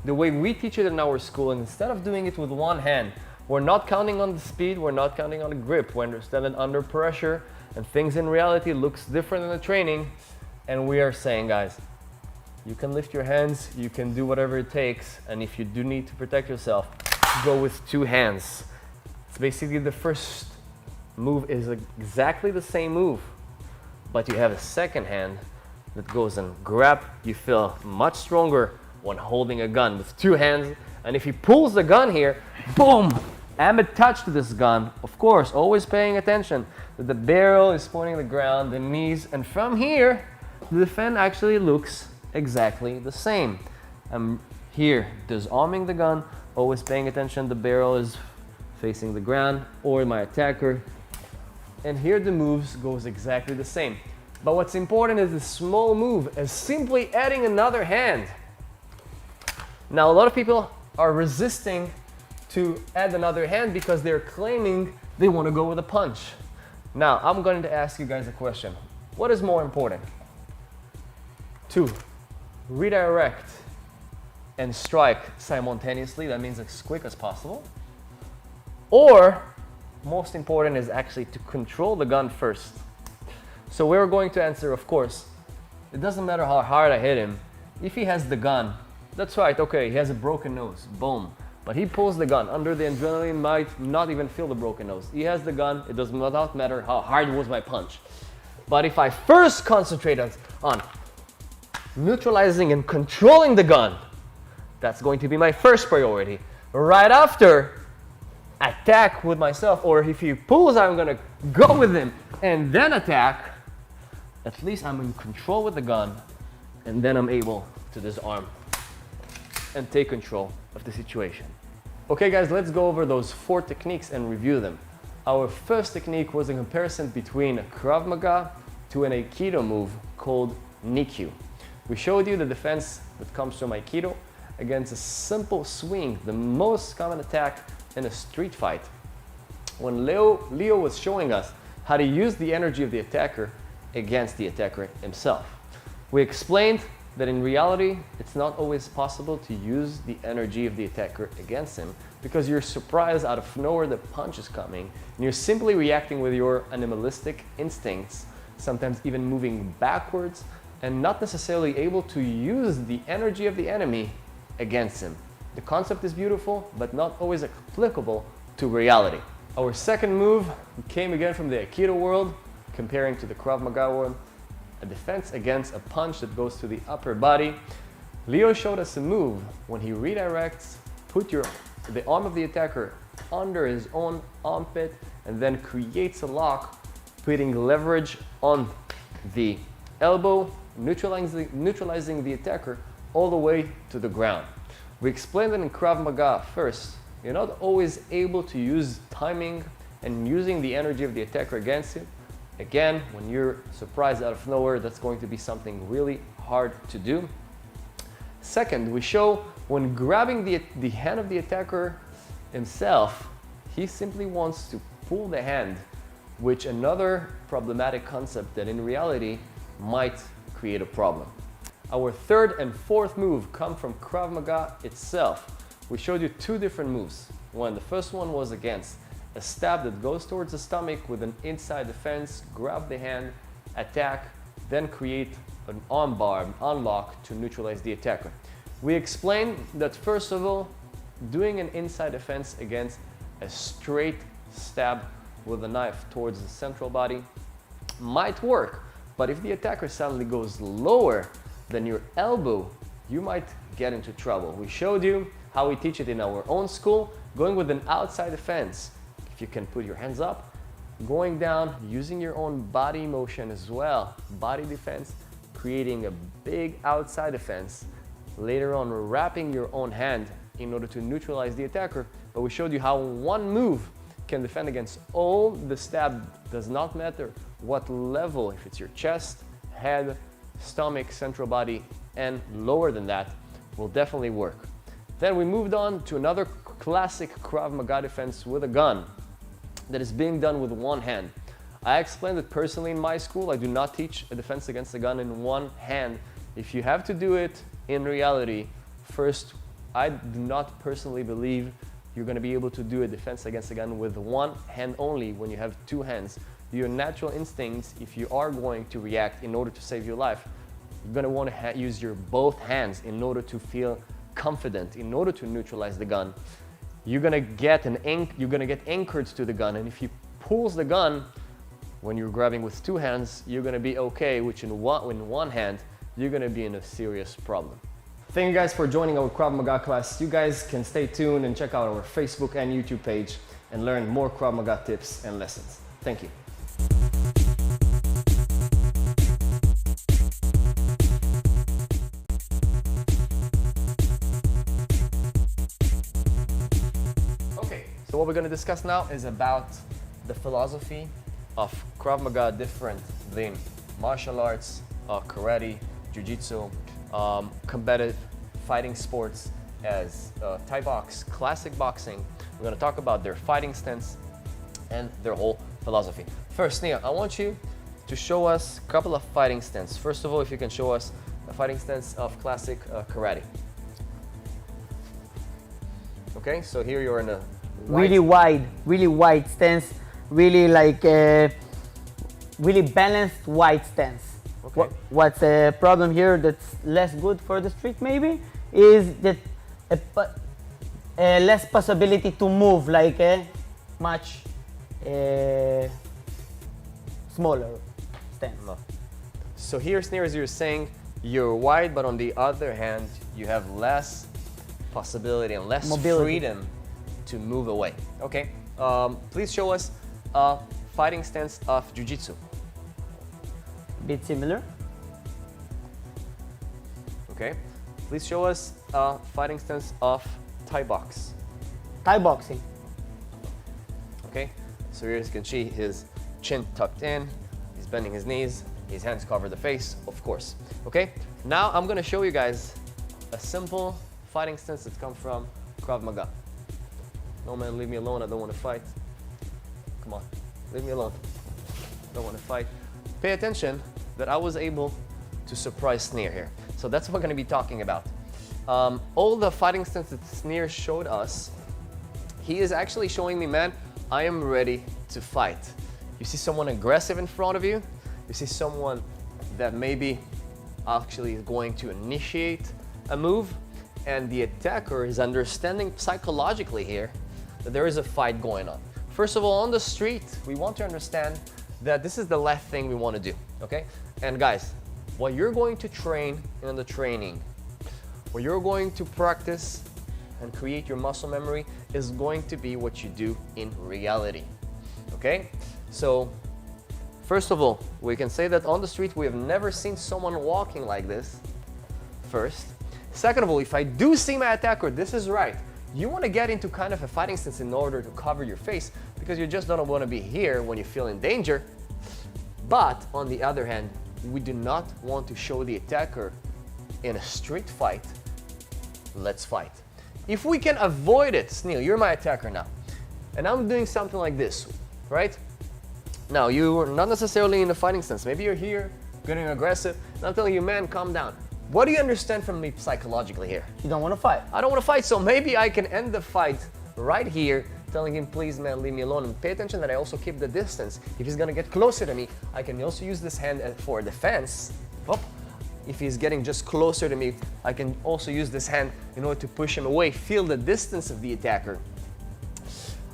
The way we teach it in our school, instead of doing it with one hand, we're not counting on the speed, we're not counting on the grip. We understand that under pressure and things in reality looks different in the training, and we are saying, guys, you can lift your hands, you can do whatever it takes, and if you do need to protect yourself, go with two hands. It's basically the first move is exactly the same move, but you have a second hand that goes and grab. You feel much stronger when holding a gun with two hands, and if he pulls the gun here, boom, I'm attached to this gun. Of course, always paying attention that the barrel is pointing the ground, the knees, and from here, the defense actually looks exactly the same. I'm here disarming the gun, always paying attention the barrel is facing the ground or my attacker, and here the moves goes exactly the same. But what's important is the small move as simply adding another hand. Now a lot of people are resisting to add another hand because they're claiming they want to go with a punch. Now I'm going to ask you guys a question. What is more important? To redirect and strike simultaneously, that means as quick as possible, or most important is actually to control the gun first. So we're going to answer, of course, it doesn't matter how hard I hit him. If he has the gun, that's right, okay, he has a broken nose, boom. But he pulls the gun. Under the adrenaline, might not even feel the broken nose. He has the gun, it does not matter how hard was my punch. But if I first concentrate on neutralizing and controlling the gun, that's going to be my first priority. Right after, attack with myself, or if he pulls, I'm gonna go with him and then attack. At least I'm in control with the gun, and then I'm able to disarm and take control of the situation. Okay guys, let's go over those 4 techniques and review them. Our first technique was a comparison between a Krav Maga to an Aikido move called Nikyu. We showed you the defense that comes from Aikido against a simple swing, the most common attack in a street fight. When Leo was showing us how to use the energy of the attacker against the attacker himself. We explained that in reality, it's not always possible to use the energy of the attacker against him because you're surprised out of nowhere the punch is coming and you're simply reacting with your animalistic instincts, sometimes even moving backwards and not necessarily able to use the energy of the enemy against him. The concept is beautiful, but not always applicable to reality. Our second move came again from the Aikido world, comparing to the Krav Maga world, a defense against a punch that goes to the upper body. Leo showed us a move when he redirects, put the arm of the attacker under his own armpit and then creates a lock, putting leverage on the elbow, neutralizing the attacker all the way to the ground. We explained that in Krav Maga first, you're not always able to use timing and using the energy of the attacker against you. Again, when you're surprised out of nowhere, that's going to be something really hard to do. Second, we show when grabbing the hand of the attacker himself, he simply wants to pull the hand, which another problematic concept that in reality might create a problem. Our third and fourth move come from Krav Maga itself. We showed you two different moves. The first one was against a stab that goes towards the stomach with an inside defense, grab the hand, attack, then create an armbar, an unlock to neutralize the attacker. We explained that first of all, doing an inside defense against a straight stab with a knife towards the central body might work, but if the attacker suddenly goes lower than your elbow, you might get into trouble. We showed you how we teach it in our own school, going with an outside defense. If you can put your hands up, going down, using your own body motion as well, body defense, creating a big outside defense, later on wrapping your own hand in order to neutralize the attacker. But we showed you how one move can defend against all the stab, does not matter what level, if it's your chest, head, stomach, central body, and lower than that, will definitely work. Then we moved on to another classic Krav Maga defense with a gun that is being done with one hand. I explained that personally in my school, I do not teach a defense against a gun in one hand. If you have to do it in reality, first, I do not personally believe you're going to be able to do a defense against a gun with one hand only when you have two hands. Your natural instincts, if you are going to react in order to save your life, you're going to want to use your both hands in order to feel confident, in order to neutralize the gun. You're going to get anchored to the gun, and if he pulls the gun when you're grabbing with two hands, you're going to be okay, which in one hand, you're going to be in a serious problem. Thank you guys for joining our Krav Maga class. You guys can stay tuned and check out our Facebook and YouTube page and learn more Krav Maga tips and lessons. Thank you. Okay, so what we're going to discuss now is about the philosophy of Krav Maga, different than martial arts, karate, jiu-jitsu, combative fighting sports as Thai box, classic boxing. We're going to talk about their fighting stance and their whole philosophy. First, Nia, I want you to show us a couple of fighting stance. First of all, if you can show us a fighting stance of classic karate. Okay, so here you're in a really wide stance, really like really balanced wide stance. Okay. What's a problem here that's less good for the street maybe is that less possibility to move, like a much smaller stance. No. So here, Snare, as you're saying, you're wide, but on the other hand, you have less possibility and less freedom to move away. Okay, please show us a fighting stance of jiu-jitsu. Bit similar. Okay, please show us a fighting stance of Thai box. Thai boxing. Okay, so here you can see his chin tucked in, he's bending his knees, his hands cover the face, of course. Okay, now I'm gonna show you guys a simple fighting stance that comes from Krav Maga. No man, leave me alone, I don't want to fight. Come on, leave me alone. Don't want to fight. Pay attention that I was able to surprise Snare here. So that's what we're going to be talking about. All the fighting stance that Snare showed us, he is actually showing me, man, I am ready to fight. You see someone aggressive in front of you, you see someone that maybe actually is going to initiate a move, and the attacker is understanding psychologically here that there is a fight going on. First of all, on the street, we want to understand that this is the last thing we want to do, okay? And guys, what you're going to train in the training, what you're going to practice and create your muscle memory is going to be what you do in reality, okay? So, first of all, we can say that on the street we have never seen someone walking like this, first. Second of all, if I do see my attacker, this is right. You want to get into kind of a fighting stance in order to cover your face because you just don't want to be here when you feel in danger. But on the other hand, we do not want to show the attacker in a street fight, let's fight. If we can avoid it, Sneal, you're my attacker now, and I'm doing something like this, right? Now, you're not necessarily in a fighting stance. Maybe you're here, getting aggressive, and I'm telling you, man, calm down. What do you understand from me psychologically here? You don't want to fight. I don't want to fight, so maybe I can end the fight right here, telling him, please, man, leave me alone, and pay attention that I also keep the distance. If he's gonna get closer to me, I can also use this hand for defense. Oh. If he's getting just closer to me, I can also use this hand in order to push him away, feel the distance of the attacker.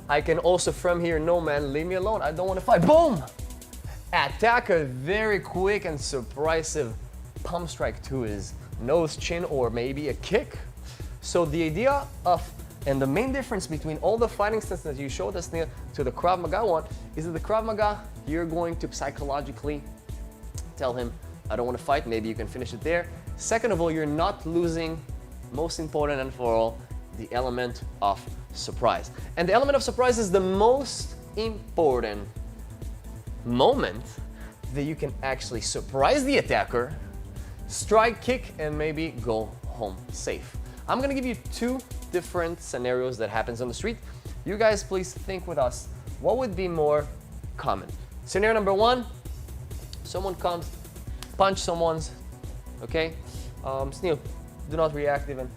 I can also from here, no man, leave me alone, I don't want to fight. Boom! Attacker, very quick and surprising pump strike to his nose, chin, or maybe a kick. So the idea of, and the main difference between all the fighting stances that you showed us Neil, to the Krav Maga one, is that the Krav Maga, you're going to psychologically tell him, I don't want to fight, maybe you can finish it there. Second of all, you're not losing, most important and for all, the element of surprise. And the element of surprise is the most important moment that you can actually surprise the attacker, strike, kick, and maybe go home safe. I'm gonna give you two different scenarios that happens on the street. You guys please think with us, what would be more common? Scenario number one, someone comes, punch someone's, okay? Sneal, do not react even.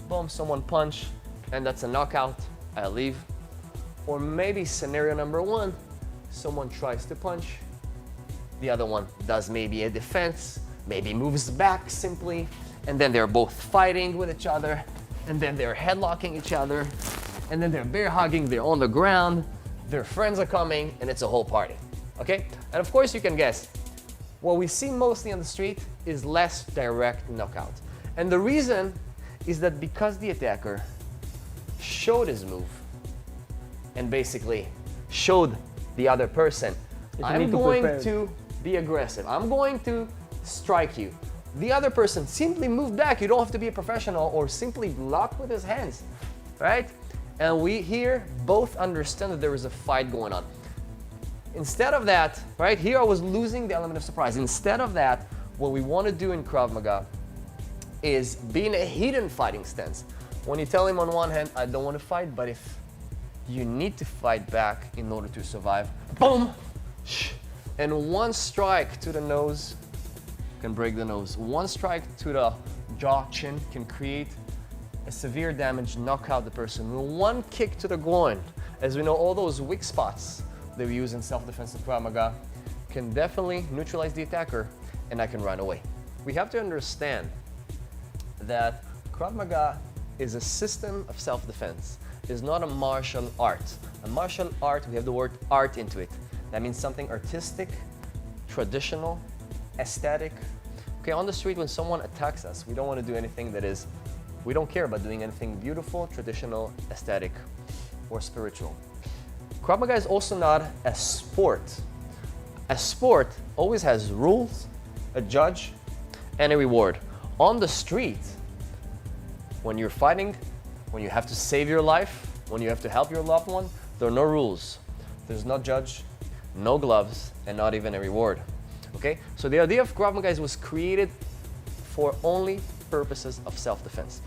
Boom, someone punch, and that's a knockout, I leave. Or maybe scenario number one, someone tries to punch, the other one does maybe a defense, maybe moves back simply, and then they're both fighting with each other, and then they're headlocking each other, and then they're bear hugging, they're on the ground, their friends are coming, and it's a whole party, okay? And of course you can guess, what we see mostly on the street is less direct knockout. And the reason is that because the attacker showed his move and basically showed the other person, I'm going to be aggressive, I'm going to strike you. The other person simply moved back. You don't have to be a professional or simply block with his hands, right? And we here both understand that there is a fight going on. Instead of that, right, here I was losing the element of surprise. Instead of that, what we want to do in Krav Maga is be in a hidden fighting stance. When you tell him on one hand, I don't want to fight, but if you need to fight back in order to survive, boom, and one strike to the nose can break the nose. One strike to the jaw, chin can create a severe damage, knock out the person. One kick to the groin, as we know, all those weak spots that we use in self-defense of Krav Maga can definitely neutralize the attacker, and I can run away. We have to understand that Krav Maga is a system of self-defense. It is not a martial art. A martial art, we have the word art into it. That means something artistic, traditional, aesthetic. Okay, on the street when someone attacks us, we don't want to do anything that is, we don't care about doing anything beautiful, traditional, aesthetic, or spiritual. Krav Maga is also not a sport. A sport always has rules, a judge, and a reward. On the street, when you're fighting, when you have to save your life, when you have to help your loved one, there are no rules. There's no judge, no gloves, and not even a reward. Okay, so the idea of Krav Maga was created for only purposes of self-defense.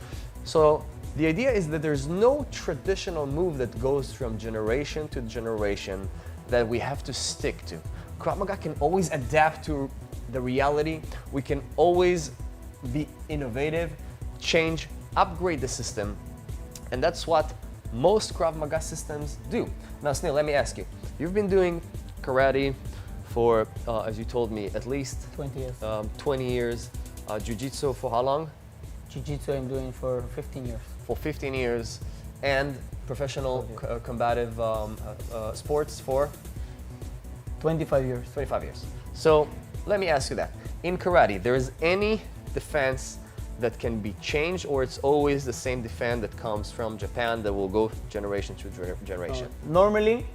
So the idea is that there's no traditional move that goes from generation to generation that we have to stick to. Krav Maga can always adapt to the reality. We can always be innovative, change, upgrade the system, and that's what most Krav Maga systems do. Now, Sneal, let me ask you. You've been doing karate for, as you told me, at least 20 years. 20 years. Jiu-Jitsu for how long? Jiu-Jitsu I'm doing for 15 years. For 15 years. And professional combative sports for? 25 years. 25 years. So let me ask you that. In karate, there is any defense that can be changed, or it's always the same defense that comes from Japan that will go generation to generation? Normally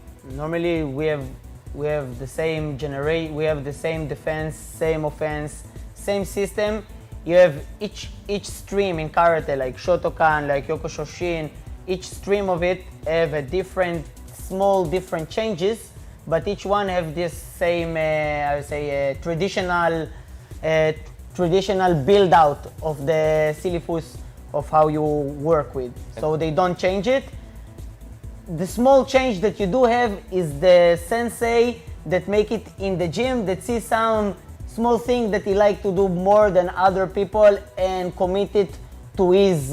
we have the same defense, same offense, same system. you have each stream in karate, like Shotokan, like Yokoshoshin, each stream of it have a different, different changes, but each one have this same, I would say, traditional build out of the syllabus of how you work with. So they don't change it. The small change that you do have is the sensei that make it in the gym, that see some small thing that he like to do more than other people and commit it to his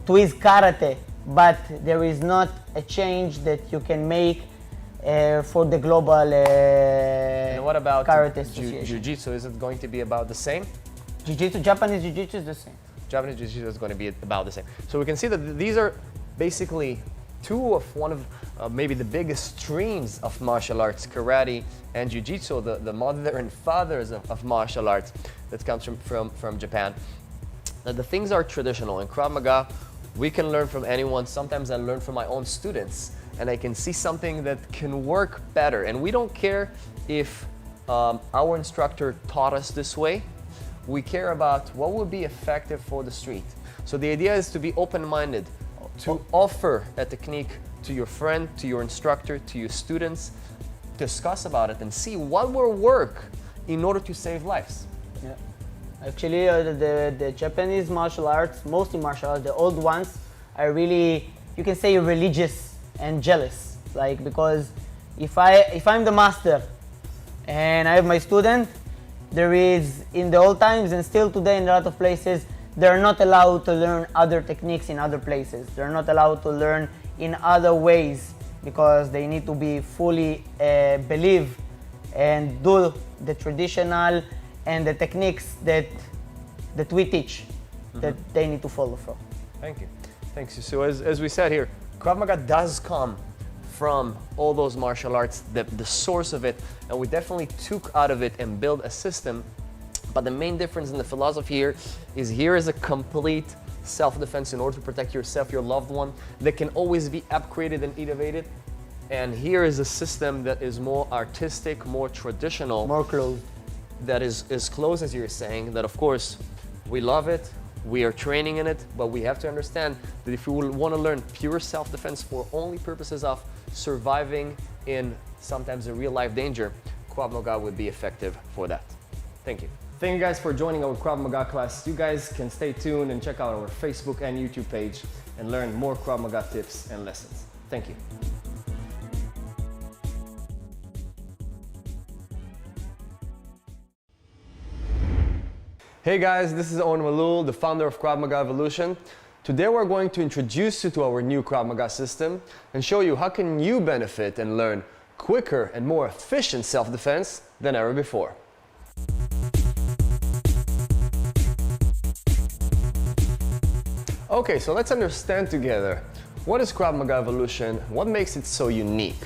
karate. But there is not a change that you can make for the global And what about karate association. Jiu-Jitsu? Is it going to be about the same? Jiu-Jitsu, Japanese Jiu-Jitsu is the same. Japanese Jiu-Jitsu is going to be about the same. So we can see that these are basically two of one of maybe the biggest streams of martial arts, karate and Jiu-Jitsu, the mother and fathers of martial arts that comes from Japan. Now, the things are traditional. In Krav Maga, we can learn from anyone. Sometimes I learn from my own students, and I can see something that can work better. And we don't care if our instructor taught us this way. We care about what would be effective for the street. So the idea is to be open-minded, to offer a technique to your friend, to your instructor, to your students, discuss about it and see what will work in order to save lives. Yeah. Actually, the Japanese martial arts, mostly martial arts, the old ones, are really, you can say, religious and jealous. Like, because if I'm the master and I have my student, there is, in the old times and still today in a lot of places, they're not allowed to learn other techniques in other places. They're not allowed to learn in other ways because they need to be fully believe and do the traditional and the techniques that we teach, that they need to follow from. Thank you. Thanks. So as we said here, Krav Maga does come from all those martial arts, the source of it, and we definitely took out of it and built a system. But the main difference in the philosophy here is a complete self-defense in order to protect yourself, your loved one, that can always be upgraded and innovated. And here is a system that is more artistic, more traditional. More closed. That is close, as you're saying, that of course we love it, we are training in it, but we have to understand that if we want to learn pure self-defense for only purposes of surviving in sometimes a real-life danger, Krav Maga would be effective for that. Thank you. Thank you guys for joining our Krav Maga class. You guys can stay tuned and check out our Facebook and YouTube page and learn more Krav Maga tips and lessons. Thank you. Hey guys, this is Owen Malul, the founder of Krav Maga Evolution. Today we're going to introduce you to our new Krav Maga system and show you how can you benefit and learn quicker and more efficient self-defense than ever before. Okay, so let's understand together, what is Krav Maga Evolution, what makes it so unique?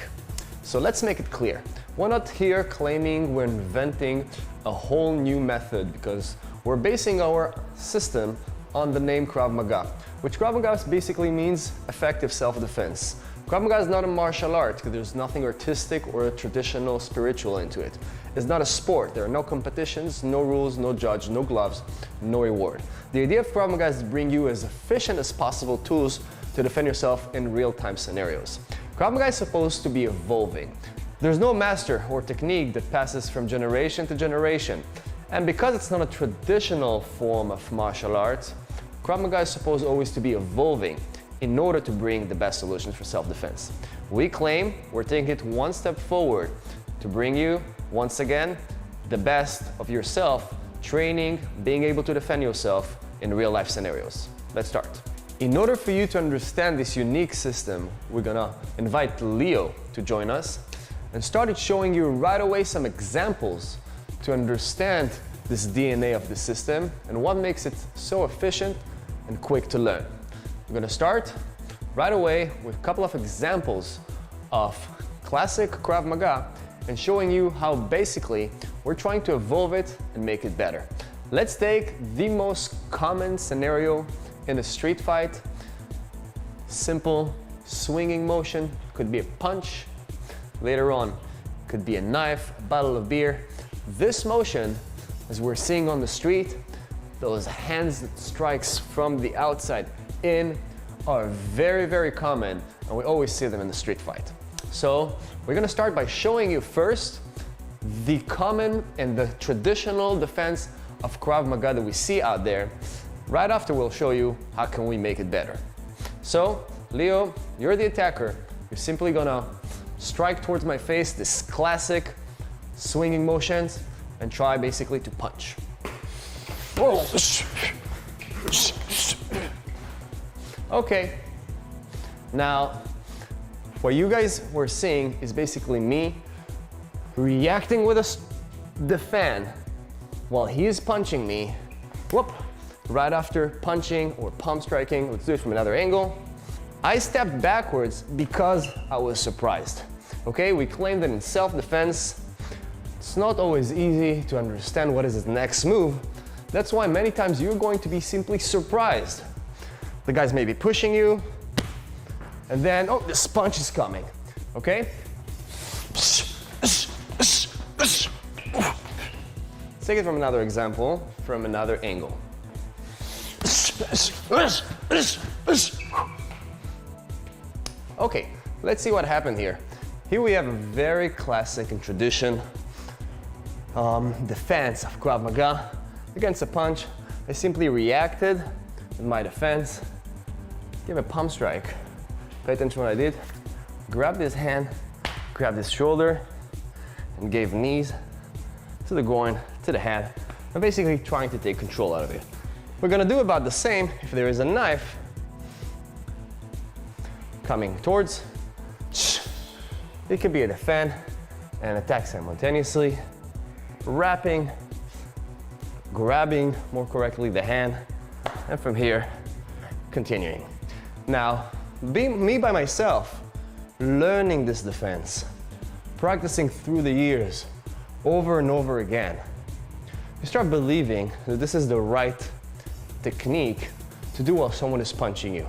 So let's make it clear. We're not here claiming we're inventing a whole new method because we're basing our system on the name Krav Maga, which Krav Maga basically means effective self-defense. Krav Maga is not a martial art because there's nothing artistic or traditional spiritual into it. It's not a sport. There are no competitions, no rules, no judge, no gloves, no reward. The idea of Krav Maga is to bring you as efficient as possible tools to defend yourself in real-time scenarios. Krav Maga is supposed to be evolving. There's no master or technique that passes from generation to generation. And because it's not a traditional form of martial arts, Krav Maga is supposed always to be evolving in order to bring the best solutions for self-defense. We claim we're taking it one step forward to bring you, once again, the best of yourself, training, being able to defend yourself in real-life scenarios. Let's start. In order for you to understand this unique system, we're gonna invite Leo to join us and started showing you right away some examples to understand this DNA of the system and what makes it so efficient and quick to learn. We're gonna start right away with a couple of examples of classic Krav Maga and showing you how basically we're trying to evolve it and make it better. Let's take the most common scenario in a street fight. Simple swinging motion, could be a punch. Later on, could be a knife, a bottle of beer. This motion, as we're seeing on the street, those hand strikes from the outside in are very, very common, and we always see them in the street fight. So we're gonna start by showing you first the common and the traditional defense of Krav Maga that we see out there. Right after, we'll show you how can we make it better. So, Leo, you're the attacker. You're simply gonna strike towards my face, this classic swinging motions, and try basically to punch. Whoa. Okay. Now, what you guys were seeing is basically me reacting with the fan while he is punching me. Whoop. Right after punching or palm striking, let's do it from another angle. I stepped backwards because I was surprised. Okay, we claim that in self-defense, it's not always easy to understand what is his next move. That's why many times you're going to be simply surprised. The guy's maybe pushing you, and then, oh, this punch is coming, okay? Let's take it from another example, from another angle. Okay, let's see what happened here. Here we have a very classic and tradition defense of Krav Maga. Against a punch, I simply reacted in my defense, give a palm strike. Pay attention to what I did. Grabbed his hand, grabbed his shoulder, and gave knees to the groin, to the head. I'm basically trying to take control out of it. We're gonna do about the same if there is a knife coming towards. It could be a defend and attack simultaneously. Wrapping, grabbing more correctly the hand, and from here, continuing. Now, being me by myself, learning this defense, practicing through the years, over and over again, you start believing that this is the right technique to do while someone is punching you.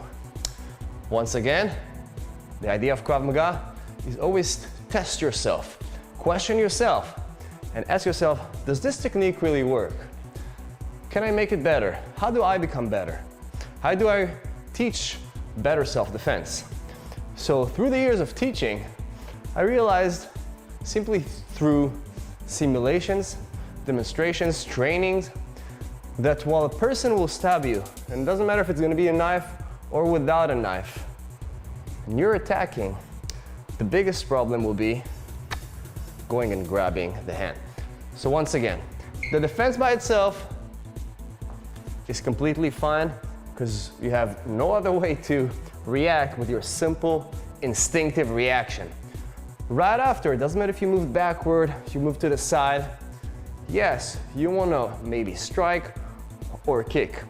Once again, the idea of Krav Maga is always test yourself, question yourself, and ask yourself, does this technique really work? Can I make it better? How do I become better? How do I teach better self-defense? So through the years of teaching, I realized simply through simulations, demonstrations, trainings, that while a person will stab you, and it doesn't matter if it's gonna be a knife or without a knife, and you're attacking, the biggest problem will be going and grabbing the hand. So once again, the defense by itself is completely fine because you have no other way to react with your simple instinctive reaction. Right after, it doesn't matter if you move backward, if you move to the side, yes, you wanna maybe strike or kick.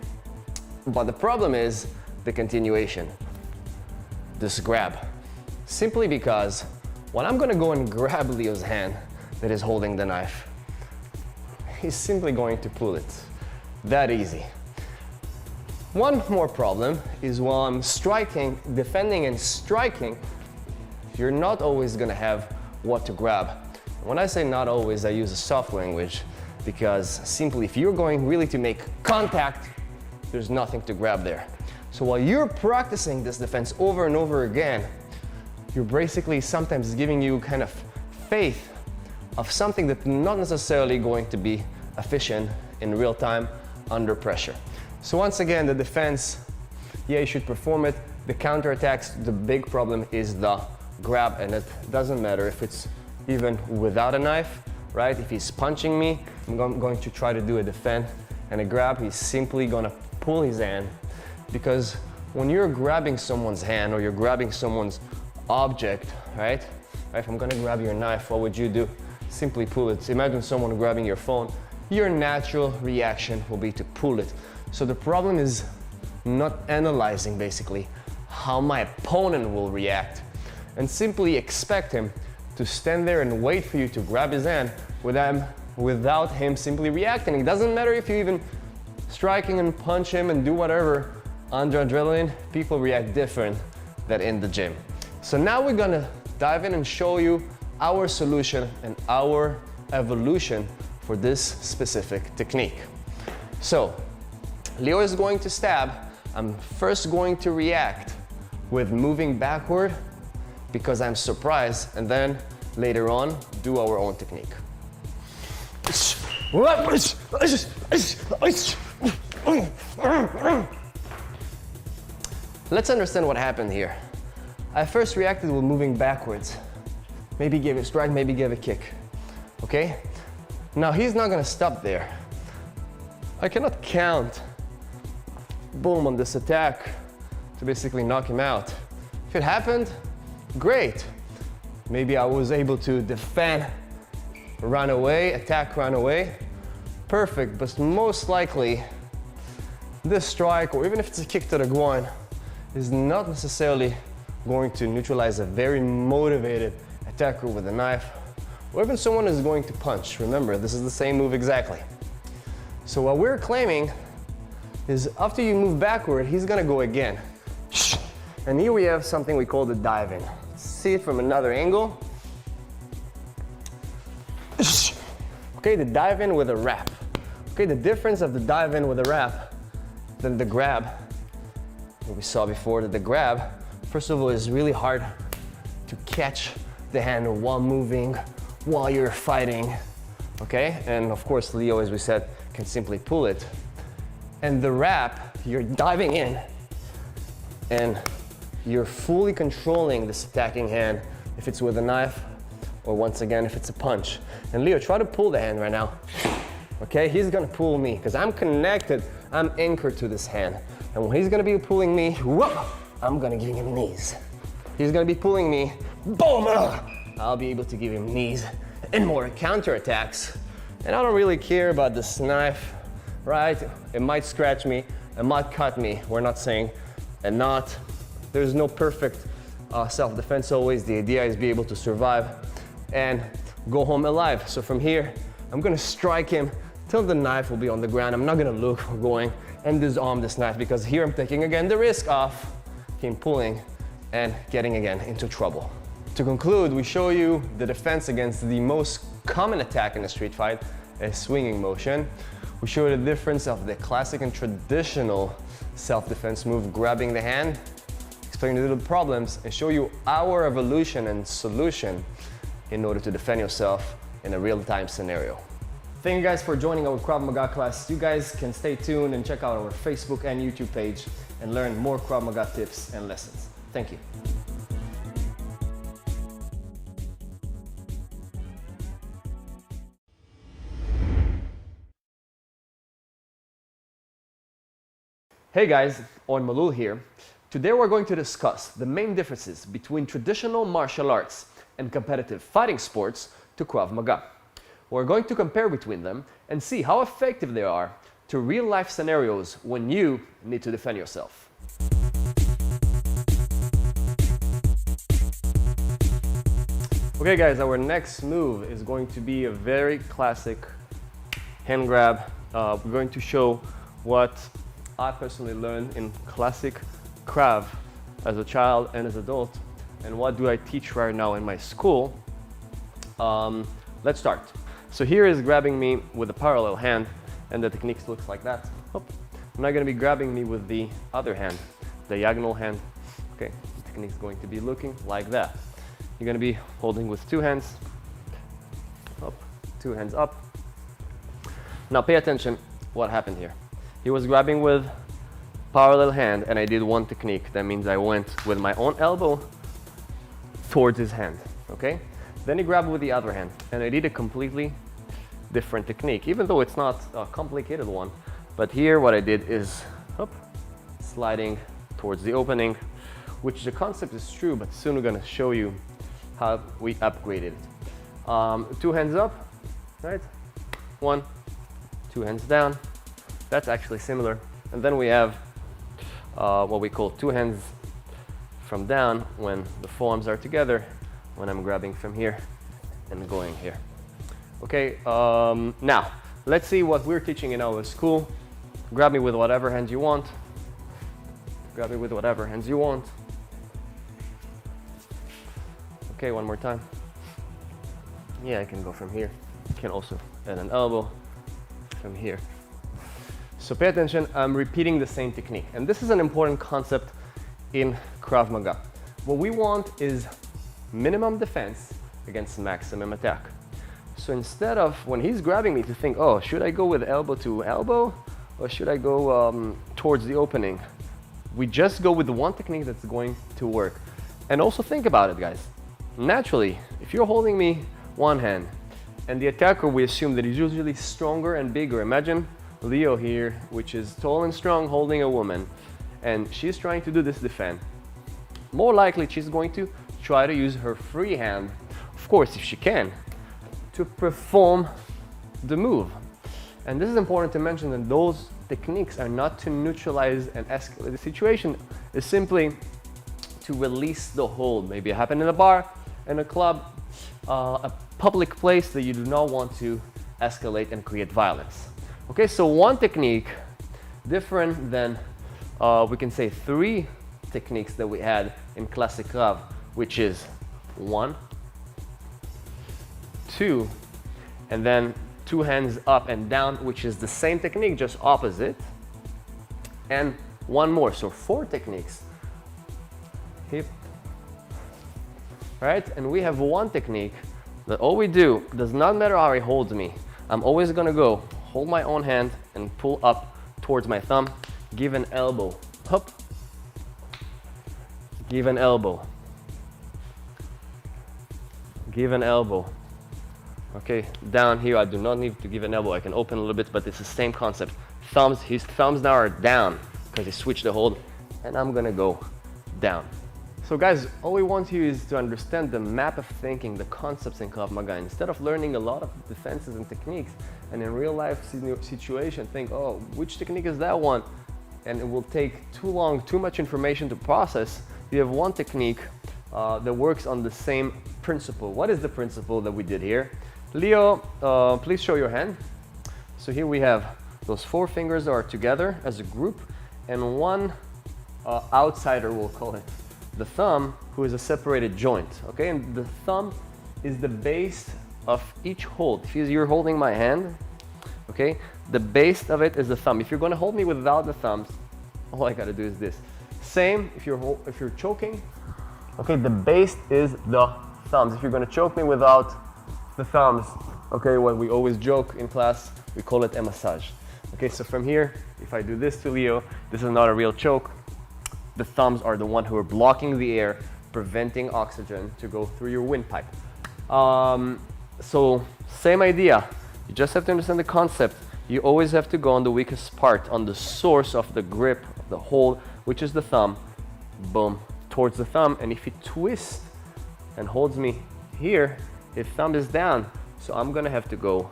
But the problem is the continuation, this grab. Simply because when I'm gonna go and grab Leo's hand that is holding the knife, he's simply going to pull it. That easy. One more problem is while I'm striking, defending and striking, you're not always gonna have what to grab. When I say not always, I use a soft language because simply if you're going really to make contact, there's nothing to grab there. So while you're practicing this defense over and over again, you're basically sometimes giving you kind of faith of something that's not necessarily going to be efficient in real time under pressure. So once again, the defense, yeah, you should perform it. The counterattacks, the big problem is the grab, and it doesn't matter if it's even without a knife, right? If he's punching me, I'm going to try to do a defend and a grab. He's simply gonna pull his hand, because when you're grabbing someone's hand or you're grabbing someone's object, right? If I'm gonna grab your knife, what would you do? Simply pull it. Imagine someone grabbing your phone. Your natural reaction will be to pull it. So the problem is not analyzing basically how my opponent will react and simply expect him to stand there and wait for you to grab his hand without him simply reacting. It doesn't matter if you even striking and punch him and do whatever. Under adrenaline, people react different than in the gym. So now we're gonna dive in and show you our solution and our evolution for this specific technique. So Leo is going to stab. I'm first going to react with moving backward because I'm surprised, and then later on, do our own technique. Let's understand what happened here. I first reacted with moving backwards. Maybe give a strike, maybe give a kick. Okay? Now he's not gonna stop there. I cannot count, boom, on this attack to basically knock him out. If it happened, great. Maybe I was able to defend, run away, attack, run away. Perfect, but most likely this strike, or even if it's a kick to the groin, is not necessarily going to neutralize a very motivated attacker with a knife, or even someone who's going to punch. Remember, this is the same move exactly. So what we're claiming is after you move backward, he's gonna go again. And here we have something we call the dive in. See it from another angle. Okay, the dive in with a wrap. Okay, the difference of the dive in with a wrap than the grab, what we saw before, that the grab, first of all, is really hard to catch the hand while moving, while you're fighting, okay? And of course, Leo, as we said, can simply pull it. And the wrap, you're diving in and you're fully controlling this attacking hand, if it's with a knife, or once again, if it's a punch. And Leo, try to pull the hand right now. Okay, he's gonna pull me, because I'm connected, I'm anchored to this hand. And when he's gonna be pulling me, whoop, I'm gonna give him knees. He's gonna be pulling me, boom, I'll be able to give him knees and more counterattacks. And I don't really care about this knife, right? It might scratch me, it might cut me. We're not saying, and not. There's no perfect self-defense always. The idea is be able to survive and go home alive. So from here, I'm gonna strike him till the knife will be on the ground. I'm not gonna look for going and disarm this knife, because here I'm taking again the risk of him pulling and getting again into trouble. To conclude, we show you the defense against the most common attack in a street fight, a swinging motion. We show you the difference of the classic and traditional self-defense move, grabbing the hand, explain the little problems, and show you our evolution and solution in order to defend yourself in a real-time scenario. Thank you guys for joining our Krav Maga class. You guys can stay tuned and check out our Facebook and YouTube page and learn more Krav Maga tips and lessons. Thank you. Hey guys, Owen Malul here. Today we're going to discuss the main differences between traditional martial arts and competitive fighting sports to Krav Maga. We're going to compare between them and see how effective they are to real-life scenarios when you need to defend yourself. Okay guys, our next move is going to be a very classic hand grab. We're going to show what I personally learned in classic Krav as a child and as an adult, and what do I teach right now in my school. Let's start. So here is grabbing me with a parallel hand, and the technique looks like that. I'm not going to be grabbing me with the other hand, the diagonal hand. Okay, the technique is going to be looking like that. You're going to be holding with two hands, up, two hands up. Now pay attention what happened here. He was grabbing with parallel hand, and I did one technique. That means I went with my own elbow towards his hand, okay? Then he grabbed with the other hand, and I did a completely different technique, even though it's not a complicated one. But here what I did is sliding towards the opening, which the concept is true, but soon we're gonna show you how we upgraded it. Two hands up, right? One, two hands down. That's actually similar. And then we have what we call two hands from down when the forearms are together, when I'm grabbing from here and going here. Okay, now let's see what we're teaching in our school. Grab me with whatever hands you want. Grab me with whatever hands you want. Okay, one more time. Yeah, I can go from here. You can also add an elbow from here. So pay attention, I'm repeating the same technique. And this is an important concept in Krav Maga. What we want is minimum defense against maximum attack. So instead of, when he's grabbing me, to think, oh, should I go with elbow to elbow or should I go towards the opening? We just go with the one technique that's going to work. And also think about it, guys. Naturally, if you're holding me one hand and the attacker, we assume that he's usually stronger and bigger. Imagine Leo here, which is tall and strong, holding a woman, and she's trying to do this defend. More likely, she's going to try to use her free hand, of course, if she can, to perform the move. And this is important to mention that those techniques are not to neutralize and escalate the situation. It's simply to release the hold. Maybe it happened in a bar, in a club, a public place that you do not want to escalate and create violence. Okay, so one technique different than we can say 3 techniques that we had in classic Krav, which is 1, 2, and then 2 hands up and down, which is the same technique, just opposite, and 1 more, so 4 techniques. Hip, right? And we have 1 technique that all we do, does not matter how he holds me, I'm always gonna go hold my own hand and pull up towards my thumb, give an elbow, hop, give an elbow, give an elbow. Okay, down here I do not need to give an elbow, I can open a little bit, but it's the same concept. Thumbs, his thumbs now are down because he switched the hold, and I'm gonna go down. So guys, all we want here is to understand the map of thinking, the concepts in Krav Maga. Instead of learning a lot of defenses and techniques, and in real life situation think, oh, which technique is that one? And it will take too long, too much information to process. You have 1 technique that works on the same principle. What is the principle that we did here? Leo, please show your hand. So here we have those 4 fingers are together as a group, and 1 outsider, we'll call it, the thumb, who is a separated joint, okay? And the thumb is the base of each hold. If you're holding my hand, okay, the base of it is the thumb. If you're gonna hold me without the thumbs, all I gotta do is this. Same if you're choking, okay, the base is the thumbs. If you're gonna choke me without the thumbs, okay, what we always joke in class, we call it a massage. Okay, so from here, if I do this to Leo, this is not a real choke. The thumbs are the one who are blocking the air, preventing oxygen to go through your windpipe. So same idea, you just have to understand the concept. You always have to go on the weakest part, on the source of the grip, of the hold, which is the thumb. Boom, towards the thumb. And if he twists and holds me here, his thumb is down. So I'm gonna have to go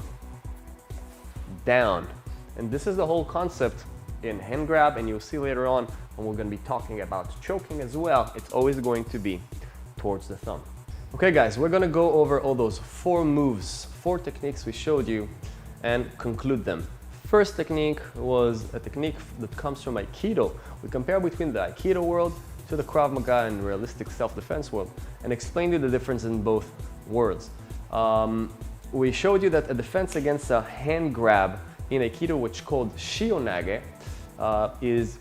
down. And this is the whole concept in hand grab, and you'll see later on when we're going to be talking about choking as well, it's always going to be towards the thumb. Okay guys, we're going to go over all those 4 moves, 4 techniques we showed you, and conclude them. First technique was a technique that comes from Aikido. We compare between the Aikido world to the Krav Maga and realistic self-defense world, and explained you the difference in both worlds. We showed you that a defense against a hand grab in Aikido, which is called Shio-nage,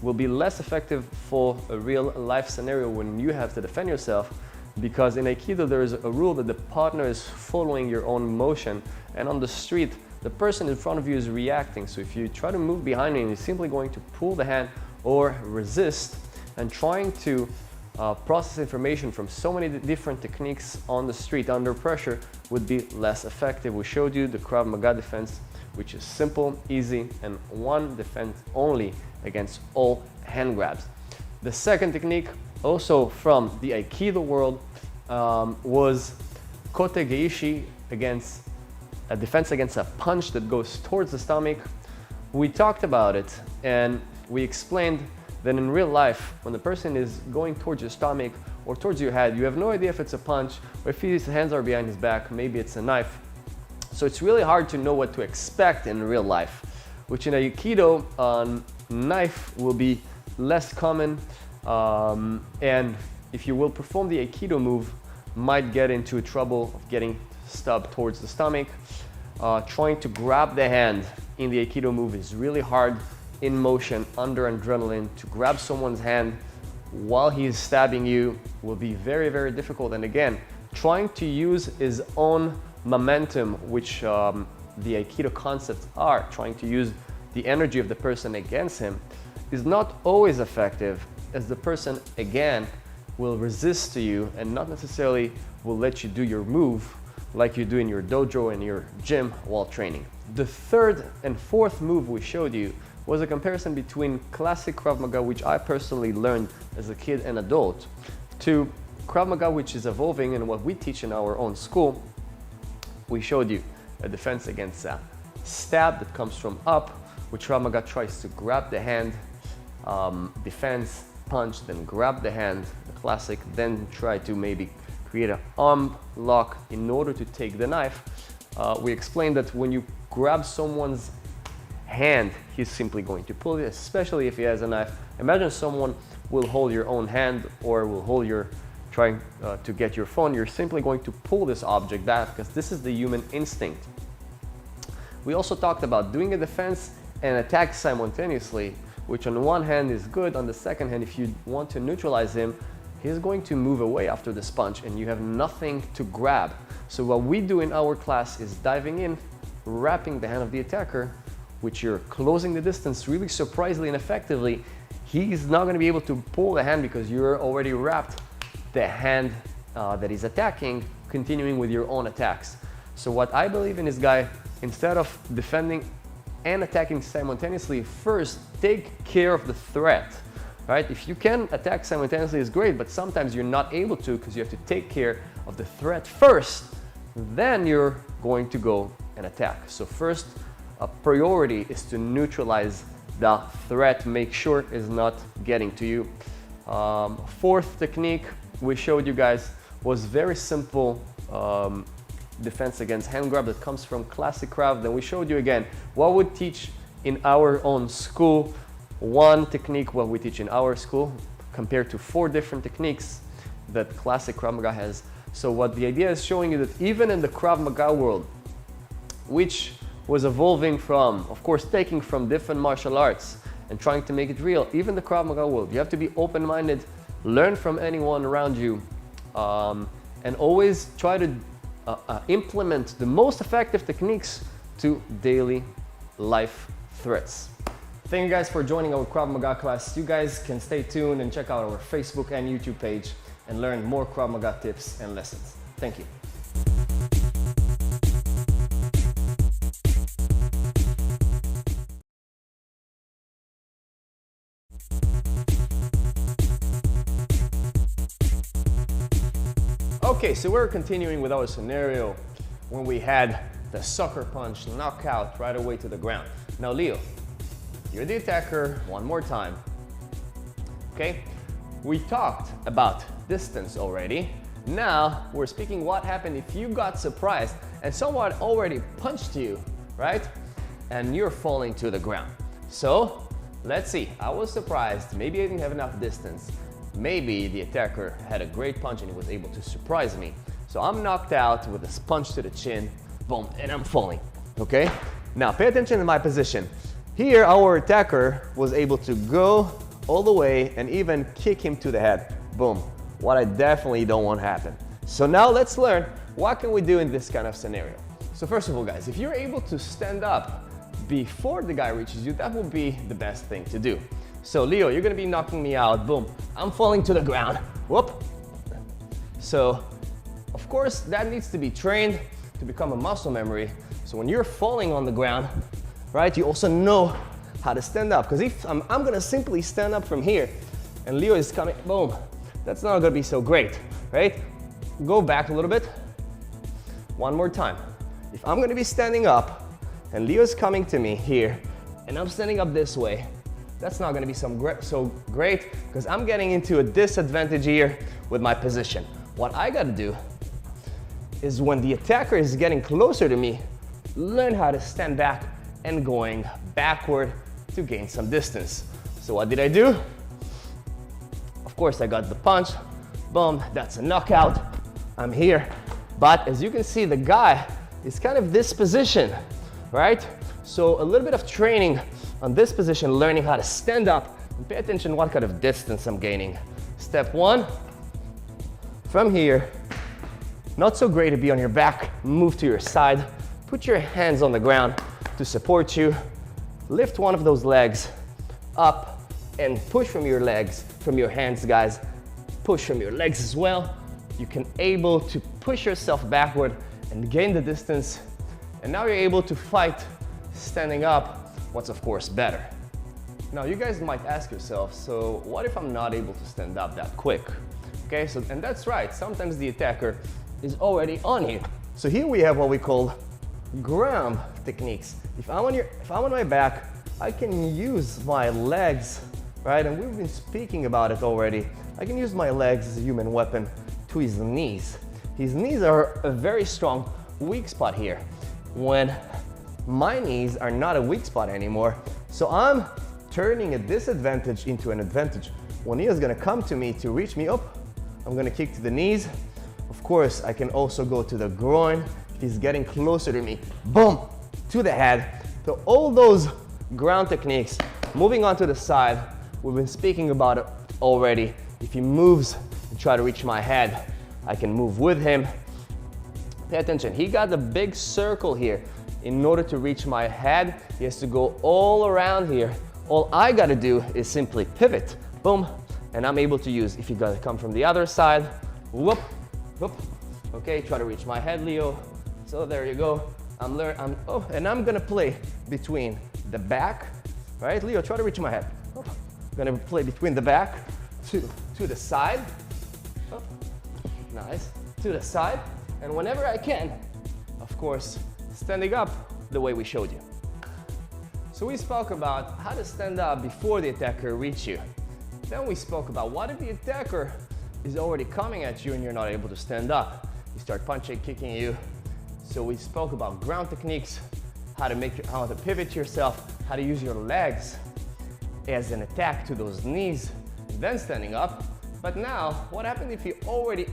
will be less effective for a real life scenario when you have to defend yourself, because in Aikido there is a rule that the partner is following your own motion, and on the street the person in front of you is reacting. So if you try to move behind me and you're simply going to pull the hand or resist, and trying to process information from so many different techniques on the street under pressure would be less effective. We showed you the Krav Maga defense, which is simple, easy, and 1 defense only against all hand grabs. The second technique, also from the Aikido world, was Kote Geishi, against a defense against a punch that goes towards the stomach. We talked about it, and we explained that in real life, when the person is going towards your stomach or towards your head, you have no idea if it's a punch or if his hands are behind his back, maybe it's a knife. So it's really hard to know what to expect in real life, which in Aikido, knife will be less common, and if you will perform the Aikido move, might get into trouble of getting stabbed towards the stomach. Trying to grab the hand in the Aikido move is really hard in motion under adrenaline to grab someone's hand while he is stabbing you will be very, very difficult. And again, trying to use his own momentum, which the Aikido concepts are, trying to use the energy of the person against him, is not always effective, as the person, again, will resist to you and not necessarily will let you do your move like you do in your dojo and your gym while training. The third and fourth move we showed you was a comparison between classic Krav Maga, which I personally learned as a kid and adult, to Krav Maga, which is evolving and what we teach in our own school. We showed you a defense against a stab that comes from up, which Krav Maga tries to grab the hand, defense, punch, then grab the hand, the classic, then try to maybe create an arm lock in order to take the knife. We explained that when you grab someone's hand, he's simply going to pull it, especially if he has a knife. Imagine someone will hold your own hand or will hold your, trying to get your phone. You're simply going to pull this object back because this is the human instinct. We also talked about doing a defense and attack simultaneously, which on one hand is good. On the second hand, if you want to neutralize him, he's going to move away after this punch and you have nothing to grab. So what we do in our class is diving in, wrapping the hand of the attacker, which you're closing the distance really surprisingly and effectively. He's not going to be able to pull the hand because you're already wrapped the hand that he's attacking, continuing with your own attacks. So what I believe in is, guy, instead of defending and attacking simultaneously, first take care of the threat, right? If you can attack simultaneously, is great, but sometimes you're not able to because you have to take care of the threat first, then you're going to go and attack. So first, a priority is to neutralize the threat, make sure it's not getting to you. Fourth technique we showed you guys was very simple defense against hand grab that comes from classic Krav. Then we showed you again what we teach in our own school, one technique what we teach in our school compared to 4 different techniques that classic Krav Maga has. So what the idea is showing you that even in the Krav Maga world, which was evolving from, of course, taking from different martial arts and trying to make it real, even the Krav Maga world, you have to be open-minded, learn from anyone around you, and always try to implement the most effective techniques to daily life threats. Thank you guys for joining our Krav Maga class. You guys can stay tuned and check out our Facebook and YouTube page and learn more Krav Maga tips and lessons. Thank you. Okay, so we're continuing with our scenario when we had the sucker punch knockout right away to the ground. Now, Leo, you're the attacker one more time. Okay, we talked about distance already. Now we're speaking what happened if you got surprised and someone already punched you, right? And you're falling to the ground. So let's see, I was surprised, maybe I didn't have enough distance. Maybe the attacker had a great punch and he was able to surprise me. So I'm knocked out with a punch to the chin, boom, and I'm falling, okay? Now pay attention to my position. Here, our attacker was able to go all the way and even kick him to the head, boom. What I definitely don't want to happen. So now let's learn what can we do in this kind of scenario. So first of all, guys, if you're able to stand up before the guy reaches you, that will be the best thing to do. So Leo, you're gonna be knocking me out, boom. I'm falling to the ground, whoop. So, of course, that needs to be trained to become a muscle memory. So when you're falling on the ground, right, you also know how to stand up. Because if I'm gonna simply stand up from here and Leo is coming, boom, that's not gonna be so great, right? Go back a little bit. One more time. If I'm gonna be standing up and Leo is coming to me here and I'm standing up this way, that's not gonna be so great because I'm getting into a disadvantage here with my position. What I gotta do is when the attacker is getting closer to me, learn how to stand back and going backward to gain some distance. So what did I do? Of course, I got the punch, boom, that's a knockout. I'm here, but as you can see, the guy is kind of this position, right? So a little bit of training on this position, learning how to stand up, and pay attention what kind of distance I'm gaining. Step one, from here, not so great to be on your back, move to your side, put your hands on the ground to support you, lift one of those legs up and push from your legs, from your hands, guys, push from your legs as well. You can able to push yourself backward and gain the distance, and now you're able to fight standing up, what's of course better. Now you guys might ask yourself, so what if I'm not able to stand up that quick? Okay, so, and that's right, sometimes the attacker is already on you. So here we have what we call ground techniques. If I'm on my back, I can use my legs, right? And we've been speaking about it already. I can use my legs as a human weapon to his knees. His knees are a very strong weak spot here. When my knees are not a weak spot anymore, so I'm turning a disadvantage into an advantage. When he is gonna come to me to reach me up, I'm gonna kick to the knees. Of course, I can also go to the groin. If he's getting closer to me, boom, to the head. So all those ground techniques, moving on to the side, we've been speaking about it already. If he moves and try to reach my head, I can move with him. Pay attention, he got a big circle here. In order to reach my head, he has to go all around here. All I gotta do is simply pivot, boom, and I'm able to use, if you gotta come from the other side, whoop, whoop. Okay, try to reach my head, Leo. So there you go. And I'm gonna play between the back, right? Leo, try to reach my head. I'm gonna play between the back to the side. Oh, nice, to the side. And whenever I can, of course, standing up the way we showed you. So we spoke about how to stand up before the attacker reaches you. Then we spoke about what if the attacker is already coming at you and you're not able to stand up. You start punching, kicking you. So we spoke about ground techniques, how to pivot yourself, how to use your legs as an attack to those knees, and then standing up. But now, what happened if you already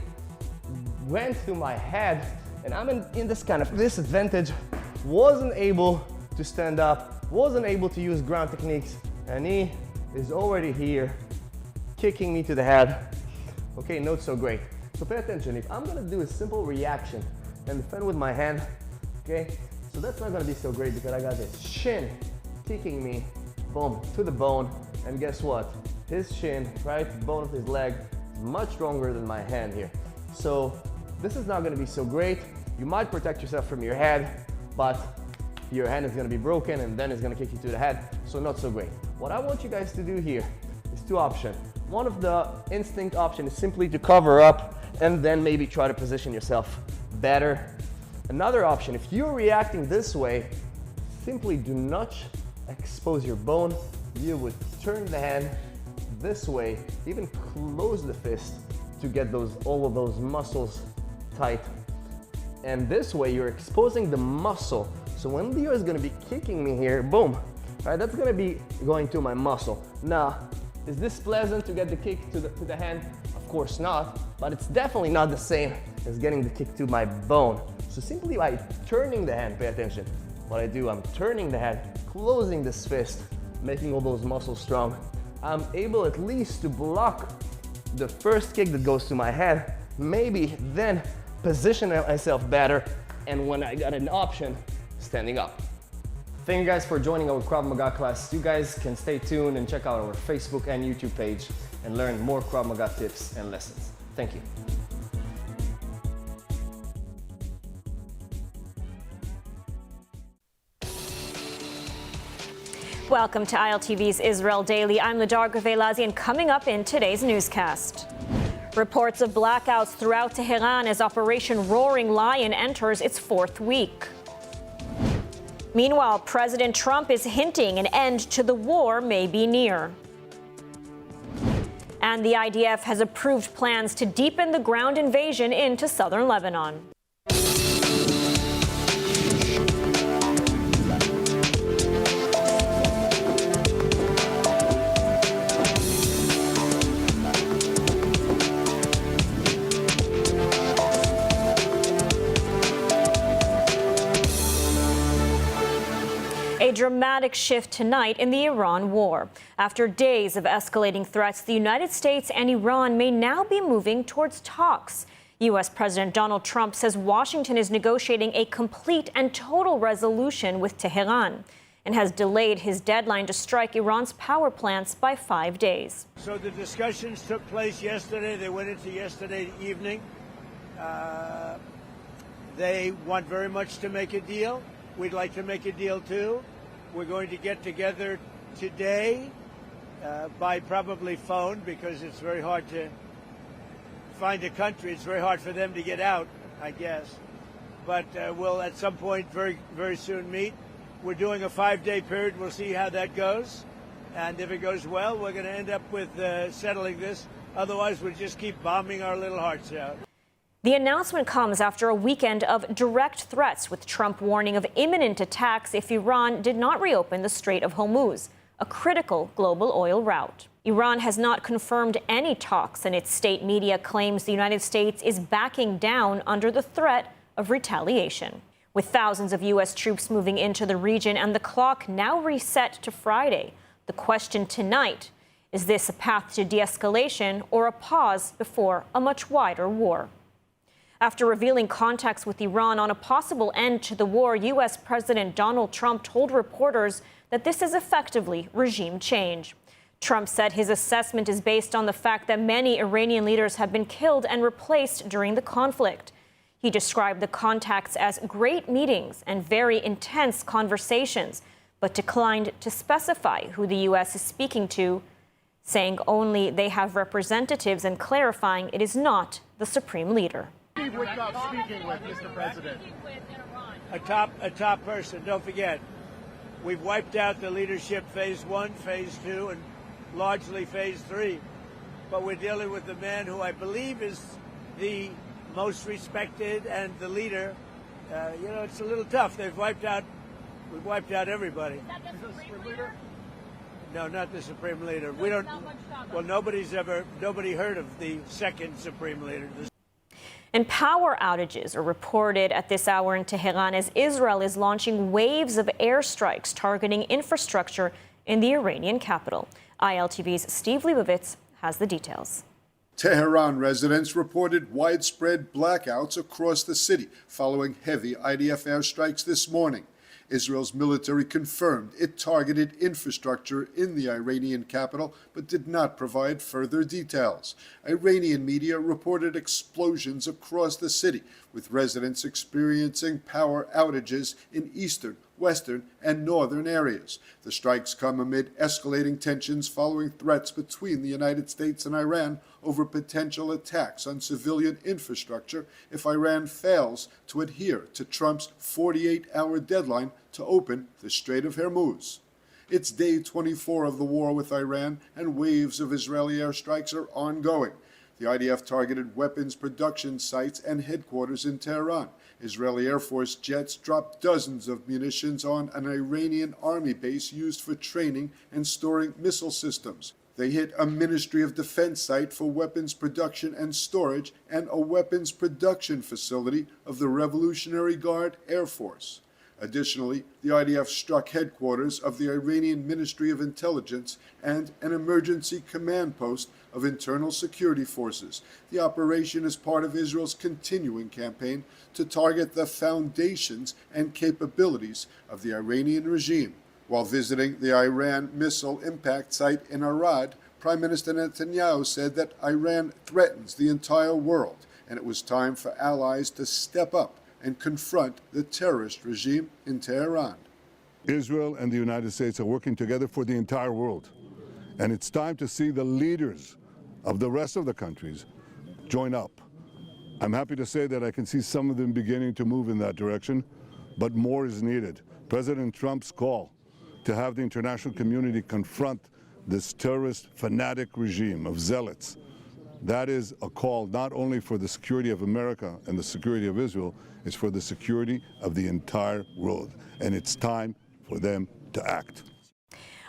went through my head and I'm in this kind of disadvantage, wasn't able to stand up, wasn't able to use ground techniques, and he is already here, kicking me to the head. Okay, not so great. So pay attention, if I'm gonna do a simple reaction and defend with my hand, okay, so that's not gonna be so great because I got this shin kicking me, boom, to the bone, and guess what? His shin, right, the bone of his leg, is much stronger than my hand here. So this is not gonna be so great. You might protect yourself from your head, but your hand is gonna be broken and then it's gonna kick you to the head, so not so great. What I want you guys to do here is two options. One of the instinct options is simply to cover up and then maybe try to position yourself better. Another option, if you're reacting this way, simply do not expose your bone. You would turn the hand this way, even close the fist to get all of those muscles tight. And this way you're exposing the muscle. So when Leo is gonna be kicking me here, boom, right, that's gonna be going to my muscle. Now, is this pleasant to get the kick to the hand? Of course not, but it's definitely not the same as getting the kick to my bone. So simply by turning the hand, pay attention. What I do, I'm turning the hand, closing this fist, making all those muscles strong. I'm able at least to block the first kick that goes to my head, maybe then position myself better, and when I got an option, standing up. Thank you guys for joining our Krav Maga class. You guys can stay tuned and check out our Facebook and YouTube page and learn more Krav Maga tips and lessons. Thank you. Welcome to ILTV's Israel Daily. I'm Ladar Gravelazi, and coming up in today's newscast. Reports of blackouts throughout Tehran as Operation Roaring Lion enters its fourth week. Meanwhile, President Trump is hinting an end to the war may be near. And the IDF has approved plans to deepen the ground invasion into southern Lebanon. A dramatic shift tonight in the Iran war. After days of escalating threats, the United States and Iran may now be moving towards talks. U.S. President Donald Trump says Washington is negotiating a complete and total resolution with Tehran and has delayed his deadline to strike Iran's power plants by 5 days. So the discussions took place yesterday. They went into yesterday evening. They want very much to make a deal. We'd like to make a deal, too. We're going to get together today by probably phone because it's very hard to find a country. It's very hard for them to get out, I guess. But we'll at some point very, very soon meet. We're doing a 5-day period. We'll see how that goes. And if it goes well, we're going to end up with settling this. Otherwise, we'll just keep bombing our little hearts out. The announcement comes after a weekend of direct threats, with Trump warning of imminent attacks if Iran did not reopen the Strait of Hormuz, a critical global oil route. Iran has not confirmed any talks, and its state media claims the United States is backing down under the threat of retaliation. With thousands of U.S. troops moving into the region and the clock now reset to Friday, the question tonight: is this a path to de-escalation or a pause before a much wider war? After revealing contacts with Iran on a possible end to the war, U.S. President Donald Trump told reporters that this is effectively regime change. Trump said his assessment is based on the fact that many Iranian leaders have been killed and replaced during the conflict. He described the contacts as great meetings and very intense conversations, but declined to specify who the U.S. is speaking to, saying only they have representatives and clarifying it is not the supreme leader. Speaking with Mr. President. A top person. Don't forget, we've wiped out the leadership phase 1, phase 2, and largely phase 3. But we're dealing with the man who I believe is the most respected and the leader. It's a little tough. We've wiped out everybody. Is that the supreme leader? No, not the supreme leader. We don't. Well, nobody heard of the second supreme leader. And power outages are reported at this hour in Tehran as Israel is launching waves of airstrikes targeting infrastructure in the Iranian capital. ILTV's Steve Leibovitz has the details. Tehran residents reported widespread blackouts across the city following heavy IDF airstrikes this morning. Israel's military confirmed it targeted infrastructure in the Iranian capital, but did not provide further details. Iranian media reported explosions across the city, with residents experiencing power outages in eastern, western, and northern areas. The strikes come amid escalating tensions following threats between the United States and Iran over potential attacks on civilian infrastructure if Iran fails to adhere to Trump's 48-hour deadline to open the Strait of Hormuz. It's day 24 of the war with Iran, and waves of Israeli airstrikes are ongoing. The IDF targeted weapons production sites and headquarters in Tehran. Israeli Air Force jets dropped dozens of munitions on an Iranian army base used for training and storing missile systems. They hit a Ministry of Defense site for weapons production and storage and a weapons production facility of the Revolutionary Guard Air Force. Additionally, the IDF struck headquarters of the Iranian Ministry of Intelligence and an emergency command post of internal security forces. The operation is part of Israel's continuing campaign to target the foundations and capabilities of the Iranian regime. While visiting the Iran missile impact site in Arad, Prime Minister Netanyahu said that Iran threatens the entire world, and it was time for allies to step up and confront the terrorist regime in Tehran. Israel and the United States are working together for the entire world. And it's time to see the leaders of the rest of the countries join up. I'm happy to say that I can see some of them beginning to move in that direction, but more is needed. President Trump's call to have the international community confront this terrorist fanatic regime of zealots, that is a call not only for the security of America and the security of Israel, it's for the security of the entire world. And it's time for them to act.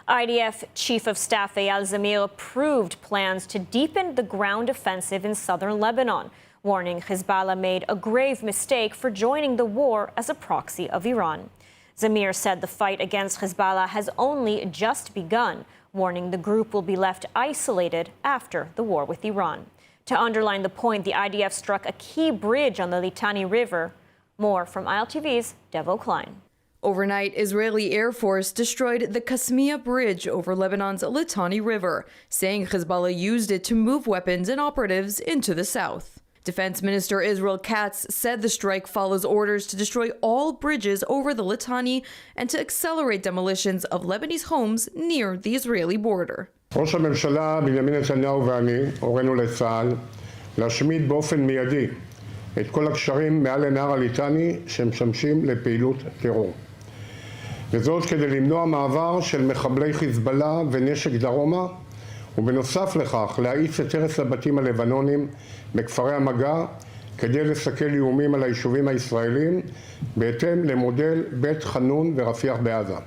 IDF Chief of Staff Eyal Zamir approved plans to deepen the ground offensive in southern Lebanon, warning Hezbollah made a grave mistake for joining the war as a proxy of Iran. Zamir said the fight against Hezbollah has only just begun, warning the group will be left isolated after the war with Iran. To underline the point, the IDF struck a key bridge on the Litani River. More from ILTV's Devo Klein. Overnight, Israeli Air Force destroyed the Kasmia Bridge over Lebanon's Litani River, saying Hezbollah used it to move weapons and operatives into the south. Defense Minister Israel Katz said the strike follows orders to destroy all bridges over the Litani and to accelerate demolitions of Lebanese homes near the Israeli border. ראש הממשלה בנימין נתניהו ואני הורינו לצה"ל להשמיד באופן מיידי את כל הקשרים מעל לנהר הליטני שמשמשים לפעילות טרור. וזאת כדי למנוע מעבר של מחבלי חיזבאללה ונשק דרומה, ובנוסף לכך להאיץ את הרס הבתים הלבנונים בכפרי המגע כדי לסכל איומים על היישובים הישראלים בהתאם למודל בית חנון ורפיח בעזה.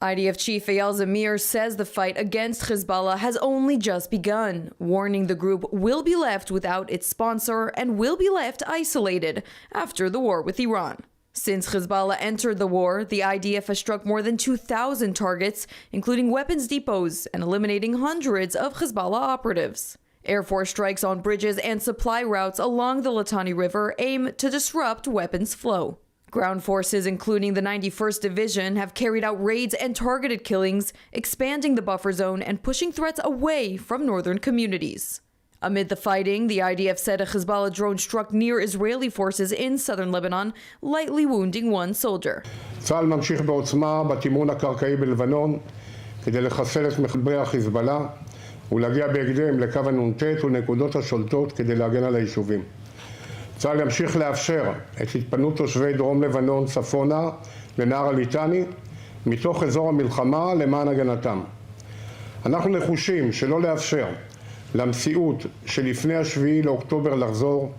IDF Chief Eyal Zamir says the fight against Hezbollah has only just begun, warning the group will be left without its sponsor and will be left isolated after the war with Iran. Since Hezbollah entered the war, the IDF has struck more than 2,000 targets, including weapons depots, and eliminating hundreds of Hezbollah operatives. Air Force strikes on bridges and supply routes along the Litani River aim to disrupt weapons flow. Ground forces, including the 91st Division, have carried out raids and targeted killings, expanding the buffer zone and pushing threats away from northern communities. Amid the fighting, the IDF said a Hezbollah drone struck near Israeli forces in southern Lebanon, lightly wounding one soldier. צה"ל ממשיך בעוצמה בתמרון הקרקעי בלבנון כדי לחסל את מחבלי החיזבאללה ולהגיע בהקדם לקו הנ"ט ולנקודות השולטות כדי להגן על היישובים. צה"ל ימשיך לאפשר את התפנות תושבי דרום לבנון צפונה לנהר הליטני מתוך אזור המלחמה למען הגנתם. אנחנו נחושים שלא לאפשר למציאות שלפני השביעי לאוקטובר לחזור.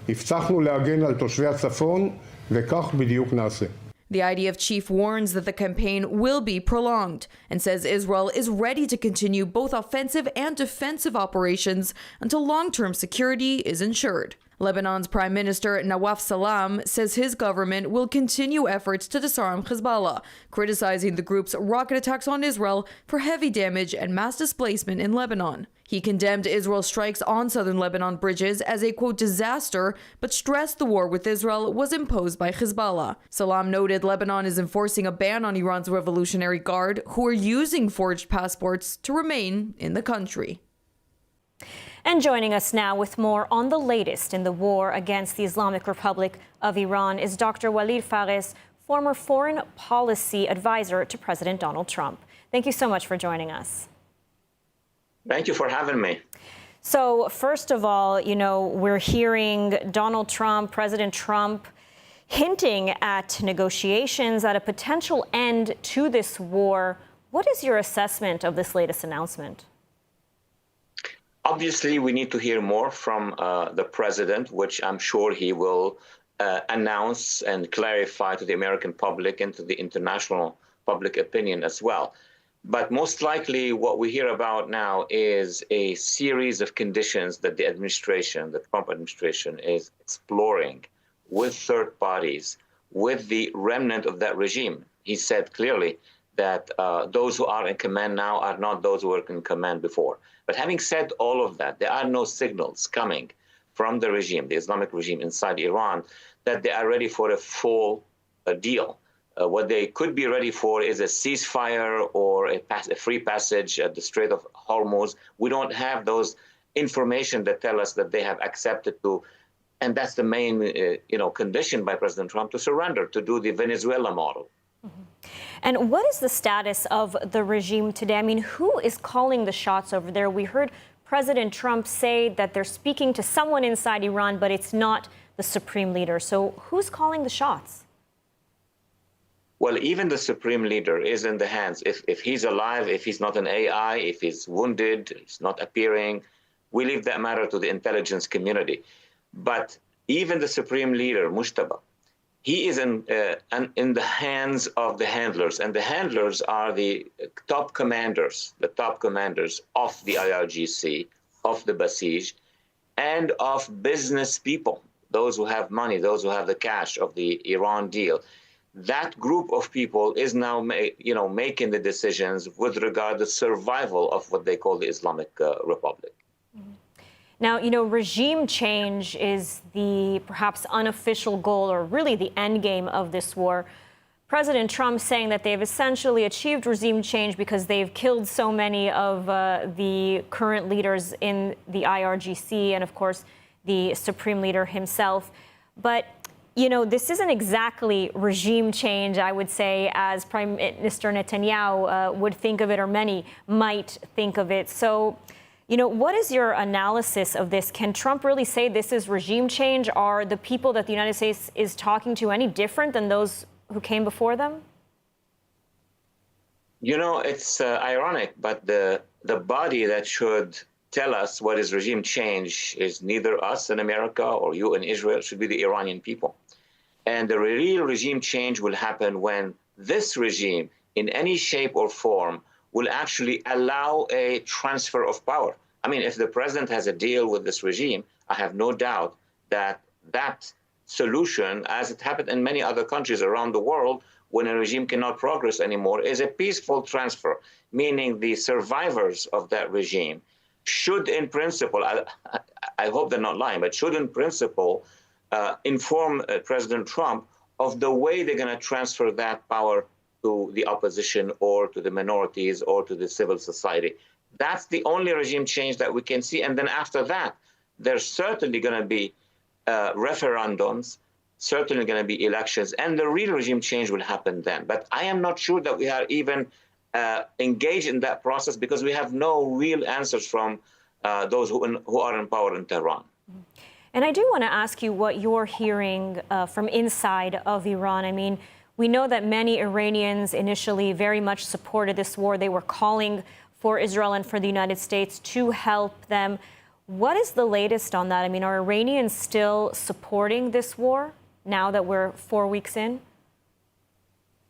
הבטחנו להגן על תושבי הצפון וכך בדיוק נעשה. The IDF chief warns that the campaign will be prolonged and says Israel is ready to continue both offensive and defensive operations until long-term security is ensured. Lebanon's Prime Minister Nawaf Salam says his government will continue efforts to disarm Hezbollah, criticizing the group's rocket attacks on Israel for heavy damage and mass displacement in Lebanon. He condemned Israel's strikes on southern Lebanon bridges as a, quote, disaster, but stressed the war with Israel was imposed by Hezbollah. Salam noted Lebanon is enforcing a ban on Iran's Revolutionary Guard, who are using forged passports to remain in the country. And joining us now with more on the latest in the war against the Islamic Republic of Iran is Dr. Walid Fares, former foreign policy advisor to President Donald Trump. Thank you so much for joining us. Thank you for having me. So, first of all, we're hearing Donald Trump, President Trump, hinting at negotiations, at a potential end to this war. What is your assessment of this latest announcement? Obviously, we need to hear more from the president, which I'm sure he will announce and clarify to the American public and to the international public opinion as well. But most likely what we hear about now is a series of conditions that the Trump administration is exploring with third parties, with the remnant of that regime. He said clearly that those who are in command now are not those who were in command before. But having said all of that, there are no signals coming from the regime, the Islamic regime inside Iran, that they are ready for a full deal. What they could be ready for is a ceasefire or a free passage at the Strait of Hormuz. We don't have those information that tell us that they have accepted to, and that's the main condition by President Trump, to surrender, to do the Venezuela model. Mm-hmm. And what is the status of the regime today? I mean, who is calling the shots over there? We heard President Trump say that they're speaking to someone inside Iran, but it's not the supreme leader. So who's calling the shots? Well, even the supreme leader is in the hands. If he's alive, if he's not an AI, if he's wounded, he's not appearing, we leave that matter to the intelligence community. But even the supreme leader, Mushtaba, he is in the hands of the handlers. And the handlers are the top commanders of the IRGC, of the Basij, and of business people, those who have money, those who have the cash of the Iran deal. that group of people is now making the decisions with regard to survival of what they call the Islamic Republic. Now, regime change is the perhaps unofficial goal, or really the end game of this war. President Trump saying that they've essentially achieved regime change because they've killed so many of the current leaders in the IRGC and, of course, the Supreme Leader himself. But, this isn't exactly regime change, I would say, as Prime Minister Netanyahu would think of it, or many might think of it. So, what is your analysis of this? Can Trump really say this is regime change? Are the people that the United States is talking to any different than those who came before them? It's ironic, but the body that should tell us what is regime change is neither us in America or you in Israel. It should be the Iranian people. And the real regime change will happen when this regime, in any shape or form, will actually allow a transfer of power. I mean, if the president has a deal with this regime, I have no doubt that that solution, as it happened in many other countries around the world, when a regime cannot progress anymore, is a peaceful transfer, meaning the survivors of that regime should, in principle, I hope they're not lying, but should, in principle, inform President Trump of the way they're going to transfer that power to the opposition or to the minorities or to the civil society. That's the only regime change that we can see. And then after that, there's certainly going to be referendums, certainly going to be elections, and the real regime change will happen then. But I am not sure that we are even engaged in that process because we have no real answers from those who are in power in Tehran. And I do want to ask you what you're hearing from inside of Iran. I mean, we know that many Iranians initially very much supported this war. They were calling for Israel and for the United States to help them. What is the latest on that? I mean, are Iranians still supporting this war now that we're 4 weeks in?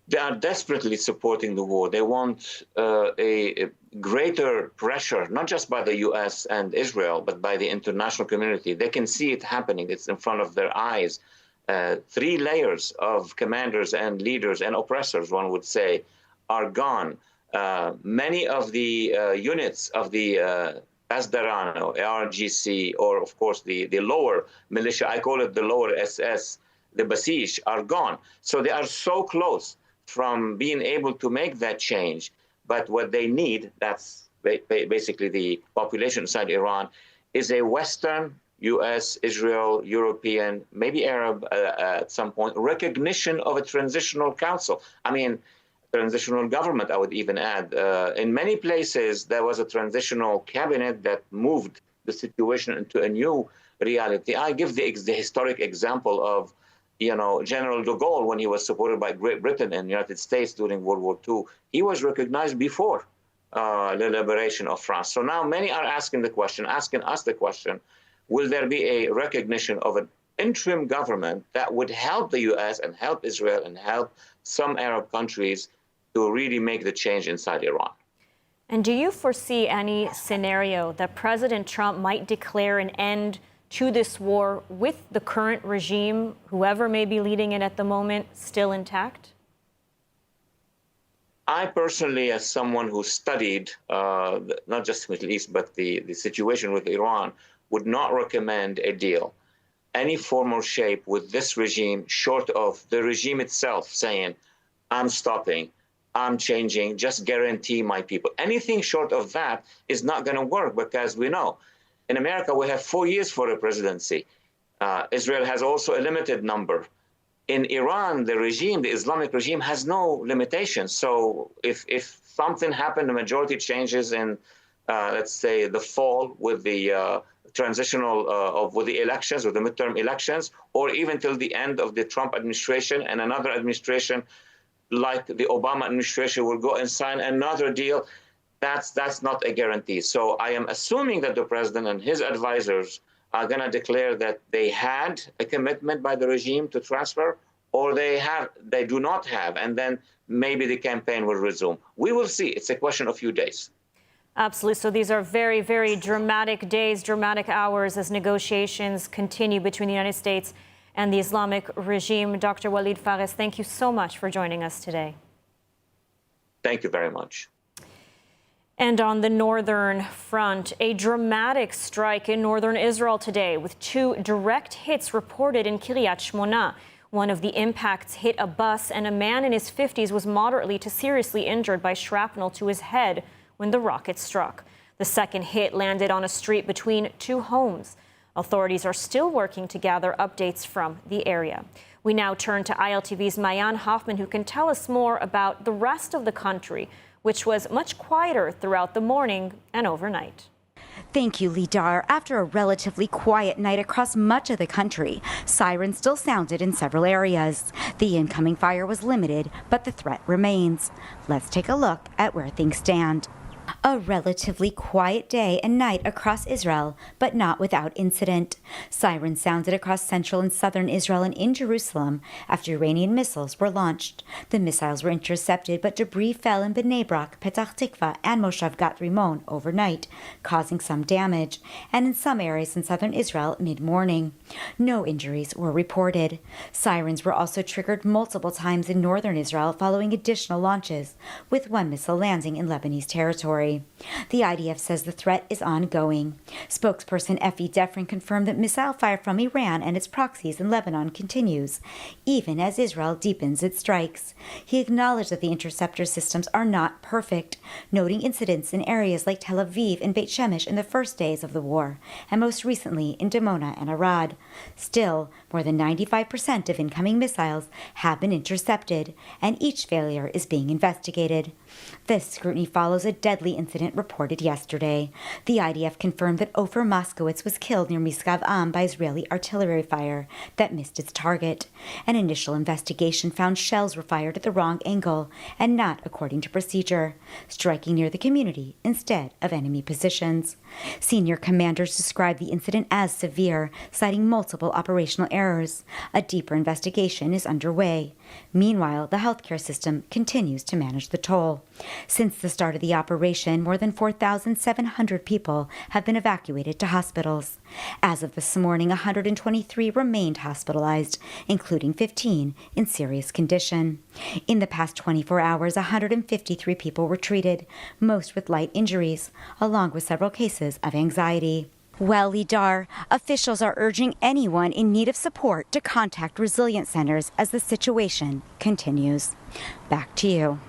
They are desperately supporting the war. They want a greater pressure, not just by the U.S. and Israel, but by the international community. They can see it happening. It's in front of their eyes. 3 layers of commanders and leaders and oppressors, one would say, are gone. Many of the units of the Pasdaran or ARGC, or of course the lower militia, I call it the lower SS, the Basij, are gone. So they are so close from being able to make that change. But what they need, that's basically the population inside Iran, is a Western, US, Israel, European, maybe Arab at some point, recognition of a transitional council. I mean, transitional government, I would even add. In many places, there was a transitional cabinet that moved the situation into a new reality. I give the historic example of, General de Gaulle, when he was supported by Great Britain and the United States during World War II. He was recognized before the liberation of France. So now many are asking us the question, will there be a recognition of an interim government that would help the U.S. and help Israel and help some Arab countries to really make the change inside Iran? And do you foresee any scenario that President Trump might declare an end to this war with the current regime, whoever may be leading it at the moment, still intact? I personally, as someone who studied not just the Middle East, but the situation with Iran, would not recommend a deal, any form or shape with this regime, short of the regime itself saying, I'm stopping, I'm changing, just guarantee my people. Anything short of that is not going to work, because we know in America we have 4 years for a presidency. Israel has also a limited number. In Iran, the regime, the Islamic regime, has no limitations. So if something happened, the majority changes in, let's say, the fall with the with the elections or the midterm elections, or even till the end of the Trump administration, and another administration like the Obama administration will go and sign another deal, that's not a guarantee. So I am assuming that the president and his advisors are going to declare that they had a commitment by the regime to transfer, or they do not have, and then maybe the campaign will resume. We will see. It's a question of few days. Absolutely. So these are very, very dramatic days, dramatic hours as negotiations continue between the United States and the Islamic regime. Dr. Walid Fares, thank you so much for joining us today. Thank you very much. And on the northern front, a dramatic strike in northern Israel today with 2 direct hits reported in Kiryat Shmona. One of the impacts hit a bus, and a man in his 50s was moderately to seriously injured by shrapnel to his head when the rocket struck. The second hit landed on a street between 2 homes. Authorities are still working to gather updates from the area. We now turn to ILTV's Mayan Hoffman, who can tell us more about the rest of the country, which was much quieter throughout the morning and overnight. Thank you, Lidar. After a relatively quiet night across much of the country, sirens still sounded in several areas. The incoming fire was limited, but the threat remains. Let's take a look at where things stand. A relatively quiet day and night across Israel, but not without incident. Sirens sounded across central and southern Israel and in Jerusalem after Iranian missiles were launched. The missiles were intercepted, but debris fell in Bnei Brak, Petach Tikva, and Moshav Gat Rimon overnight, causing some damage, and in some areas in southern Israel mid-morning. No injuries were reported. Sirens were also triggered multiple times in northern Israel following additional launches, with 1 missile landing in Lebanese territory. The IDF says the threat is ongoing. Spokesperson Effie Defrin confirmed that missile fire from Iran and its proxies in Lebanon continues, even as Israel deepens its strikes. He acknowledged that the interceptor systems are not perfect, noting incidents in areas like Tel Aviv and Beit Shemesh in the first days of the war, and most recently in Dimona and Arad. Still, more than 95% of incoming missiles have been intercepted, and each failure is being investigated. This scrutiny follows a deadly incident reported yesterday. The IDF confirmed that Ofer Moskowitz was killed near Miskav Am by Israeli artillery fire that missed its target. An initial investigation found shells were fired at the wrong angle and not according to procedure, striking near the community instead of enemy positions. Senior commanders described the incident as severe, citing multiple operational errors. A deeper investigation is underway. Meanwhile, the healthcare system continues to manage the toll. Since the start of the operation, more than 4,700 people have been evacuated to hospitals. As of this morning, 123 remained hospitalized, including 15 in serious condition. In the past 24 hours, 153 people were treated, most with light injuries, along with several cases of anxiety. Well, Lidar, officials are urging anyone in need of support to contact resilience centers as the situation continues. Back to you.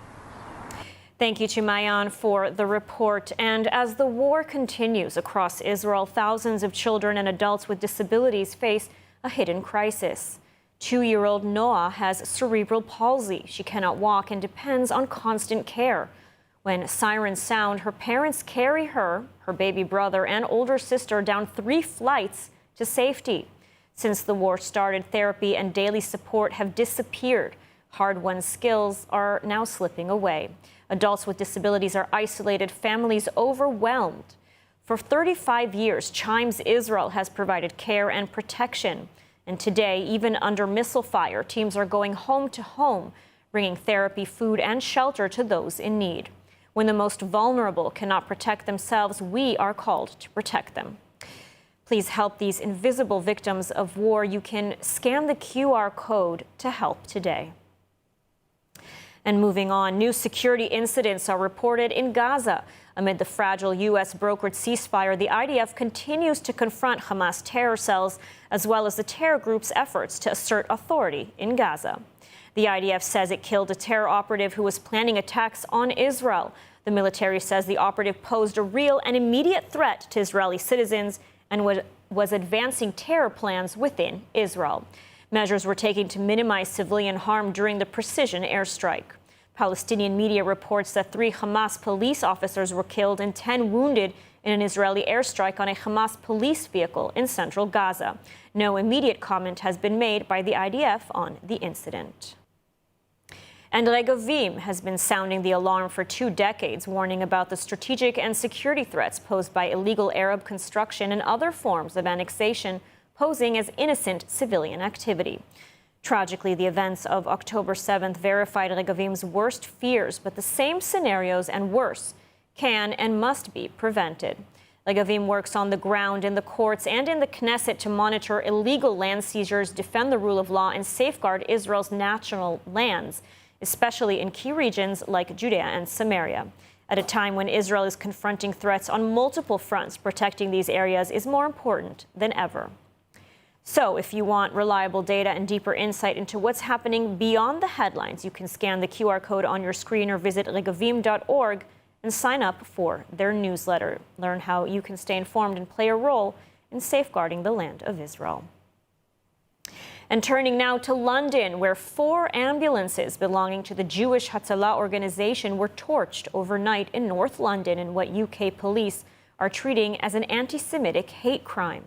Thank you to Mayan for the report. And as the war continues across Israel, thousands of children and adults with disabilities face a hidden crisis. 2-year-old Noah has cerebral palsy. She cannot walk and depends on constant care. When sirens sound, her parents carry her, her baby brother, and older sister down 3 flights to safety. Since the war started, therapy and daily support have disappeared. Hard-won skills are now slipping away. Adults with disabilities are isolated, families overwhelmed. For 35 years, Chimes Israel has provided care and protection. And today, even under missile fire, teams are going home to home, bringing therapy, food, and shelter to those in need. When the most vulnerable cannot protect themselves, we are called to protect them. Please help these invisible victims of war. You can scan the QR code to help today. And moving on, new security incidents are reported in Gaza. Amid the fragile U.S.-brokered ceasefire, the IDF continues to confront Hamas terror cells, as well as the terror group's efforts to assert authority in Gaza. The IDF says it killed a terror operative who was planning attacks on Israel. The military says the operative posed a real and immediate threat to Israeli citizens and was advancing terror plans within Israel. Measures were taken to minimize civilian harm during the precision airstrike. Palestinian media reports that 3 Hamas police officers were killed and 10 wounded in an Israeli airstrike on a Hamas police vehicle in central Gaza. No immediate comment has been made by the IDF on the incident. And Regavim has been sounding the alarm for 2 decades, warning about the strategic and security threats posed by illegal Arab construction and other forms of annexation posing as innocent civilian activity. Tragically, the events of October 7th verified Regavim's worst fears, but the same scenarios and worse can and must be prevented. Legavim works on the ground, in the courts, and in the Knesset to monitor illegal land seizures, defend the rule of law, and safeguard Israel's national lands, especially in key regions like Judea and Samaria. At a time when Israel is confronting threats on multiple fronts, protecting these areas is more important than ever. So if you want reliable data and deeper insight into what's happening beyond the headlines, you can scan the QR code on your screen or visit legavim.org and sign up for their newsletter. Learn how you can stay informed and play a role in safeguarding the land of Israel. And turning now to London, where 4 ambulances belonging to the Jewish Hatzalah organization were torched overnight in North London in what UK police are treating as an anti-Semitic hate crime.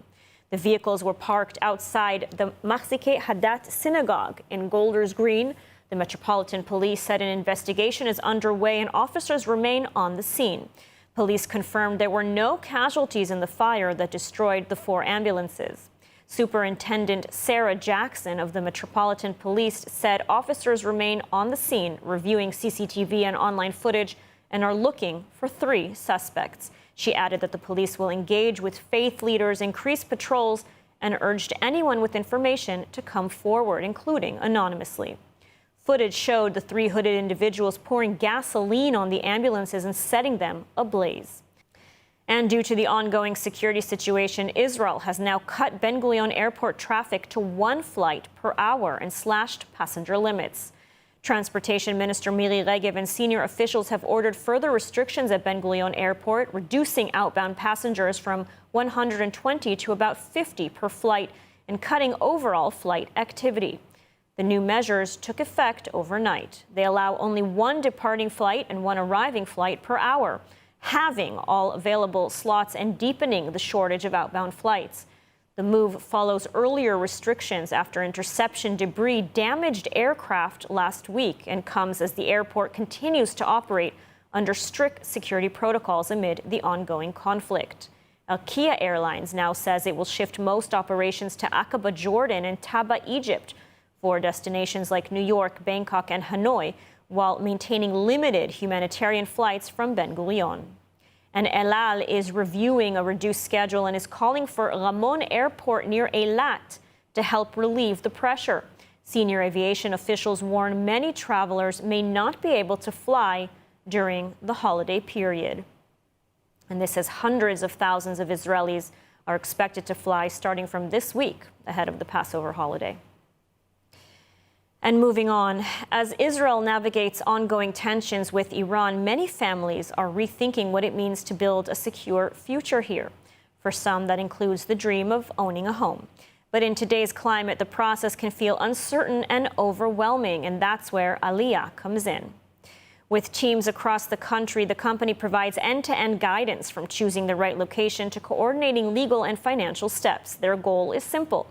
The vehicles were parked outside the Machzikei Hadat synagogue in Golders Green. The Metropolitan Police said an investigation is underway and officers remain on the scene. Police confirmed there were no casualties in the fire that destroyed the 4 ambulances. Superintendent Sarah Jackson of the Metropolitan Police said officers remain on the scene, reviewing CCTV and online footage, and are looking for 3 suspects. She added that the police will engage with faith leaders, increase patrols, and urged anyone with information to come forward, including anonymously. Footage showed the 3 hooded individuals pouring gasoline on the ambulances and setting them ablaze. And due to the ongoing security situation, Israel has now cut Ben Gurion Airport traffic to 1 flight per hour and slashed passenger limits. Transportation Minister Miri Regev and senior officials have ordered further restrictions at Ben Gurion Airport, reducing outbound passengers from 120 to about 50 per flight and cutting overall flight activity. The new measures took effect overnight. They allow only 1 departing flight and 1 arriving flight per hour, halving all available slots and deepening the shortage of outbound flights. The move follows earlier restrictions after interception debris damaged aircraft last week and comes as the airport continues to operate under strict security protocols amid the ongoing conflict. Al-Kia Airlines now says it will shift most operations to Aqaba, Jordan, and Taba, Egypt, for destinations like New York, Bangkok, and Hanoi, while maintaining limited humanitarian flights from Ben Gurion. And El Al is reviewing a reduced schedule and is calling for Ramon Airport near Eilat to help relieve the pressure. Senior aviation officials warn many travelers may not be able to fly during the holiday period. And this as hundreds of thousands of Israelis are expected to fly starting from this week ahead of the Passover holiday. And moving on, as Israel navigates ongoing tensions with Iran, many families are rethinking what it means to build a secure future here. For some, that includes the dream of owning a home. But in today's climate, the process can feel uncertain and overwhelming, and that's where Aliyah comes in. With teams across the country, the company provides end-to-end guidance from choosing the right location to coordinating legal and financial steps. Their goal is simple: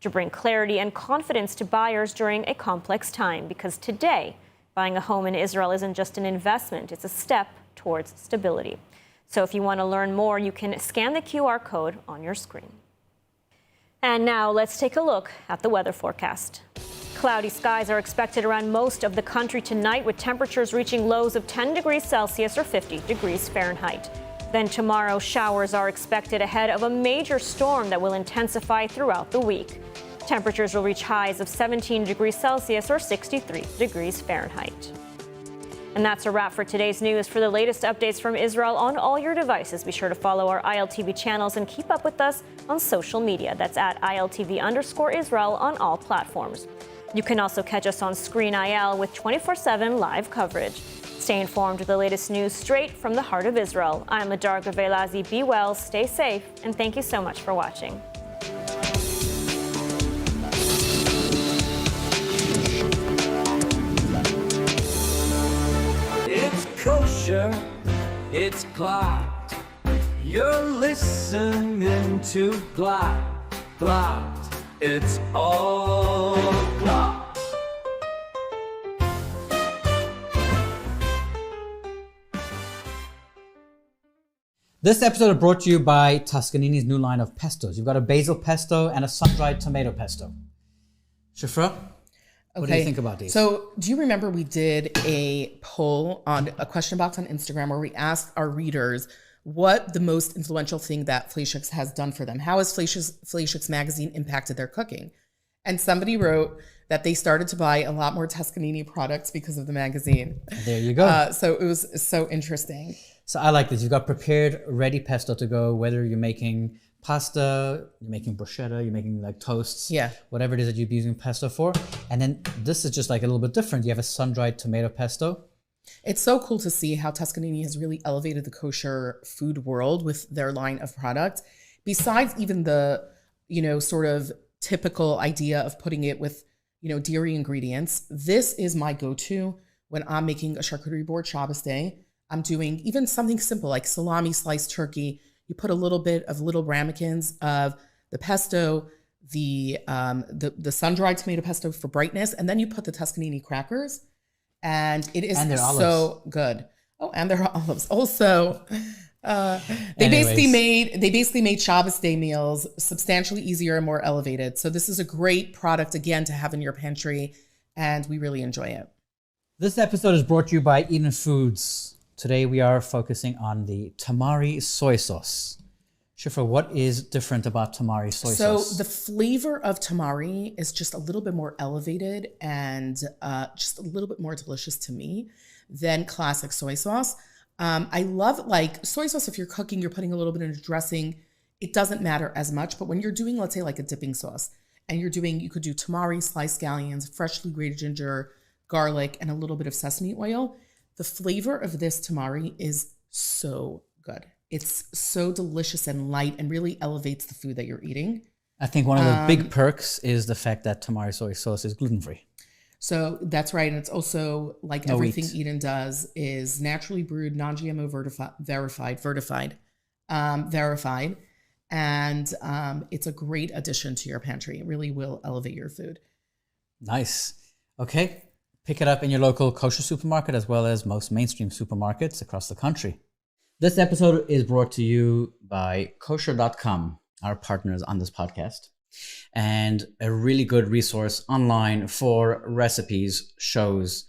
to bring clarity and confidence to buyers during a complex time, because today, buying a home in Israel isn't just an investment, it's a step towards stability. So if you want to learn more, you can scan the QR code on your screen. And now let's take a look at the weather forecast. Cloudy skies are expected around most of the country tonight, with temperatures reaching lows of 10 degrees Celsius or 50 degrees Fahrenheit. Then tomorrow, showers are expected ahead of a major storm that will intensify throughout the week. Temperatures will reach highs of 17 degrees Celsius or 63 degrees Fahrenheit. And that's a wrap for today's news. For the latest updates from Israel on all your devices, be sure to follow our ILTV channels and keep up with us on social media. That's at ILTV_Israel on all platforms. You can also catch us on Screen IL with 24/7 live coverage. Stay informed with the latest news straight from the heart of Israel. I'm Ladar Gavelazi. Be well, stay safe, and thank you so much for watching. It's kosher, it's clocked. You're listening to Blocked. It's all blocked. This episode is brought to you by Toscanini's new line of pestos. You've got a basil pesto and a sun-dried tomato pesto. Shafra, what do you think about these? So do you remember we did a poll on a question box on Instagram where we asked our readers what the most influential thing that Fleischk's has done for them. How has Fleischk's magazine impacted their cooking? And somebody wrote that they started to buy a lot more Toscanini products because of the magazine. There you go. So it was so interesting. So I like this. You've got prepared, ready pesto to go, whether you're making pasta, you're making bruschetta, you're making like toasts, whatever it is that you're using pesto for. And then this is just like a little bit different. You have a sun-dried tomato pesto. It's so cool to see how Toscanini has really elevated the kosher food world with their line of products. Besides even the, sort of typical idea of putting it with, dairy ingredients, this is my go-to when I'm making a charcuterie board Shabbos day. I'm doing even something simple like salami, sliced turkey. You put a little bit of little ramekins of the pesto, the sun-dried tomato pesto for brightness, and then you put the Toscanini crackers, and it is so good. Oh, and their olives. Also, they basically made Shabbos day meals substantially easier and more elevated. So this is a great product again to have in your pantry, and we really enjoy it. This episode is brought to you by Eden Foods. Today we are focusing on the tamari soy sauce. Shifra, what is different about tamari soy sauce? So the flavor of tamari is just a little bit more elevated and just a little bit more delicious to me than classic soy sauce. I love like soy sauce. If you're cooking, you're putting a little bit in a dressing. It doesn't matter as much. But when you're doing, let's say like a dipping sauce, and you could do tamari, sliced scallions, freshly grated ginger, garlic, and a little bit of sesame oil. The flavor of this tamari is so good. It's so delicious and light and really elevates the food that you're eating. I think one of the big perks is the fact that tamari soy sauce is gluten-free. So that's right. And it's also like No everything wheat. Eden does is naturally brewed, non-GMO verified. And it's a great addition to your pantry. It really will elevate your food. Nice. Okay. Pick it up in your local kosher supermarket as well as most mainstream supermarkets across the country. This episode is brought to you by kosher.com, our partners on this podcast, and a really good resource online for recipes, shows,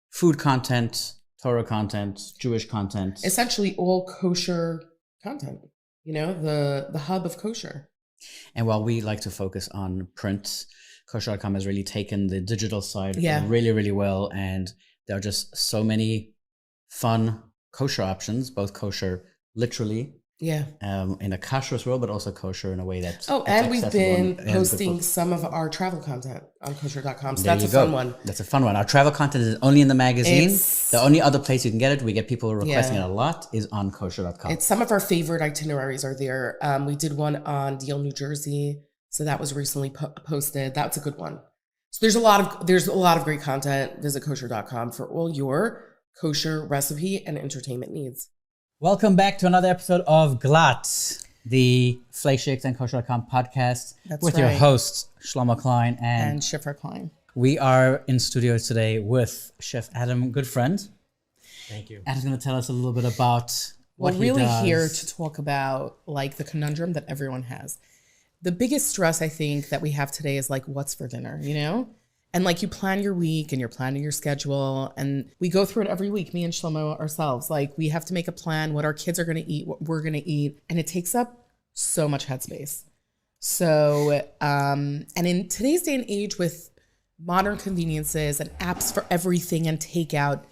food content, Torah content, Jewish content. Essentially all kosher content, the hub of kosher. And while we like to focus on print, kosher.com has really taken the digital side really, really well. And there are just so many fun kosher options, both kosher literally in a kashrus world, but also kosher in a way that's and we've been posting some of our travel content on kosher.com. So that's a fun one. That's a fun one. Our travel content is only in the magazine. The only other place you can get it, we get people requesting it a lot, is on kosher.com. It's some of our favorite itineraries are there. We did one on Deal, New Jersey. So that was recently posted. That's a good one. So there's a lot of great content. Visit kosher.com for all your kosher recipe and entertainment needs. Welcome back to another episode of Glatt, the Fleischk's and kosher.com podcast with your hosts, Shlomo Klein and Shifra Klein. We are in studio today with Chef Adam Goodfriend. Thank you. Adam's going to tell us a little bit about what We're really he does. here to talk about like the conundrum that everyone has. The biggest stress I think that we have today is like, what's for dinner, And like you plan your week and you're planning your schedule, and we go through it every week, me and Shlomo ourselves. Like we have to make a plan, what our kids are going to eat, what we're going to eat. And it takes up so much headspace. So, and in today's day and age with modern conveniences and apps for everything and takeout,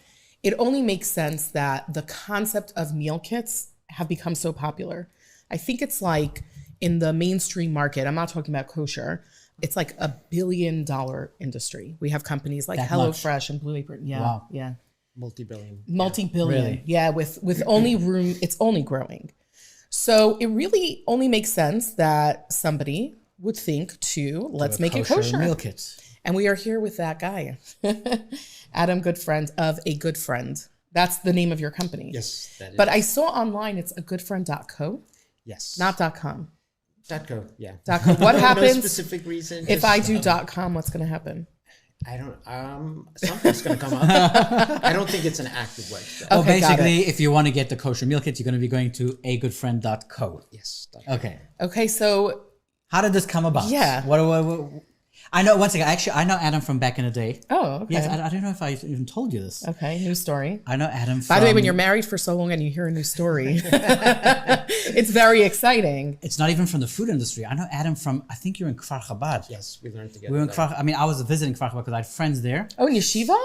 it only makes sense that the concept of meal kits have become so popular. I think it's like in the mainstream market, I'm not talking about kosher, it's like $1 billion industry. We have companies like HelloFresh and Blue Apron. Yeah. Wow. Yeah. Multi-billion. Really? Yeah. With only room, it's only growing. So it really only makes sense that somebody would think let's make it kosher. Meal kits. And we are here with that guy, Adam Goodfriend of A Good Friend. That's the name of your company. Yes, that is. But I saw online it's agoodfriend.co. Yes. Not .com. .co, yeah. .co. What happens? No specific reason. If I do .com, what's going to happen? I don't. Something's going to come up. I don't think it's an active website. Well, basically, if you want to get the kosher meal kits, you're going to be going to agoodfriend.co. Yes. Okay. Okay. So how did this come about? Yeah. What I know, one second, actually, I know Adam from back in the day. Oh, okay. Yes, I don't know if I even told you this. Okay, new story. I know Adam from... By the way, when you're married for so long and you hear a new story, it's very exciting. It's not even from the food industry. I know Adam from, I think you're in Kfar Chabad. Yes, we learned together. We were in Kfar, I mean, I was visiting Kfar Chabad because I had friends there. Oh, in Yeshiva?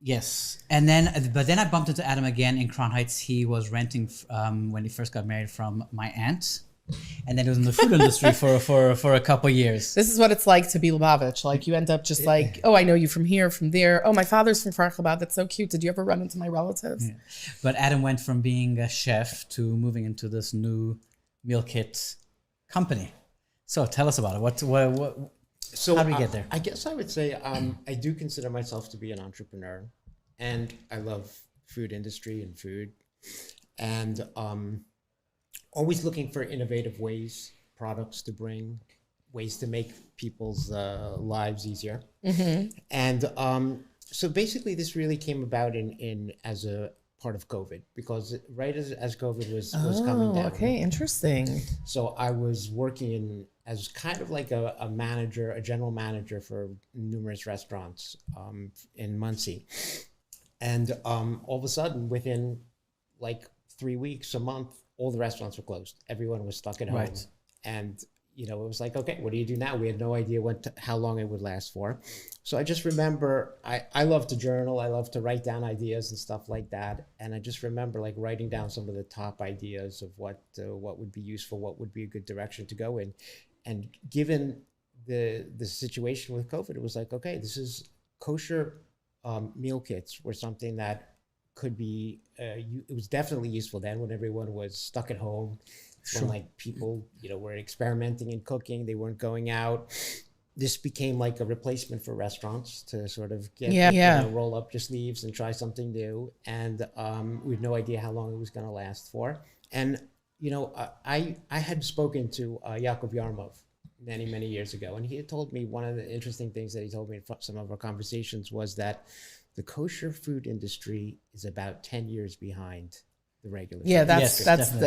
Yes. And then, but then I bumped into Adam again in Crown Heights. He was renting when he first got married from my aunt. And then he was in the food industry for a couple years. This is what it's like to be Lubavitch. Like you end up just like, oh, I know you from here, from there. Oh, my father's from Kfar Chabad. That's so cute. Did you ever run into my relatives? Yeah. But Adam went from being a chef to moving into this new meal kit company. So tell us about it. How did we get there? I guess I would say I do consider myself to be an entrepreneur, and I love food industry and food, and always looking for innovative ways, products to bring, ways to make people's lives easier. Mm-hmm. And so basically this really came about in as a part of COVID, because right as COVID was coming down. Okay, interesting. So I was working as kind of like a manager, a general manager for numerous restaurants in Muncie. And all of a sudden, within like 3 weeks, a month, all the restaurants were closed. Everyone was stuck at home. Right. And, it was like, okay, what do you do now? We had no idea how long it would last for. So I just remember, I love to journal. I love to write down ideas and stuff like that. And I just remember like writing down some of the top ideas of what would be useful, what would be a good direction to go in. And given the situation with COVID, it was like, okay, this is kosher meal kits were something that could be, it was definitely useful then when everyone was stuck at home, Sure. when like people, were experimenting in cooking, they weren't going out. This became like a replacement for restaurants to sort of get, roll up your sleeves and try something new. And we had no idea how long it was going to last for. And I had spoken to Yaakov Yarmov many, many years ago, and he had told me one of the interesting things that he told me in some of our conversations was that the kosher food industry is about 10 years behind the regular. Yeah, food industry.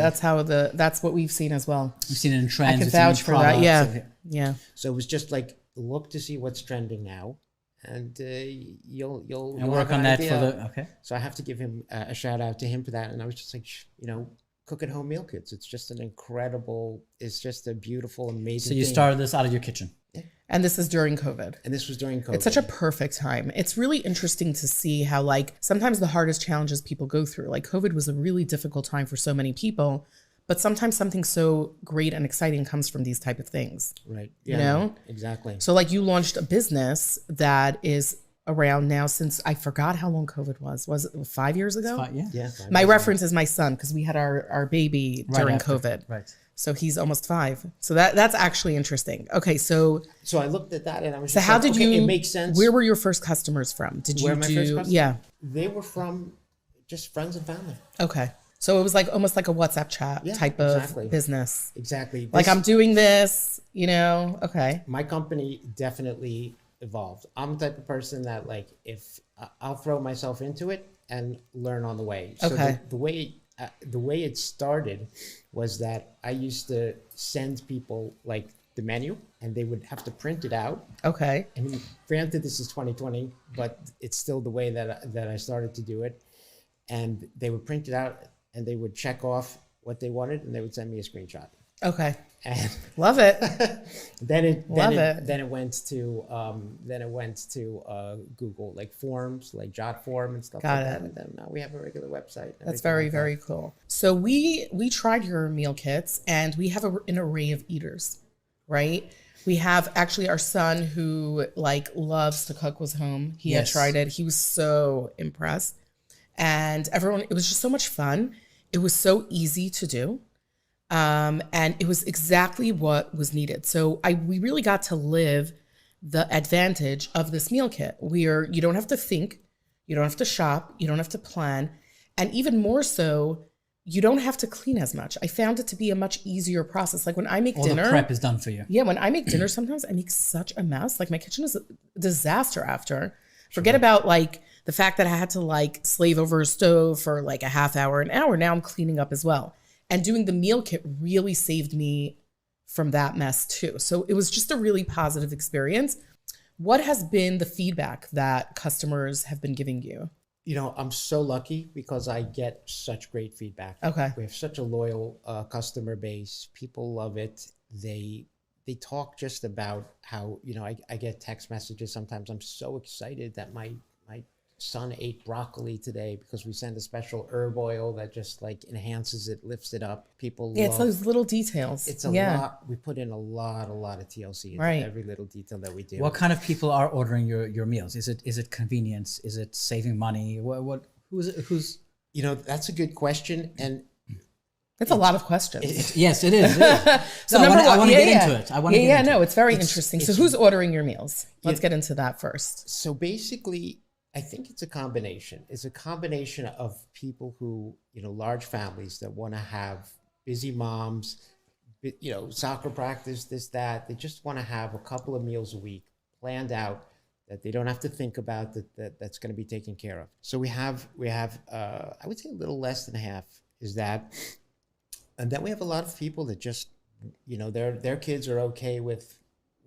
that's what we've seen as well. We've seen it in trends. I can vouch for that. Yeah. So it was just like look to see what's trending now, and you'll work have on an that idea. for the okay. So I have to give him a shout out to him for that, and I was just like, cook at home meal kits. It's just it's just a beautiful, amazing. So you thing. started this out of your kitchen. Yeah. And this is during COVID. And this was during COVID. It's such a perfect time. It's really interesting to see how like sometimes the hardest challenges people go through, like COVID was a really difficult time for so many people, but sometimes something so great and exciting comes from these type of things. Right. Yeah, exactly. So like you launched a business that is around now since I forgot how long COVID was. Was it 5 years ago? Yeah. My reference is my son because we had our baby during COVID. Right. So he's almost 5. So that's actually interesting. Okay, so I looked at that and I was so just how like, did okay, you? it makes sense. Where were your first customers from? Did you Where my first customers? Yeah. They were from just friends and family. Okay. So it was like almost like a WhatsApp chat type of business. Exactly. Like I'm doing this, okay. My company definitely evolved. I'm the type of person that like if I'll throw myself into it and learn on the way. So Okay. the way it started was that I used to send people like the menu and they would have to print it out. Okay. I mean, granted, this is 2020, but it's still the way that I started to do it. And they would print it out and they would check off what they wanted and they would send me a screenshot. Okay. And love it. then it went to Google like forms, like Jot form and stuff Got like it. that. And then now we have a regular website. That's very, very cool. So we tried your meal kits and we have an array of eaters, right? We have actually our son who like loves to cook was home. He had tried it. He was so impressed. And it was just so much fun. It was so easy to do. And it was exactly what was needed. So we really got to live the advantage of this meal kit where you don't have to think, you don't have to shop, you don't have to plan. And even more so, you don't have to clean as much. I found it to be a much easier process. Like when I make dinner. All the prep is done for you. Yeah, when I make dinner, sometimes I make such a mess. Like my kitchen is a disaster after. Forget about like the fact that I had to like slave over a stove for like a half hour, an hour. Now I'm cleaning up as well. And doing the meal kit really saved me from that mess too. So it was just a really positive experience. What has been the feedback that customers have been giving you? You know, I'm so lucky because I get such great feedback. Okay. We have such a loyal customer base. People love it. They talk just about how, you know, I get text messages sometimes. I'm so excited that my son ate broccoli today because we send a special herb oil that just like enhances it, lifts it up. People Yeah, love it's those little details. It's a lot. We put in a lot of TLC into every little detail that we do. What kind of people are ordering your meals? Is it convenience? Is it saving money? Who's? You know, that's a good question, and it's a lot of questions. Yes, it is. So no, number I want to one, get into it. I want to get into it. It's very interesting. So who's ordering your meals? Let's get into that first. So basically, I think it's a combination. It's a combination of people who, you know, large families that want to have busy moms, you know, soccer practice, this, that. They just want to have a couple of meals a week planned out that they don't have to think about that's going to be taken care of. So we have I would say a little less than half is that. And then we have a lot of people that just, you know, their kids are okay with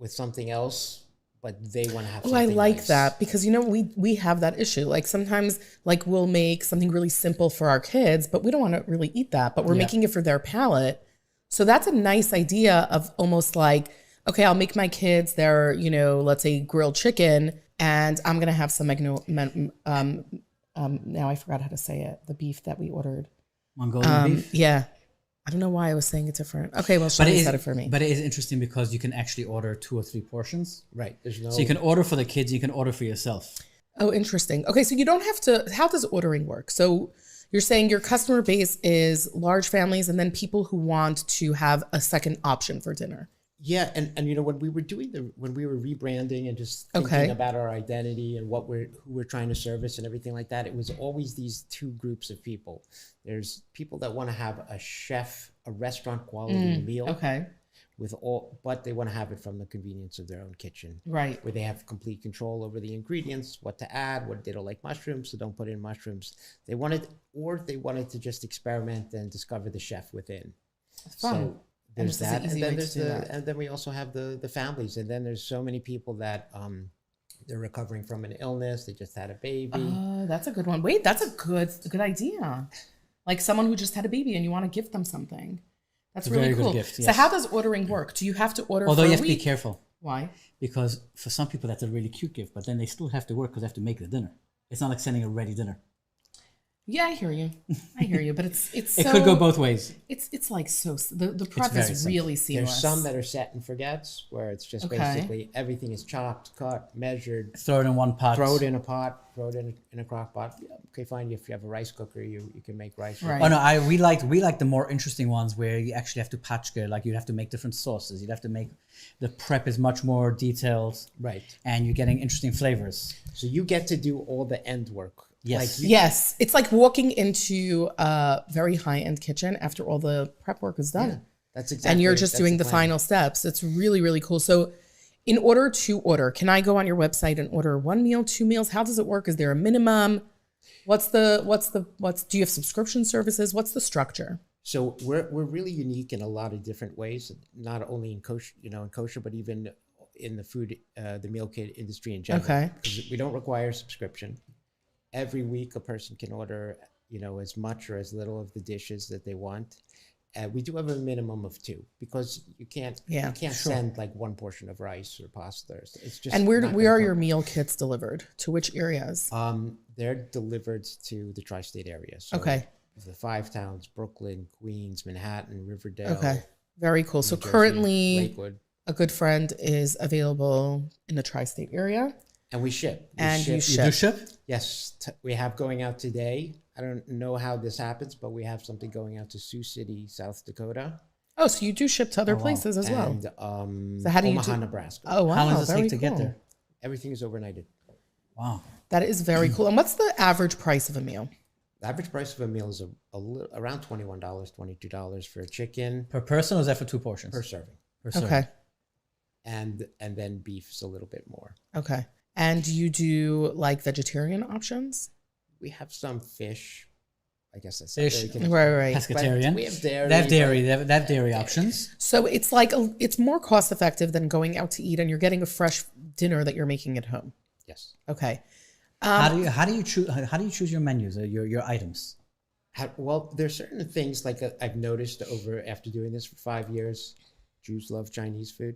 something else, but they want to have something I like nice. that because, you know, we have that issue. Like sometimes like we'll make something really simple for our kids, but we don't want to really eat that, but we're making it for their palate. So that's a nice idea of almost like, okay, I'll make my kids their, you know, let's say grilled chicken, and I'm going to have some, now I forgot how to say it, the beef that we ordered. Mongolian beef? Yeah. I don't know why I was saying it different. Okay, well, Shani said it for me. But it is interesting because you can actually order 2 or 3 portions. Right. So you can order for the kids, you can order for yourself. Oh, interesting. Okay, so you don't have to, how does ordering work? So you're saying your customer base is large families and then people who want to have a second option for dinner. Yeah, and you know, when we were rebranding and just thinking about our identity and who we're trying to service and everything like that, it was always these 2 groups of people. There's people that want to have a restaurant quality meal. Okay. But they want to have it from the convenience of their own kitchen. Right. Where they have complete control over the ingredients, what to add, what they don't like mushrooms, so don't put in mushrooms. They wanted to just experiment and discover the chef within. That's fun. So there's that, and and then we also have the families, and then there's so many people that they're recovering from an illness, they just had a baby. Oh, that's a good one. Wait, that's a good idea. Like someone who just had a baby and you want to give them something. That's really cool. Good gift, yes. So how does ordering work? Do you have to order Although for you a have to be week? careful. Why? Because for some people that's a really cute gift, but then they still have to work because they have to make the dinner. It's not like sending a ready dinner. Yeah, I hear you. But it's it could go both ways. It's like so the prep is really seamless. There's some that are set and forgets, where it's just basically everything is chopped, cut, measured. Throw it in one pot. Throw it in a pot. Throw it in a crock pot. Okay, fine. If you have a rice cooker, you can make rice. Right. Oh no, we like the more interesting ones where you actually have to patchke, like you have to make different sauces. You'd have to make the prep is much more detailed. Right. And you're getting interesting flavors. So you get to do all the end work. Yes. Yes. It's like walking into a very high-end kitchen after all the prep work is done. Yeah, that's exactly. And you're just doing the final steps. It's really, really cool. So in order to order, can I go on your website and order 1 meal, 2 meals? How does it work? Is there a minimum? Do you have subscription services? What's the structure? So we're really unique in a lot of different ways, not only in kosher, but even in the food, the meal kit industry in general. Okay. Because we don't require subscription. Every week, a person can order, as much or as little of the dishes that they want. We do have a minimum of 2 because you can't send like 1 portion of rice or pasta. It's just. And where are your meal kits delivered? To which areas? They're delivered to the tri-state area. So okay. The 5 towns: Brooklyn, Queens, Manhattan, Riverdale. Okay. Very cool. So Jersey, currently, Lakewood. A good friend is available in the tri-state area. And we ship. You do ship? Yes. We have going out today. I don't know how this happens, but we have something going out to Sioux City, South Dakota. Oh, so you do ship to other places as well. And so how do Omaha, Nebraska. Oh, wow. How long does it take to get there? Everything is overnighted. Wow. That is very cool. And what's the average price of a meal? The average price of a meal is around $21, $22 for a chicken. Per person, or is that for 2 portions? Per serving. Okay. And then beef is a little bit more. Okay. And do you do like vegetarian options? We have some fish. I guess that's fish. Right. Pescatarian. We have dairy. They have dairy options. So it's like it's more cost effective than going out to eat, and you're getting a fresh dinner that you're making at home. Yes. Okay. How do you choose your menus, your items? Well, there's certain things like I've noticed after doing this for 5 years. Jews love Chinese food.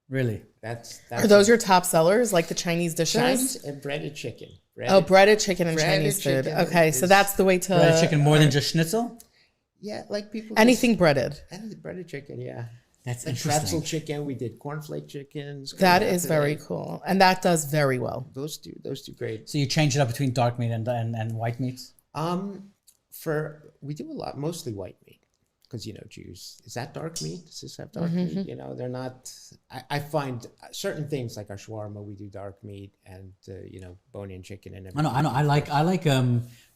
Really? That's Are those your top sellers, like the Chinese dishes? Chinese and breaded chicken. Breaded chicken and Chinese food. Okay, so that's the way to breaded chicken more than just schnitzel. Yeah, like people. Anything breaded. Anything breaded chicken, yeah. That's like interesting. pretzel chicken. We did cornflake chickens. That is very cool, and that does very well. Those two great. So you change it up between dark meat and white meats. We do a lot, mostly white meat, because Jews. Is that dark meat? Does this have dark meat? They're not. I find certain things like our shawarma, we do dark meat, and bone-in chicken and everything. I know. I like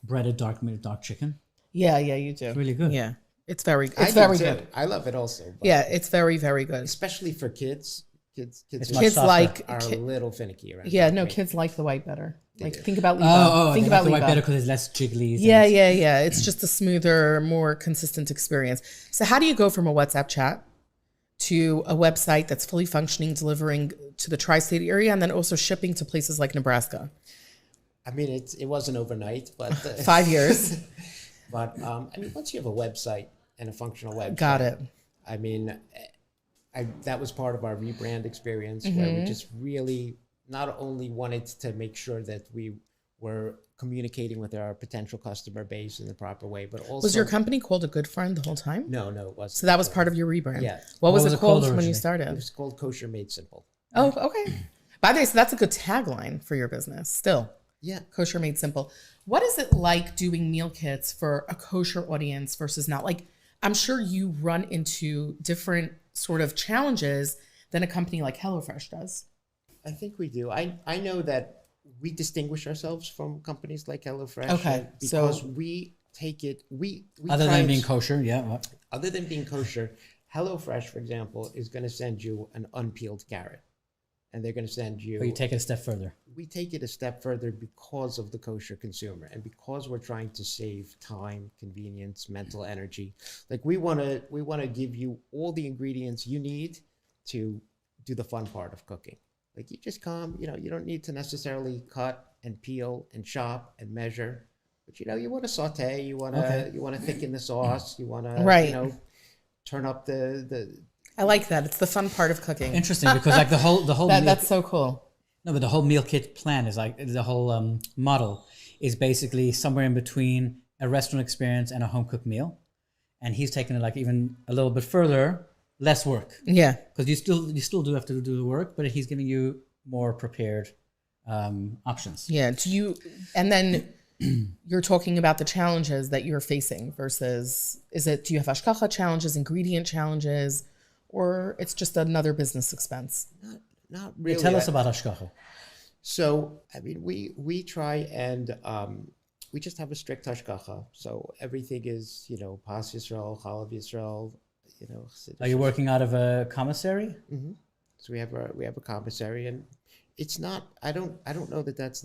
breaded dark meat, dark chicken. Yeah, you do. It's really good. Yeah, it's very I very do good. too. I love it also. Yeah, it's very, very good, especially for kids. Kids are a little finicky around. Yeah, no, kids like the white better. Think about Liba. Think about the white better because it's less jiggly. Yeah. It's just a smoother, more consistent experience. So how do you go from a WhatsApp chat to a website that's fully functioning, delivering to the tri-state area, and then also shipping to places like Nebraska? I mean, it wasn't overnight, but 5 years. But once you have a website and a functional website, got it. I mean, that was part of our rebrand experience where we just really not only wanted to make sure that we were communicating with our potential customer base in the proper way, but also... Was your company called A Good Friend the whole time? No, it wasn't. So that was part of your rebrand? Yeah. What was it called when you started? It was called Kosher Made Simple. Oh, okay. By the way, so that's a good tagline for your business still. Yeah. Kosher Made Simple. What is it like doing meal kits for a kosher audience versus not? Like, I'm sure you run into different sort of challenges than a company like HelloFresh does. I think we do. I know that we distinguish ourselves from companies like HelloFresh. Okay, because we take it. We other than being kosher, yeah. Other than being kosher, HelloFresh, for example, is going to send you an unpeeled carrot, and they're going to send you. But you take it a step further. We take it a step further because of the kosher consumer, and because we're trying to save time, convenience, mental energy. Like we want to give you all the ingredients you need to do the fun part of cooking. Like you just come, you don't need to necessarily cut and peel and chop and measure, but you want to saute, you want to thicken the sauce, you want to turn up the. I like that. It's the fun part of cooking. Interesting because like the whole that's so cool. No, but the whole meal kit plan is like the whole model is basically somewhere in between a restaurant experience and a home cooked meal, and he's taking it like even a little bit further. Less work. Yeah. Because you still do have to do the work, but he's giving you more prepared options. Yeah. And then you're talking about the challenges that you're facing versus do you have hashkacha challenges, ingredient challenges, or it's just another business expense? Not really. Tell us about hashkacha. So, I mean, we try and we just have a strict hashkacha. So everything is, Pas Yisrael, Chalav Yisrael, Are you working out of a commissary? Mm-hmm. So we have a commissary, and it's not. I don't know that that's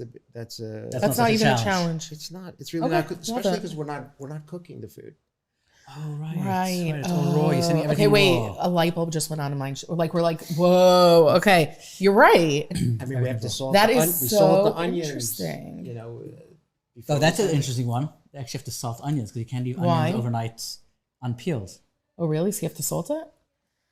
not even a challenge. It's not. It's really not, especially because we're not cooking the food. Oh right. Right. It's all raw. You're sending everything okay, wait. raw. A light bulb just went on in mine. We're like, whoa. Okay, you're right. I mean, we have to salt. That we is salt the so onions. interesting. Oh, that's an interesting one. They actually have to salt onions because you can't leave onions overnight unpeeled. Oh, really? So you have to salt it?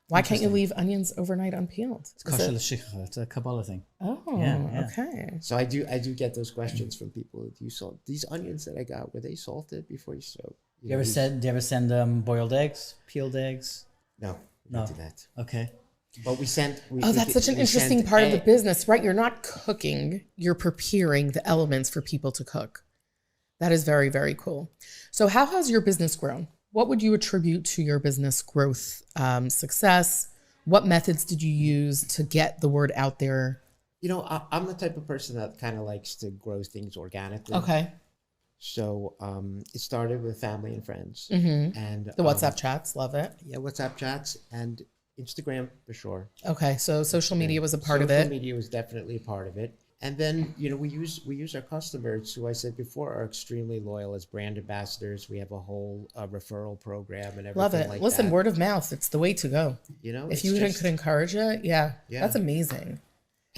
Why can't you leave onions overnight unpeeled? It's kosher l'shichcha. It's a Kabbalah thing. Oh, yeah. Okay. So I do get those questions from people. Do you salt these onions that I got? Were they salted before you soak? Do you ever send boiled eggs, peeled eggs? No, we don't do that. Okay. But we sent. That's such an interesting part of the business, right? You're not cooking; you're preparing the elements for people to cook. That is very, very cool. So, how has your business grown? What would you attribute to your business growth success? What methods did you use to get the word out there? I'm the type of person that kind of likes to grow things organically. Okay. So it started with family and friends. Mm-hmm. And the WhatsApp chats, love it. Yeah, WhatsApp chats and Instagram for sure. Okay, so social media was a part of it. Social media was definitely a part of it. And then, we use our customers, who I said before are extremely loyal, as brand ambassadors. We have a whole referral program and everything. Love it. Like Listen, that. word of mouth, it's the way to go. If you could encourage it, yeah, that's amazing.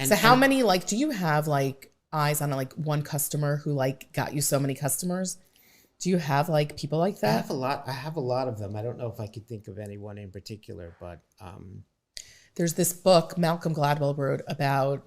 So how many, like, do you have like eyes on like one customer who like got you so many customers? Do you have like people like that? I have a lot of them. I don't know if I could think of anyone in particular, but there's this book Malcolm Gladwell wrote about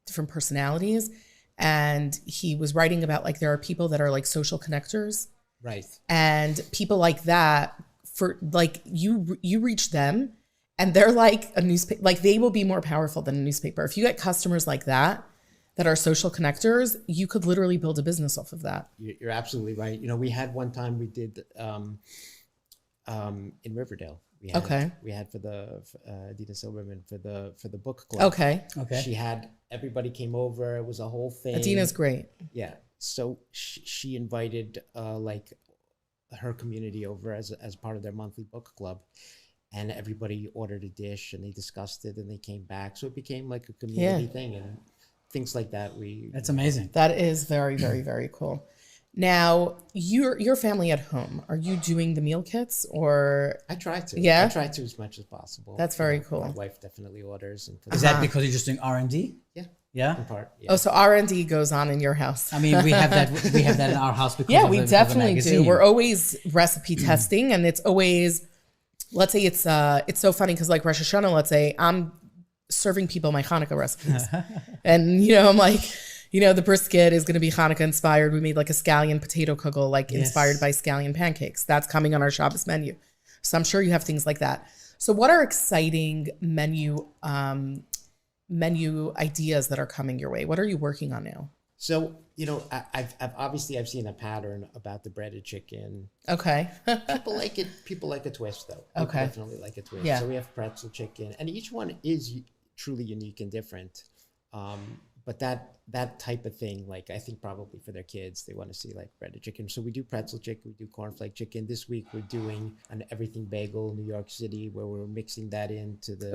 different personalities, and he was writing about like there are people that are like social connectors, right? And people like that, for like you reach them, and they're like a newspaper. Like they will be more powerful than a newspaper. If you get customers like that are social connectors, you could literally build a business off of that. You're absolutely right. You know, we had one time we did in Riverdale. We had for the Dina Silverman for the book club. Okay. She had everybody came over. It was a whole thing. Adina's great. Yeah. So she invited like her community over as part of their monthly book club, and everybody ordered a dish and they discussed it and they came back. So it became like a community thing and things like that. That's amazing. That is very, very, very cool. Now, your family at home, are you doing the meal kits or? I try to. Yeah? I try to as much as possible. That's very cool. My wife definitely orders. And Is that because you're just doing R&D? Yeah. Yeah? In part, yeah. Oh, so R&D goes on in your house. I mean, we have that in our house because yeah, of we the definitely do. magazine. We're always recipe testing, and it's always, let's say it's so funny because like Rosh Hashanah, let's say I'm serving people my Hanukkah recipes. And, I'm like, the brisket is going to be Hanukkah inspired. We made like a scallion potato kugel, like inspired by scallion pancakes. That's coming on our Shabbos menu. So I'm sure you have things like that. So what are exciting menu ideas that are coming your way? What are you working on now? So, I've seen a pattern about the breaded chicken. Okay. People like a twist though. Okay. People definitely like a twist. Yeah. So we have pretzel chicken, and each one is truly unique and different. But that type of thing, like I think probably for their kids, they want to see like breaded chicken. So we do pretzel chicken, we do cornflake chicken. This week we're doing an everything bagel in New York City, where we're mixing that into the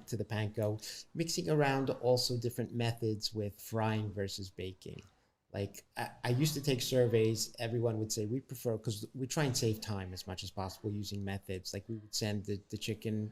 to the panko, mixing around also different methods with frying versus baking. Like I used to take surveys, everyone would say we prefer, because we try and save time as much as possible using methods. Like we would send the chicken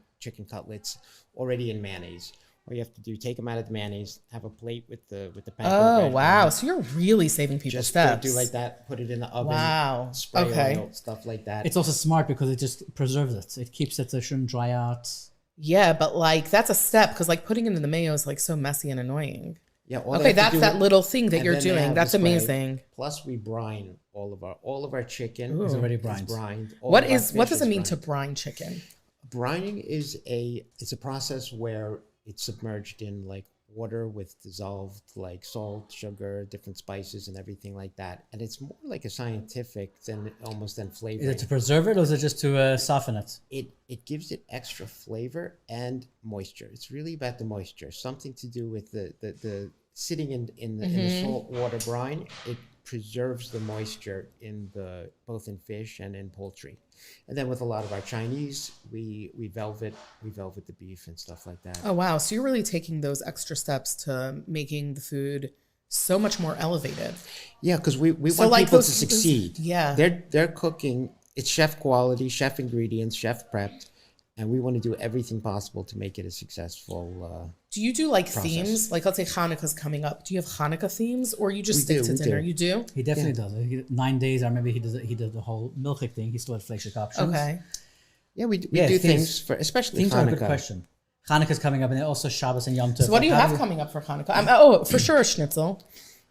cutlets already in mayonnaise. All you have to do, take them out of the mayonnaise, have a plate with the panko bread. Oh, wow. So you're really saving people steps. Do like that, put it in the oven. Wow. Spray oil, stuff like that. It's also smart because it just preserves it. It keeps it so it shouldn't dry out. Yeah, but like that's a step, because like putting it in the mayo is like so messy and annoying. Yeah. Okay, that's that little thing that you're doing. That's amazing. Plus, we brine all of our chicken. It's already brined. What does it mean to brine chicken? Brining is it's a process where it's submerged in like water with dissolved like salt, sugar, different spices, and everything like that. And it's more like a scientific than flavor. Is it to preserve it or is it just to soften it? It gives it extra flavor and moisture. It's really about the moisture. Something to do with the sitting in the salt water brine. It preserves the moisture in both in fish and in poultry. And then with a lot of our Chinese, we velvet the beef and stuff like that. Oh wow! So you're really taking those extra steps to making the food so much more elevated. Yeah, because we want like people to succeed. Yeah, they're cooking. It's chef quality, chef ingredients, chef prepped, and we want to do everything possible to make it a successful. Do you do like process. Themes? Like let's say Hanukkah's coming up. Do you have Hanukkah themes, or you just stick to dinner? You do? He definitely does. 9 days. I remember he did the whole milchik thing. He still had fleshik options. Okay. Yeah, we do things for especially themes Hanukkah. Are a good question. Hanukkah's coming up, and then also Shabbos and Yom Tov. So what do you have coming up for Hanukkah? For sure, schnitzel.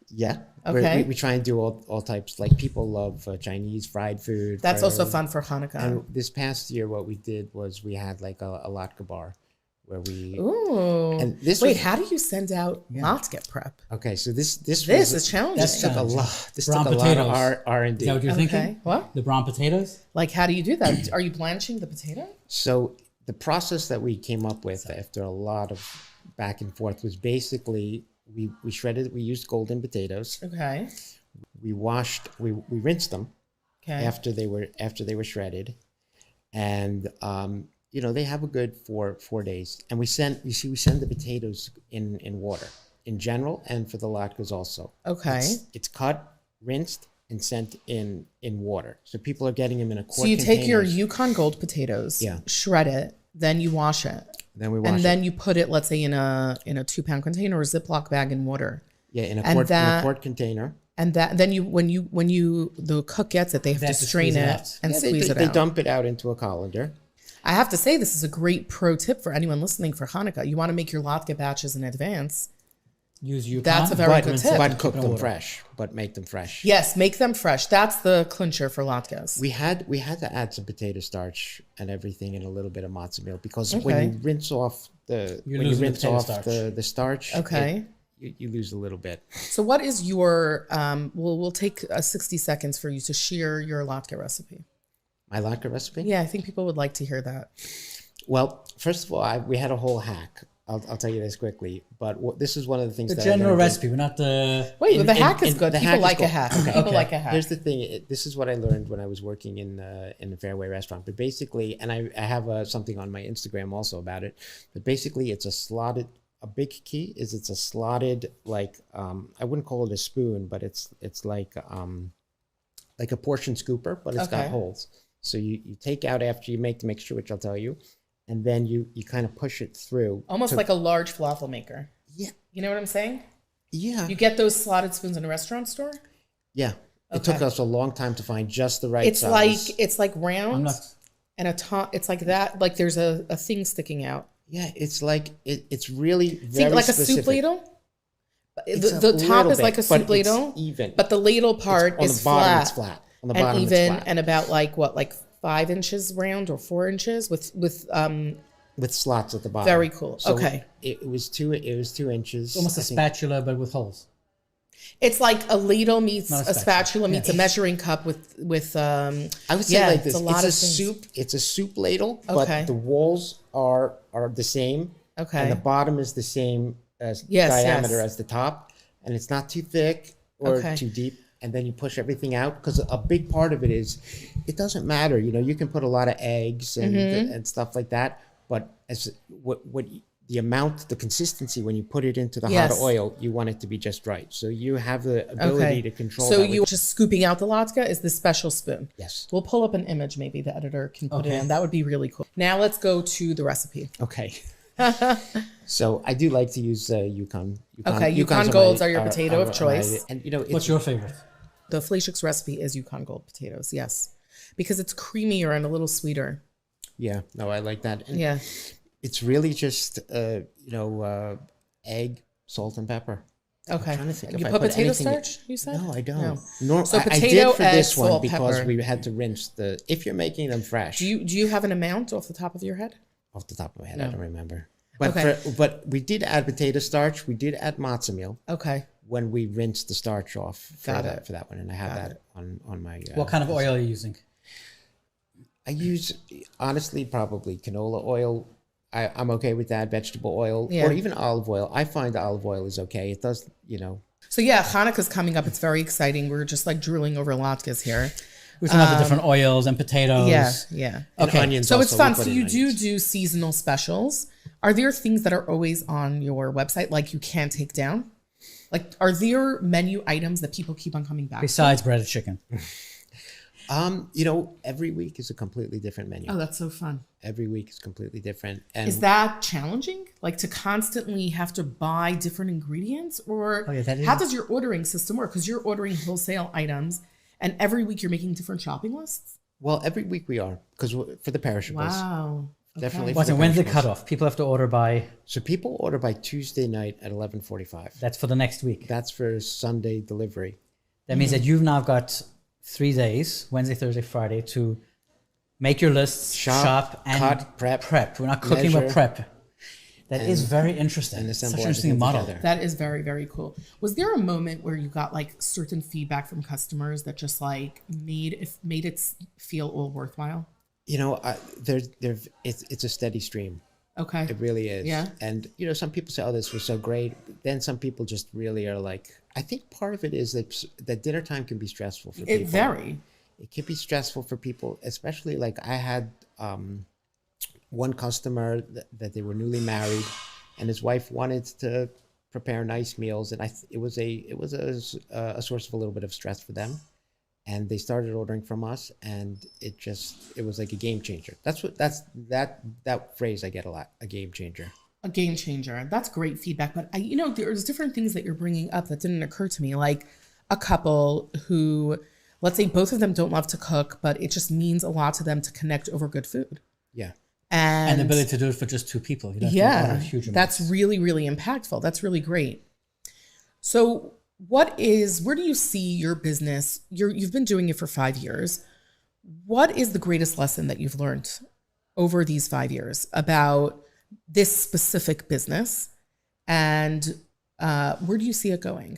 Yeah. Okay. We try and do all types. Like people love Chinese fried food. That's also fun for Hanukkah. And this past year, what we did was we had like a latke bar, where we. Ooh. And this how do you send out latke prep? Okay, so this is challenging. This took a lot. This brown took a potatoes. lot of R&D. Is that what you're thinking? What? The brown potatoes? Like, how do you do that? Are you blanching the potato? So the process that we came up with after a lot of back and forth was basically we shredded. We used golden potatoes. Okay. We rinsed them. Okay. After they were shredded, and they have a good 4 days. And we send the potatoes in water in general, and for the latkes also. Okay. It's cut, rinsed, and sent in water. So people are getting them in a quart. So you take your containers. Yukon Gold potatoes, Yeah. shred it, then you wash it. Then we wash and then it. you put it, let's say, in a 2-pound container or Ziploc bag in water. Yeah, in a And quart, that- in a quart container. And that then the cook gets it, they have to strain it and squeeze it They out. dump it out into a colander. I have to say, this is a great pro tip for anyone listening for Hanukkah. You want to make your latke batches in advance. Use Yukon. That's a very good tip. But cook them fresh. But make them fresh. Yes, make them fresh. That's the clincher for latkes. We had to add some potato starch and everything and a little bit of matzo meal because Okay. when you rinse off the starch, Okay. you lose a little bit. So what is your, we'll take 60 seconds for you to share your latke recipe. My latke recipe? Yeah, I think people would like to hear that. Well, first of all, we had a whole hack. I'll tell you this quickly, but this is one of the things The that general I learned recipe, we're not the... Wait, the hack is good. the People hack is like a good. hack. Okay. People like a hack. Here's the thing. This is what I learned when I was working in the Fairway restaurant. But basically, and I have something on my Instagram also about it. But basically, it's a slotted. A big key is it's a slotted, like I wouldn't call it a spoon, but it's like a portion scooper, but it's got Okay. holes. So you take out after you make the mixture, which I'll tell you, and then you kind of push it through. Almost like a large falafel maker. Yeah. You know what I'm saying? Yeah. You get those slotted spoons in a restaurant store? Yeah. It Okay. took us a long time to find just the right It's size. like round and a top. It's like that. Like there's a thing sticking out. Yeah, it's like it's really See, very like a specific. soup ladle. It's The a top little is like bit, a but soup ladle, it's even. but the ladle part on is the bottom, flat. it's flat. On the and bottom, it's even flat. and about like 5 inches round or 4 inches with slots at the bottom. Very cool. So Okay. It was 2 inches. Almost a I think. spatula, but with holes. It's like a ladle meets Not a spatula meets Yeah. a measuring cup with I would say yeah, like this. It's a lot of things. soup. It's a soup ladle, Okay. but the walls are the same. Okay. And the bottom is the same as Yes, diameter yes. as the top, and it's not too thick or Okay. too deep. And then you push everything out because a big part of it is, it doesn't matter. You know, you can put a lot of eggs and Mhm. stuff like that, but as what the amount, the consistency when you put it into the Yes. hot oil, you want it to be just right. So you have the ability to control. So that you with- just scooping out the latke is this special spoon. Yes. We'll pull up an image. Maybe the editor can put Okay. it in. That would be really cool. Now let's go to the recipe. Okay. So I do like to use Yukon. Okay, Yukon Yukons Golds are your potato of are choice. and you know, What's your favorite? The Flashix recipe is Yukon Gold potatoes, yes. Because it's creamier and a little sweeter. Yeah, no, I like that. And Yeah. it's really just egg, salt, and pepper. Okay. I'm trying to think You if I put potato anything- starch, you said? No, I don't. No. Nor, So I potato, did for egg, this one salt, because pepper. we had to rinse the. If you're making them fresh, Do you have an amount off the top of your head? off the top of my head, No. I don't remember. But Okay. but we did add potato starch. We did add matzo meal. Okay. When we rinsed the starch off for Got that it. for that one, and I have Got that it. on my. What kind of oil are you using? I use, honestly, probably canola oil. I'm okay with that. Vegetable oil Yeah. or even olive oil. I find olive oil is okay. It does, So yeah, Hanukkah's coming up. It's very exciting. We're just like drooling over latkes here. We're talking about the different oils and potatoes. Yeah, yeah. And Okay. onions So it's also, we fun. put So in you onions. do seasonal specials. Are there things that are always on your website like you can't take down? Like, are there menu items that people keep on coming back Besides to? breaded chicken. Every week is a completely different menu. Oh, that's so fun. Every week is completely different. And Is that challenging? Like to constantly have to buy different ingredients? Or Oh, yeah, that is- how does your ordering system work? Because you're ordering wholesale items and every week you're making different shopping lists? well, every week we are because for the perishables. Wow. Definitely. What's for it? the When's the perishables. cutoff? People have to order by. So people order by Tuesday night at 11:45. That's for the next week. That's for Sunday delivery. That means that you've now got 3 days, Wednesday, Thursday, Friday, to make your lists, shop and cut, prep. We're not cooking, measure, but prep. That is and- very interesting. and Such an assemble interesting everything model. together. That is very, very cool. Was there a moment where you got like certain feedback from customers that just like made it feel all worthwhile? It's a steady stream. Okay. It really is. Yeah. And some people say, "Oh, this was so great." Then some people just really are like, I think part of it is that dinner time can be stressful for people. It can be stressful for people, especially like I had one customer that they were newly married, and his wife wanted to prepare nice meals, and it was a source of a little bit of stress for them. and they started ordering from us, and it was like a game changer. That phrase I get a lot, a game changer. A game changer. That's great feedback. But there's different things that you're bringing up that didn't occur to me, like a couple who, let's say both of them don't love to cook, but it just means a lot to them to connect over good food. Yeah. And the ability to do it for just two people. You don't have to order huge amounts. That's really, really impactful. That's really great. So where do you see your business? You've been doing it for 5 years. What is the greatest lesson that you've learned over these 5 years about this specific business? And where do you see it going?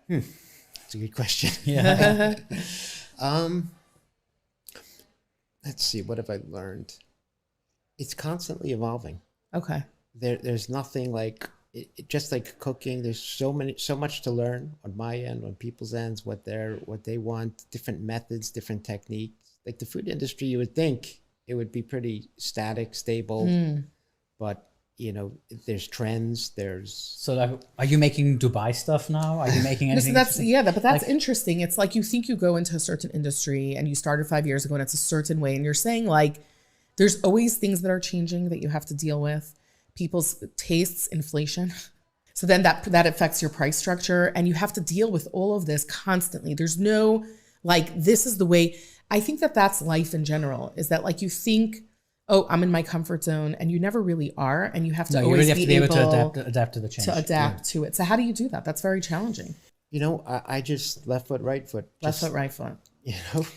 That's a good question. Yeah. Let's see. What have I learned? It's constantly evolving. Okay. There's nothing like just like cooking. There's so much to learn on my end, on people's ends, what they want, different methods, different techniques. Like the food industry, you would think it would be pretty static, stable, but there's trends. So like, are you making Dubai stuff now? Are you making anything? That's interesting. It's like you think you go into a certain industry and you started 5 years ago and it's a certain way, and you're saying like there's always things that are changing that you have to deal with. People's tastes, inflation. So then that affects your price structure, and you have to deal with all of this constantly. There's no like, this is the way. I think that's life in general, is that like you think, oh, I'm in my comfort zone, and you never really are, and you have to always be able to adapt to the change. To adapt to it. So how do you do that? That's very challenging. I just left foot, right foot. Left foot, right foot.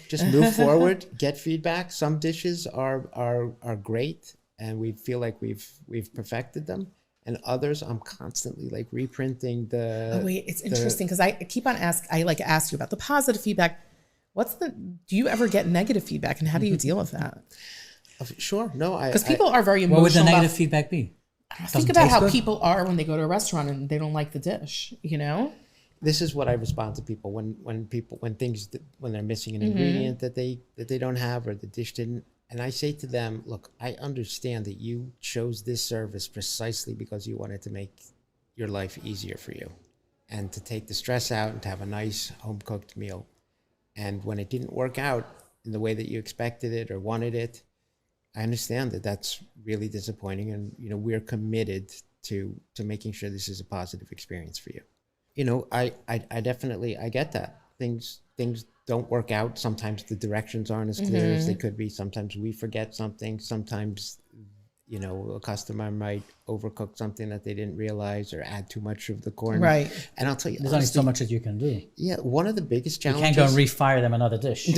Just move forward, get feedback. Some dishes are great, and we feel like we've perfected them. And others, I'm constantly like reprinting the. Oh wait, it's interesting because I keep on I like ask you about the positive feedback. Do you ever get negative feedback, and how do you deal with that? Sure. No, because people are very emotional. What would the negative feedback be? Think about how people are when they go to a restaurant and they don't like the dish. This is what I respond to people when they're missing an ingredient that they don't have, or the dish didn't. And I say to them, look, I understand that you chose this service precisely because you wanted to make your life easier for you and to take the stress out and to have a nice home-cooked meal. And when it didn't work out in the way that you expected it or wanted it, I understand that that's really disappointing. And, we're committed to making sure this is a positive experience for you. I definitely, I get that. Things don't work out. Sometimes the directions aren't as clear as they could be. Sometimes we forget something. Sometimes, a customer might overcook something that they didn't realize or add too much of the corn. Right. And I'll tell you, there's only so much that you can do. Yeah. One of the biggest challenges. You can't go and refire them another dish.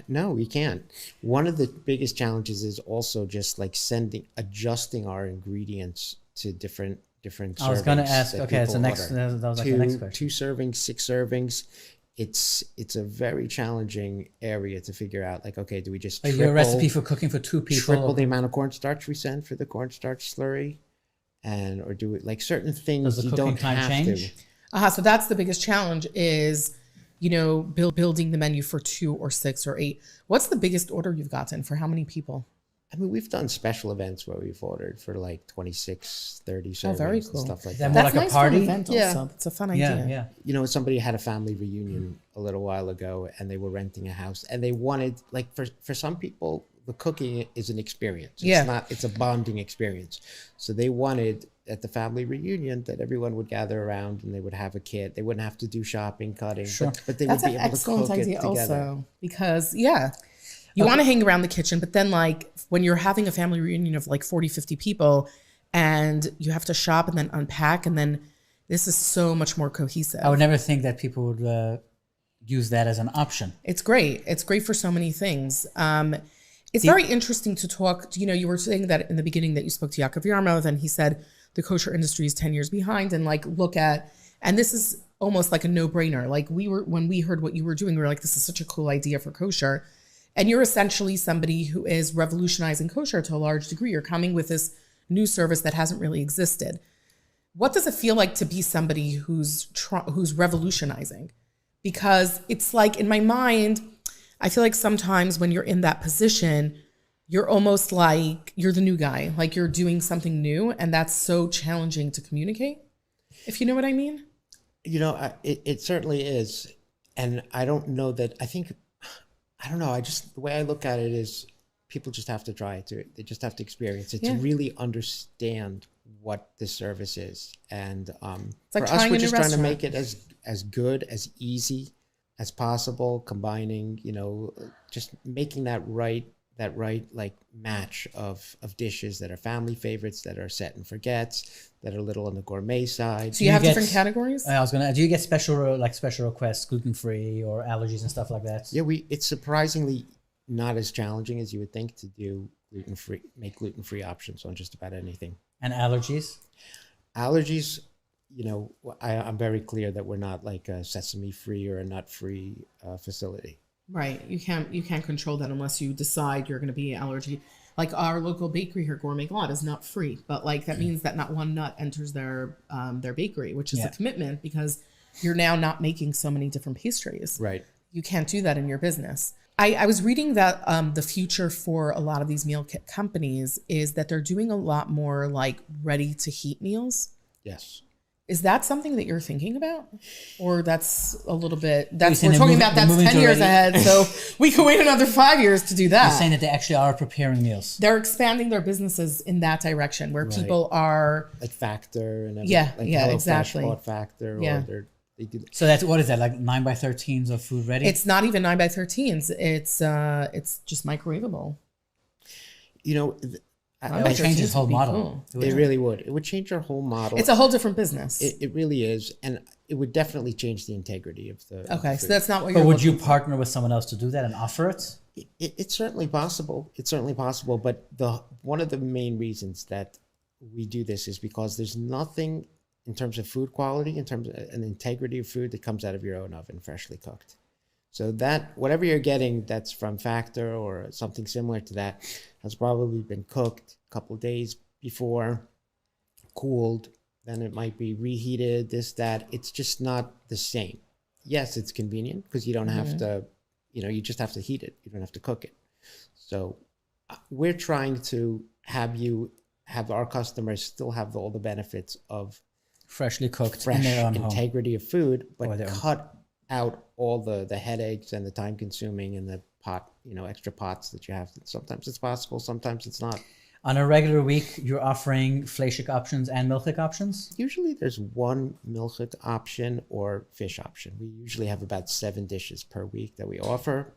No, you can't. One of the biggest challenges is also just like adjusting our ingredients to different servings. I was going to ask. Okay, that was the next question. 2 servings, 6 servings. It's a very challenging area to figure out. Like, okay, do we just your recipe for cooking for 2 people? Triple the amount of cornstarch we send for the cornstarch slurry, or do it like certain things Does the you cooking don't time have change? to. So that's the biggest challenge is, building the menu for 2 or 6 or 8. What's the biggest order you've gotten for how many people? I mean, we've done special events where we've ordered for like 26, 30 servings very cool. and stuff like that. that. That's like nice a party? for an event also. It's a fun idea. Yeah. Somebody had a family reunion a little while ago, and they were renting a house, and they wanted, like, for some people, the cooking is an experience. It's a bonding experience. So they wanted at the family reunion that everyone would gather around and they would have a kit. They wouldn't have to do shopping, cutting, but they would be able to cook it together. Also, because you want to hang around the kitchen, but then like when you're having a family reunion of like 40, 50 people and you have to shop and then unpack, and then this is so much more cohesive. I would never think that people would use that as an option. It's great. It's great for so many things. It's very interesting to talk. You were saying that in the beginning that you spoke to Yaakov Yarmouth, and he said the kosher industry is 10 years behind, and like and this is almost like a no-brainer. Like when we heard what you were doing, we were like, this is such a cool idea for kosher. And you're essentially somebody who is revolutionizing kosher to a large degree. You're coming with this new service that hasn't really existed. What does it feel like to be somebody who's revolutionizing? Because it's like, in my mind, I feel like sometimes when you're in that position, you're almost like you're the new guy, like you're doing something new, and that's so challenging to communicate, if you know what I mean. It certainly is. And I don't know that, I don't know. The way I look at it is people just have to try it. They just have to experience it to really understand what this service is. And like for us, we're just trying to restaurant. make it as good, as easy as possible, combining, just making that right like match of dishes that are family favorites, that are set and forgets, that are a little on the gourmet side. So you have different categories? Do you get special requests, gluten-free or allergies and stuff like that? Yeah, it's surprisingly not as challenging as you would think to do make gluten-free options on just about anything. And allergies? Allergies, I'm very clear that we're not like a sesame-free or a nut-free facility. Right. You can't control that unless you decide you're going to be allergy. Like our local bakery here, Gourmet Glot, is nut free, but like that means that not one nut enters their bakery, which is a commitment because you're now not making so many different pastries. Right. You can't do that in your business. I was reading that the future for a lot of these meal kit companies is that they're doing a lot more like ready to heat meals. Yes. Is that something that you're thinking about? Or that's a little bit, We're talking about that's 10 years ahead, so we can wait another 5 years to do that. You're saying that they actually are preparing meals. They're expanding their businesses in that direction where people are... Like Factor and everything. Yeah, exactly. Bought Factor, or they do. So that's, what is that, like 9x13s of food ready? It's not even 9x13s. It's just microwavable. It would change its whole model. Cool. It really would. It would change our whole model. It's a whole different business. It really is. And it would definitely change the integrity of the Okay, of so the that's not what But you're would you looking for. partner with someone else to do that and offer it? It's certainly possible. It's certainly possible. But one of the main reasons that we do this is because there's nothing in terms of food quality, in terms of an integrity of food that comes out of your own oven, freshly cooked. So that whatever you're getting that's from Factor or something similar to that has probably been cooked a couple of days before, cooled, then it might be reheated, this, that. It's just not the same. Yes, it's convenient because you don't have to, you just have to heat it. You don't have to cook it. So we're trying to have our customers still have all the benefits of freshly cooked, fresh in their own integrity home. of food, but cut out all the headaches and the time consuming and the extra pots that you have. Sometimes it's possible, sometimes it's not. On a regular week, you're offering fleishik options and milchik options? Usually there's one milchik option or fish option. We usually have about 7 dishes per week that we offer.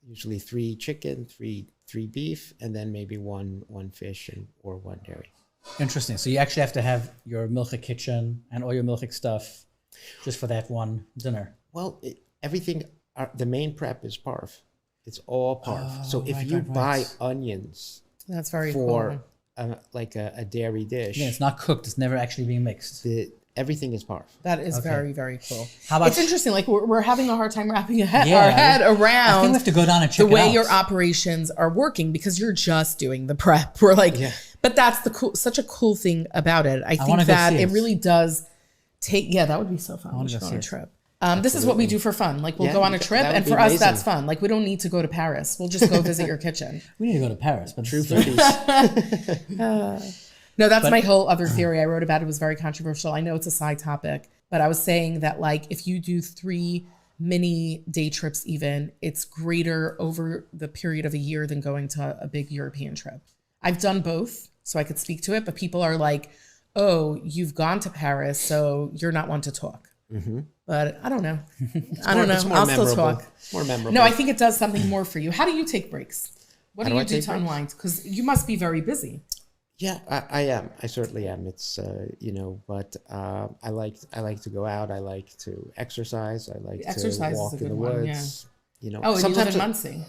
Usually 3 chicken, 3 beef, and then maybe one fish or 1 dairy. Interesting. So you actually have to have your milchik kitchen and all your milchik stuff just for that one dinner. Well, the main prep is parf. It's all parf. So if you buy onions, that's very for cool. Like a dairy dish. Yeah, it's not cooked. It's never actually being mixed. Everything is parf. That is very, very cool. How about it's interesting. Like we're having a hard time wrapping our head around I think we have to go down and check the way it out. your operations are working because you're just doing the prep. We're like, but that's such a cool thing about it. I think that it really does take. Yeah, that would be so fun. We should go on a trip. This is what we do for fun. Like we'll go on a trip, and for us, that's fun. Like we don't need to go to Paris. We'll just go visit your kitchen. We need to go to Paris, but true foodies. No, that's my whole other theory I wrote about. It was very controversial. I know it's a side topic, but I was saying that like if you do 3 mini day trips, even it's greater over the period of a year than going to a big European trip. I've done both, so I could speak to it. But people are like, "Oh, you've gone to Paris, so you're not one to talk." Mm-hmm. But I don't know. I don't know. I'll still talk. It's more memorable. No, I think it does something more for you. How do you take breaks? What do you do to breaks? unwind? Because you must be very busy. Yeah, I am. I certainly am. It's but I like to go out. I like to exercise. I like to walk in the woods. Oh, and you live in Muncie.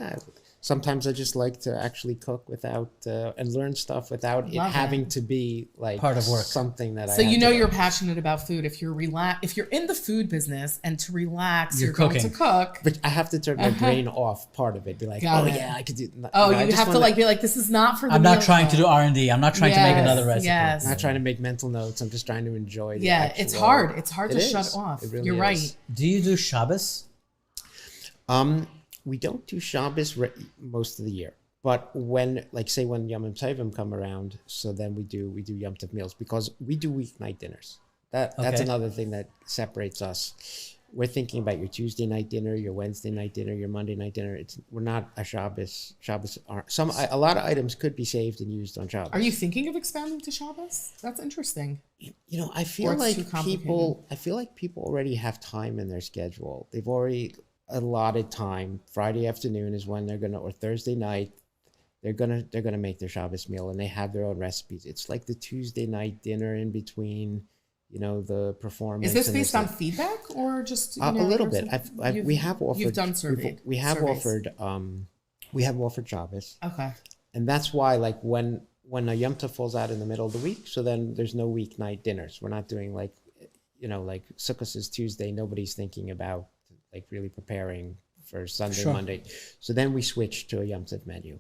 Sometimes I just like to actually cook without and learn stuff without it having to be like part of work. Something that So you're passionate about food. If you're in the food business and to relax, you're going to cook. But I have to turn my brain off. Part of it, be like, yeah, I could do. Oh, you have to be like, this is not for. I'm not trying to do R&D. I'm not trying to make another recipe. Yes. I'm not trying to make mental notes. I'm just trying to enjoy. It's hard. It's hard to shut off. Really you're right. Do you do Shabbos? We don't do Shabbos most of the year, but when Yom Tovim come around, so then we do Yom Tov meals because we do weeknight dinners. That's another thing that separates us. we're thinking about your Tuesday night dinner, your Wednesday night dinner, your Monday night dinner. We're not a Shabbos. A lot of items could be saved and used on Shabbos. Are you thinking of expanding to Shabbos? That's interesting. I feel like people already have time in their schedule. They've already allotted time. Friday afternoon is when or Thursday night, they're gonna make their Shabbos meal, and they have their own recipes. It's like the Tuesday night dinner in between, the performance. Is this based on feedback or just a little bit? We have offered. You've done surveys. We have offered Shabbos. Okay. And that's why, like when a Yom Tov falls out in the middle of the week, so then there's no weeknight dinners. We're not doing like Sukkot is Tuesday. Nobody's thinking about like really preparing for Sunday, Sure. Monday. So then we switch to a Yom Tov menu,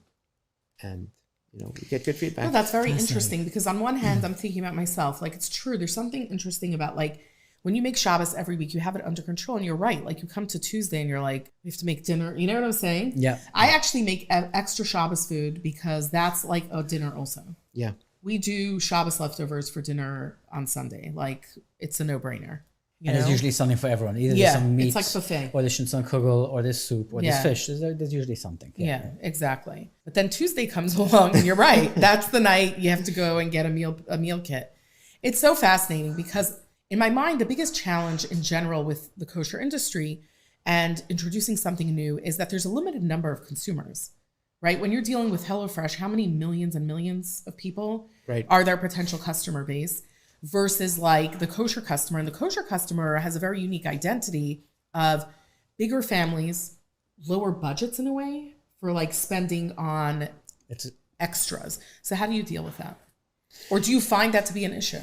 and we get good feedback. No, that's very interesting because on one hand, I'm thinking about myself. Like, it's true. There's something interesting about like when you make Shabbos every week, you have it under control, and you're right. Like, you come to Tuesday and you're like, we have to make dinner. You know what I'm saying? Yeah. I actually make extra Shabbos food because that's like a dinner also. Yeah. We do Shabbos leftovers for dinner on Sunday. Like, it's a no-brainer. And there's usually something for everyone. Either Yeah, there's some meat, it's like buffet. or there's some kugel, or there's soup, or Yeah. there's fish. There's usually something. Yeah, exactly. But then Tuesday comes along, and you're right. That's the night you have to go and get a meal kit. It's so fascinating because in my mind, the biggest challenge in general with the kosher industry and introducing something new is that there's a limited number of consumers, right? When you're dealing with HelloFresh, how many millions and millions of people are their potential customer base versus like the kosher customer? And the kosher customer has a very unique identity of bigger families, lower budgets in a way for like spending on extras. So how do you deal with that? Or do you find that to be an issue?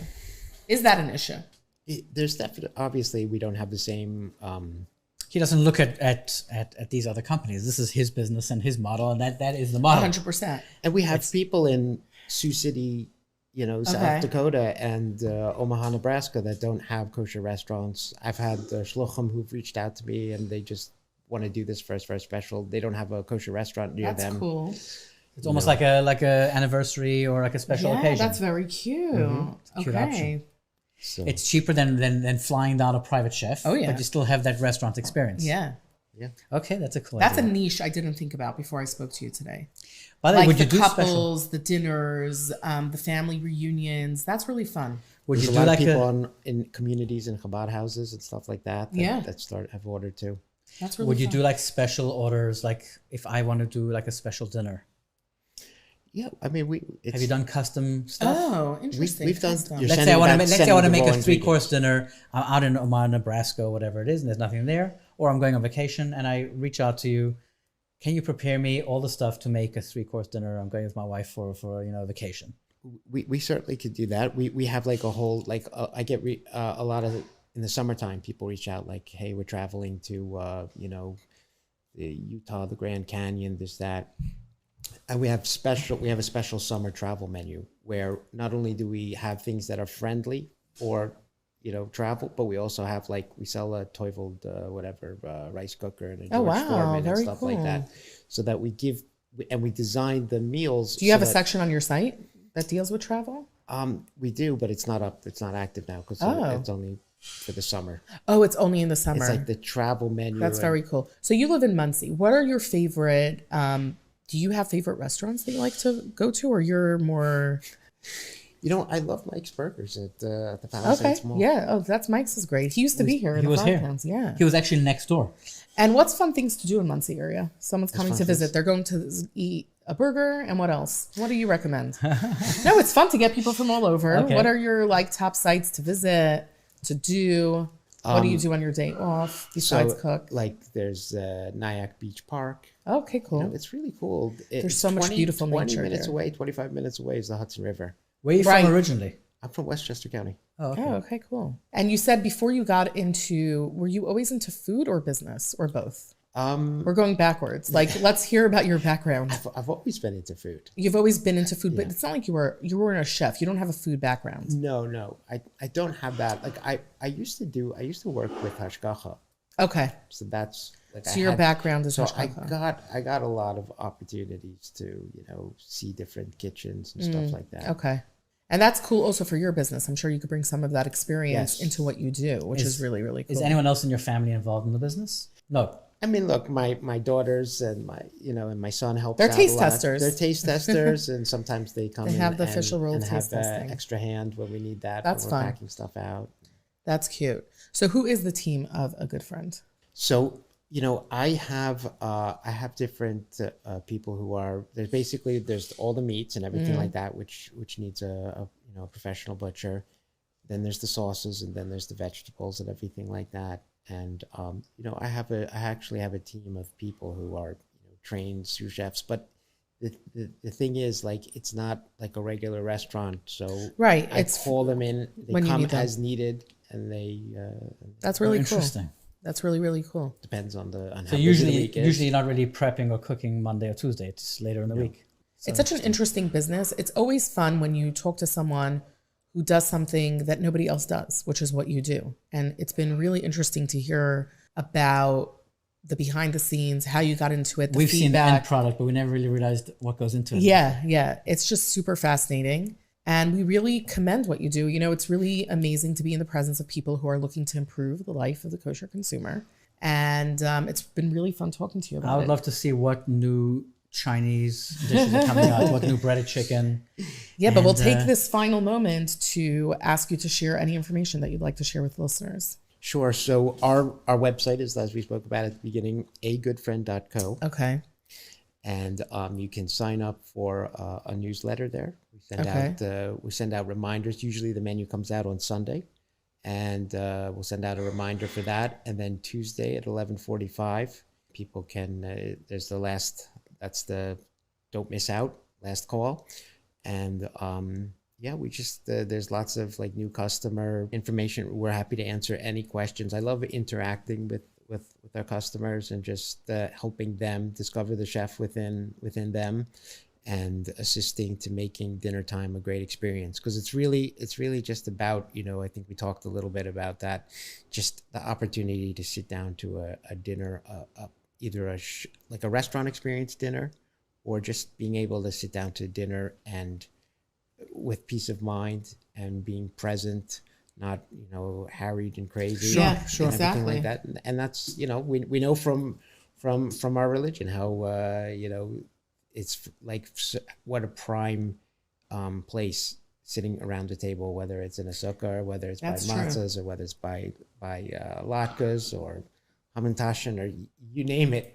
Is that an issue? There's definitely, obviously, we don't have the same. He doesn't look at these other companies. This is his business and his model, and that is the model. 100%. And we have people in Sioux City, South Dakota and Omaha, Nebraska that don't have kosher restaurants. I've had shluchim who've reached out to me and they just want to do this for a special. They don't have a kosher restaurant near them. That's cool. It's almost like a anniversary or like a special occasion. That's very cute. Mm-hmm. Cute Okay. option. So. It's cheaper than flying down a private chef. Oh, yeah. But you still have that restaurant experience. Yeah. Yeah. Okay, that's a cool That's idea. a niche I didn't think about before I spoke to you today. By the way, like would you the do couples, special? the dinners, the family reunions. That's really fun. Would There's you a do lot like of people in communities and Chabad houses and stuff like that. Yeah. That have ordered too. That's really Would you fun. do like special orders? Like if I want to do like a special dinner. Yeah, I mean, Have you done custom stuff? Oh, interesting. We've done. Custom. You're Let's say I want to make a raw 3-course dinner. I'm out in Omaha, Nebraska, or whatever it is, and there's nothing there. Or I'm going on vacation, and I reach out to you. Can you prepare me all the stuff to make a 3-course dinner? I'm going with my wife for vacation. We certainly could do that. We have like a whole I get a lot of in the summertime people reach out like, hey, we're traveling to the Utah, the Grand Canyon, this that. And we have a special summer travel menu where not only do we have things that are friendly for travel, but we also have we sell a Teufel rice cooker and a George Foreman and stuff like that, so that we design the meals. Do you have a section on your site that deals with travel? We do, but it's not up. It's not active now because it's only for the summer. Oh, it's only in the summer. It's like the travel menu. That's very cool. So you live in Muncie. What are your favorite? Do you have favorite restaurants that you like to go to, or you're more? I love Mike's Burgers at the Palisades Mall. Yeah. Oh, that's Mike's is great. He used to be here. He was here. Yeah. He was actually next door. And what's fun things to do in Muncie area? Someone's coming to fun visit. things. They're going to eat a burger, and what else? What do you recommend? No, it's fun to get people from all over. Okay. What are your top sites to visit, to do? What do you do on your day off besides cook? There's Nyack Beach Park. Okay, cool. It's really cool. There's so much beautiful 20 nature minutes there. away, 25 minutes away is the Hudson River. Where are you Right. from originally? I'm from Westchester County. Oh, okay. Oh, okay, cool. And you said before you got into, were you always into food or business or both? We're going backwards. Let's hear about your background. I've always been into food. You've always been into food, but it's not like you weren't a chef. You don't have a food background. No, I don't have that. I used to work with Hashgacha. Okay. So that's So your background is so Hashgacha. I got a lot of opportunities to see different kitchens and stuff like that. Okay. And that's cool also for your business. I'm sure you could bring some of that experience Yes. into what you do, which is really, really cool. Is anyone else in your family involved in the business? No. I mean, look, my daughters and my son helps They're out taste a lot. testers. They're taste testers, and sometimes they come They in have the and, official role and taste have testing. extra hand when we need that. That's when we're fun. packing stuff out. That's cute. So who is the team of A Good Friend? So I have different people who are there's all the meats and everything like that, which needs a professional butcher. Then there's the sauces, and then there's the vegetables and everything like that. And I actually have a team of people who are trained sous chefs. But the thing is, like, it's not like a regular restaurant. So Right, I it's call them in. They when you come need them. as needed, and they. That's really cool. Interesting. That's really, really cool. Depends on how So busy the week is. usually you're not really prepping or cooking Monday or Tuesday. It's later in the week. So It's such an interesting business. It's always fun when you talk to someone who does something that nobody else does, which is what you do. And it's been really interesting to hear about the behind the scenes, how you got into it, the We've seen the feedback. end product, but we never really realized what goes into it. Yeah. It's just super fascinating. And we really commend what you do. It's really amazing to be in the presence of people who are looking to improve the life of the kosher consumer. And it's been really fun talking to you about it. I would love to see what new Chinese dishes are coming out, what new breaded chicken. Yeah, but we'll And, take this final moment to ask you to share any information that you'd like to share with listeners. Sure. So our website is, as we spoke about at the beginning, agoodfriend.co. Okay. And you can sign up for a newsletter there. We send out reminders. Usually the menu comes out on Sunday, and we'll send out a reminder for that. And then Tuesday at 11:45, people can. That's the don't miss out, last call. And we just there's lots of like new customer information. We're happy to answer any questions. I love interacting with our customers and just helping them discover the chef within them, and assisting to making dinner time a great experience. Because it's really just about, I think we talked a little bit about that, just the opportunity to sit down to a dinner, either like a restaurant experience dinner, or just being able to sit down to dinner and with peace of mind and being present, not harried and crazy. Sure, and everything exactly. like that. And that's we know from our religion how it's like what a prime place sitting around the table, whether it's in a sukkah, or whether it's That's by true. matzahs, or whether it's by latkes or hamantashen, or you name it.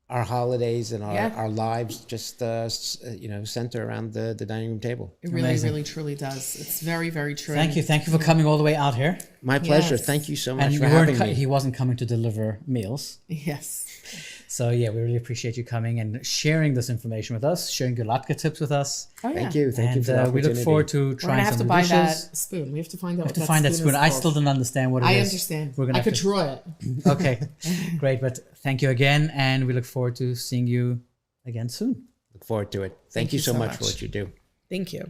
Our holidays and our lives just center around the dining room table. It really, Amazing. really, truly does. It's very, very true. Thank you for coming all the way out here. My pleasure. Yes. Thank you so much And for having me. he wasn't coming to deliver meals. Yes. So yeah, we really appreciate you coming and sharing this information with us, sharing your latke tips with us. Oh, yeah. Thank you for the We look opportunity. forward to We're gonna trying have some to new buy dishes. that spoon. We have to find out. We have what to find that spoon. is I called. still don't understand what it is. I understand. We're gonna I have could to- draw it. Okay, great. But thank you again, and we look forward to seeing you again soon. Look forward to it. Thank you so much for what you do. Thank you.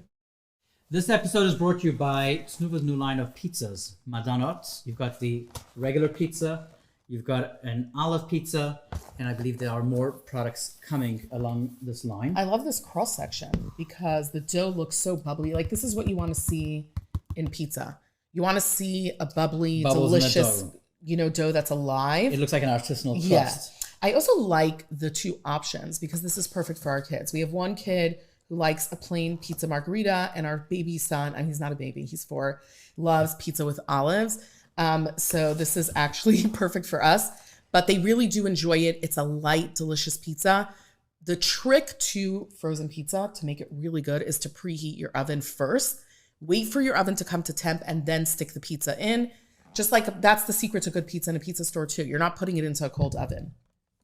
This episode is brought to you by Snuva's new line of pizzas, Madanot. You've got the regular pizza, you've got an olive pizza, and I believe there are more products coming along this line. I love this cross section because the dough looks so bubbly. Like, this is what you want to see in pizza. You want to see a bubbly, Bubbles in the delicious, dough. dough that's alive. It looks like an artisanal crust. Yeah. I also like the two options because this is perfect for our kids. We have one kid who likes a plain pizza margarita, and our baby son, and he's not a baby, he's 4, loves pizza with olives. So this is actually perfect for us, but they really do enjoy it. It's a light, delicious pizza. The trick to frozen pizza to make it really good is to preheat your oven first. Wait for your oven to come to temp and then stick the pizza in. Just like that's the secret to good pizza in a pizza store too. You're not putting it into a cold oven.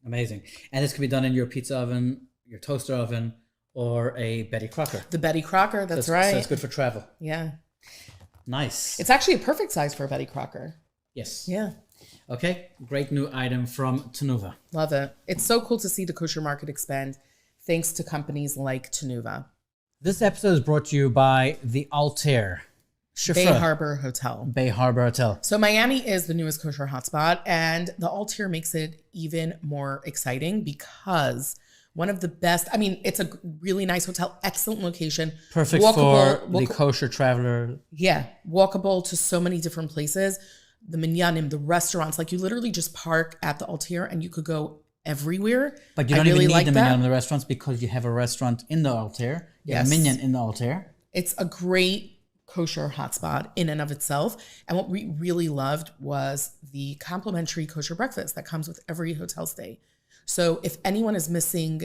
Amazing. And this can be done in your pizza oven, your toaster oven, or a Betty Crocker. The Betty Crocker, that's So right. it's good for travel. Yeah. Nice. It's actually a perfect size for a Betty Crocker. Yes. Yeah. Okay, great new item from Tenuva. Love it. It's so cool to see the kosher market expand thanks to companies like Tenuva. This episode is brought to you by the Altair. Bay Harbor Hotel. Bay Harbor Hotel. So Miami is the newest kosher hotspot, and the Altair makes it even more exciting because One of the best. I mean, it's a really nice hotel, excellent location. Perfect for the kosher traveler. Yeah, walkable to so many different places. The minyanim, the restaurants, like you literally just park at the Altair and you could go everywhere. But you don't even need the minyan in the restaurants because you have a restaurant in the Altair. You have a minyan in the Altair. It's a great kosher hotspot in and of itself. And what we really loved was the complimentary kosher breakfast that comes with every hotel stay. So if anyone is missing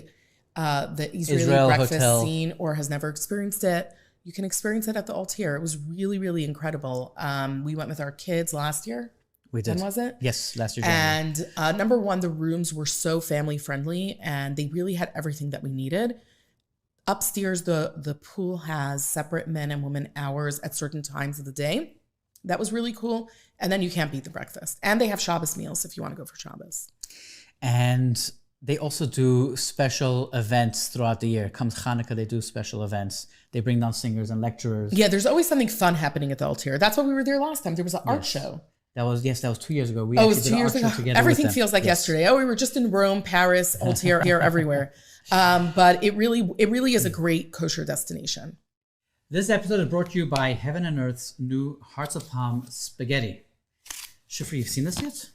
the Israeli breakfast hotel scene or has never experienced it, you can experience it at the Altair. It was really, really incredible. We went with our kids last year. We did. When was it? Yes, last year. January. And number one, the rooms were so family friendly and they really had everything that we needed. Upstairs, the pool has separate men and women hours at certain times of the day. That was really cool. And then you can't beat the breakfast. And they have Shabbos meals if you want to go for Shabbos. And they also do special events throughout the year. Comes Hanukkah, they do special events. They bring down singers and lecturers. Yeah, there's always something fun happening at the Altair. That's why we were there last time. There was an art show. That was 2 years ago. We it was 2 years ago. Everything feels like yesterday. Oh, we were just in Rome, Paris, Altair, here, everywhere. But it really is a great kosher destination. This episode is brought to you by Heaven and Earth's new Hearts of Palm spaghetti. Shifra, you've seen this yet?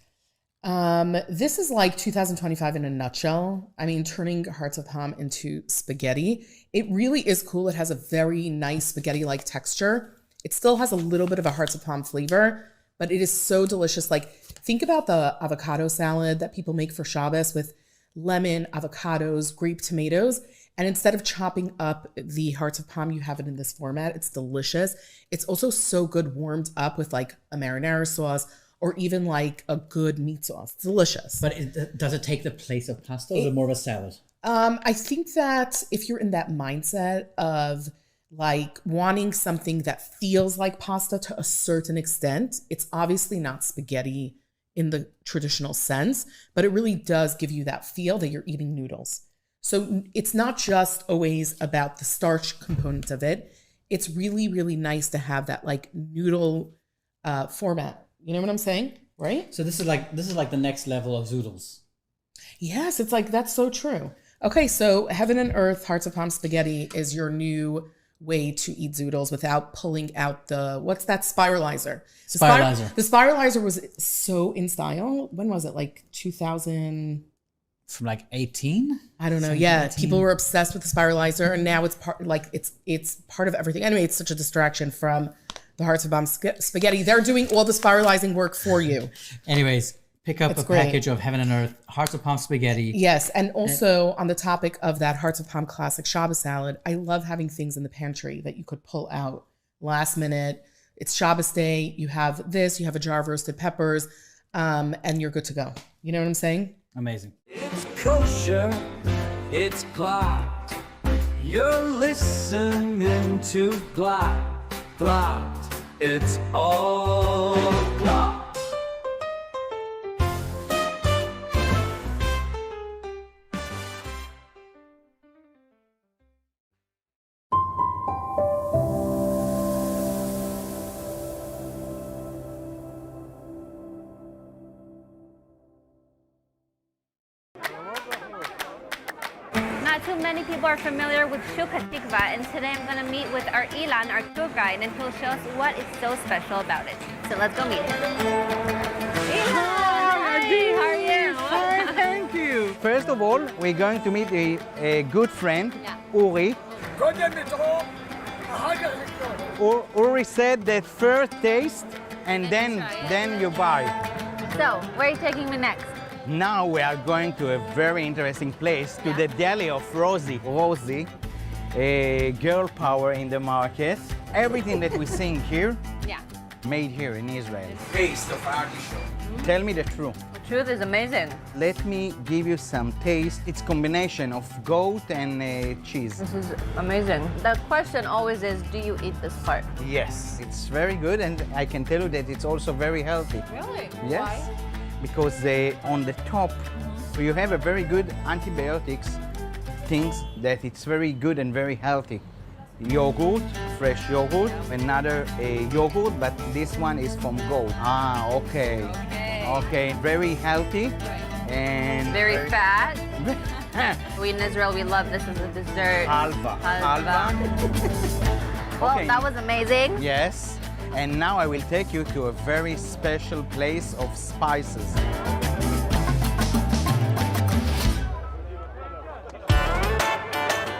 This is like 2025 in a nutshell. I mean, turning Hearts of Palm into spaghetti. It really is cool. It has a very nice spaghetti-like texture. It still has a little bit of a Hearts of Palm flavor, but it is so delicious. Like, think about the avocado salad that people make for Shabbos with lemon, avocados, grape tomatoes. And instead of chopping up the Hearts of Palm, you have it in this format. It's delicious. It's also so good warmed up with like a marinara sauce or even like a good meat sauce. It's delicious. But does it take the place of pasta or is it more of a salad? I think that if you're in that mindset of like wanting something that feels like pasta to a certain extent, it's obviously not spaghetti in the traditional sense, but it really does give you that feel that you're eating noodles. So it's not just always about the starch component of it. It's really, really nice to have that like noodle format. You know what I'm saying? Right? So this is like the next level of zoodles. Yes, it's like, that's so true. Okay, so Heaven and Earth Hearts of Palm spaghetti is your new way to eat zoodles without pulling out what's that spiralizer? The spiralizer was so in style. When was it? Like 2000? From like 18? I don't know. Yeah, 18. People were obsessed with the spiralizer, and now it's part of everything. Anyway, it's such a distraction from the Hearts of Palm spaghetti. They're doing all the spiralizing work for you. Anyways, pick up a package of Heaven and Earth Hearts of Palm spaghetti. Yes, and also on the topic of that Hearts of Palm classic Shabbos salad, I love having things in the pantry that you could pull out last minute. It's Shabbos day. You have this. You have a jar of roasted peppers, and you're good to go. You know what I'm saying? Amazing. It's kosher, it's clocked. You're listening to Blocked. It's all blocked. Not too many people are familiar with Shuk HaTikva, and today I'm going to meet with our Ilan, our tour guide, and he'll show us what is so special about it. So let's go meet him. Ilan! Hi, how are you? Fine, thank you. First of all, we're going to meet a good friend, Uri. Uri said that first taste and then you buy. So, where are you taking me next? Now we are going to a very interesting place, to the deli of Rosie. Rosie, a girl power in the market. Everything that we sing here, made here in Israel. Taste of artichoke. Tell me the truth. The truth is amazing. Let me give you some taste. It's combination of goat and cheese. This is amazing. The question always is, do you eat this part? Yes, it's very good, and I can tell you that it's also very healthy. Really? Yes. Why? Because on the top, you have a very good antibiotics things that it's very good and very healthy. Yogurt, fresh yogurt, another yogurt, but this one is from goat. Ah, okay. Okay, very healthy and very fat. We in Israel, we love this as a dessert. Halva. Well, Okay. that was amazing. Yes. And now I will take you to a very special place of spices.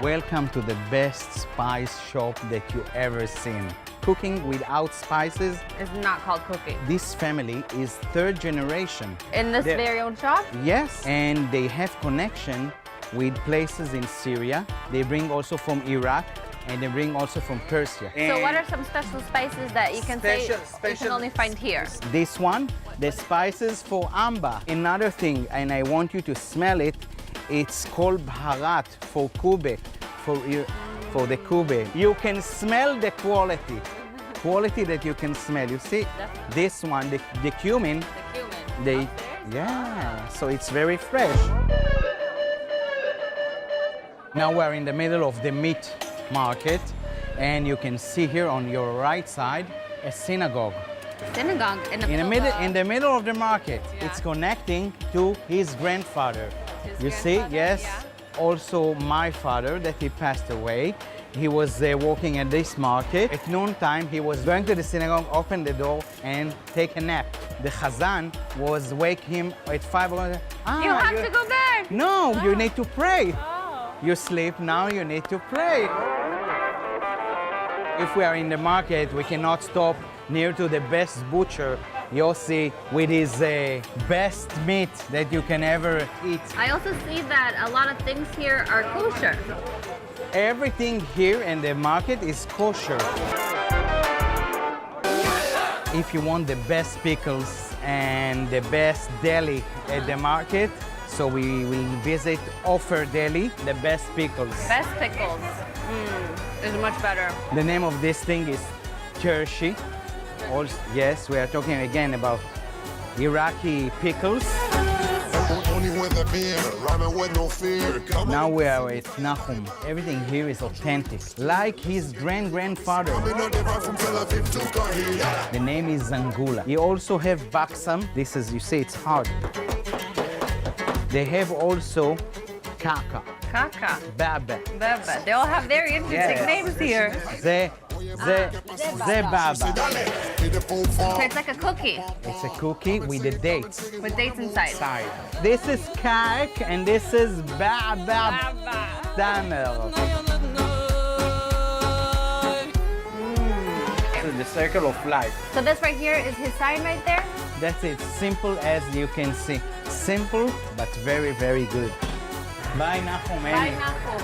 Welcome to the best spice shop that you ever seen. Cooking without spices. It's not called cooking. This family is third generation. In this very own shop? Yes, and they have connection with places in Syria. They bring also from Iraq, and they bring also from Persia. So what are some special spices that you can say you can only find here? This one, the spices for amba. Another thing, and I want you to smell it, it's called bharat for kube, for the kube. You can smell the quality that you can smell. You see, this one, the cumin, yeah, so it's very fresh. Now we're in the middle of the meat market, and you can see here on your right side a synagogue. Synagogue in the middle of the market. Yeah. It's connecting to his grandfather. You see, yes. Yeah. Also my father that he passed away. He was walking at this market. At noontime, he was going to the synagogue, open the door, and take a nap. The Chazan was wake him at 5 o'clock. You have to go there. No, you need to pray. You sleep, now you need to pray. If we are in the market, we cannot stop near to the best butcher, Yossi, with his best meat that you can ever eat. I also see that a lot of things here are kosher. Everything here in the market is kosher. If you want the best pickles and the best deli at the market, so we will visit Ofer Deli, the best pickles. Best pickles is much better. The name of this thing is Kershi. Also, yes, we are talking again about Iraqi pickles. Now we are at Nahum. Everything here is authentic, like his grandfather. The name is Zangula. You also have Baksam. This is, you see, it's hard. They have also Kaka. Kaka. Baba. Baba. They all have very interesting names here. Baba. So it's like a cookie. It's a cookie with the dates. With dates inside. This is Kak and this is Baba. This is the circle of life. So this right here is his sign right there? That's it. Simple as you can see. Simple, but very, very good. Bye, Nahum. Bye, Nahum.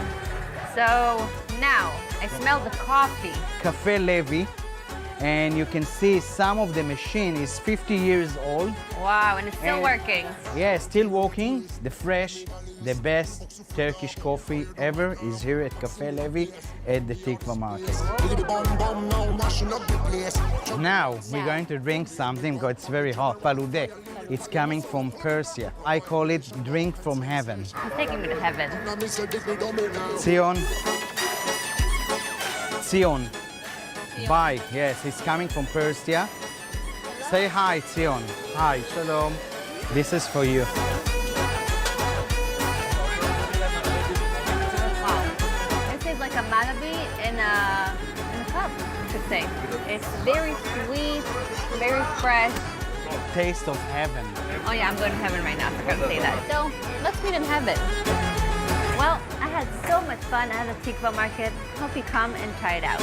So now I smell the coffee. Cafe Levi, and you can see some of the machine is 50 years old. Wow, and it's still working. Yeah, still working. The fresh, the best Turkish coffee ever is here at Cafe Levi at the Tikva market. Now we're going to drink something because it's very hot. Paludeh. It's coming from Persia. I call it drink from heaven. He's taking me to heaven. Zion. Bye. Yes, it's coming from Persia. Say hi, Zion. Hi, shalom. This is for you. Wow. This is like a malabi in a cup, you could say. It's very sweet, very fresh. Taste of heaven. Oh yeah, I'm going to heaven right now. I forgot to say that. So let's meet in heaven. Well, I had so much fun at the Tikva market. Hope you come and try it out.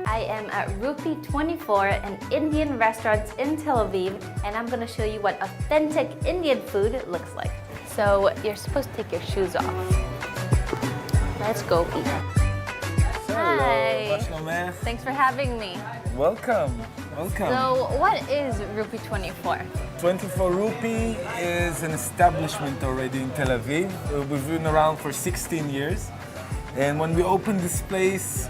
I am at Rupee 24, an Indian restaurant in Tel Aviv, and I'm going to show you what authentic Indian food looks like. So you're supposed to take your shoes off. Let's go eat. Hi. Thanks for having me. Welcome. Welcome. So what is Rupee 24? 24 Rupee is an establishment already in Tel Aviv. We've been around for 16 years. And when we opened this place,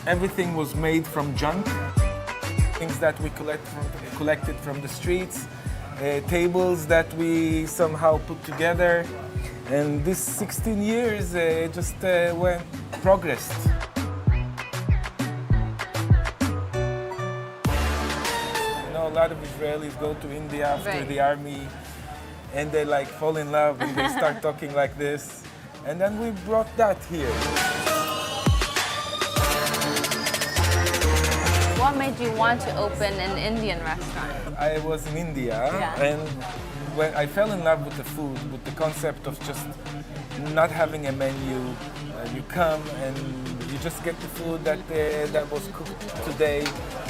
everything was made from junk. Things that we collected from the streets, tables that we somehow put together. And this 16 years just progressed. You know, a lot of Israelis go to India after the army and they like fall in love and they start talking like this. And then we brought that here. What made you want to open an Indian restaurant? I was in India and when I fell in love with the food, with the concept of just not having a menu. You come and you just get the food that was cooked today.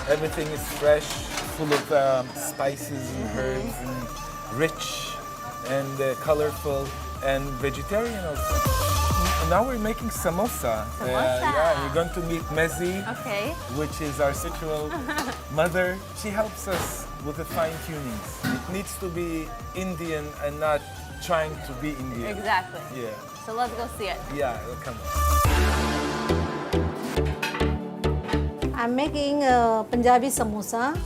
Everything is fresh, full of spices and herbs, and rich and colorful and vegetarian also. Now we're making samosa. Yeah, you're going to meet Mezi, which is our spiritual mother. She helps us with the fine tunings. It needs to be Indian and not trying to be Indian. Exactly. Yeah. So let's go see it. Yeah, come on. I'm making Punjabi samosa.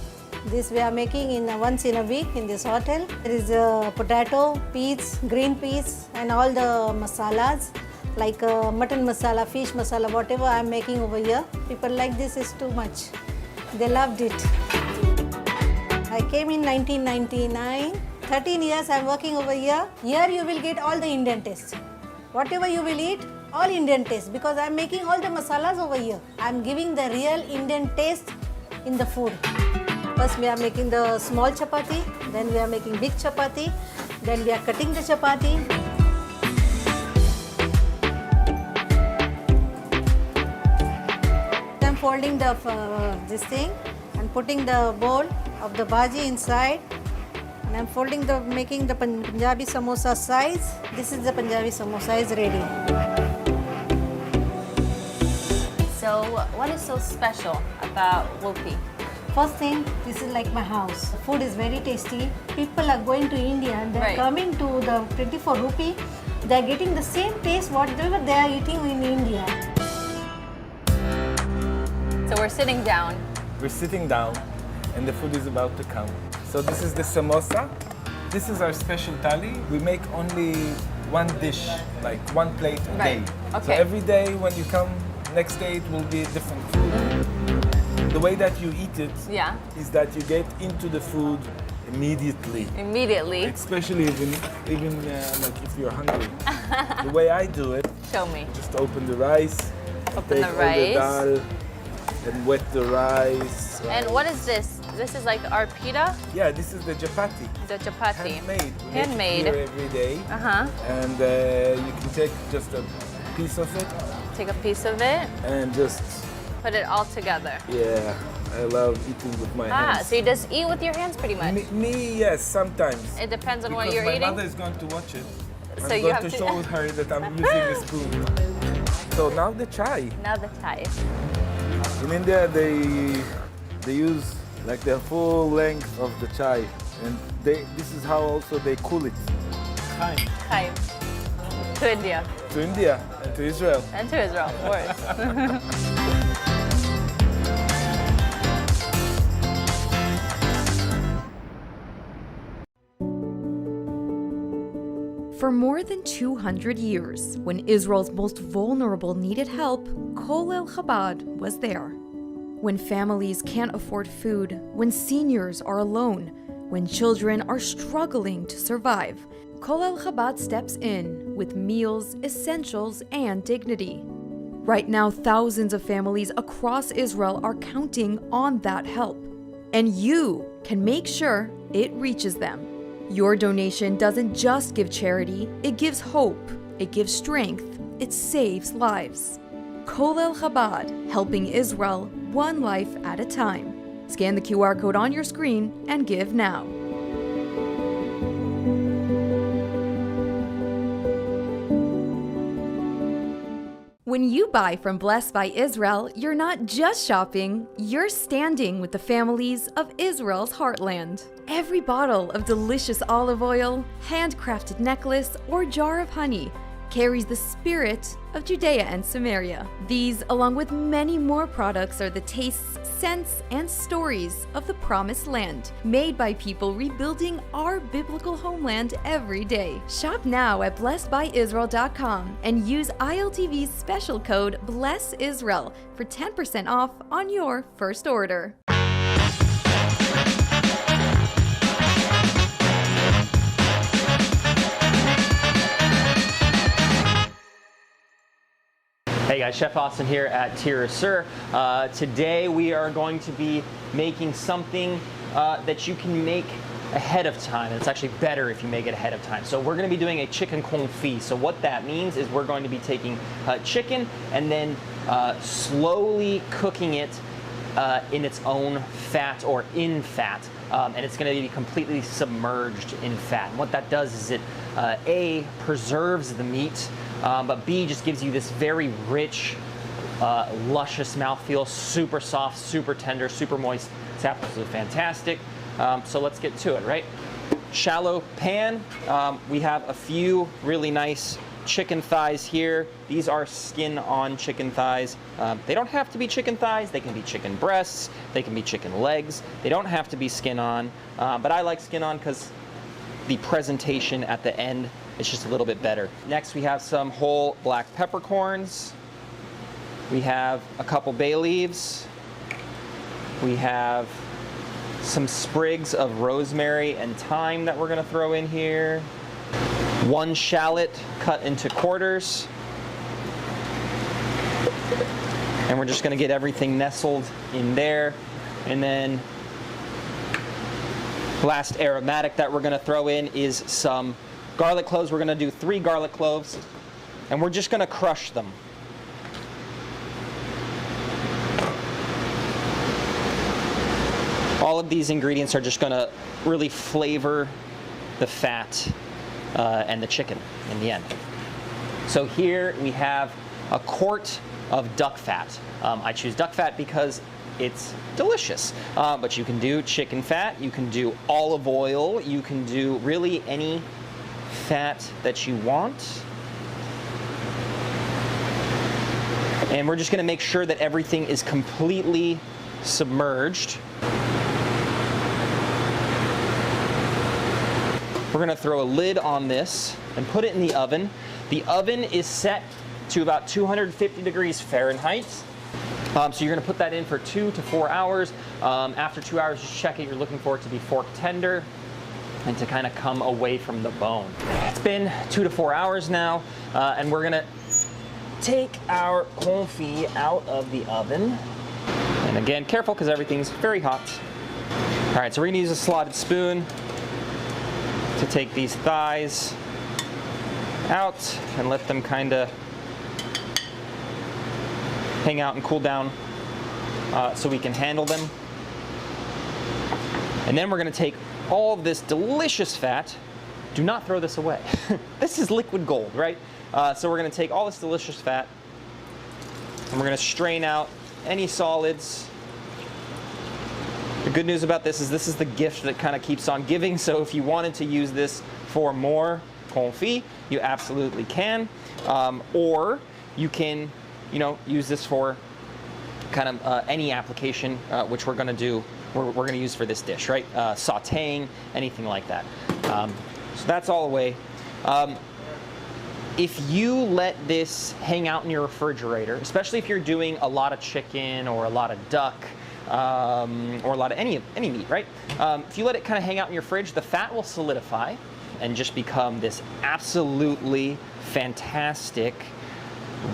This we are making once in a week in this hotel. There is potato, peas, green peas, and all the masalas like mutton masala, fish masala, whatever I'm making over here. People like this is too much. They loved it. I came in 1999. 13 years I'm working over here. Here you will get all the Indian taste. Whatever you will eat, all Indian taste because I'm making all the masalas over here. I'm giving the real Indian taste in the food. First we are making the small chapati, then we are making big chapati, then we are cutting the chapati. I'm folding the this thing and putting the bowl of the bhaji inside. And I'm folding making the Punjabi samosa size. This is the Punjabi samosa is ready. So what is so special about Whoopee? First thing, this is like my house. The food is very tasty. People are going to India and they're coming to the 24 rupee. They're getting the same taste whatever they are eating in India. So we're sitting down. We're sitting down and the food is about to come. So this is the samosa. This is our special thali. We make only one dish, like one plate a day. So every day when you come, next day it will be a different food. The way that you eat it is that you get into the food immediately. Immediately. Especially even like if you're hungry. The way I do it. Show me. Just open the rice. Open take the rice. All the dal and wet the rice. And what is this? This is like our pita? Yeah, this is the chapati. The chapati. Handmade. We Handmade. make it here every day. And you can take just a piece of it. Take a piece of it. And just put it all together. Yeah, I love eating with my hands. So you just eat with your hands pretty much? Me, yes, sometimes. It depends on because what you're my eating? mother is going to watch it. So I'm you going have to to show her that I'm using a spoon. So now the chai. Now the chai. In India, they use like the full length of the chai. And this is how also they cool it. Chai. To India. To India and to Israel. And to Israel, of course. For more than 200 years, when Israel's most vulnerable needed help, Kol El Chabad was there. When families can't afford food, when seniors are alone, when children are struggling to survive, Kol El Chabad steps in with meals, essentials, and dignity. Right now, thousands of families across Israel are counting on that help. And you can make sure it reaches them. Your donation doesn't just give charity, it gives hope, it gives strength, it saves lives. Kol El Chabad, helping Israel one life at a time. Scan the QR code on your screen and give now. When you buy from Blessed by Israel, you're not just shopping, you're standing with the families of Israel's heartland. Every bottle of delicious olive oil, handcrafted necklace, or jar of honey carries the spirit of Judea and Samaria. These, along with many more products, are the tastes, scents, and stories of the Promised Land, made by people rebuilding our biblical homeland every day. Shop now at blessedbyisrael.com and use ILTV's special code BLESSISRAEL for 10% off on your first order. Hey guys, Chef Austin here at Tirasur. Today we are going to be making something that you can make ahead of time. It's actually better if you make it ahead of time. So we're going to be doing a chicken confit. So what that means is we're going to be taking chicken and then slowly cooking it in its own fat or in fat. And it's going to be completely submerged in fat. And what that does is it A, preserves the meat, but B, just gives you this very rich, luscious mouthfeel, super soft, super tender, super moist. It's absolutely fantastic. So let's get to it, right? Shallow pan. We have a few really nice chicken thighs here. These are skin-on chicken thighs. They don't have to be chicken thighs. They can be chicken breasts. They can be chicken legs. They don't have to be skin-on, but I like skin-on because the presentation at the end is just a little bit better. Next, we have some whole black peppercorns. We have a couple bay leaves. We have some sprigs of rosemary and thyme that we're going to throw in here. One shallot cut into quarters. And we're just going to get everything nestled in there. And then last aromatic that we're going to throw in is some garlic cloves. We're going to do 3 garlic cloves, and we're just going to crush them. All of these ingredients are just going to really flavor the fat and the chicken in the end. So here we have a quart of duck fat. I choose duck fat because it's delicious, but you can do chicken fat, you can do olive oil, you can do really any fat that you want. And we're just going to make sure that everything is completely submerged. We're going to throw a lid on this and put it in the oven. The oven is set to about 250 degrees Fahrenheit. So you're going to put that in for 2 to 4 hours. After 2 hours, just check it. You're looking for it to be fork tender and to kind of come away from the bone. It's been 2 to 4 hours now, and we're going to take our confit out of the oven. And again, careful because everything's very hot. All right, so we're going to use a slotted spoon to take these thighs out and let them kind of hang out and cool down so we can handle them. And then we're going to take all of this delicious fat. Do not throw this away. This is liquid gold, right? So we're going to take all this delicious fat and we're going to strain out any solids. The good news about this is the gift that kind of keeps on giving. So if you wanted to use this for more confit, you absolutely can. Or you can, use this for kind of any application, which we're going to do. We're going to use for this dish, right? Sautéing, anything like that. So that's all away. If you let this hang out in your refrigerator, especially if you're doing a lot of chicken or a lot of duck, or a lot of any meat, right? If you let it kind of hang out in your fridge, the fat will solidify and just become this absolutely fantastic,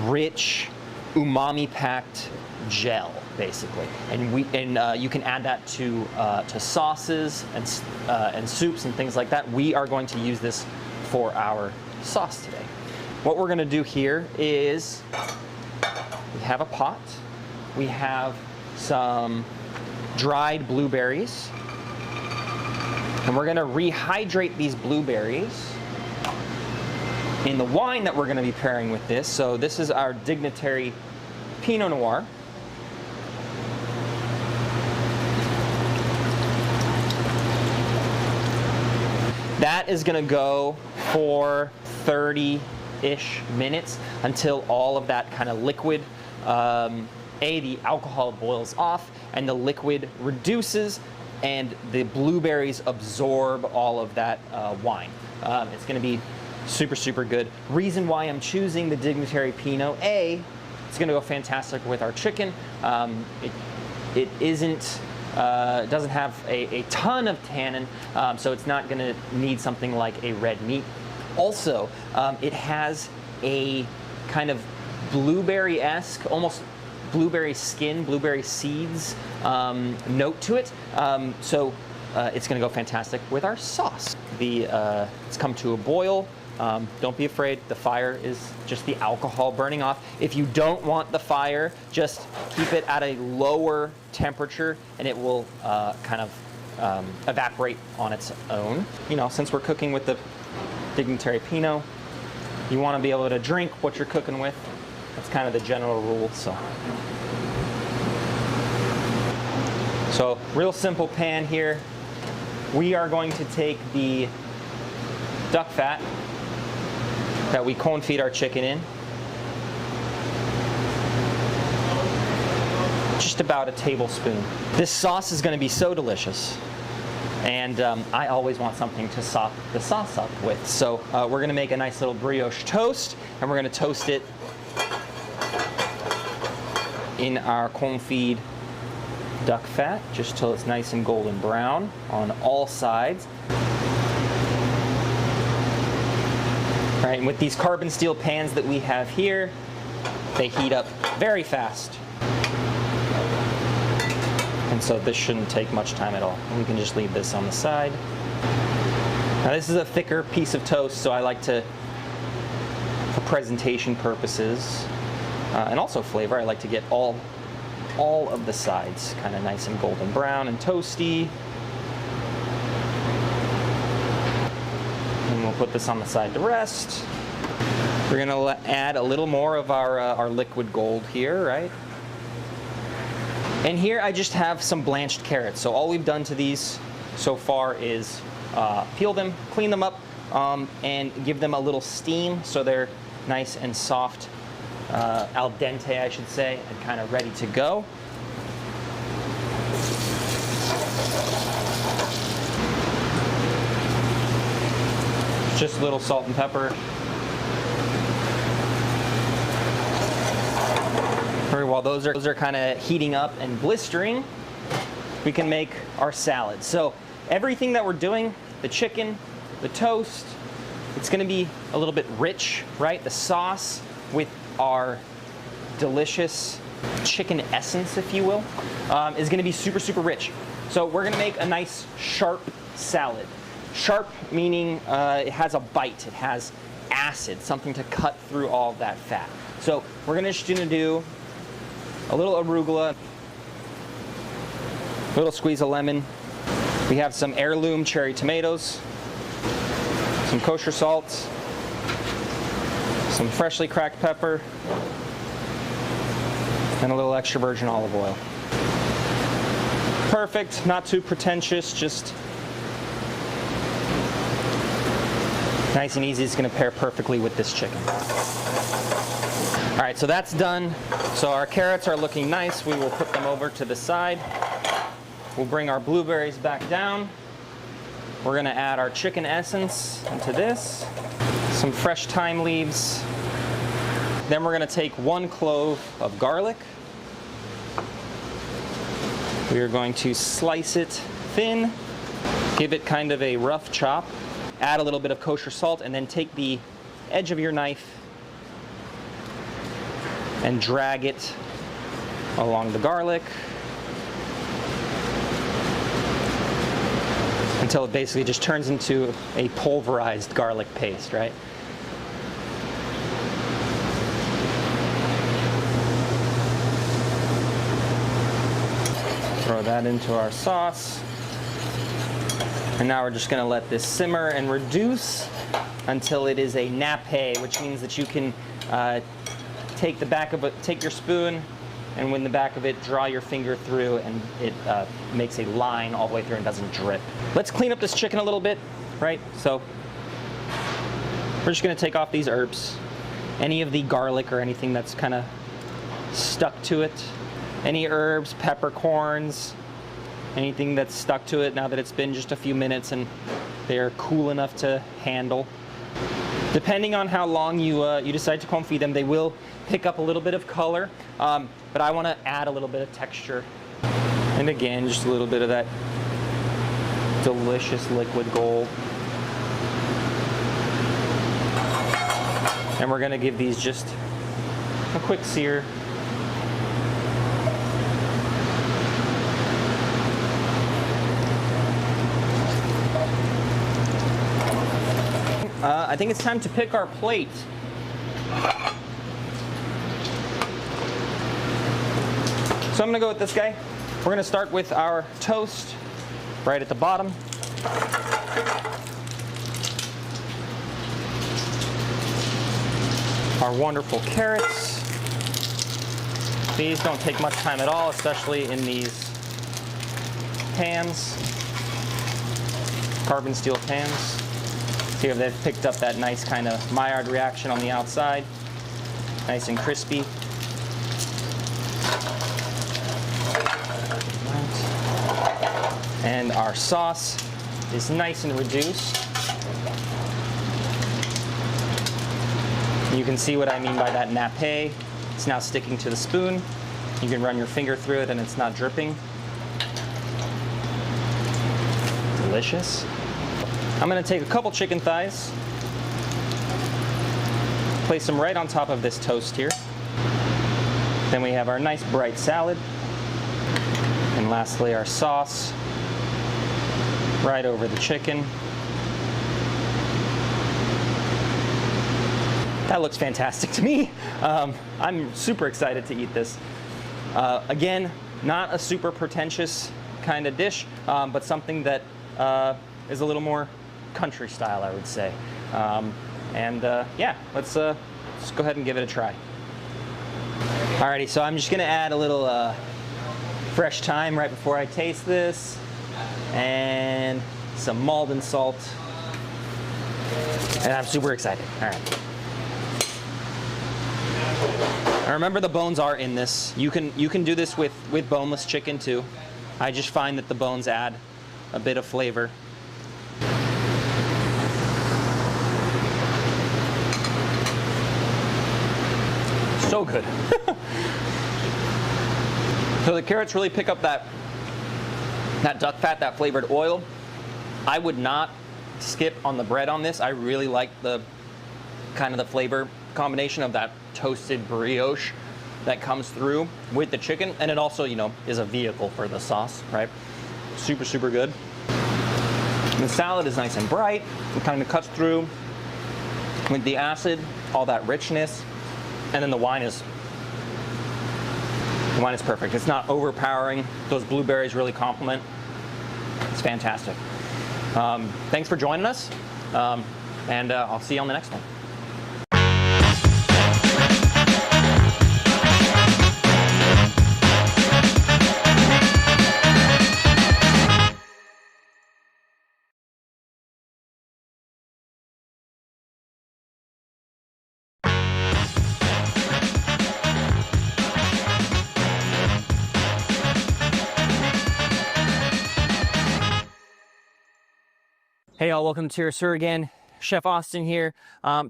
rich, umami-packed gel, basically. And you can add that to sauces and soups and things like that. We are going to use this for our sauce today. What we're going to do here is we have a pot. We have some dried blueberries, and we're going to rehydrate these blueberries in the wine that we're going to be pairing with this. So this is our Dignitary Pinot Noir. That is going to go for 30 5-ish minutes until all of that kind of liquid, the alcohol boils off and the liquid reduces and the blueberries absorb all of that wine. It's going to be super, super good. Reason why I'm choosing the Dignitary Pinot, it's going to go fantastic with our chicken. It isn't, doesn't have a ton of tannin, so it's not going to need something like a red meat. Also, it has a kind of blueberry-esque, almost blueberry skin, blueberry seeds note to it. So it's going to go fantastic with our sauce. It's come to a boil. Don't be afraid, the fire is just the alcohol burning off. If you don't want the fire, just keep it at a lower temperature and it will kind of evaporate on its own. You know, since we're cooking with the Dignitary Pinot, you want to be able to drink what you're cooking with. That's kind of the general rule. So real simple pan here. We are going to take the duck fat that we confit our chicken in. Just about a tablespoon. This sauce is going to be so delicious. And I always want something to sop the sauce up with. So we're going to make a nice little brioche toast, and we're going to toast it in our confit duck fat, just till it's nice and golden brown on all sides. All right, and with these carbon steel pans that we have here, they heat up very fast. And so this shouldn't take much time at all. We can just leave this on the side. Now this is a thicker piece of toast, so I like to, for presentation purposes, and also flavor, I like to get all of the sides kind of nice and golden brown and toasty. And we'll put this on the side to rest. We're going to add a little more of our liquid gold here, right? And here I just have some blanched carrots. So all we've done to these so far is peel them, clean them up, and give them a little steam so they're nice and soft, al dente I should say, and kind of ready to go. Just a little salt and pepper. While those are kind of heating up and blistering, we can make our salad. So everything that we're doing, the chicken, the toast, it's going to be a little bit rich, right? The sauce with our delicious chicken essence, if you will, is going to be super, super rich. So we're going to make a nice sharp salad. Sharp meaning it has a bite, it has acid, something to cut through all of that fat. So we're just going to do a little arugula, a little squeeze of lemon. We have some heirloom cherry tomatoes, some kosher salt, some freshly cracked pepper, and a little extra virgin olive oil. Perfect, not too pretentious, just nice and easy. It's going to pair perfectly with this chicken. All right, so that's done. So our carrots are looking nice. We will put them over to the side. We'll bring our blueberries back down. We're going to add our chicken essence into this, some fresh thyme leaves. Then we're going to take 1 clove of garlic. We are going to slice it thin, give it kind of a rough chop, add a little bit of kosher salt, and then take the edge of your knife and drag it along the garlic until it basically just turns into a pulverized garlic paste, right? Throw that into our sauce. And now we're just going to let this simmer and reduce until it is a nappe, which means that you can take the back of it, take your spoon, and when the back of it, draw your finger through, and it makes a line all the way through and doesn't drip. Let's clean up this chicken a little bit, right? So we're just going to take off these herbs. any of the garlic or anything that's kind of stuck to it. Any herbs, peppercorns, anything that's stuck to it now that it's been just a few minutes and they're cool enough to handle. Depending on how long you decide to confit them, they will pick up a little bit of color, but I want to add a little bit of texture. And again, just a little bit of that delicious liquid gold. And we're going to give these just a quick sear. I think it's time to pick our plate. So I'm gonna go with this guy. We're gonna start with our toast right at the bottom. Our wonderful carrots. These don't take much time at all, especially in these pans, carbon steel pans. See if they've picked up that nice kind of Maillard reaction on the outside. Nice and crispy. And our sauce is nice and reduced. You can see what I mean by that nappe. It's now sticking to the spoon. You can run your finger through it and it's not dripping. Delicious. I'm gonna take a couple chicken thighs, place them right on top of this toast here. Then we have our nice bright salad. And lastly, our sauce right over the chicken. That looks fantastic to me. I'm super excited to eat this. Again, not a super pretentious kind of dish, but something that is a little more country style, I would say. Yeah, let's go ahead and give it a try. Alrighty, so I'm just gonna add a little fresh thyme right before I taste this, and some Maldon salt, and I'm super excited. All right. Now remember, the bones are in this. You can do this with boneless chicken too. I just find that the bones add a bit of flavor. So good. So the carrots really pick up that duck fat, that flavored oil. I would not skip on the bread on this. I really like the kind of the flavor combination of that toasted brioche that comes through with the chicken, and it also, you know, is a vehicle for the sauce, right? Super, super good. And the salad is nice and bright. It kind of cuts through with the acid, all that richness, and then the wine is perfect. It's not overpowering. Those blueberries really complement. It's fantastic. Thanks for joining us, and I'll see you on the next one. Hey y'all, welcome to Tira Sur again. Chef Austin here.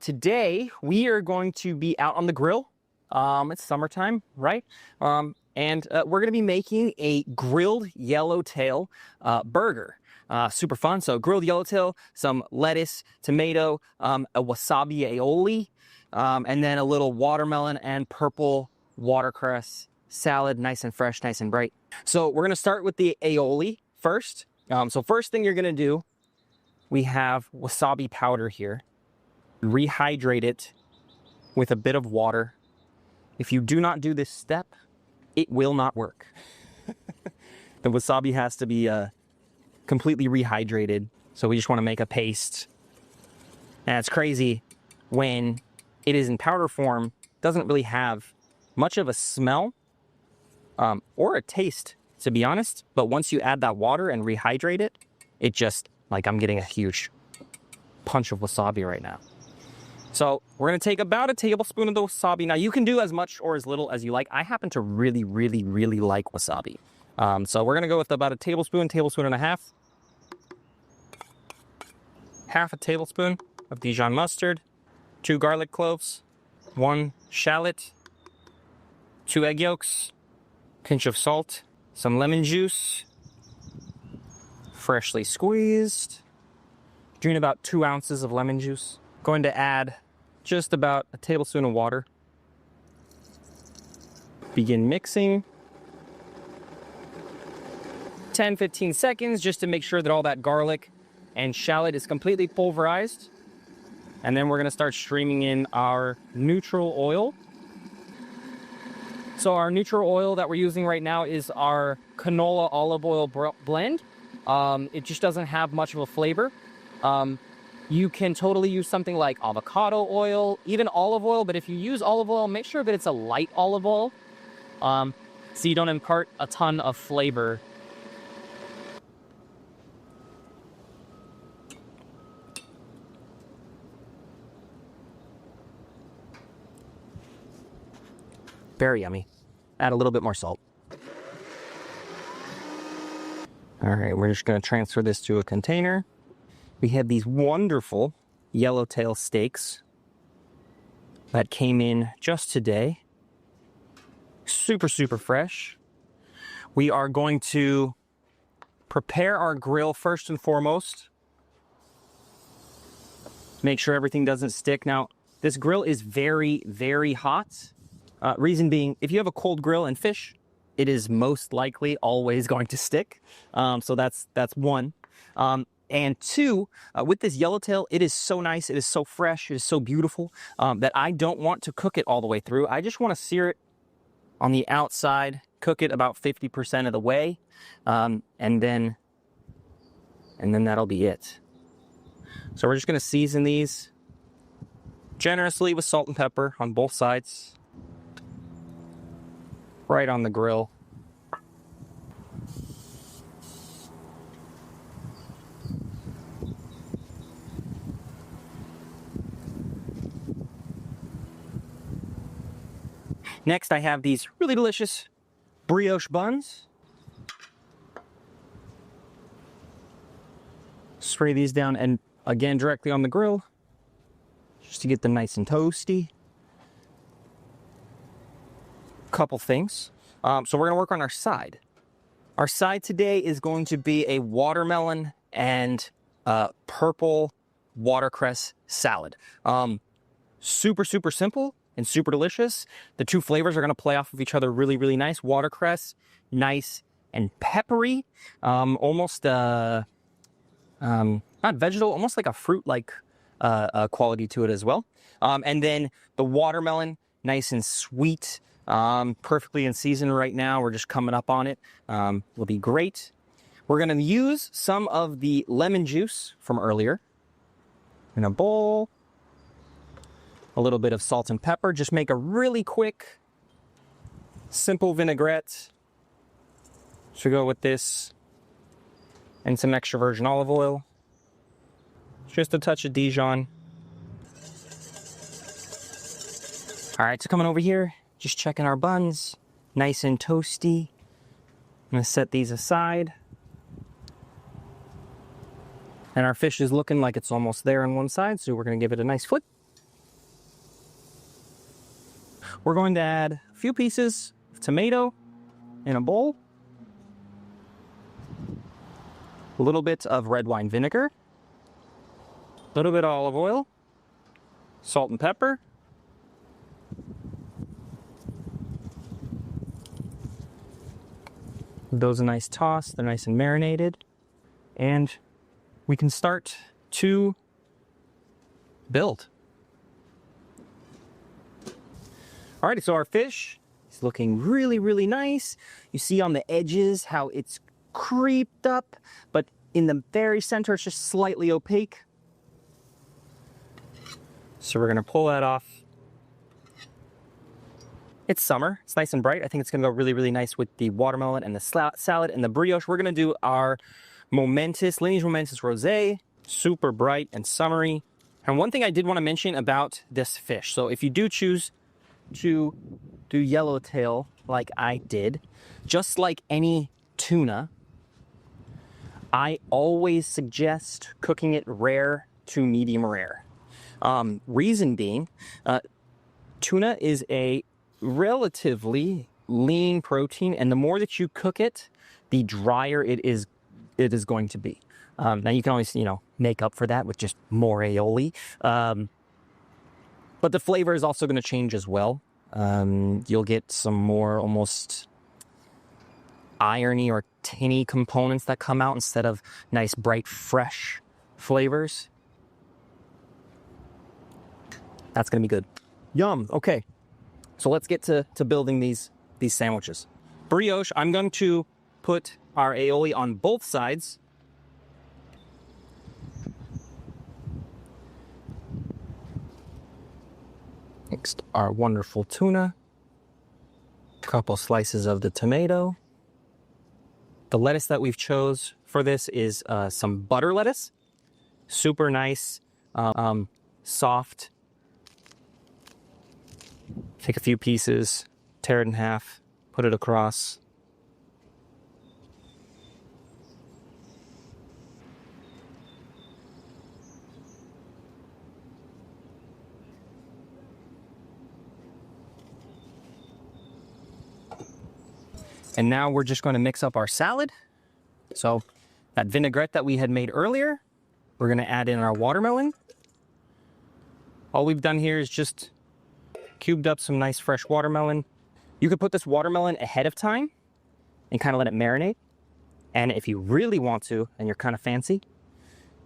Today we are going to be out on the grill. It's summertime, right? And we're gonna be making a grilled yellowtail burger. Super fun. So grilled yellowtail, some lettuce, tomato, a wasabi aioli, and then a little watermelon and purple watercress salad, nice and fresh, nice and bright. So we're gonna start with the aioli first. So first thing you're gonna do, we have wasabi powder here. Rehydrate it with a bit of water. If you do not do this step, it will not work. The wasabi has to be completely rehydrated. So we just want to make a paste. And it's crazy when it is in powder form, doesn't really have much of a smell or a taste, to be honest. But once you add that water and rehydrate it, it just, like, I'm getting a huge punch of wasabi right now. So we're gonna take about a tablespoon of the wasabi. Now you can do as much or as little as you like. I happen to really like wasabi. So we're gonna go with about a tablespoon, tablespoon and a half. Half a tablespoon of Dijon mustard, 2 garlic cloves, 1 shallot, 2 egg yolks, pinch of salt, some lemon juice, freshly squeezed. Drain about 2 ounces of lemon juice. Going to add just about a tablespoon of water. Begin mixing. 10-15 seconds just to make sure that all that garlic and shallot is completely pulverized. And then we're gonna start streaming in our neutral oil. So our neutral oil that we're using right now is our canola olive oil blend. It just doesn't have much of a flavor. You can totally use something like avocado oil, even olive oil, but if you use olive oil, make sure that it's a light olive oil, so you don't impart a ton of flavor. Very yummy. Add a little bit more salt. All right, we're just gonna transfer this to a container. We have these wonderful yellowtail steaks that came in just today. Super fresh. We are going to prepare our grill first and foremost. Make sure everything doesn't stick. Now, this grill is very hot. Reason being, if you have a cold grill and fish, it is most likely always going to stick. So that's one. And 2, with this yellowtail, it is so nice, it is so fresh, it is so beautiful that I don't want to cook it all the way through. I just want to sear it on the outside, cook it about 50% of the way, and then that'll be it. So we're just going to season these generously with salt and pepper on both sides, right on the grill. Next, I have these really delicious brioche buns. Spray these down, and again, directly on the grill, just to get them nice and toasty. Couple things. So we're gonna work on our side. Our side today is going to be a watermelon and purple watercress salad. Super simple and super delicious. The 2 flavors are gonna play off of each other really nice. Watercress, nice and peppery. Almost not vegetal, almost like a fruit-like quality to it as well. And then the watermelon, nice and sweet. Perfectly in season right now. We're just coming up on it. Will be great. We're gonna use some of the lemon juice from earlier in a bowl. A little bit of salt and pepper. Just make a really quick, simple vinaigrette. Should go with this and some extra virgin olive oil. Just a touch of Dijon. All right, so coming over here, just checking our buns, nice and toasty. I'm gonna set these aside. And our fish is looking like it's almost there on one side, so we're gonna give it a nice flip. We're going to add a few pieces of tomato in a bowl. A little bit of red wine vinegar. A little bit of olive oil. Salt and pepper. Give those a nice toss. They're nice and marinated. And we can start to build. Alrighty, so our fish is looking really nice. You see on the edges how it's creeped up, but in the very center it's just slightly opaque. So we're gonna pull that off. It's summer, it's nice and bright. I think it's gonna go really nice with the watermelon and the salad and the brioche. We're gonna do our Lineage Momentous Rosé, super bright and summery. And one thing I did want to mention about this fish. So if you do choose to do yellowtail like I did, just like any tuna, I always suggest cooking it rare to medium rare. Reason being, tuna is a relatively lean protein, and the more that you cook it, the drier it is going to be. Now you can always, make up for that with just more aioli. But the flavor is also going to change as well. You'll get some more almost irony or tinny components that come out instead of nice, bright, fresh flavors. That's going to be good. Yum. Okay. So let's get to building these sandwiches. Brioche, I'm going to put our aioli on both sides. Next, our wonderful tuna. A couple slices of the tomato. The lettuce that we've chose for this is some butter lettuce. Super nice, soft. Take a few pieces, tear it in half, put it across. And now we're just going to mix up our salad. So that vinaigrette that we had made earlier, we're going to add in our watermelon. All we've done here is just cubed up some nice fresh watermelon. You could put this watermelon ahead of time and kind of let it marinate. And if you really want to, and you're kind of fancy,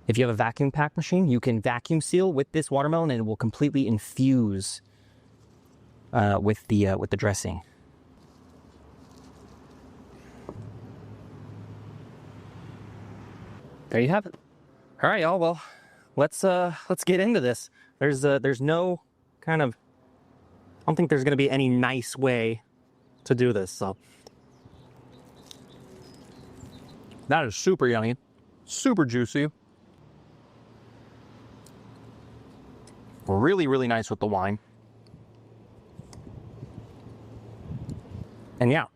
if you have a vacuum pack machine, you can vacuum seal with this watermelon and it will completely infuse with the dressing. There you have it. All right, y'all. Well, let's get into this. There's no kind of, I don't think there's gonna be any nice way to do this. So that is super yummy, super juicy, really, really nice with the wine. And yeah,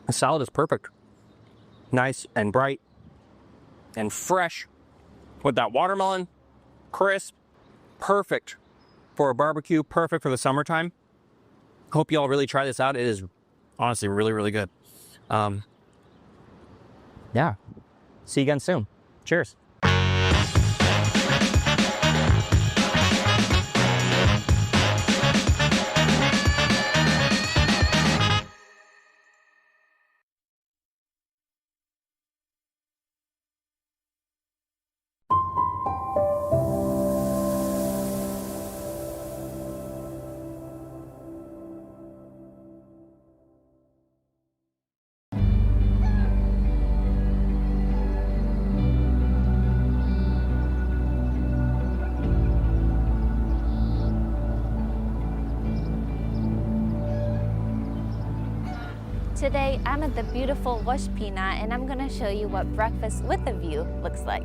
the salad is perfect. Nice and bright and fresh with that watermelon, crisp, perfect for a barbecue, perfect for the summertime. Hope you all really try this out. It is honestly really, really good. Yeah, see you again soon. Cheers. Today, I'm at the beautiful Rosh Pina, and I'm gonna show you what breakfast with a view looks like.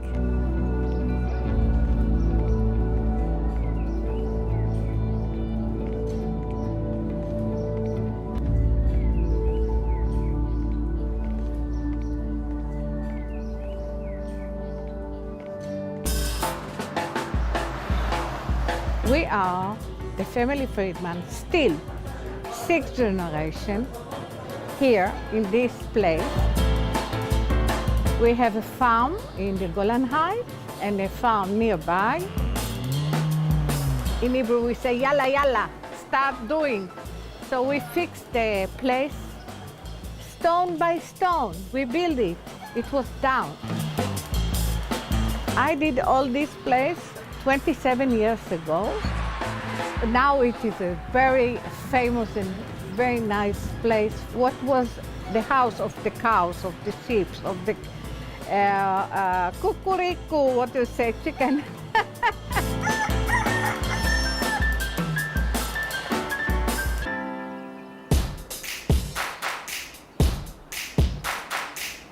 We are the family Friedman, still 6th generation, here in this place. We have a farm in the Golan Heights and a farm nearby. In Hebrew we say, yalla, yalla, start doing. So we fixed the place stone by stone. We built it. It was down. I did all this place 27 years ago. Now it is a very famous and very nice place. What was the house of the cows, of the sheep, of the kukuriku, what do you say, chicken?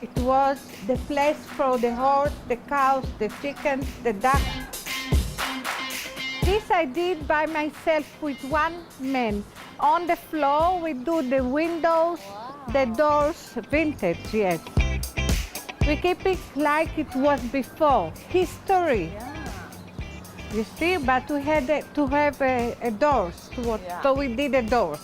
It was the place for the horse, the cows, the chickens, the ducks. This I did by myself with one man. On the floor, we do the windows, the doors, vintage, yes. We keep it like it was before, history. You see, but we had to have a doors, so we did a doors.